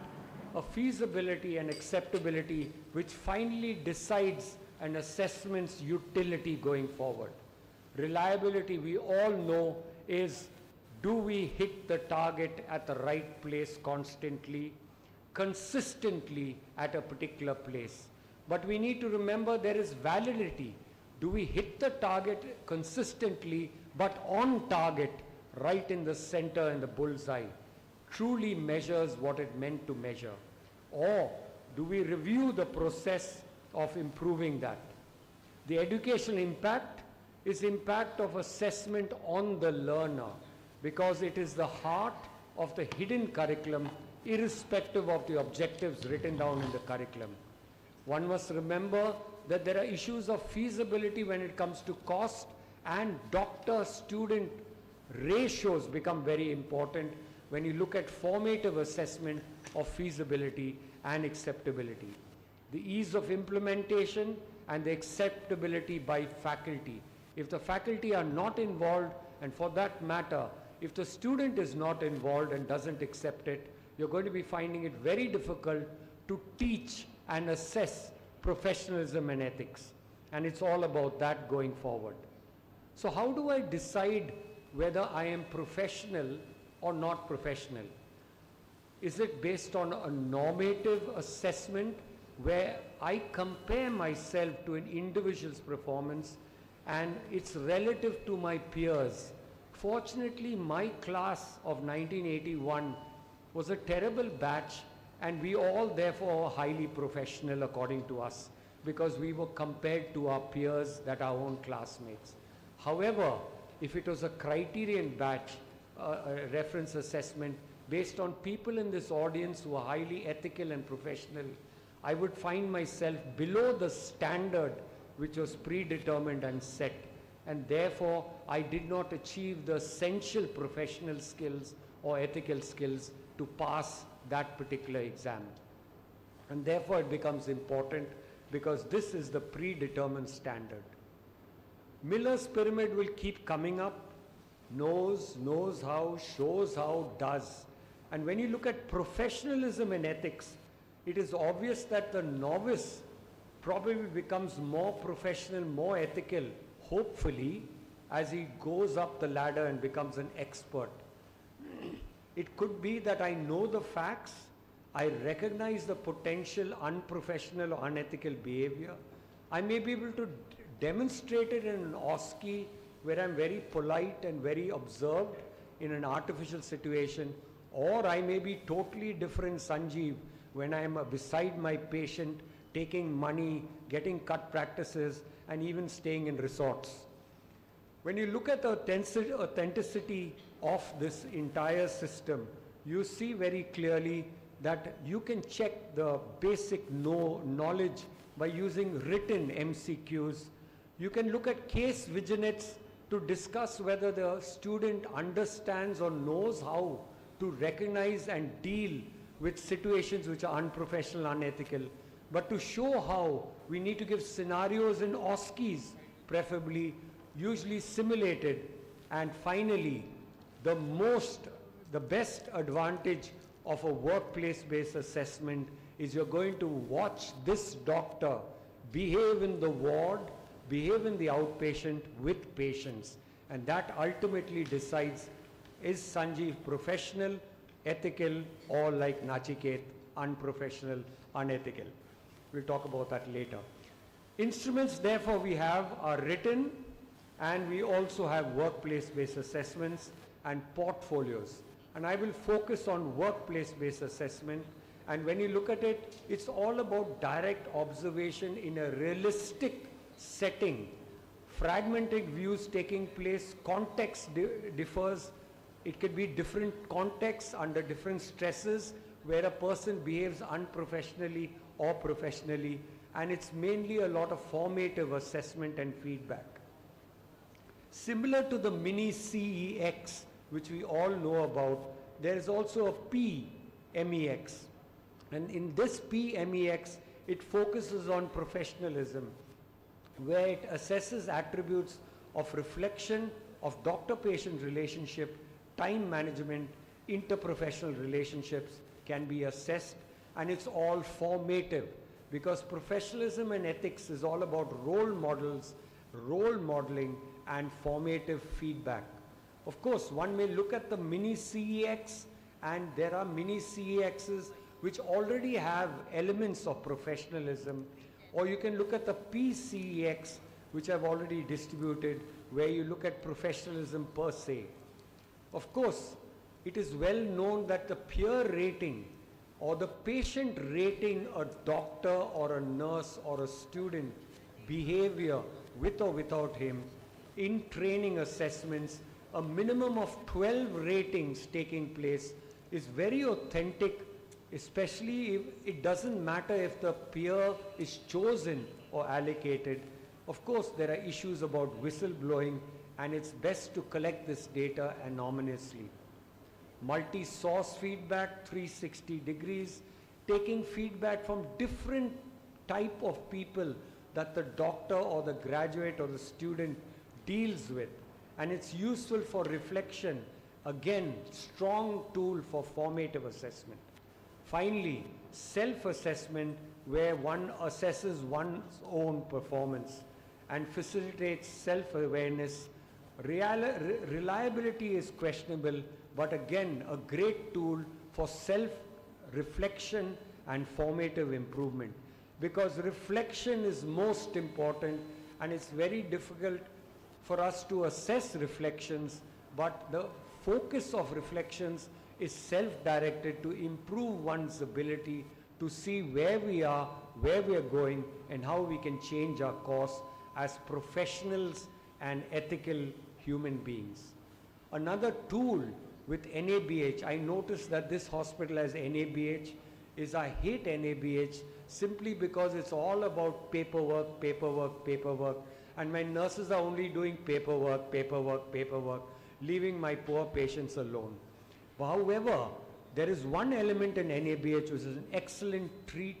a feasibility and acceptability, which finally decides an assessment's utility going forward. Reliability, we all know, is do we hit the target at the right place constantly, consistently at a particular place. But we need to remember there is validity. Do we hit the target consistently, but on target, right in the center in the bullseye? Truly measures what it meant to measure? Or do we review the process of improving that? The educational impact is impact of assessment on the learner, because it is the heart of the hidden curriculum, irrespective of the objectives written down in the curriculum. One must remember that there are issues of feasibility when it comes to cost, and doctor-student ratios become very important when you look at formative assessment of feasibility and acceptability. The ease of implementation and the acceptability by faculty. If the faculty are not involved, and for that matter, if the student is not involved and doesn't accept it, you're going to be finding it very difficult to teach and assess professionalism and ethics. And it's all about that going forward. So how do I decide whether I am professional or not professional? Is it based on a normative assessment where I compare myself to an individual's performance and it's relative to my peers? Fortunately, my class of 1981 was a terrible batch, and we all therefore are highly professional according to us, because we were compared to our peers, that our own classmates. However, if it was a criterion batch, a reference assessment based on people in this audience who are highly ethical and professional, I would find myself below the standard which was predetermined and set. And therefore, I did not achieve the essential professional skills or ethical skills to pass that particular exam. And therefore, it becomes important, because this is the predetermined standard. Miller's pyramid will keep coming up. Knows how, shows how, does. And when you look at professionalism and ethics, it is obvious that the novice probably becomes more professional, more ethical, hopefully, as he goes up the ladder and becomes an expert. It could be that I know the facts, I recognize the potential unprofessional or unethical behavior. I may be able to demonstrate it in an OSCE where I'm very polite and very observed in an artificial situation, or I may be totally different Sanjeev when I am beside my patient, taking money, getting cut practices, and even staying in resorts. When you look at the authenticity of this entire system, you see very clearly that you can check the basic knowledge by using written MCQs. You can look at case vignettes to discuss whether the student understands or knows how to recognize and deal with situations which are unprofessional, unethical, but to show how we need to give scenarios in OSCEs, preferably, usually simulated, and finally, the best advantage of a workplace-based assessment is you're going to watch this doctor behave in the ward, behave in the outpatient with patients, and that ultimately decides, is Sanjeev professional, ethical, or like Nachiket, unprofessional, unethical. We'll talk about that later. Instruments, therefore, we have are written, and we also have workplace-based assessments and portfolios. And I will focus on workplace-based assessment. And when you look at it, it's all about direct observation in a realistic setting. Fragmented views taking place, context differs. It could be different contexts under different stresses where a person behaves unprofessionally or professionally, and it's mainly a lot of formative assessment and feedback. Similar to the mini CEX, which we all know about, there is also a PMEX. And in this PMEX, it focuses on professionalism, where it assesses attributes of reflection, of doctor-patient relationship, time management, interprofessional relationships can be assessed, and it's all formative, because professionalism and ethics is all about role models, role modeling, and formative feedback. Of course, one may look at the mini CEX, and there are mini CEXs which already have elements of professionalism, or you can look at the PCEX, which I've already distributed, where you look at professionalism per se. Of course, it is well known that the peer rating or the patient rating a doctor or a nurse or a student behavior with or without him in training assessments, a minimum of 12 ratings taking place is very authentic, especially if it doesn't matter if the peer is chosen or allocated. Of course, there are issues about whistleblowing, and it's best to collect this data anonymously. Multi-source feedback, 360 degrees, taking feedback from different type of people that the doctor or the graduate or the student deals with. And it's useful for reflection. Again, strong tool for formative assessment. Finally, self-assessment, where one assesses one's own performance and facilitates self-awareness. Reliability is questionable, but again, a great tool for self-reflection and formative improvement. Because reflection is most important, and it's very difficult for us to assess reflections, but the focus of reflections is self-directed to improve one's ability to see where we are going, and how we can change our course as professionals and ethical human beings. Another tool with NABH, I noticed that this hospital has NABH, is I hate NABH simply because it's all about paperwork, paperwork, paperwork, and my nurses are only doing paperwork, paperwork, paperwork, leaving my poor patients alone. However, there is one element in NABH which is an excellent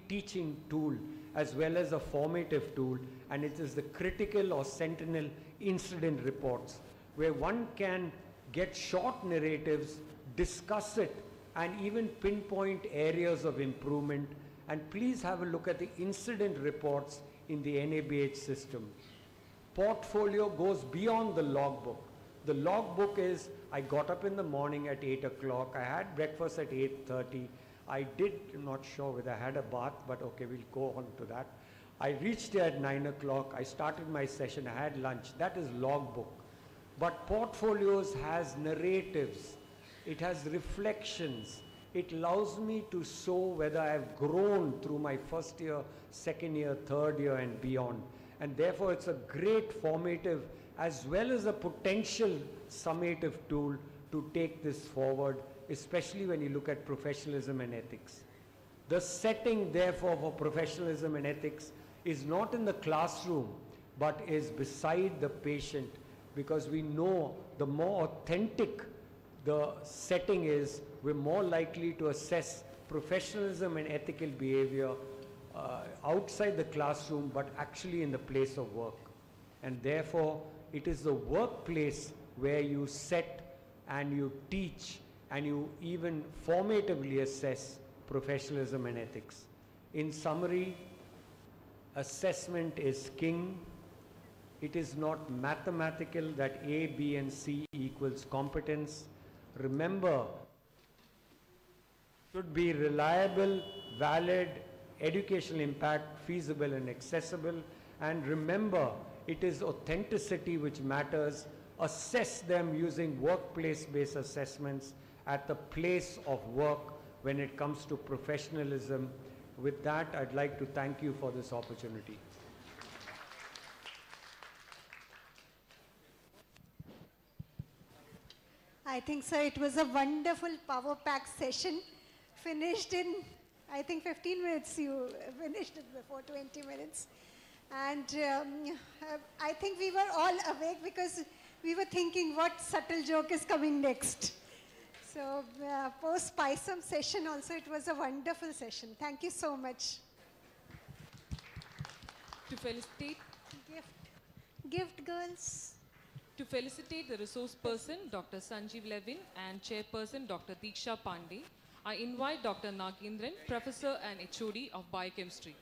teaching tool as well as a formative tool, and it is the critical or sentinel incident reports, where one can get short narratives, discuss it, and even pinpoint areas of improvement. And please have a look at the incident reports in the NABH system. Portfolio goes beyond the logbook. The logbook is, I got up in the morning at 8 o'clock, I had breakfast at 8:30, I I'm not sure whether I had a bath, but okay, we'll go on to that. I reached here at 9 o'clock, I started my session, I had lunch. That is logbook. But portfolios has narratives, it has reflections, it allows me to show whether I've grown through my first year, second year, third year and beyond. And therefore it's a great formative as well as a potential summative tool to take this forward, especially when you look at professionalism and ethics. The setting therefore for professionalism and ethics is not in the classroom, but is beside the patient, because we know the more authentic the setting is, we're more likely to assess professionalism and ethical behavior outside the classroom, but actually in the place of work. And therefore, it is the workplace where you set and you teach and you even formatively assess professionalism and ethics. In summary, assessment is king. It is not mathematical that A, B, and C equals competence. Remember, it should be reliable, valid, educational impact, feasible and accessible. And remember, it is authenticity which matters. Assess them using workplace-based assessments at the place of work when it comes to professionalism. With that, I'd like to thank you for this opportunity. I think, sir, it was a wonderful power-packed session. Finished in, I think, 15 minutes. You finished it before 20 minutes. And I think we were all awake because we were thinking what subtle joke is coming next. So post-PISM session also, it was a wonderful session. Thank you so much. To felicitate. Gift girls. To felicitate the resource person, Dr. Sanjeev Levin, and chairperson, Dr. Diksha Pandey, I invite Dr. Nagendran, professor and HOD of biochemistry.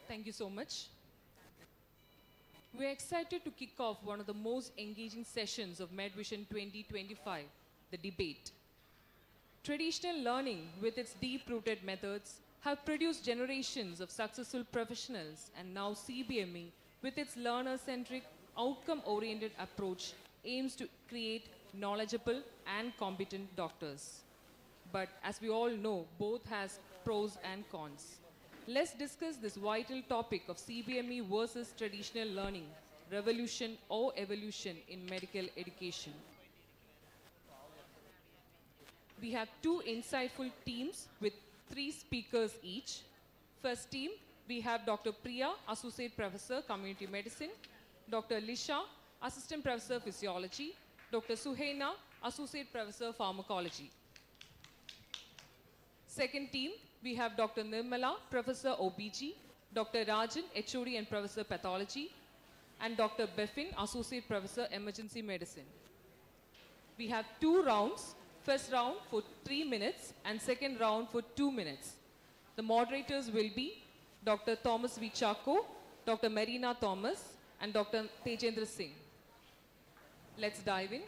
Thank you so much. We're excited to kick off one of the most engaging sessions of MedVision 2025, the debate. Traditional learning, with its deep-rooted methods, have produced generations of successful professionals, and now CBME, with its learner-centric, outcome-oriented approach, aims to create knowledgeable and competent doctors. But as we all know, both has pros and cons. Let's discuss this vital topic of CBME versus traditional learning, revolution or evolution in medical education. We have two insightful teams with 3 speakers each. First team, we have Dr. Priya, Associate Professor, Community Medicine, Dr. Lisha, Assistant Professor, Physiology, Dr. Suhaina, Associate Professor, Pharmacology. Second team, we have Dr. Nirmala, Professor OBG, Dr. Rajan, HOD and Professor Pathology, and Dr. Beffin, Associate Professor Emergency Medicine. We have 2 rounds. First round for 3 minutes and second round for 2 minutes. The moderators will be Dr. Thomas V. Chacko, Dr. Marina Thomas, and Dr. Tejendra Singh. Let's dive in.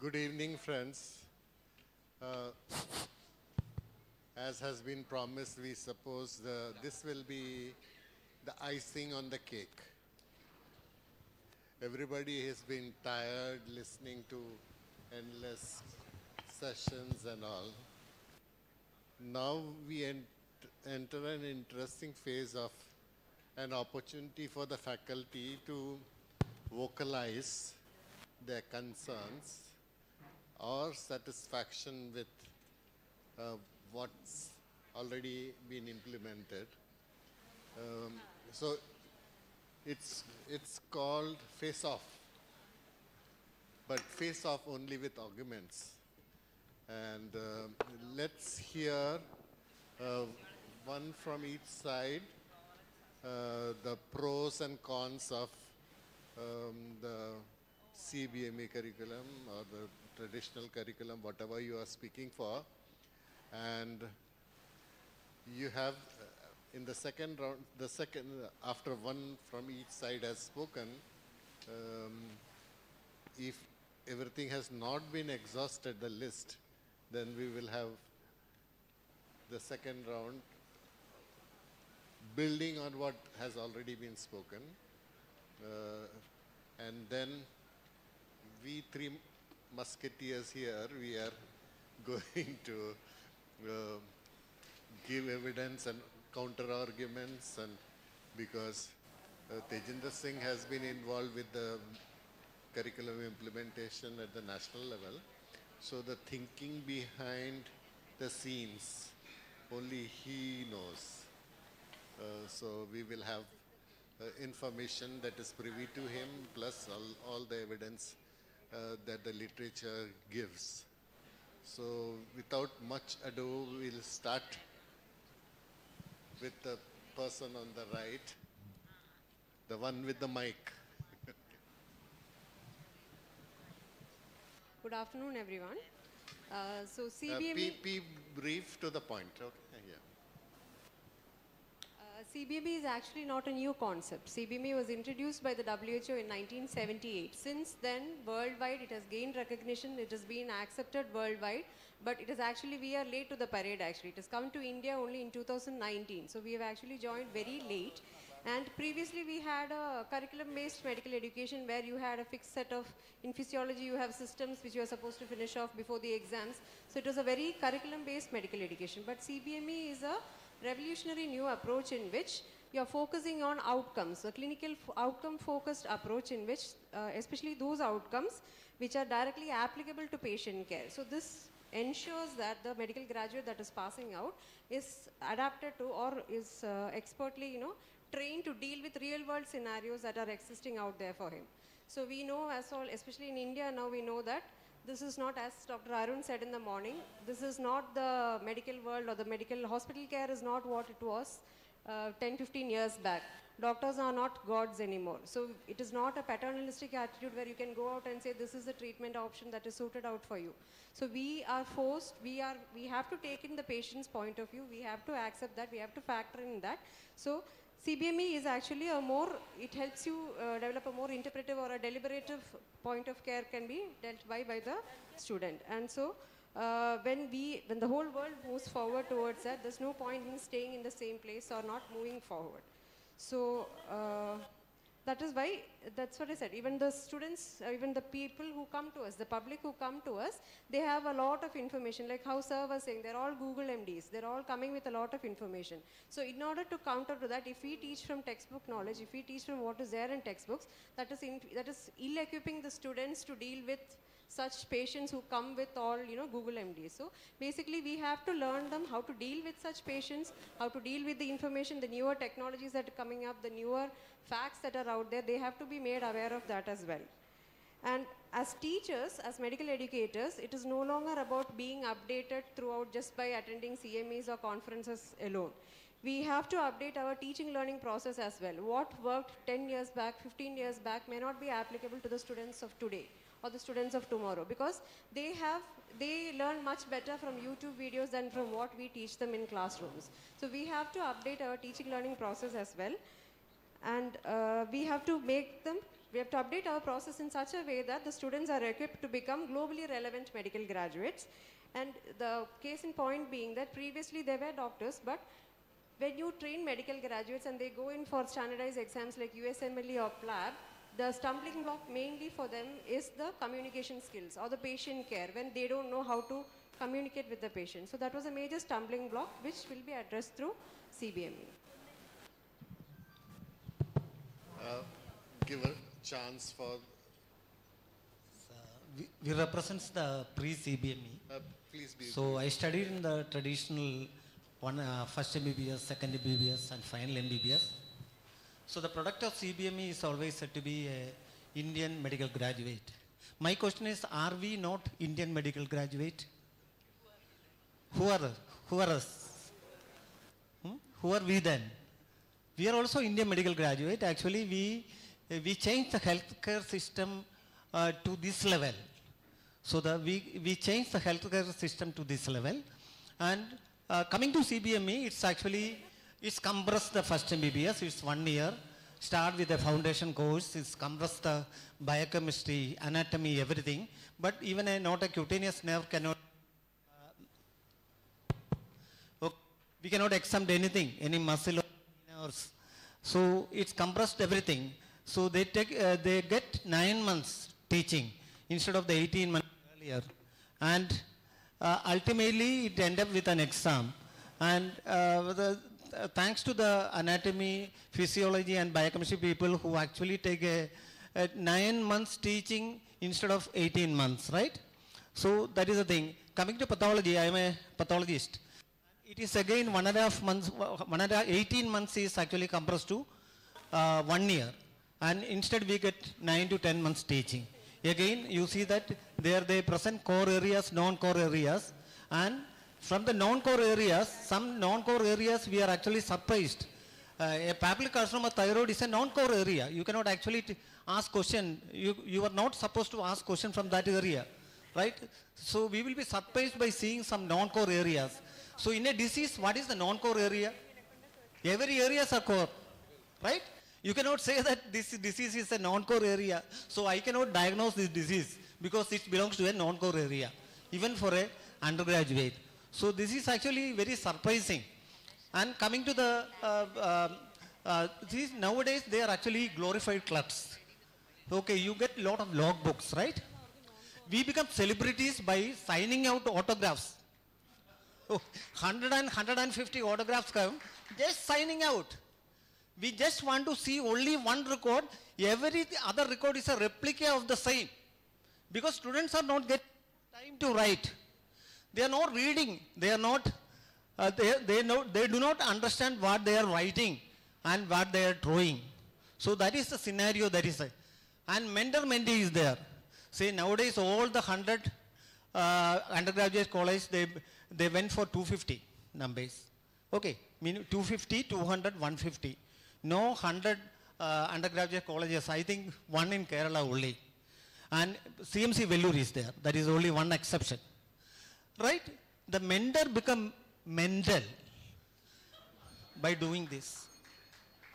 Good evening, friends. As has been promised, we suppose this will be the icing on the cake. Everybody has been tired listening to endless sessions and all. Now we enter an interesting phase of an opportunity for the faculty to vocalize their concerns or satisfaction with what's already been implemented. So it's called face-off, but face-off only with arguments. And let's hear one from each side, the pros and cons of the CBME curriculum or the traditional curriculum, whatever you are speaking for. And you have in the second round, after one from each side has spoken, if everything has not been exhausted, the list, then we will have the second round building on what has already been spoken. And then we three musketeers here, we are going to give evidence and counter arguments, and because Tejendra Singh has been involved with the curriculum implementation at the national level, so the thinking behind the scenes only he knows. So we will have information that is privy to him, plus all the evidence that the literature gives. So without much ado, we'll start with the person on the right, the one with the mic. Good afternoon, everyone. So CBME... Be brief to the point. Okay. Yeah. CBME is actually not a new concept. CBME was introduced by the WHO in 1978. Since then, worldwide, it has gained recognition. It has been accepted worldwide. But it is actually, we are late to the parade actually. It has come to India only in 2019. So we have actually joined very late. And previously we had a curriculum-based medical education where you had a fixed set of, in physiology you have systems which you are supposed to finish off before the exams. So it was a very curriculum-based medical education. But CBME is a revolutionary new approach in which you are focusing on outcomes, a clinical outcome-focused approach in which, especially those outcomes which are directly applicable to patient care. So this ensures that the medical graduate that is passing out is adapted to or is expertly, trained to deal with real world scenarios that are existing out there for him. So we know as all, especially in India now, we know that this is not, as Dr. Arun said in the morning, this is not the medical world, or the medical hospital care is not what it was 10, 15 years back. Doctors are not gods anymore. So it is not a paternalistic attitude where you can go out and say this is the treatment option that is suited out for you. So we are forced, we have to take in the patient's point of view, we have to accept that, we have to factor in that. So CBME is actually a more, it helps you develop a more interpretive or a deliberative point of care can be dealt by the student. And so when the whole world moves forward towards that, there's no point in staying in the same place or not moving forward. So that is why, that's what I said, even the students, even the people who come to us, the public who come to us, they have a lot of information, like how Sir was saying, they're all Google MDs, they're all coming with a lot of information. So in order to counter to that, if we teach from textbook knowledge, if we teach from what is there in textbooks, that is ill-equipping the students to deal with such patients who come with all, Google MDs. So basically we have to learn them how to deal with such patients, how to deal with the information, the newer technologies that are coming up, the newer facts that are out there, they have to be made aware of that as well. And as teachers, as medical educators, it is no longer about being updated throughout just by attending CMEs or conferences alone. We have to update our teaching learning process as well. What worked 10 years back, 15 years back may not be applicable to the students of today or the students of tomorrow, because they learn much better from YouTube videos than from what we teach them in classrooms. So we have to update our teaching learning process as well. And we have to update our process in such a way that the students are equipped to become globally relevant medical graduates. And the case in point being that previously they were doctors, but when you train medical graduates and they go in for standardized exams like USMLE or PLAB, the stumbling block mainly for them is the communication skills or the patient care, when they don't know how to communicate with the patient. So that was a major stumbling block which will be addressed through CBME. Give a chance for... We represents the pre-CBME. Please be So brief. I studied in the traditional first MBBS, second MBBS and final MBBS. So the product of CBME is always said to be an Indian medical graduate. My question is, are we not Indian medical graduate? Who are us? Who are we then? We are also Indian medical graduate. Actually, we changed the healthcare system to this level. So we changed the healthcare system to this level. And coming to CBME, it's compressed the first MBBS, it's 1 year. Start with the foundation course, it's compressed the biochemistry, anatomy, everything. But even not a cutaneous nerve cannot, we cannot exempt anything, any muscle or nerves. So it's compressed everything. So they get 9 months teaching instead of the 18 months earlier. And ultimately it ends up with an exam. And thanks to the anatomy, physiology and biochemistry people who actually take a 9 months teaching instead of 18 months, right? So that is the thing. Coming to pathology, I am a pathologist. It is again 1.5 months, 18 months is actually compressed to 1 year. And instead we get 9 to 10 months teaching. Again, you see that there they present core areas, non-core areas. And from the non-core areas, some non-core areas we are actually surprised. A papillary carcinoma thyroid is a non-core area. You cannot actually ask question. You are not supposed to ask question from that area, right? So we will be surprised by seeing some non-core areas. So in a disease, what is the non-core area? Every area is a core, right? You cannot say that this disease is a non-core area. So I cannot diagnose this disease because it belongs to a non-core area, even for a undergraduate. So this is actually very surprising. And coming to the, nowadays they are actually glorified clerks. Okay, you get a lot of log books, right? We become celebrities by signing out autographs. 100 and 150 autographs come, just signing out. We just want to see only one record. Every other record is a replica of the same. Because students are not getting time to write. They are not reading. They are not, they do not understand what they are writing and what they are drawing. So that is the scenario that is. And mentor-mentee is there. See, nowadays all the 100 undergraduate college, they went for 250 numbers. Okay, 250, 200, 150. No 100 undergraduate colleges, I think one in Kerala only. And CMC Vellore is there. That is only one exception. Right? The mentor become mental by doing this.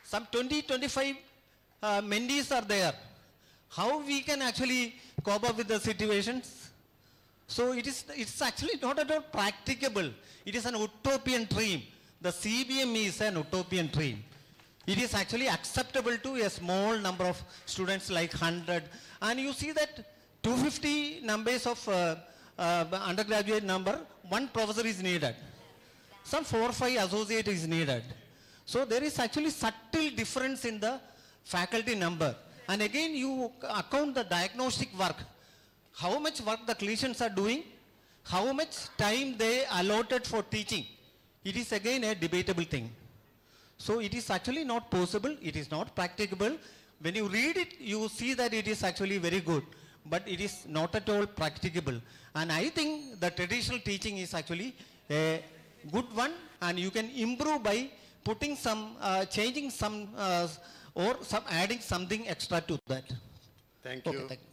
Some 20, 25 mentees are there. How we can actually cope up with the situations? So it's actually not at all practicable. It is an utopian dream. The CBM is an utopian dream. It is actually acceptable to a small number of students like 100. And you see that 250 numbers of undergraduate number, one professor is needed. Some 4 or 5 associate is needed. So there is actually subtle difference in the faculty number. And again, you account the diagnostic work. How much work the clinicians are doing, how much time they allotted for teaching. It is again a debatable thing. So it is actually not possible, it is not practicable. When you read it, you see that it is actually very good, but it is not at all practicable. And I think the traditional teaching is actually a good one, and you can improve by putting some, changing some, or adding something extra to that. Thank Okay, you. thank you.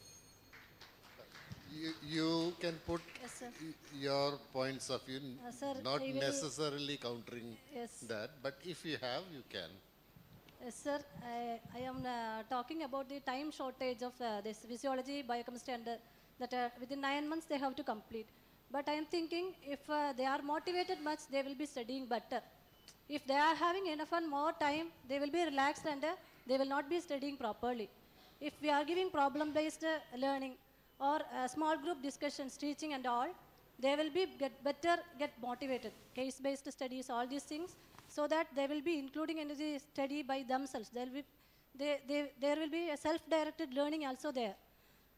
You can put Yes, sir. your points of view, Sir, not I will- necessarily countering Yes. that, but if you have, you can. Yes, sir. I am talking about the time shortage of this physiology, biochemistry, and that within 9 months they have to complete. But I am thinking if they are motivated much, they will be studying better. If they are having enough and more time, they will be relaxed and they will not be studying properly. If we are giving problem-based learning or small group discussions, teaching and all, they will be get motivated. Case-based studies, all these things, so that they will be including into the study by themselves. There will be a self-directed learning also there.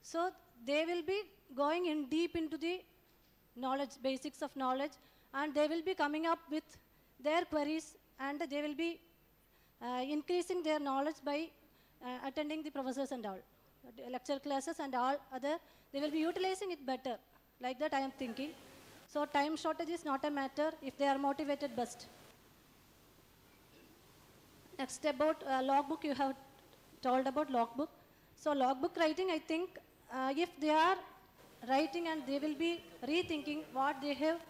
So they will be going in deep into the knowledge, basics of knowledge, and they will be coming up with their queries, and they will be increasing their knowledge by attending the professors and all, lecture classes and all other. They will be utilizing it better. Like that I am thinking. So time shortage is not a matter if they are motivated best. Next about logbook, you have told about logbook. So logbook writing, I think if they are writing and they will be rethinking what they have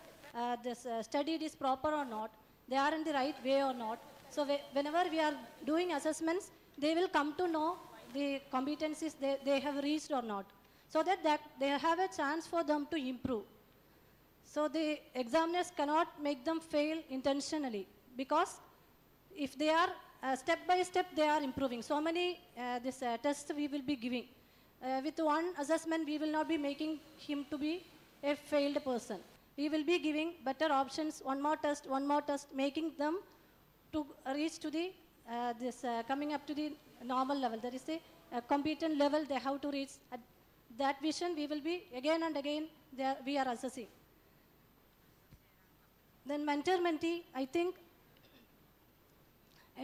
studied is proper or not, they are in the right way or not. So whenever we are doing assessments, they will come to know the competencies they have reached or not. So that they have a chance for them to improve. So the examiners cannot make them fail intentionally, because if they are step by step they are improving. So many tests we will be giving. With one assessment we will not be making him to be a failed person. We will be giving better options, one more test, making them to reach to the coming up to the normal level. That is a competent level they have to reach. At that vision we will be again and again we are assessing. Then mentor-mentee, I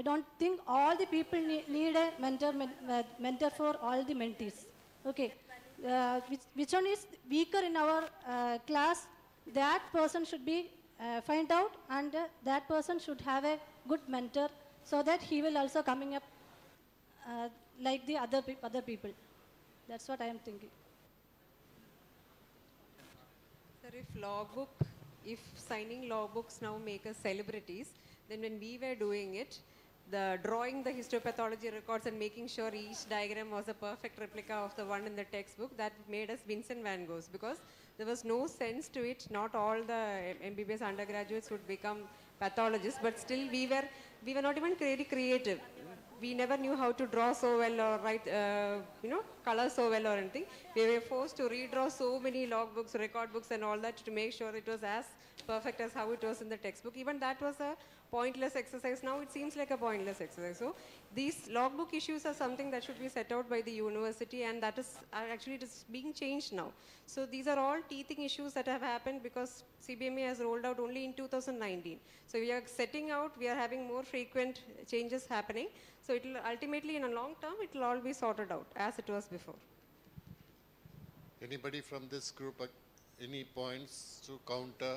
don't think all the people need a mentor for all the mentees. Okay, which one is weaker in our class, that person should be find out, and that person should have a good mentor, so that he will also coming up like the other people. That's what I am thinking. Sir, if signing law books now make us celebrities, then when we were doing it, drawing the histopathology records and making sure each diagram was a perfect replica of the one in the textbook, that made us Vincent van Goghs, because there was no sense to it. Not all the MBBS undergraduates would become pathologists, but still we were not even very creative. We never knew how to draw so well or write, color so well or anything. We were forced to redraw so many log books, record books and all that to make sure it was as perfect as how it was in the textbook. Even that was a pointless exercise. Now it seems like a pointless exercise. So these logbook issues are something that should be set out by the university, and that is actually it is being changed now. So these are all teething issues that have happened because CBME has rolled out only in 2019. So we are setting out, we are having more frequent changes happening. So it will ultimately in a long term, it will all be sorted out as it was before. Anybody from this group, any points to counter?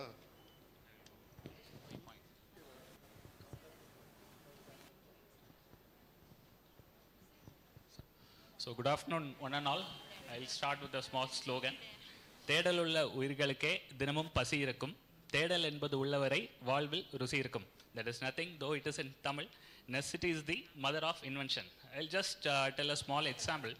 So good afternoon one and all. I'll start with a small slogan. தேடல் உள்ள உயிர்களுக்கே தினமும் பசி இருக்கும். தேடல் என்பது உள்ளவரை வாழ்வில் ருசி இருக்கும். That is nothing, though it is in Tamil. Necessity is the mother of invention. I'll just tell a small example.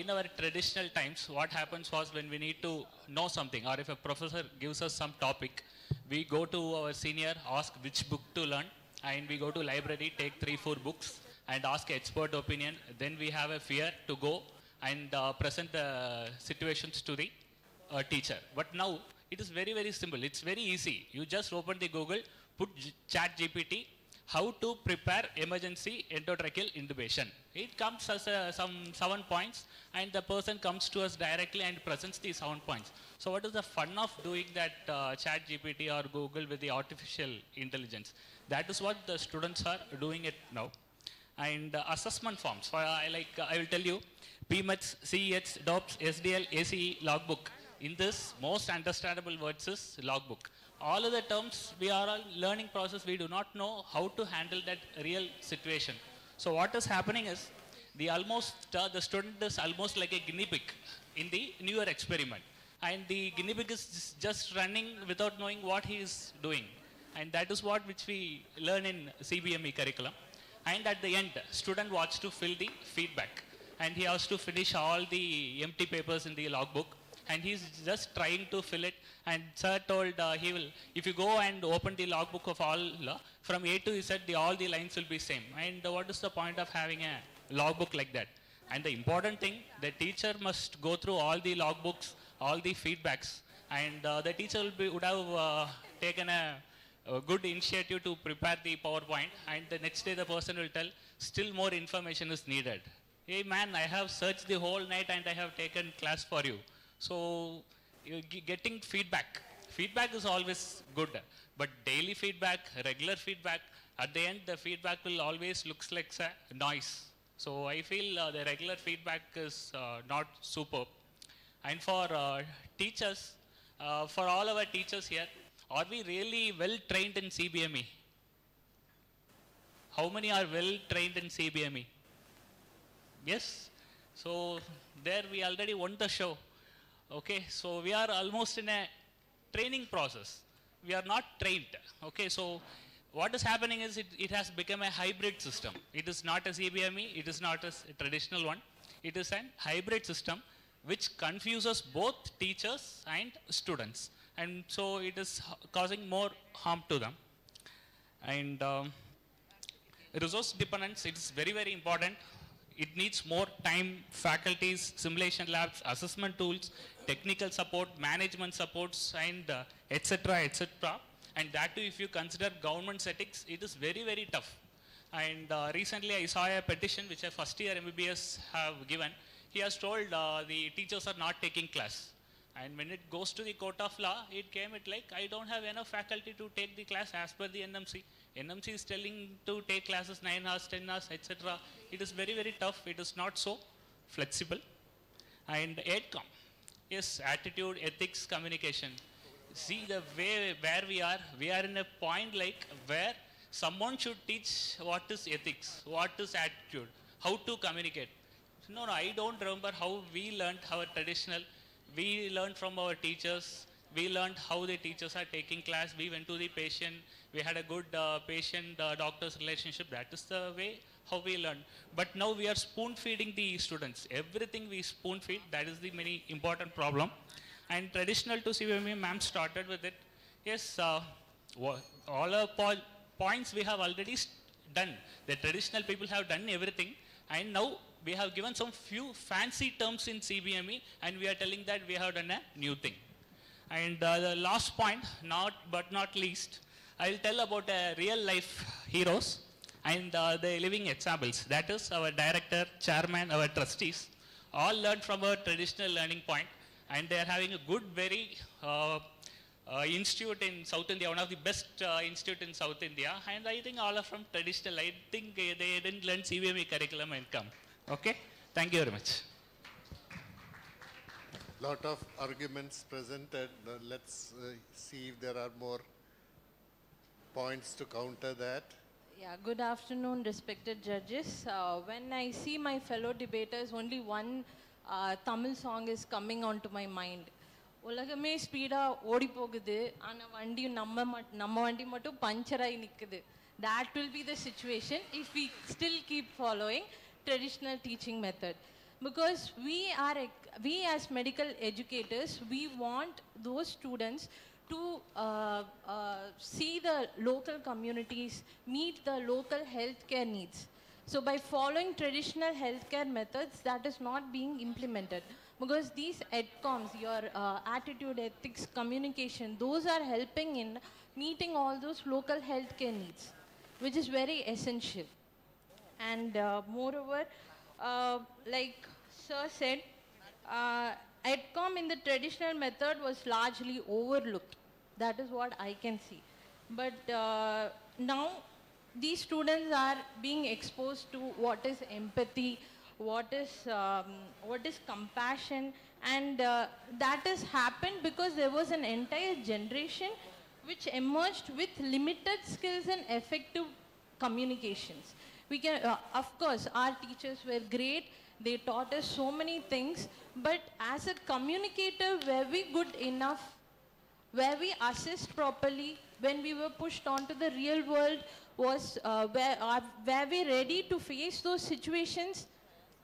In our traditional times, what happens was when we need to know something, or if a professor gives us some topic, we go to our senior, ask which book to learn, and we go to library, take 3-4 books, and ask expert opinion. Then we have a fear to go and present the situations to the teacher. But now it is very, very simple. It's very easy. You just open the Google, put chat GPT, how to prepare emergency endotracheal intubation. It comes as some 7 points, and the person comes to us directly and presents the 7 points. So what is the fun of doing that chat GPT or Google with the artificial intelligence? That is what the students are doing it now. And assessment forms, I will tell you, PMETs, CEHs, DOPS, SDL, ACE, logbook. In this, most understandable words is logbook. All of the terms, we are all learning process, we do not know how to handle that real situation. So what is happening is, the student is almost like a guinea pig in the newer experiment. And the guinea pig is just running without knowing what he is doing. And that is what which we learn in CBME curriculum. And at the end, student wants to fill the feedback. And he has to finish all the empty papers in the logbook. And he's just trying to fill it. And sir told he will, if you go and open the logbook of all, from A to Z, all the lines will be same. And what is the point of having a logbook like that? And the important thing, the teacher must go through all the logbooks, all the feedbacks. And the teacher would have taken a good initiative to prepare the PowerPoint. And the next day the person will tell, still more information is needed. Hey man, I have searched the whole night and I have taken class for you. So getting feedback. Feedback is always good, but daily feedback, regular feedback, at the end the feedback will always looks like a noise. So I feel the regular feedback is not superb. And for teachers, for all our teachers here, are we really well trained in CBME? How many are well trained in CBME? Yes. So there we already won the show. Okay, so we are almost in a training process. We are not trained. Okay, so what is happening is it has become a hybrid system. It is not a CBME, it is not a traditional one. It is an hybrid system which confuses both teachers and students. And so it is causing more harm to them. And resource dependence, it is very, very important. It needs more time, faculties, simulation labs, assessment tools, technical support, management supports, and etc., etc. And that too, if you consider government settings, it is very, very tough. And recently I saw a petition which a first year MBBS have given. He has told the teachers are not taking class. And when it goes to the court of law, it came like, I don't have enough faculty to take the class as per the NMC. NMC is telling to take classes 9 hours, 10 hours, etc. It is very, very tough. It is not so flexible. And EdCom, yes, attitude, ethics, communication. See the way where we are in a point like where someone should teach what is ethics, what is attitude, how to communicate. No, I don't remember how we learned our traditional. We learned from our teachers. We learned how the teachers are taking class. We went to the patient. We had a good patient-doctor's relationship. That is the way how we learn. But now we are spoon-feeding the students. Everything we spoon-feed, that is the very important problem. And traditional to CBME, ma'am started with it. Yes, all our points we have already done. The traditional people have done everything. And now we have given some few fancy terms in CBME, and we are telling that we have done a new thing. And the last point, but not least, I'll tell about real life heroes and the living examples. That is our director, chairman, our trustees, all learned from our traditional learning point, and they are having a good, very institute in South India, one of the best institute in South India, and I think all are from traditional. I think they didn't learn CBME curriculum and come. Okay? Thank you very much. Lot of arguments presented. Let's see if there are more points to counter that. Yeah, good afternoon, respected judges. When I see my fellow debaters, only one Tamil song is coming onto my mind. உலகமே speedo ஓடி போகுது ஆனா வண்டி நம்ம வண்டி மட்டும் puncture ஆகி நிக்குது. That will be the situation if we still keep following traditional teaching method, because we as medical educators, we want those students to see the local communities, meet the local healthcare needs. So by following traditional healthcare methods, that is not being implemented, because these EdComs, your attitude, ethics, communication, those are helping in meeting all those local healthcare needs, which is very essential. And moreover, like Sir said, EdCom in the traditional method was largely overlooked. That is what I can see. But now these students are being exposed to what is empathy, what is compassion, and that has happened because there was an entire generation which emerged with limited skills and effective communications. We can, of course, our teachers were great. They taught us so many things, but as a communicator, were we good enough? Were we assessed properly when we were pushed onto the real world? Were we ready to face those situations?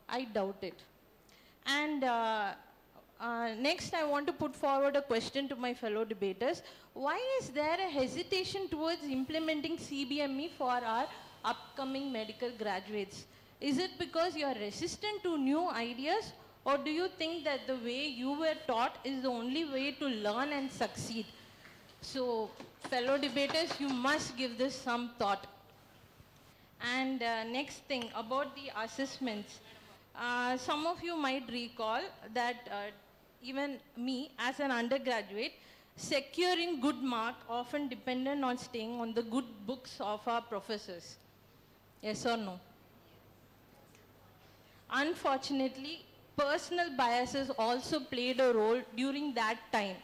I doubt it. And next, I want to put forward a question to my fellow debaters. Why is there a hesitation towards implementing CBME for our upcoming medical graduates? Is it because you are resistant to new ideas, or do you think that the way you were taught is the only way to learn and succeed? So, fellow debaters, you must give this some thought. And next thing, about the assessments. Some of you might recall that even me, as an undergraduate, securing good mark often depended on staying on the good books of our professors. Yes or no? Unfortunately, personal biases also played a role during that time,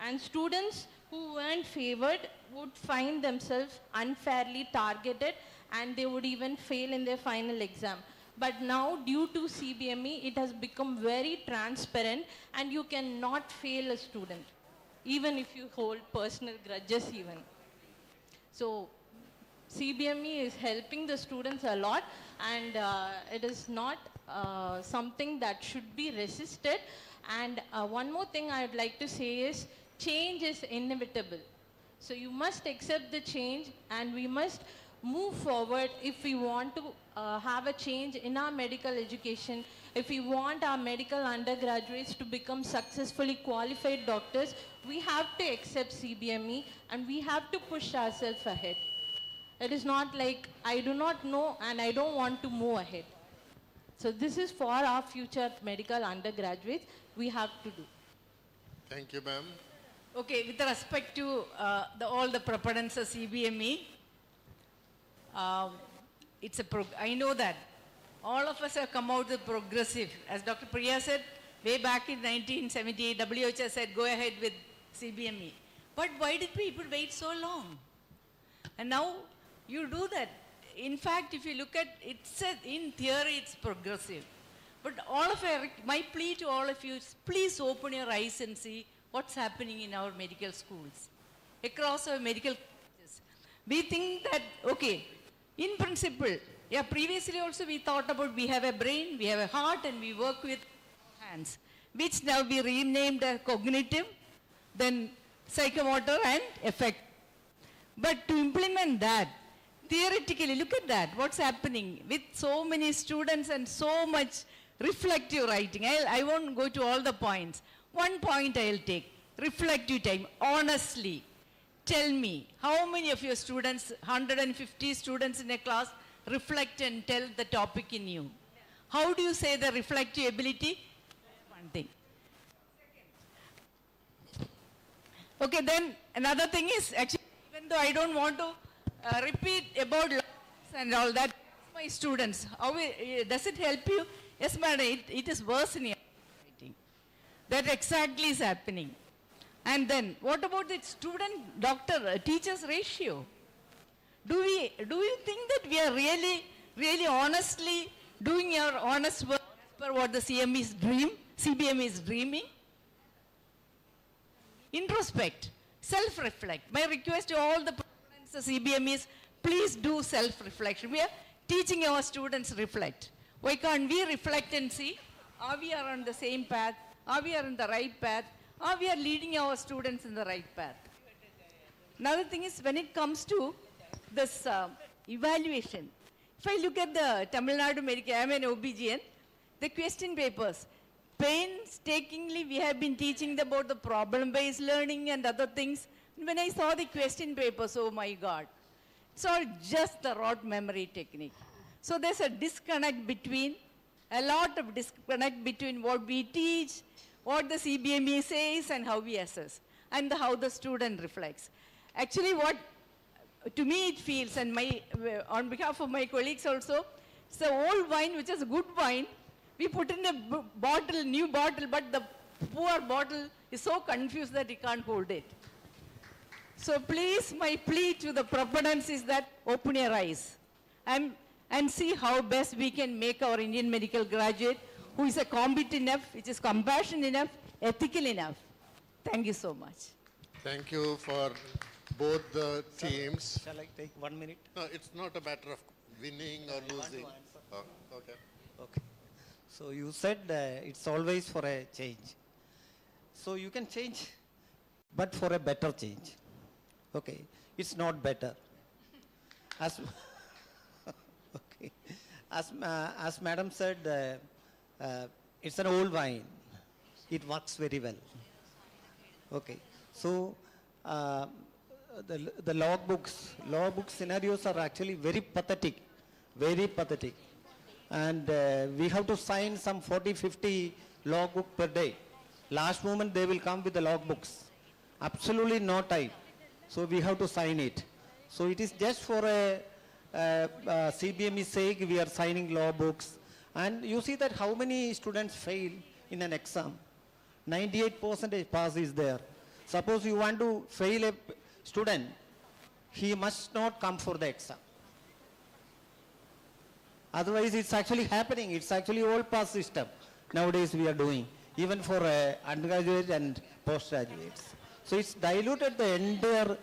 and students who weren't favored would find themselves unfairly targeted, and they would even fail in their final exam. But now, due to CBME, it has become very transparent, and you cannot fail a student, even if you hold personal grudges even. So, CBME is helping the students a lot, and it is not something that should be resisted. And one more thing I would like to say is, change is inevitable. So you must accept the change, and we must move forward if we want to have a change in our medical education. If we want our medical undergraduates to become successfully qualified doctors, we have to accept CBME, and we have to push ourselves ahead. It is not like I do not know and I don't want to move ahead. So this is for our future medical undergraduates, we have to do. Thank you, ma'am. Okay, with respect to all the proponents of CBME, I know that all of us have come out with progressive. As Dr. Priya said, way back in 1978, WHO said go ahead with CBME. But why did people wait so long? And now you do that. In fact, if you look at it, said in theory it's progressive. But my plea to all of you is please open your eyes and see what's happening in our medical schools, across our medical colleges. We think that, okay, in principle, yeah, previously also we thought about we have a brain, we have a heart, and we work with hands, which now we renamed as cognitive, then psychomotor and affect. But to implement that, theoretically, look at that, what's happening with so many students and so much reflective writing. I won't go to all the points. One point I'll take. reflective time. Honestly, tell me, how many of your students, 150 students in a class, reflect and tell the topic in you? How do you say the reflective ability? One thing. Okay, then another thing is, actually, even though I don't want to repeat about and all that, my students, does it help you? Yes, madam, it is worse in your writing. That exactly is happening. And then, what about the student-doctor-teachers ratio? Do you think that we are really honestly doing our honest work as per what the CBM is dreaming? Introspect, self-reflect. My request to all the proponents of CBM is, please do self-reflection. We are teaching our students reflect. Why can't we reflect and see, are we on the same path? Are we on the right path? Are we leading our students in the right path? Another thing is, when it comes to this evaluation, if I look at the Tamil Nadu Medical, I am an OBGN, the question papers, painstakingly we have been teaching about the problem-based learning and other things. When I saw the question papers, oh my God, it's all just the rote memory technique. So there's a disconnect between, a lot of disconnect between what we teach, what the CBME says, and how we assess, and how the student reflects. Actually, what to me it feels, and on behalf of my colleagues also, it's the old wine, which is good wine. We put in a bottle, new bottle, but the poor bottle is so confused that he can't hold it. So please, my plea to the proponents is that open your eyes and see how best we can make our Indian medical graduate who is competent enough, which is compassionate enough, ethical enough. Thank you so much. Thank you for both the teams. Shall I take 1 minute? No, it's not a matter of winning or losing. Oh, okay. Okay. So you said it's always for a change. So you can change, but for a better change. Okay. It's not better. As okay. As madam said, it's an old wine. It works very well. Okay. So the logbook scenarios are actually very pathetic. And we have to sign some 40-50 logbook per day. Last moment they will come with the logbooks. Absolutely no time. So we have to sign it. So it is just for a CBME sake we are signing logbooks. And you see that how many students fail in an exam. 98% pass is there. Suppose you want to fail a student, he must not come for the exam. Otherwise, it's actually happening. It's actually all pass system. Nowadays, we are doing, even for undergraduate and postgraduates. So it's diluted the entire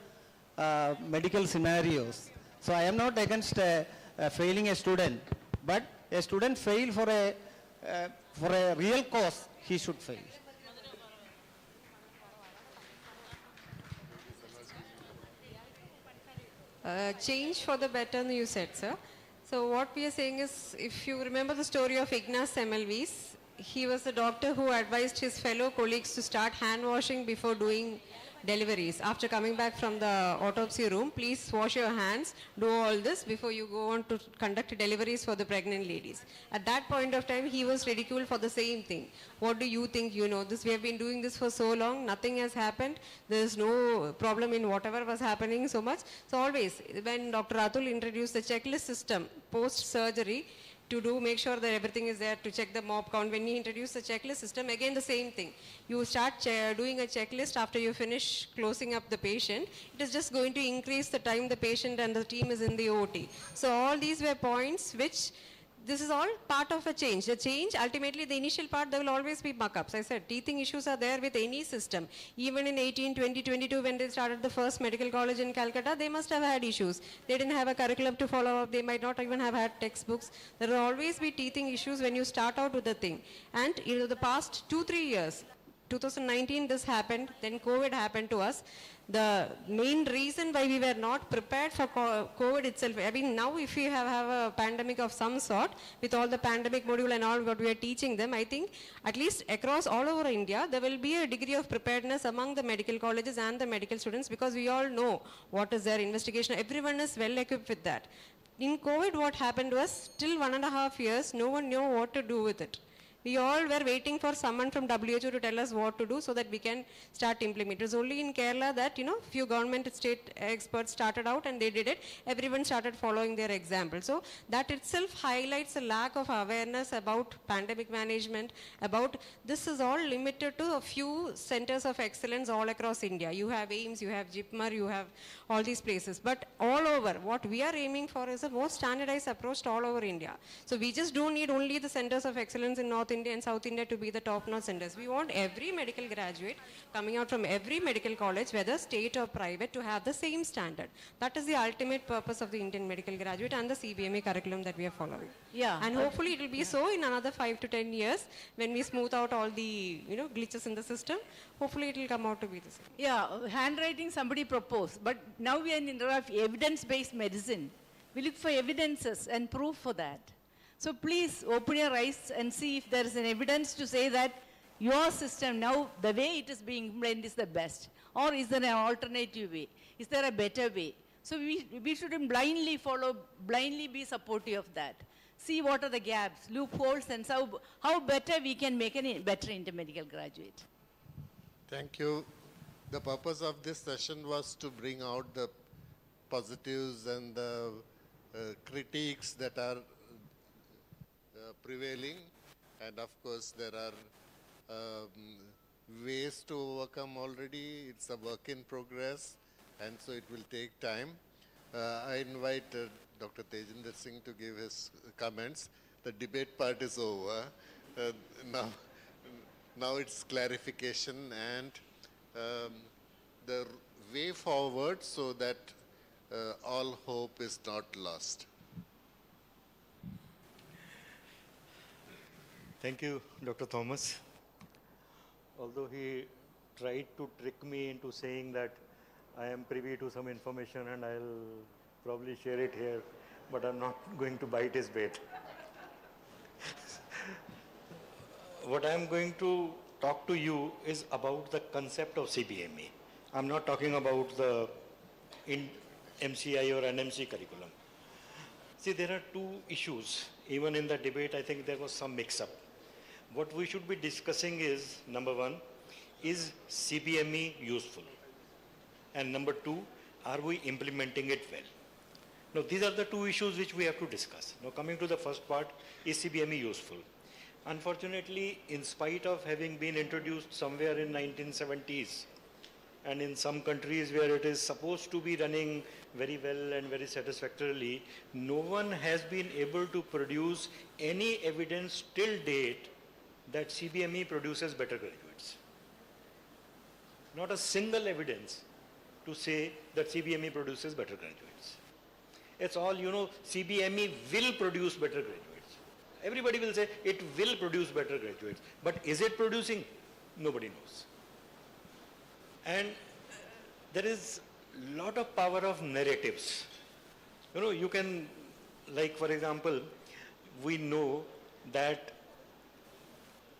medical scenarios. So I am not against failing a student, but a student fail for a real cause, he should fail. Change for the better, you said, sir. So what we are saying is, if you remember the story of Ignaz Semmelweis, he was a doctor who advised his fellow colleagues to start hand washing before doing deliveries. After coming back from the autopsy room, please wash your hands, do all this before you go on to conduct deliveries for the pregnant ladies. At that point of time, he was ridiculed for the same thing. What do you think you know this? We have been doing this for so long, nothing has happened. There is no problem in whatever was happening so much. So always, when Dr. Atul introduced the checklist system post-surgery, to make sure that everything is there, to check the mob count. When he introduced the checklist system, again the same thing. You start doing a checklist after you finish closing up the patient. It is just going to increase the time the patient and the team is in the OT. So all these were points which, this is all part of a change. The change, ultimately the initial part, there will always be muck-ups. I said, teething issues are there with any system. Even in 1822, when they started the first medical college in Calcutta, they must have had issues. They didn't have a curriculum to follow up. They might not even have had textbooks. There will always be teething issues when you start out with the thing. And the past 2-3 years, 2019 this happened, then COVID happened to us. The main reason why we were not prepared for COVID itself, I mean now if we have a pandemic of some sort, with all the pandemic module and all what we are teaching them, I think at least across all over India, there will be a degree of preparedness among the medical colleges and the medical students, because we all know what is their investigation. Everyone is well equipped with that. In COVID, what happened was, till 1.5 years, no one knew what to do with it. We all were waiting for someone from WHO to tell us what to do so that we can start implementing. It was only in Kerala that, few government state experts started out and they did it. Everyone started following their example. So that itself highlights a lack of awareness about pandemic management, about this is all limited to a few centers of excellence all across India. You have AIMS, you have JIPMER, you have all these places. But all over, what we are aiming for is a more standardized approach to all over India. So we just don't need only the centers of excellence in North India and South India to be the top-notch centers. We want every medical graduate coming out from every medical college, whether state or private, to have the same standard. That is the ultimate purpose of the Indian medical graduate and the CBME curriculum that we are following. Yeah. And hopefully it will be so in another 5 to 10 years when we smooth out all the glitches in the system. Hopefully it will come out to be the same. Yeah, handwriting somebody proposed, but now we are in the era of evidence-based medicine. We look for evidences and proof for that. So please open your eyes and see if there is an evidence to say that your system now, the way it is being implemented is the best. Or is there an alternative way? Is there a better way? So we shouldn't blindly follow, blindly be supportive of that. See what are the gaps, loopholes, and how better we can make a better intermediate graduate. Thank you. The purpose of this session was to bring out the positives and the critiques that are prevailing, and of course there are ways to overcome already. It's a work in progress, and so it will take time. I invite Dr. Tejinder Singh to give his comments. The debate part is over. Now it's clarification and the way forward so that all hope is not lost. Thank you, Dr. Thomas. Although he tried to trick me into saying that I am privy to some information and I'll probably share it here, but I'm not going to bite his bait. What I'm going to talk to you is about the concept of CBME. I'm not talking about the MCI or NMC curriculum. See, there are two issues. Even in the debate, I think there was some mix-up. What we should be discussing is, number one, is CBME useful? And number two, are we implementing it well? Now, these are the two issues which we have to discuss. Now, coming to the first part, is CBME useful? Unfortunately, in spite of having been introduced somewhere in 1970s, and in some countries where it is supposed to be running very well and very satisfactorily, no one has been able to produce any evidence till date that CBME produces better graduates. Not a single evidence to say that CBME produces better graduates. It's all, CBME will produce better graduates. Everybody will say it will produce better graduates. But is it producing? Nobody knows. And there is a lot of power of narratives. You can, like for example, we know that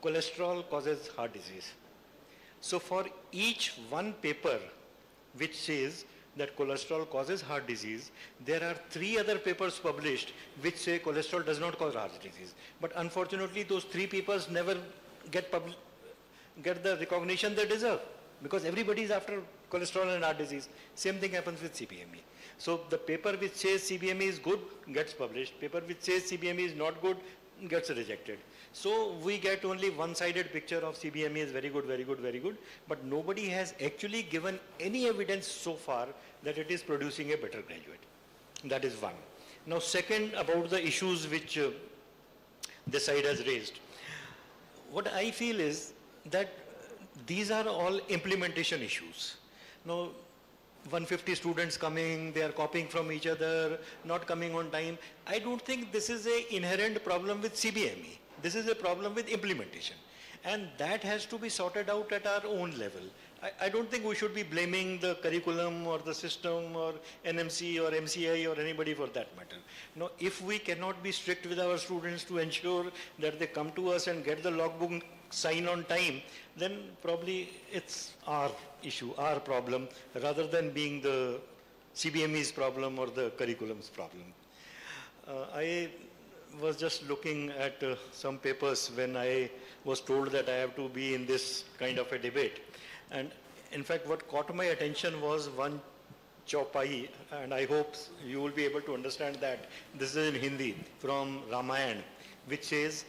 cholesterol causes heart disease. So for each one paper which says that cholesterol causes heart disease, there are 3 other papers published which say cholesterol does not cause heart disease. But unfortunately, those 3 papers never get the recognition they deserve, because everybody is after cholesterol and heart disease. Same thing happens with CBME. So the paper which says CBME is good gets published. Paper which says CBME is not good gets rejected. So we get only one-sided picture of CBME is very good, very good, very good, but nobody has actually given any evidence so far that it is producing a better graduate. That is one. Now second, about the issues which this side has raised. What I feel is that these are all implementation issues. Now 150 students coming, they are copying from each other, not coming on time. I don't think this is an inherent problem with CBME. This is a problem with implementation. And that has to be sorted out at our own level. I don't think we should be blaming the curriculum or the system or NMC or MCI or anybody for that matter. No, if we cannot be strict with our students to ensure that they come to us and get the logbook sign on time, then probably it's our issue, our problem, rather than being the CBME's problem or the curriculum's problem. I was just looking at some papers when I was told that I have to be in this kind of a debate. And in fact, what caught my attention was one chaupai, and I hope you will be able to understand that. This is in Hindi from Ramayana, which says,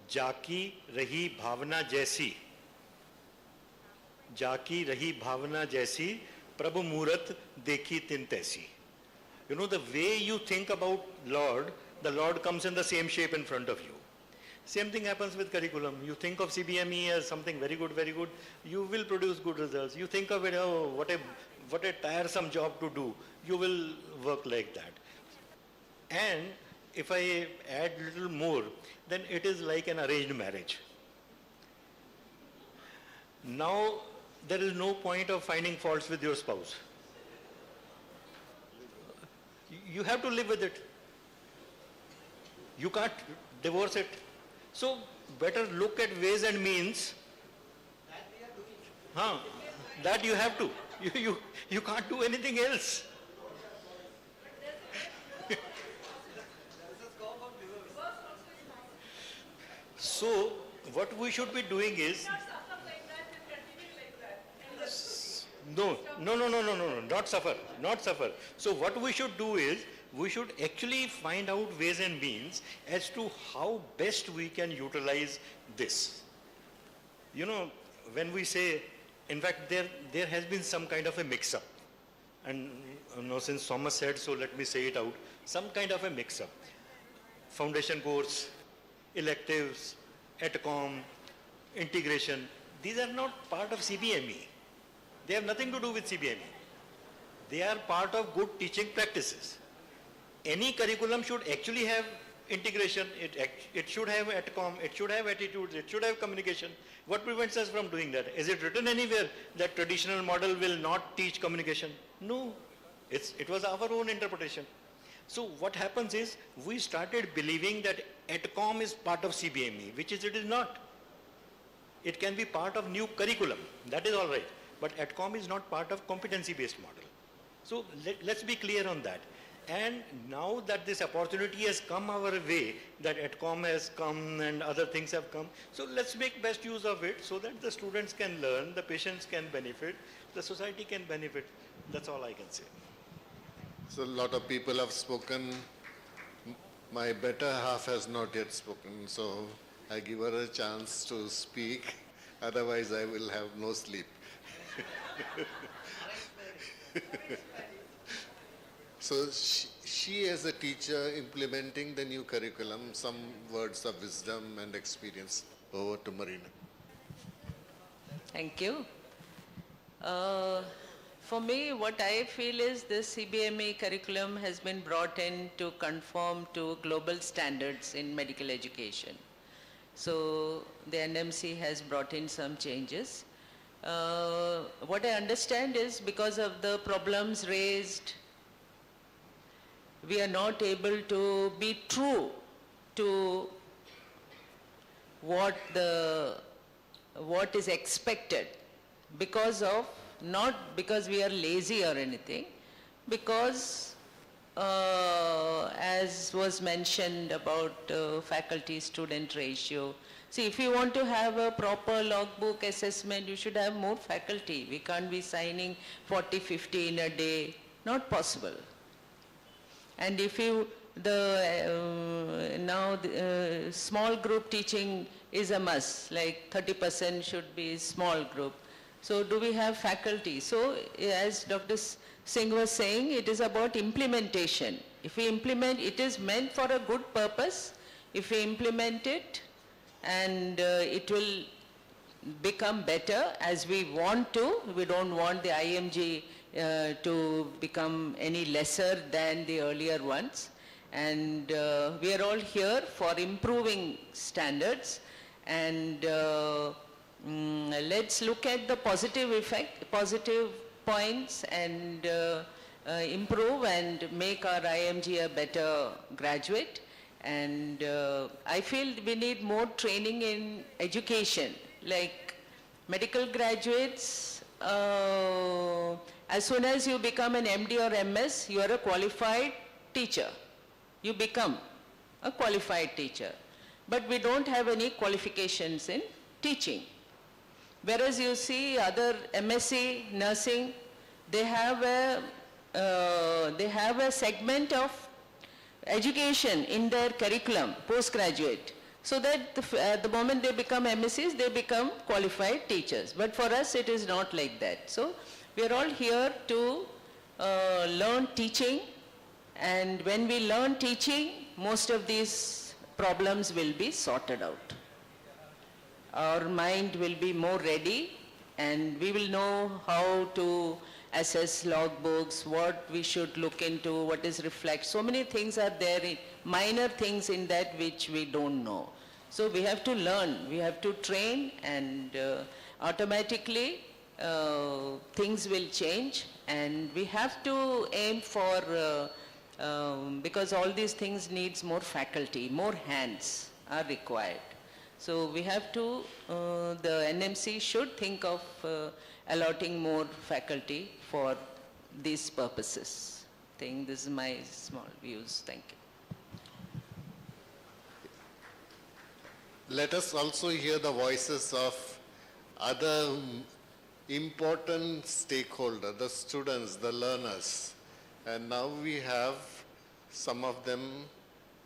Jaki rahi bhavna jaisi, Jaki rahi bhavna jaisi, Prabhu Murat dekhi tin taisi. You know, the way you think about Lord, the Lord comes in the same shape in front of you. Same thing happens with curriculum. You think of CBME as something very good, you will produce good results. You think of it, oh, what a tiresome job to do, you will work like that. And if I add a little more, then it is like an arranged marriage. Now, there is no point of finding faults with your spouse. You have to live with it. You can't divorce it. So, better look at ways and means. That you have to. You can't do anything else. So, what we should be doing is, no, not suffer. So what we should do is, we should actually find out ways and means as to how best we can utilize this. You know, when we say, in fact, there has been some kind of a mix-up. And since Thomas said so, let me say it out. Some kind of a mix-up. Foundation course, electives, ETCOM, integration. These are not part of CBME. They have nothing to do with CBME. They are part of good teaching practices. Any curriculum should actually have integration, it should have ETCOM, it should have attitudes, it should have communication. What prevents us from doing that? Is it written anywhere that traditional model will not teach communication? No, it was our own interpretation. So what happens is, we started believing that ETCOM is part of CBME, which it is not. It can be part of new curriculum, that is all right. But ETCOM is not part of competency-based model. So let's be clear on that. And now that this opportunity has come our way, that ETCOM has come and other things have come, so let's make best use of it so that the students can learn, the patients can benefit, the society can benefit. That's all I can say. So a lot of people have spoken. My better half has not yet spoken, so I give her a chance to speak. Otherwise, I will have no sleep. So she as a teacher implementing the new curriculum, some words of wisdom and experience. Over to Marina. Thank you. For me, what I feel is this CBME curriculum has been brought in to conform to global standards in medical education. So the NMC has brought in some changes. What I understand is, because of the problems raised, we are not able to be true to what is expected, because of, not because we are lazy or anything, because as was mentioned about faculty-student ratio. See, if you want to have a proper logbook assessment, you should have more faculty. We can't be signing 40, 50 in a day. Not possible. And if you, now small group teaching is a must, like 30% should be small group. So do we have faculty? So as Dr. Singh was saying, it is about implementation. If we implement, it is meant for a good purpose. If we implement it, and it will become better as we want to. We don't want the IMG to become any lesser than the earlier ones. And we are all here for improving standards. And let's look at the positive points, and improve and make our IMG a better graduate. And I feel we need more training in education, like medical graduates. As soon as you become an MD or MS, you are a qualified teacher. You become a qualified teacher. But we don't have any qualifications in teaching. Whereas you see other MSc nursing, they have a segment of education in their curriculum, postgraduate, so that the moment they become MScs, they become qualified teachers. But for us, it is not like that. So we are all here to learn teaching, and when we learn teaching, most of these problems will be sorted out. Our mind will be more ready, and we will know how to assess logbooks, what we should look into, what is reflect. So many things are there, minor things in that which we don't know. So we have to learn, we have to train, and automatically things will change. And we have to aim for, because all these things needs more faculty, more hands are required. So we have to, the NMC should think of allotting more faculty for these purposes. I think this is my small views. Thank you. Let us also hear the voices of other important stakeholders, the students, the learners. And now we have some of them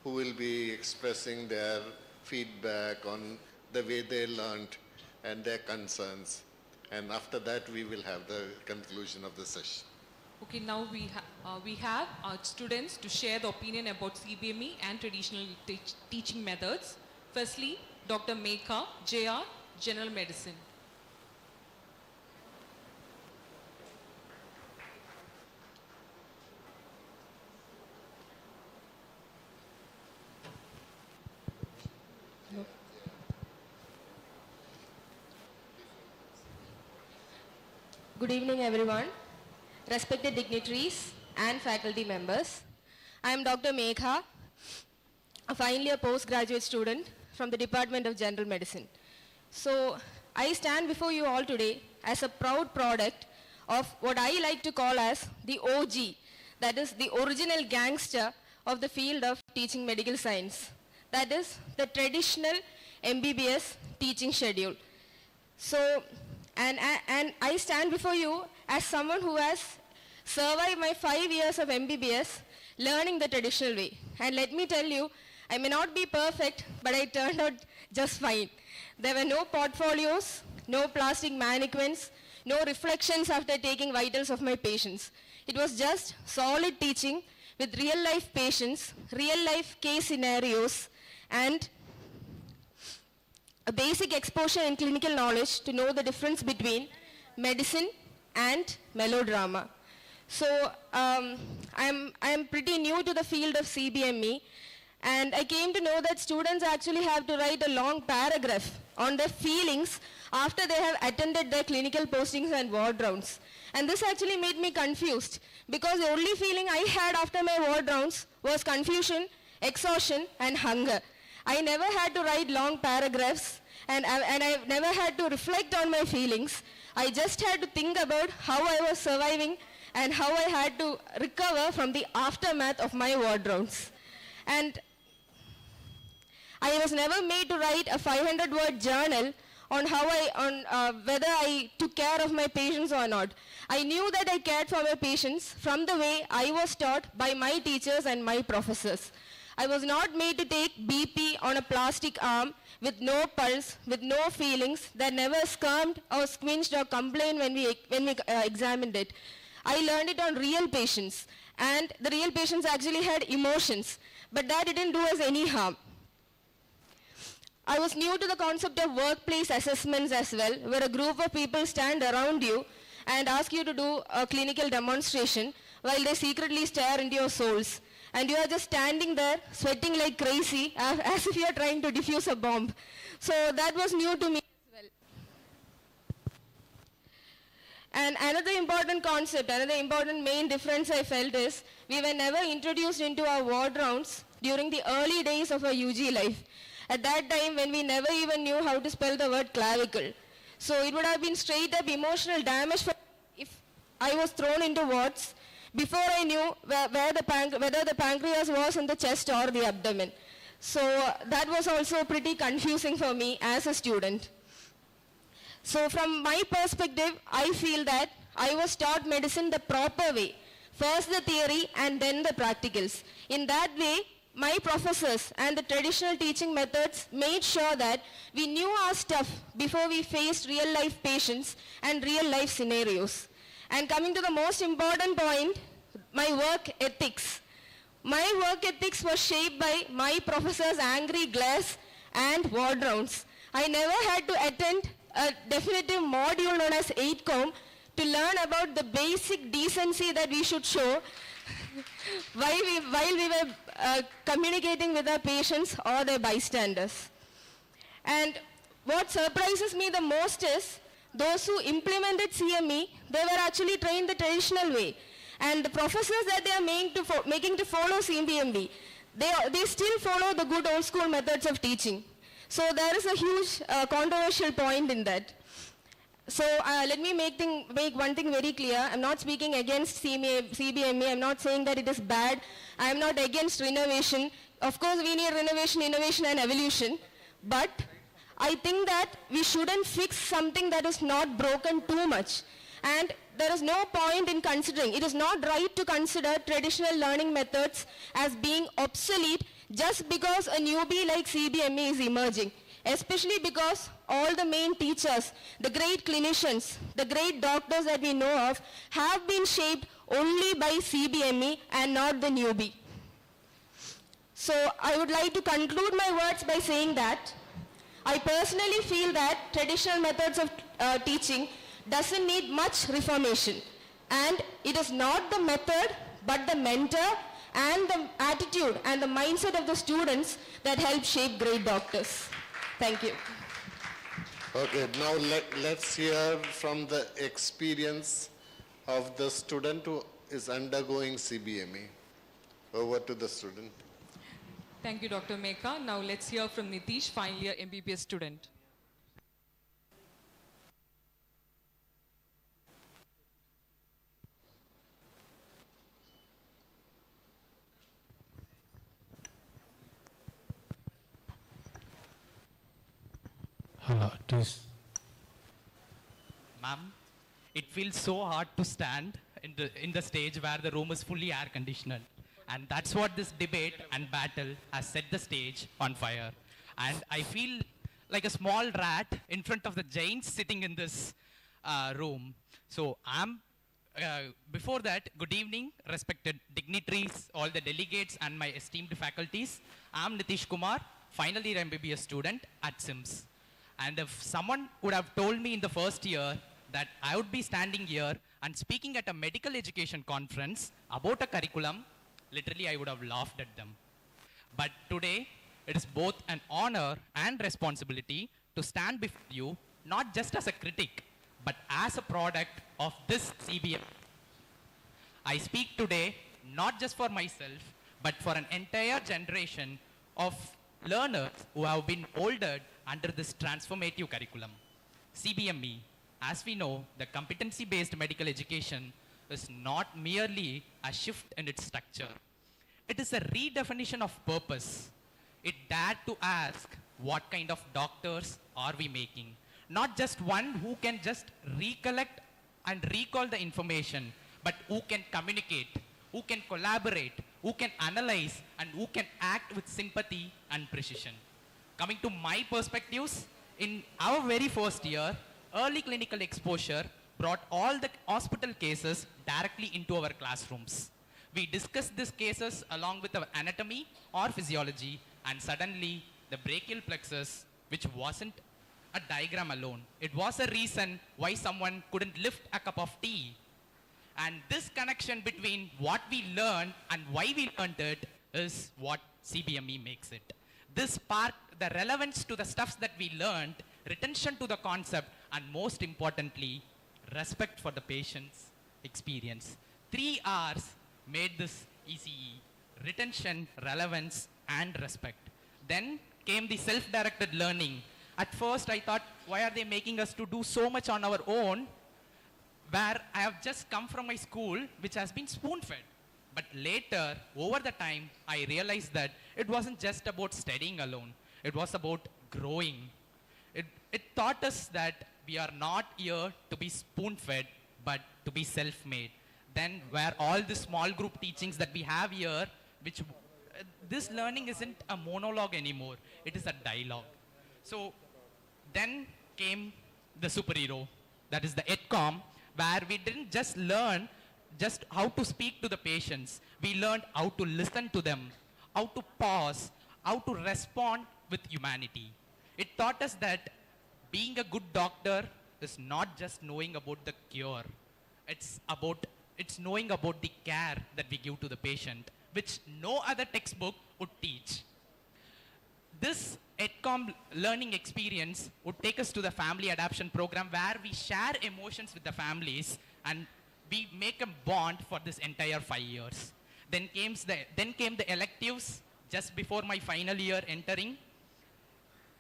who will be expressing their feedback on the way they learned and their concerns. And after that, we will have the conclusion of the session. Okay, now we have our students to share the opinion about CBME and traditional teaching methods. Firstly, Dr. Megha, JR, General Medicine. Good evening, everyone. Respected dignitaries and faculty members. I am Dr. Megha, a final year postgraduate student from the Department of General Medicine. So I stand before you all today as a proud product of what I like to call as the OG, that is the original gangster of the field of teaching medical science. That is the traditional MBBS teaching schedule. So, and I stand before you as someone who has survived my 5 years of MBBS learning the traditional way. And let me tell you, I may not be perfect, but I turned out just fine. There were no portfolios, no plastic mannequins, no reflections after taking vitals of my patients. It was just solid teaching with real life patients, real life case scenarios, and a basic exposure in clinical knowledge to know the difference between medicine and melodrama. So I am pretty new to the field of CBME, and I came to know that students actually have to write a long paragraph on their feelings after they have attended their clinical postings and ward rounds. And this actually made me confused, because the only feeling I had after my ward rounds was confusion, exhaustion, and hunger. I never had to write long paragraphs, and I never had to reflect on my feelings. I just had to think about how I was surviving and how I had to recover from the aftermath of my ward rounds. And I was never made to write a 500-word journal on how whether I took care of my patients or not. I knew that I cared for my patients from the way I was taught by my teachers and my professors. I was not made to take BP on a plastic arm with no pulse, with no feelings, that never squirmed or squinched or complained when we examined it. I learned it on real patients, and the real patients actually had emotions, but that didn't do us any harm. I was new to the concept of workplace assessments as well, where a group of people stand around you and ask you to do a clinical demonstration while they secretly stare into your souls. and you are just standing there sweating like crazy as if you are trying to defuse a bomb. So that was new to me as well. And another important concept, another important main difference I felt is we were never introduced into our ward rounds during the early days of our UG life. At that time when we never even knew how to spell the word clavicle. So it would have been straight up emotional damage for if I was thrown into wards before I knew whether the pancreas was in the chest or the abdomen. So that was also pretty confusing for me as a student. So from my perspective, I feel that I was taught medicine the proper way. First the theory and then the practicals. In that way, my professors and the traditional teaching methods made sure that we knew our stuff before we faced real life patients and real life scenarios. And coming to the most important point, my work ethics. My work ethics was shaped by my professor's angry glares and ward rounds. I never had to attend a definitive module known as 8Com to learn about the basic decency that we should show while we were communicating with our patients or their bystanders. And what surprises me the most is those who implemented CME, they were actually trained the traditional way. And the professors that they are making to follow CME, they still follow the good old school methods of teaching. So there is a huge controversial point in that. So let me make one thing very clear. I'm not speaking against CBME. I'm not saying that it is bad. I'm not against renovation. Of course, we need renovation, innovation, and evolution. But I think that we shouldn't fix something that is not broken too much. And there is no point in considering, it is not right to consider traditional learning methods as being obsolete just because a newbie like CBME is emerging. Especially because all the main teachers, the great clinicians, the great doctors that we know of have been shaped only by CBME and not the newbie. So I would like to conclude my words by saying that I personally feel that traditional methods of teaching doesn't need much reformation. And it is not the method, but the mentor and the attitude and the mindset of the students that help shape great doctors. Thank you. Okay, now let's hear from the experience of the student who is undergoing CBME. Over to the student. Thank you, Dr. Meka. Now let's hear from Nitish, final year MBBS student. Hello, Ma'am, it feels so hard to stand in the stage where the room is fully air conditioned. And that's what this debate and battle has set the stage on fire. And I feel like a small rat in front of the giants sitting in this room. So before that, good evening, respected dignitaries, all the delegates and my esteemed faculties. I'm Nitish Kumar, final year MBBS student at SMIMS. And if someone would have told me in the first year that I would be standing here and speaking at a medical education conference about a curriculum, literally I would have laughed at them. But today, it is both an honor and responsibility to stand before you, not just as a critic, but as a product of this CBM. I speak today not just for myself, but for an entire generation of learners who have been molded under this transformative curriculum. CBME, as we know, the competency-based medical education is not merely a shift in its structure. It is a redefinition of purpose. It dared to ask, what kind of doctors are we making? Not just one who can just recollect and recall the information, but who can communicate, who can collaborate, who can analyze, and who can act with sympathy and precision. Coming to my perspectives, in our very first year, early clinical exposure brought all the hospital cases directly into our classrooms. We discussed these cases along with our anatomy or physiology, and suddenly the brachial plexus, which wasn't a diagram alone, it was a reason why someone couldn't lift a cup of tea. And this connection between what we learned and why we learned it is what CBME makes it. This part, the relevance to the stuffs that we learned, retention to the concept, and most importantly, respect for the patient's experience. 3 R's made this ECE: retention, relevance, and respect. Then came the self-directed learning. At first I thought, why are they making us to do so much on our own, where I have just come from my school, which has been spoon-fed. But later, over the time, I realized that it wasn't just about studying alone. It was about growing. It taught us that we are not here to be spoon-fed, but to be self-made. Then where all the small group teachings that we have here, which this learning isn't a monologue anymore. It is a dialogue. So then came the superhero, that is the EdCom, where we didn't just learn just how to speak to the patients. We learned how to listen to them, how to pause, how to respond with humanity. It taught us that being a good doctor is not just knowing about the cure. It's knowing about the care that we give to the patient, which no other textbook would teach. This EdCom learning experience would take us to the family adoption program, where we share emotions with the families and we make a bond for this entire 5 years. Then came the electives just before my final year entering.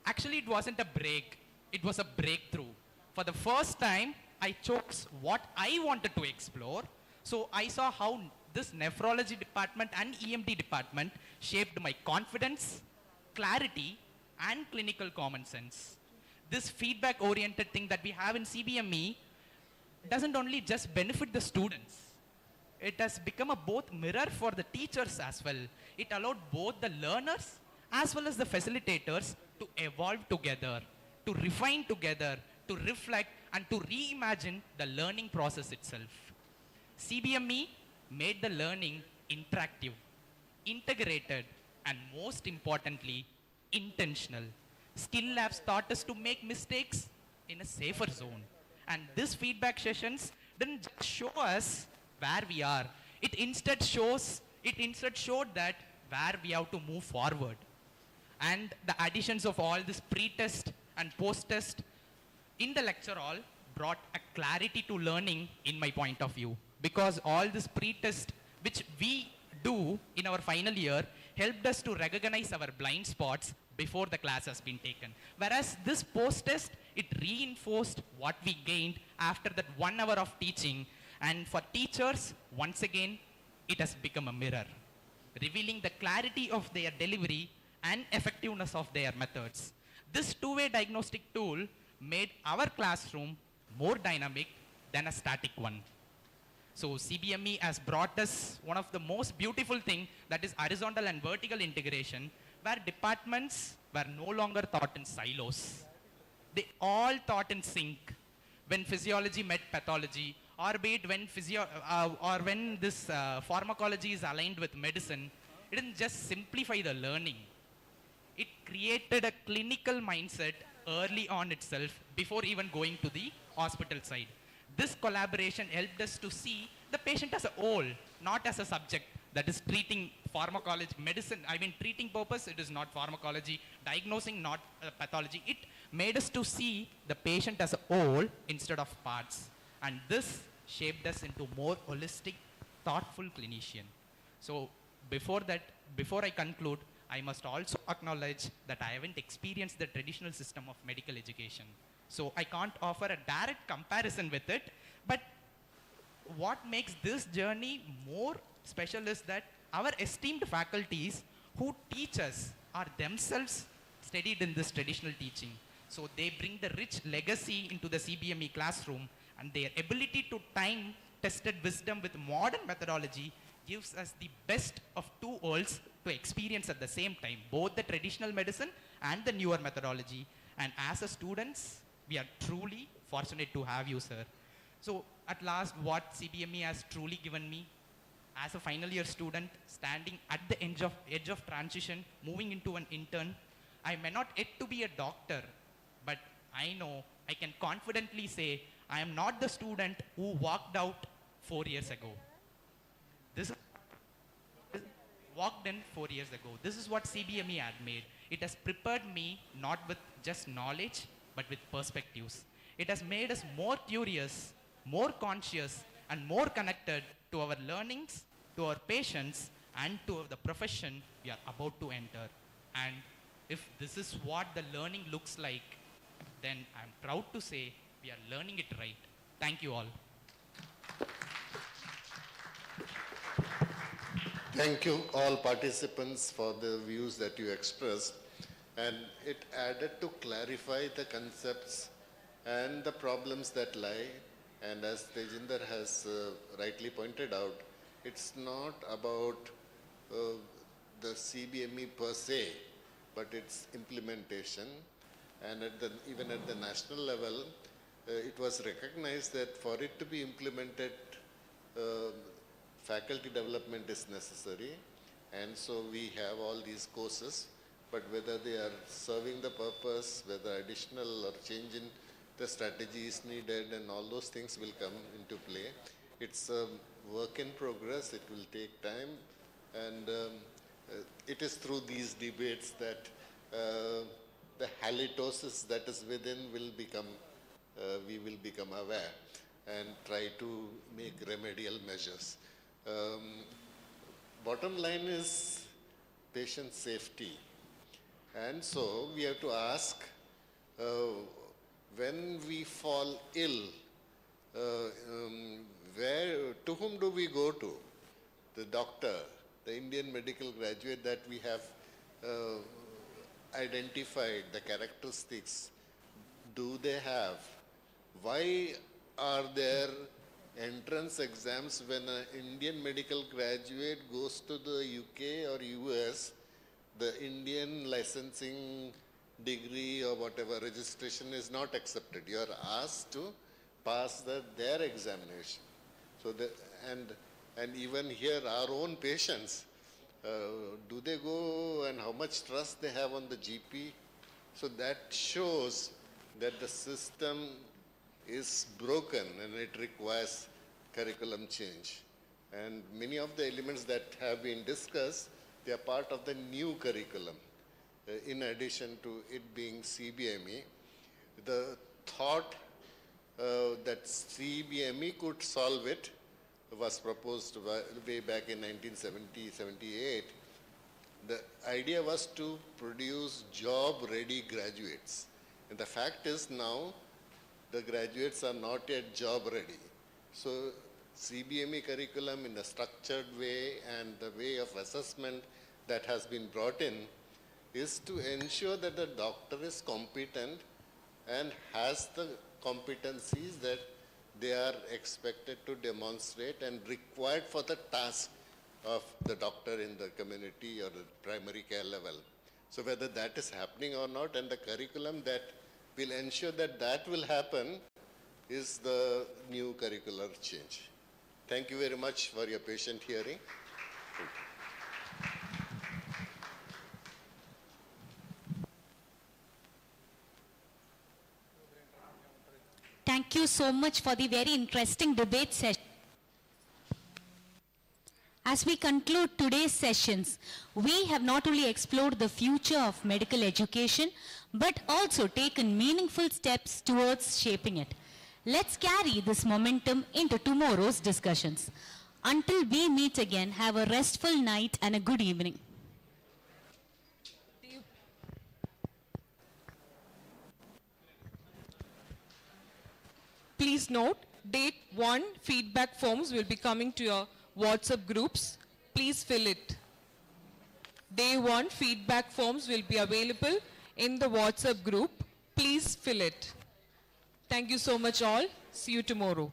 Actually, it wasn't a break. It was a breakthrough. For the first time, I chose what I wanted to explore. So I saw how this nephrology department and EMD department shaped my confidence, clarity, and clinical common sense. This feedback-oriented thing that we have in CBME doesn't only just benefit the students. It has become a both mirror for the teachers as well. It allowed both the learners as well as the facilitators to evolve together, to refine together, to reflect, and to reimagine the learning process itself. CBME made the learning interactive, integrated, and most importantly, intentional. Skill labs taught us to make mistakes in a safer zone. And these feedback sessions didn't just show us where we are. It instead showed that where we have to move forward. And the additions of all this pre-test and post-test in the lecture hall brought a clarity to learning in my point of view. Because all this pre-test which we do in our final year helped us to recognize our blind spots before the class has been taken. Whereas this post-test, it reinforced what we gained after that 1 hour of teaching. And for teachers, once again, it has become a mirror, revealing the clarity of their delivery and effectiveness of their methods. This two-way diagnostic tool made our classroom more dynamic than a static one. So CBME has brought us one of the most beautiful thing, that is horizontal and vertical integration, where departments were no longer taught in silos. They all taught in sync. When physiology met pathology, or be it when this pharmacology is aligned with medicine, it didn't just simplify the learning. It created a clinical mindset early on itself before even going to the hospital side. This collaboration helped us to see the patient as a whole, not as a subject that is treating pharmacology, medicine, treating purpose, it is not pharmacology, diagnosing, not pathology. It made us to see the patient as a whole instead of parts. And this shaped us into more holistic, thoughtful clinician. So before I conclude, I must also acknowledge that I haven't experienced the traditional system of medical education. So I can't offer a direct comparison with it, but what makes this journey more special is that our esteemed faculties who teach us are themselves studied in this traditional teaching. So they bring the rich legacy into the CBME classroom, and their ability to time-tested wisdom with modern methodology gives us the best of 2 worlds to experience at the same time, both the traditional medicine and the newer methodology. And as a students, we are truly fortunate to have you, sir. So at last, what CBME has truly given me, as a final year student, standing at the edge of transition, moving into an intern, I may not yet to be a doctor, but I know I can confidently say I am not the student who walked out 4 years ago. This walked in 4 years ago. This is what CBME had made. It has prepared me not with just knowledge, but with perspectives. It has made us more curious, more conscious, and more connected to our learnings, to our patients, and to the profession we are about to enter. And if this is what the learning looks like, then I'm proud to say we are learning it right. Thank you all. Thank you all participants for the views that you expressed, and it added to clarify the concepts and the problems that lie. And as Tejinder has rightly pointed out, it's not about the CBME per se, but its implementation. And even at the national level, it was recognized that for it to be implemented, faculty development is necessary, and so we have all these courses, but whether they are serving the purpose, whether additional or change in the strategy is needed, and all those things will come into play. It's a work in progress, it will take time, and it is through these debates that the halitosis that is within will become, we will become aware and try to make remedial measures. Bottom line is patient safety. And so we have to ask, when we fall ill, to whom do we go to? The doctor, the Indian medical graduate that we have identified, the characteristics, do they have? Why are there entrance exams when an Indian medical graduate goes to the UK or US? The Indian licensing degree or whatever registration is not accepted. You are asked to pass their examination. So and even here our own patients, do they go and how much trust they have on the GP? So that shows that the system is broken and it requires curriculum change. And many of the elements that have been discussed, they are part of the new curriculum. In addition to it being CBME, the thought that CBME could solve it was proposed way back in 1970-78. The idea was to produce job-ready graduates. And the fact is now, the graduates are not yet job ready. So CBME curriculum in a structured way and the way of assessment that has been brought in is to ensure that the doctor is competent and has the competencies that they are expected to demonstrate and required for the task of the doctor in the community or the primary care level. So whether that is happening or not, and the curriculum that will ensure that that will happen is the new curricular change. Thank you very much for your patient hearing. Thank you so much for the very interesting debate session. As we conclude today's sessions, we have not only explored the future of medical education, but also taken meaningful steps towards shaping it. Let's carry this momentum into tomorrow's discussions. Until we meet again, have a restful night and a good evening. Please note, date 1 feedback forms will be coming to your WhatsApp groups. Please fill it. Day 1 feedback forms will be available in the WhatsApp group. Please fill it. Thank you so much all. See you tomorrow.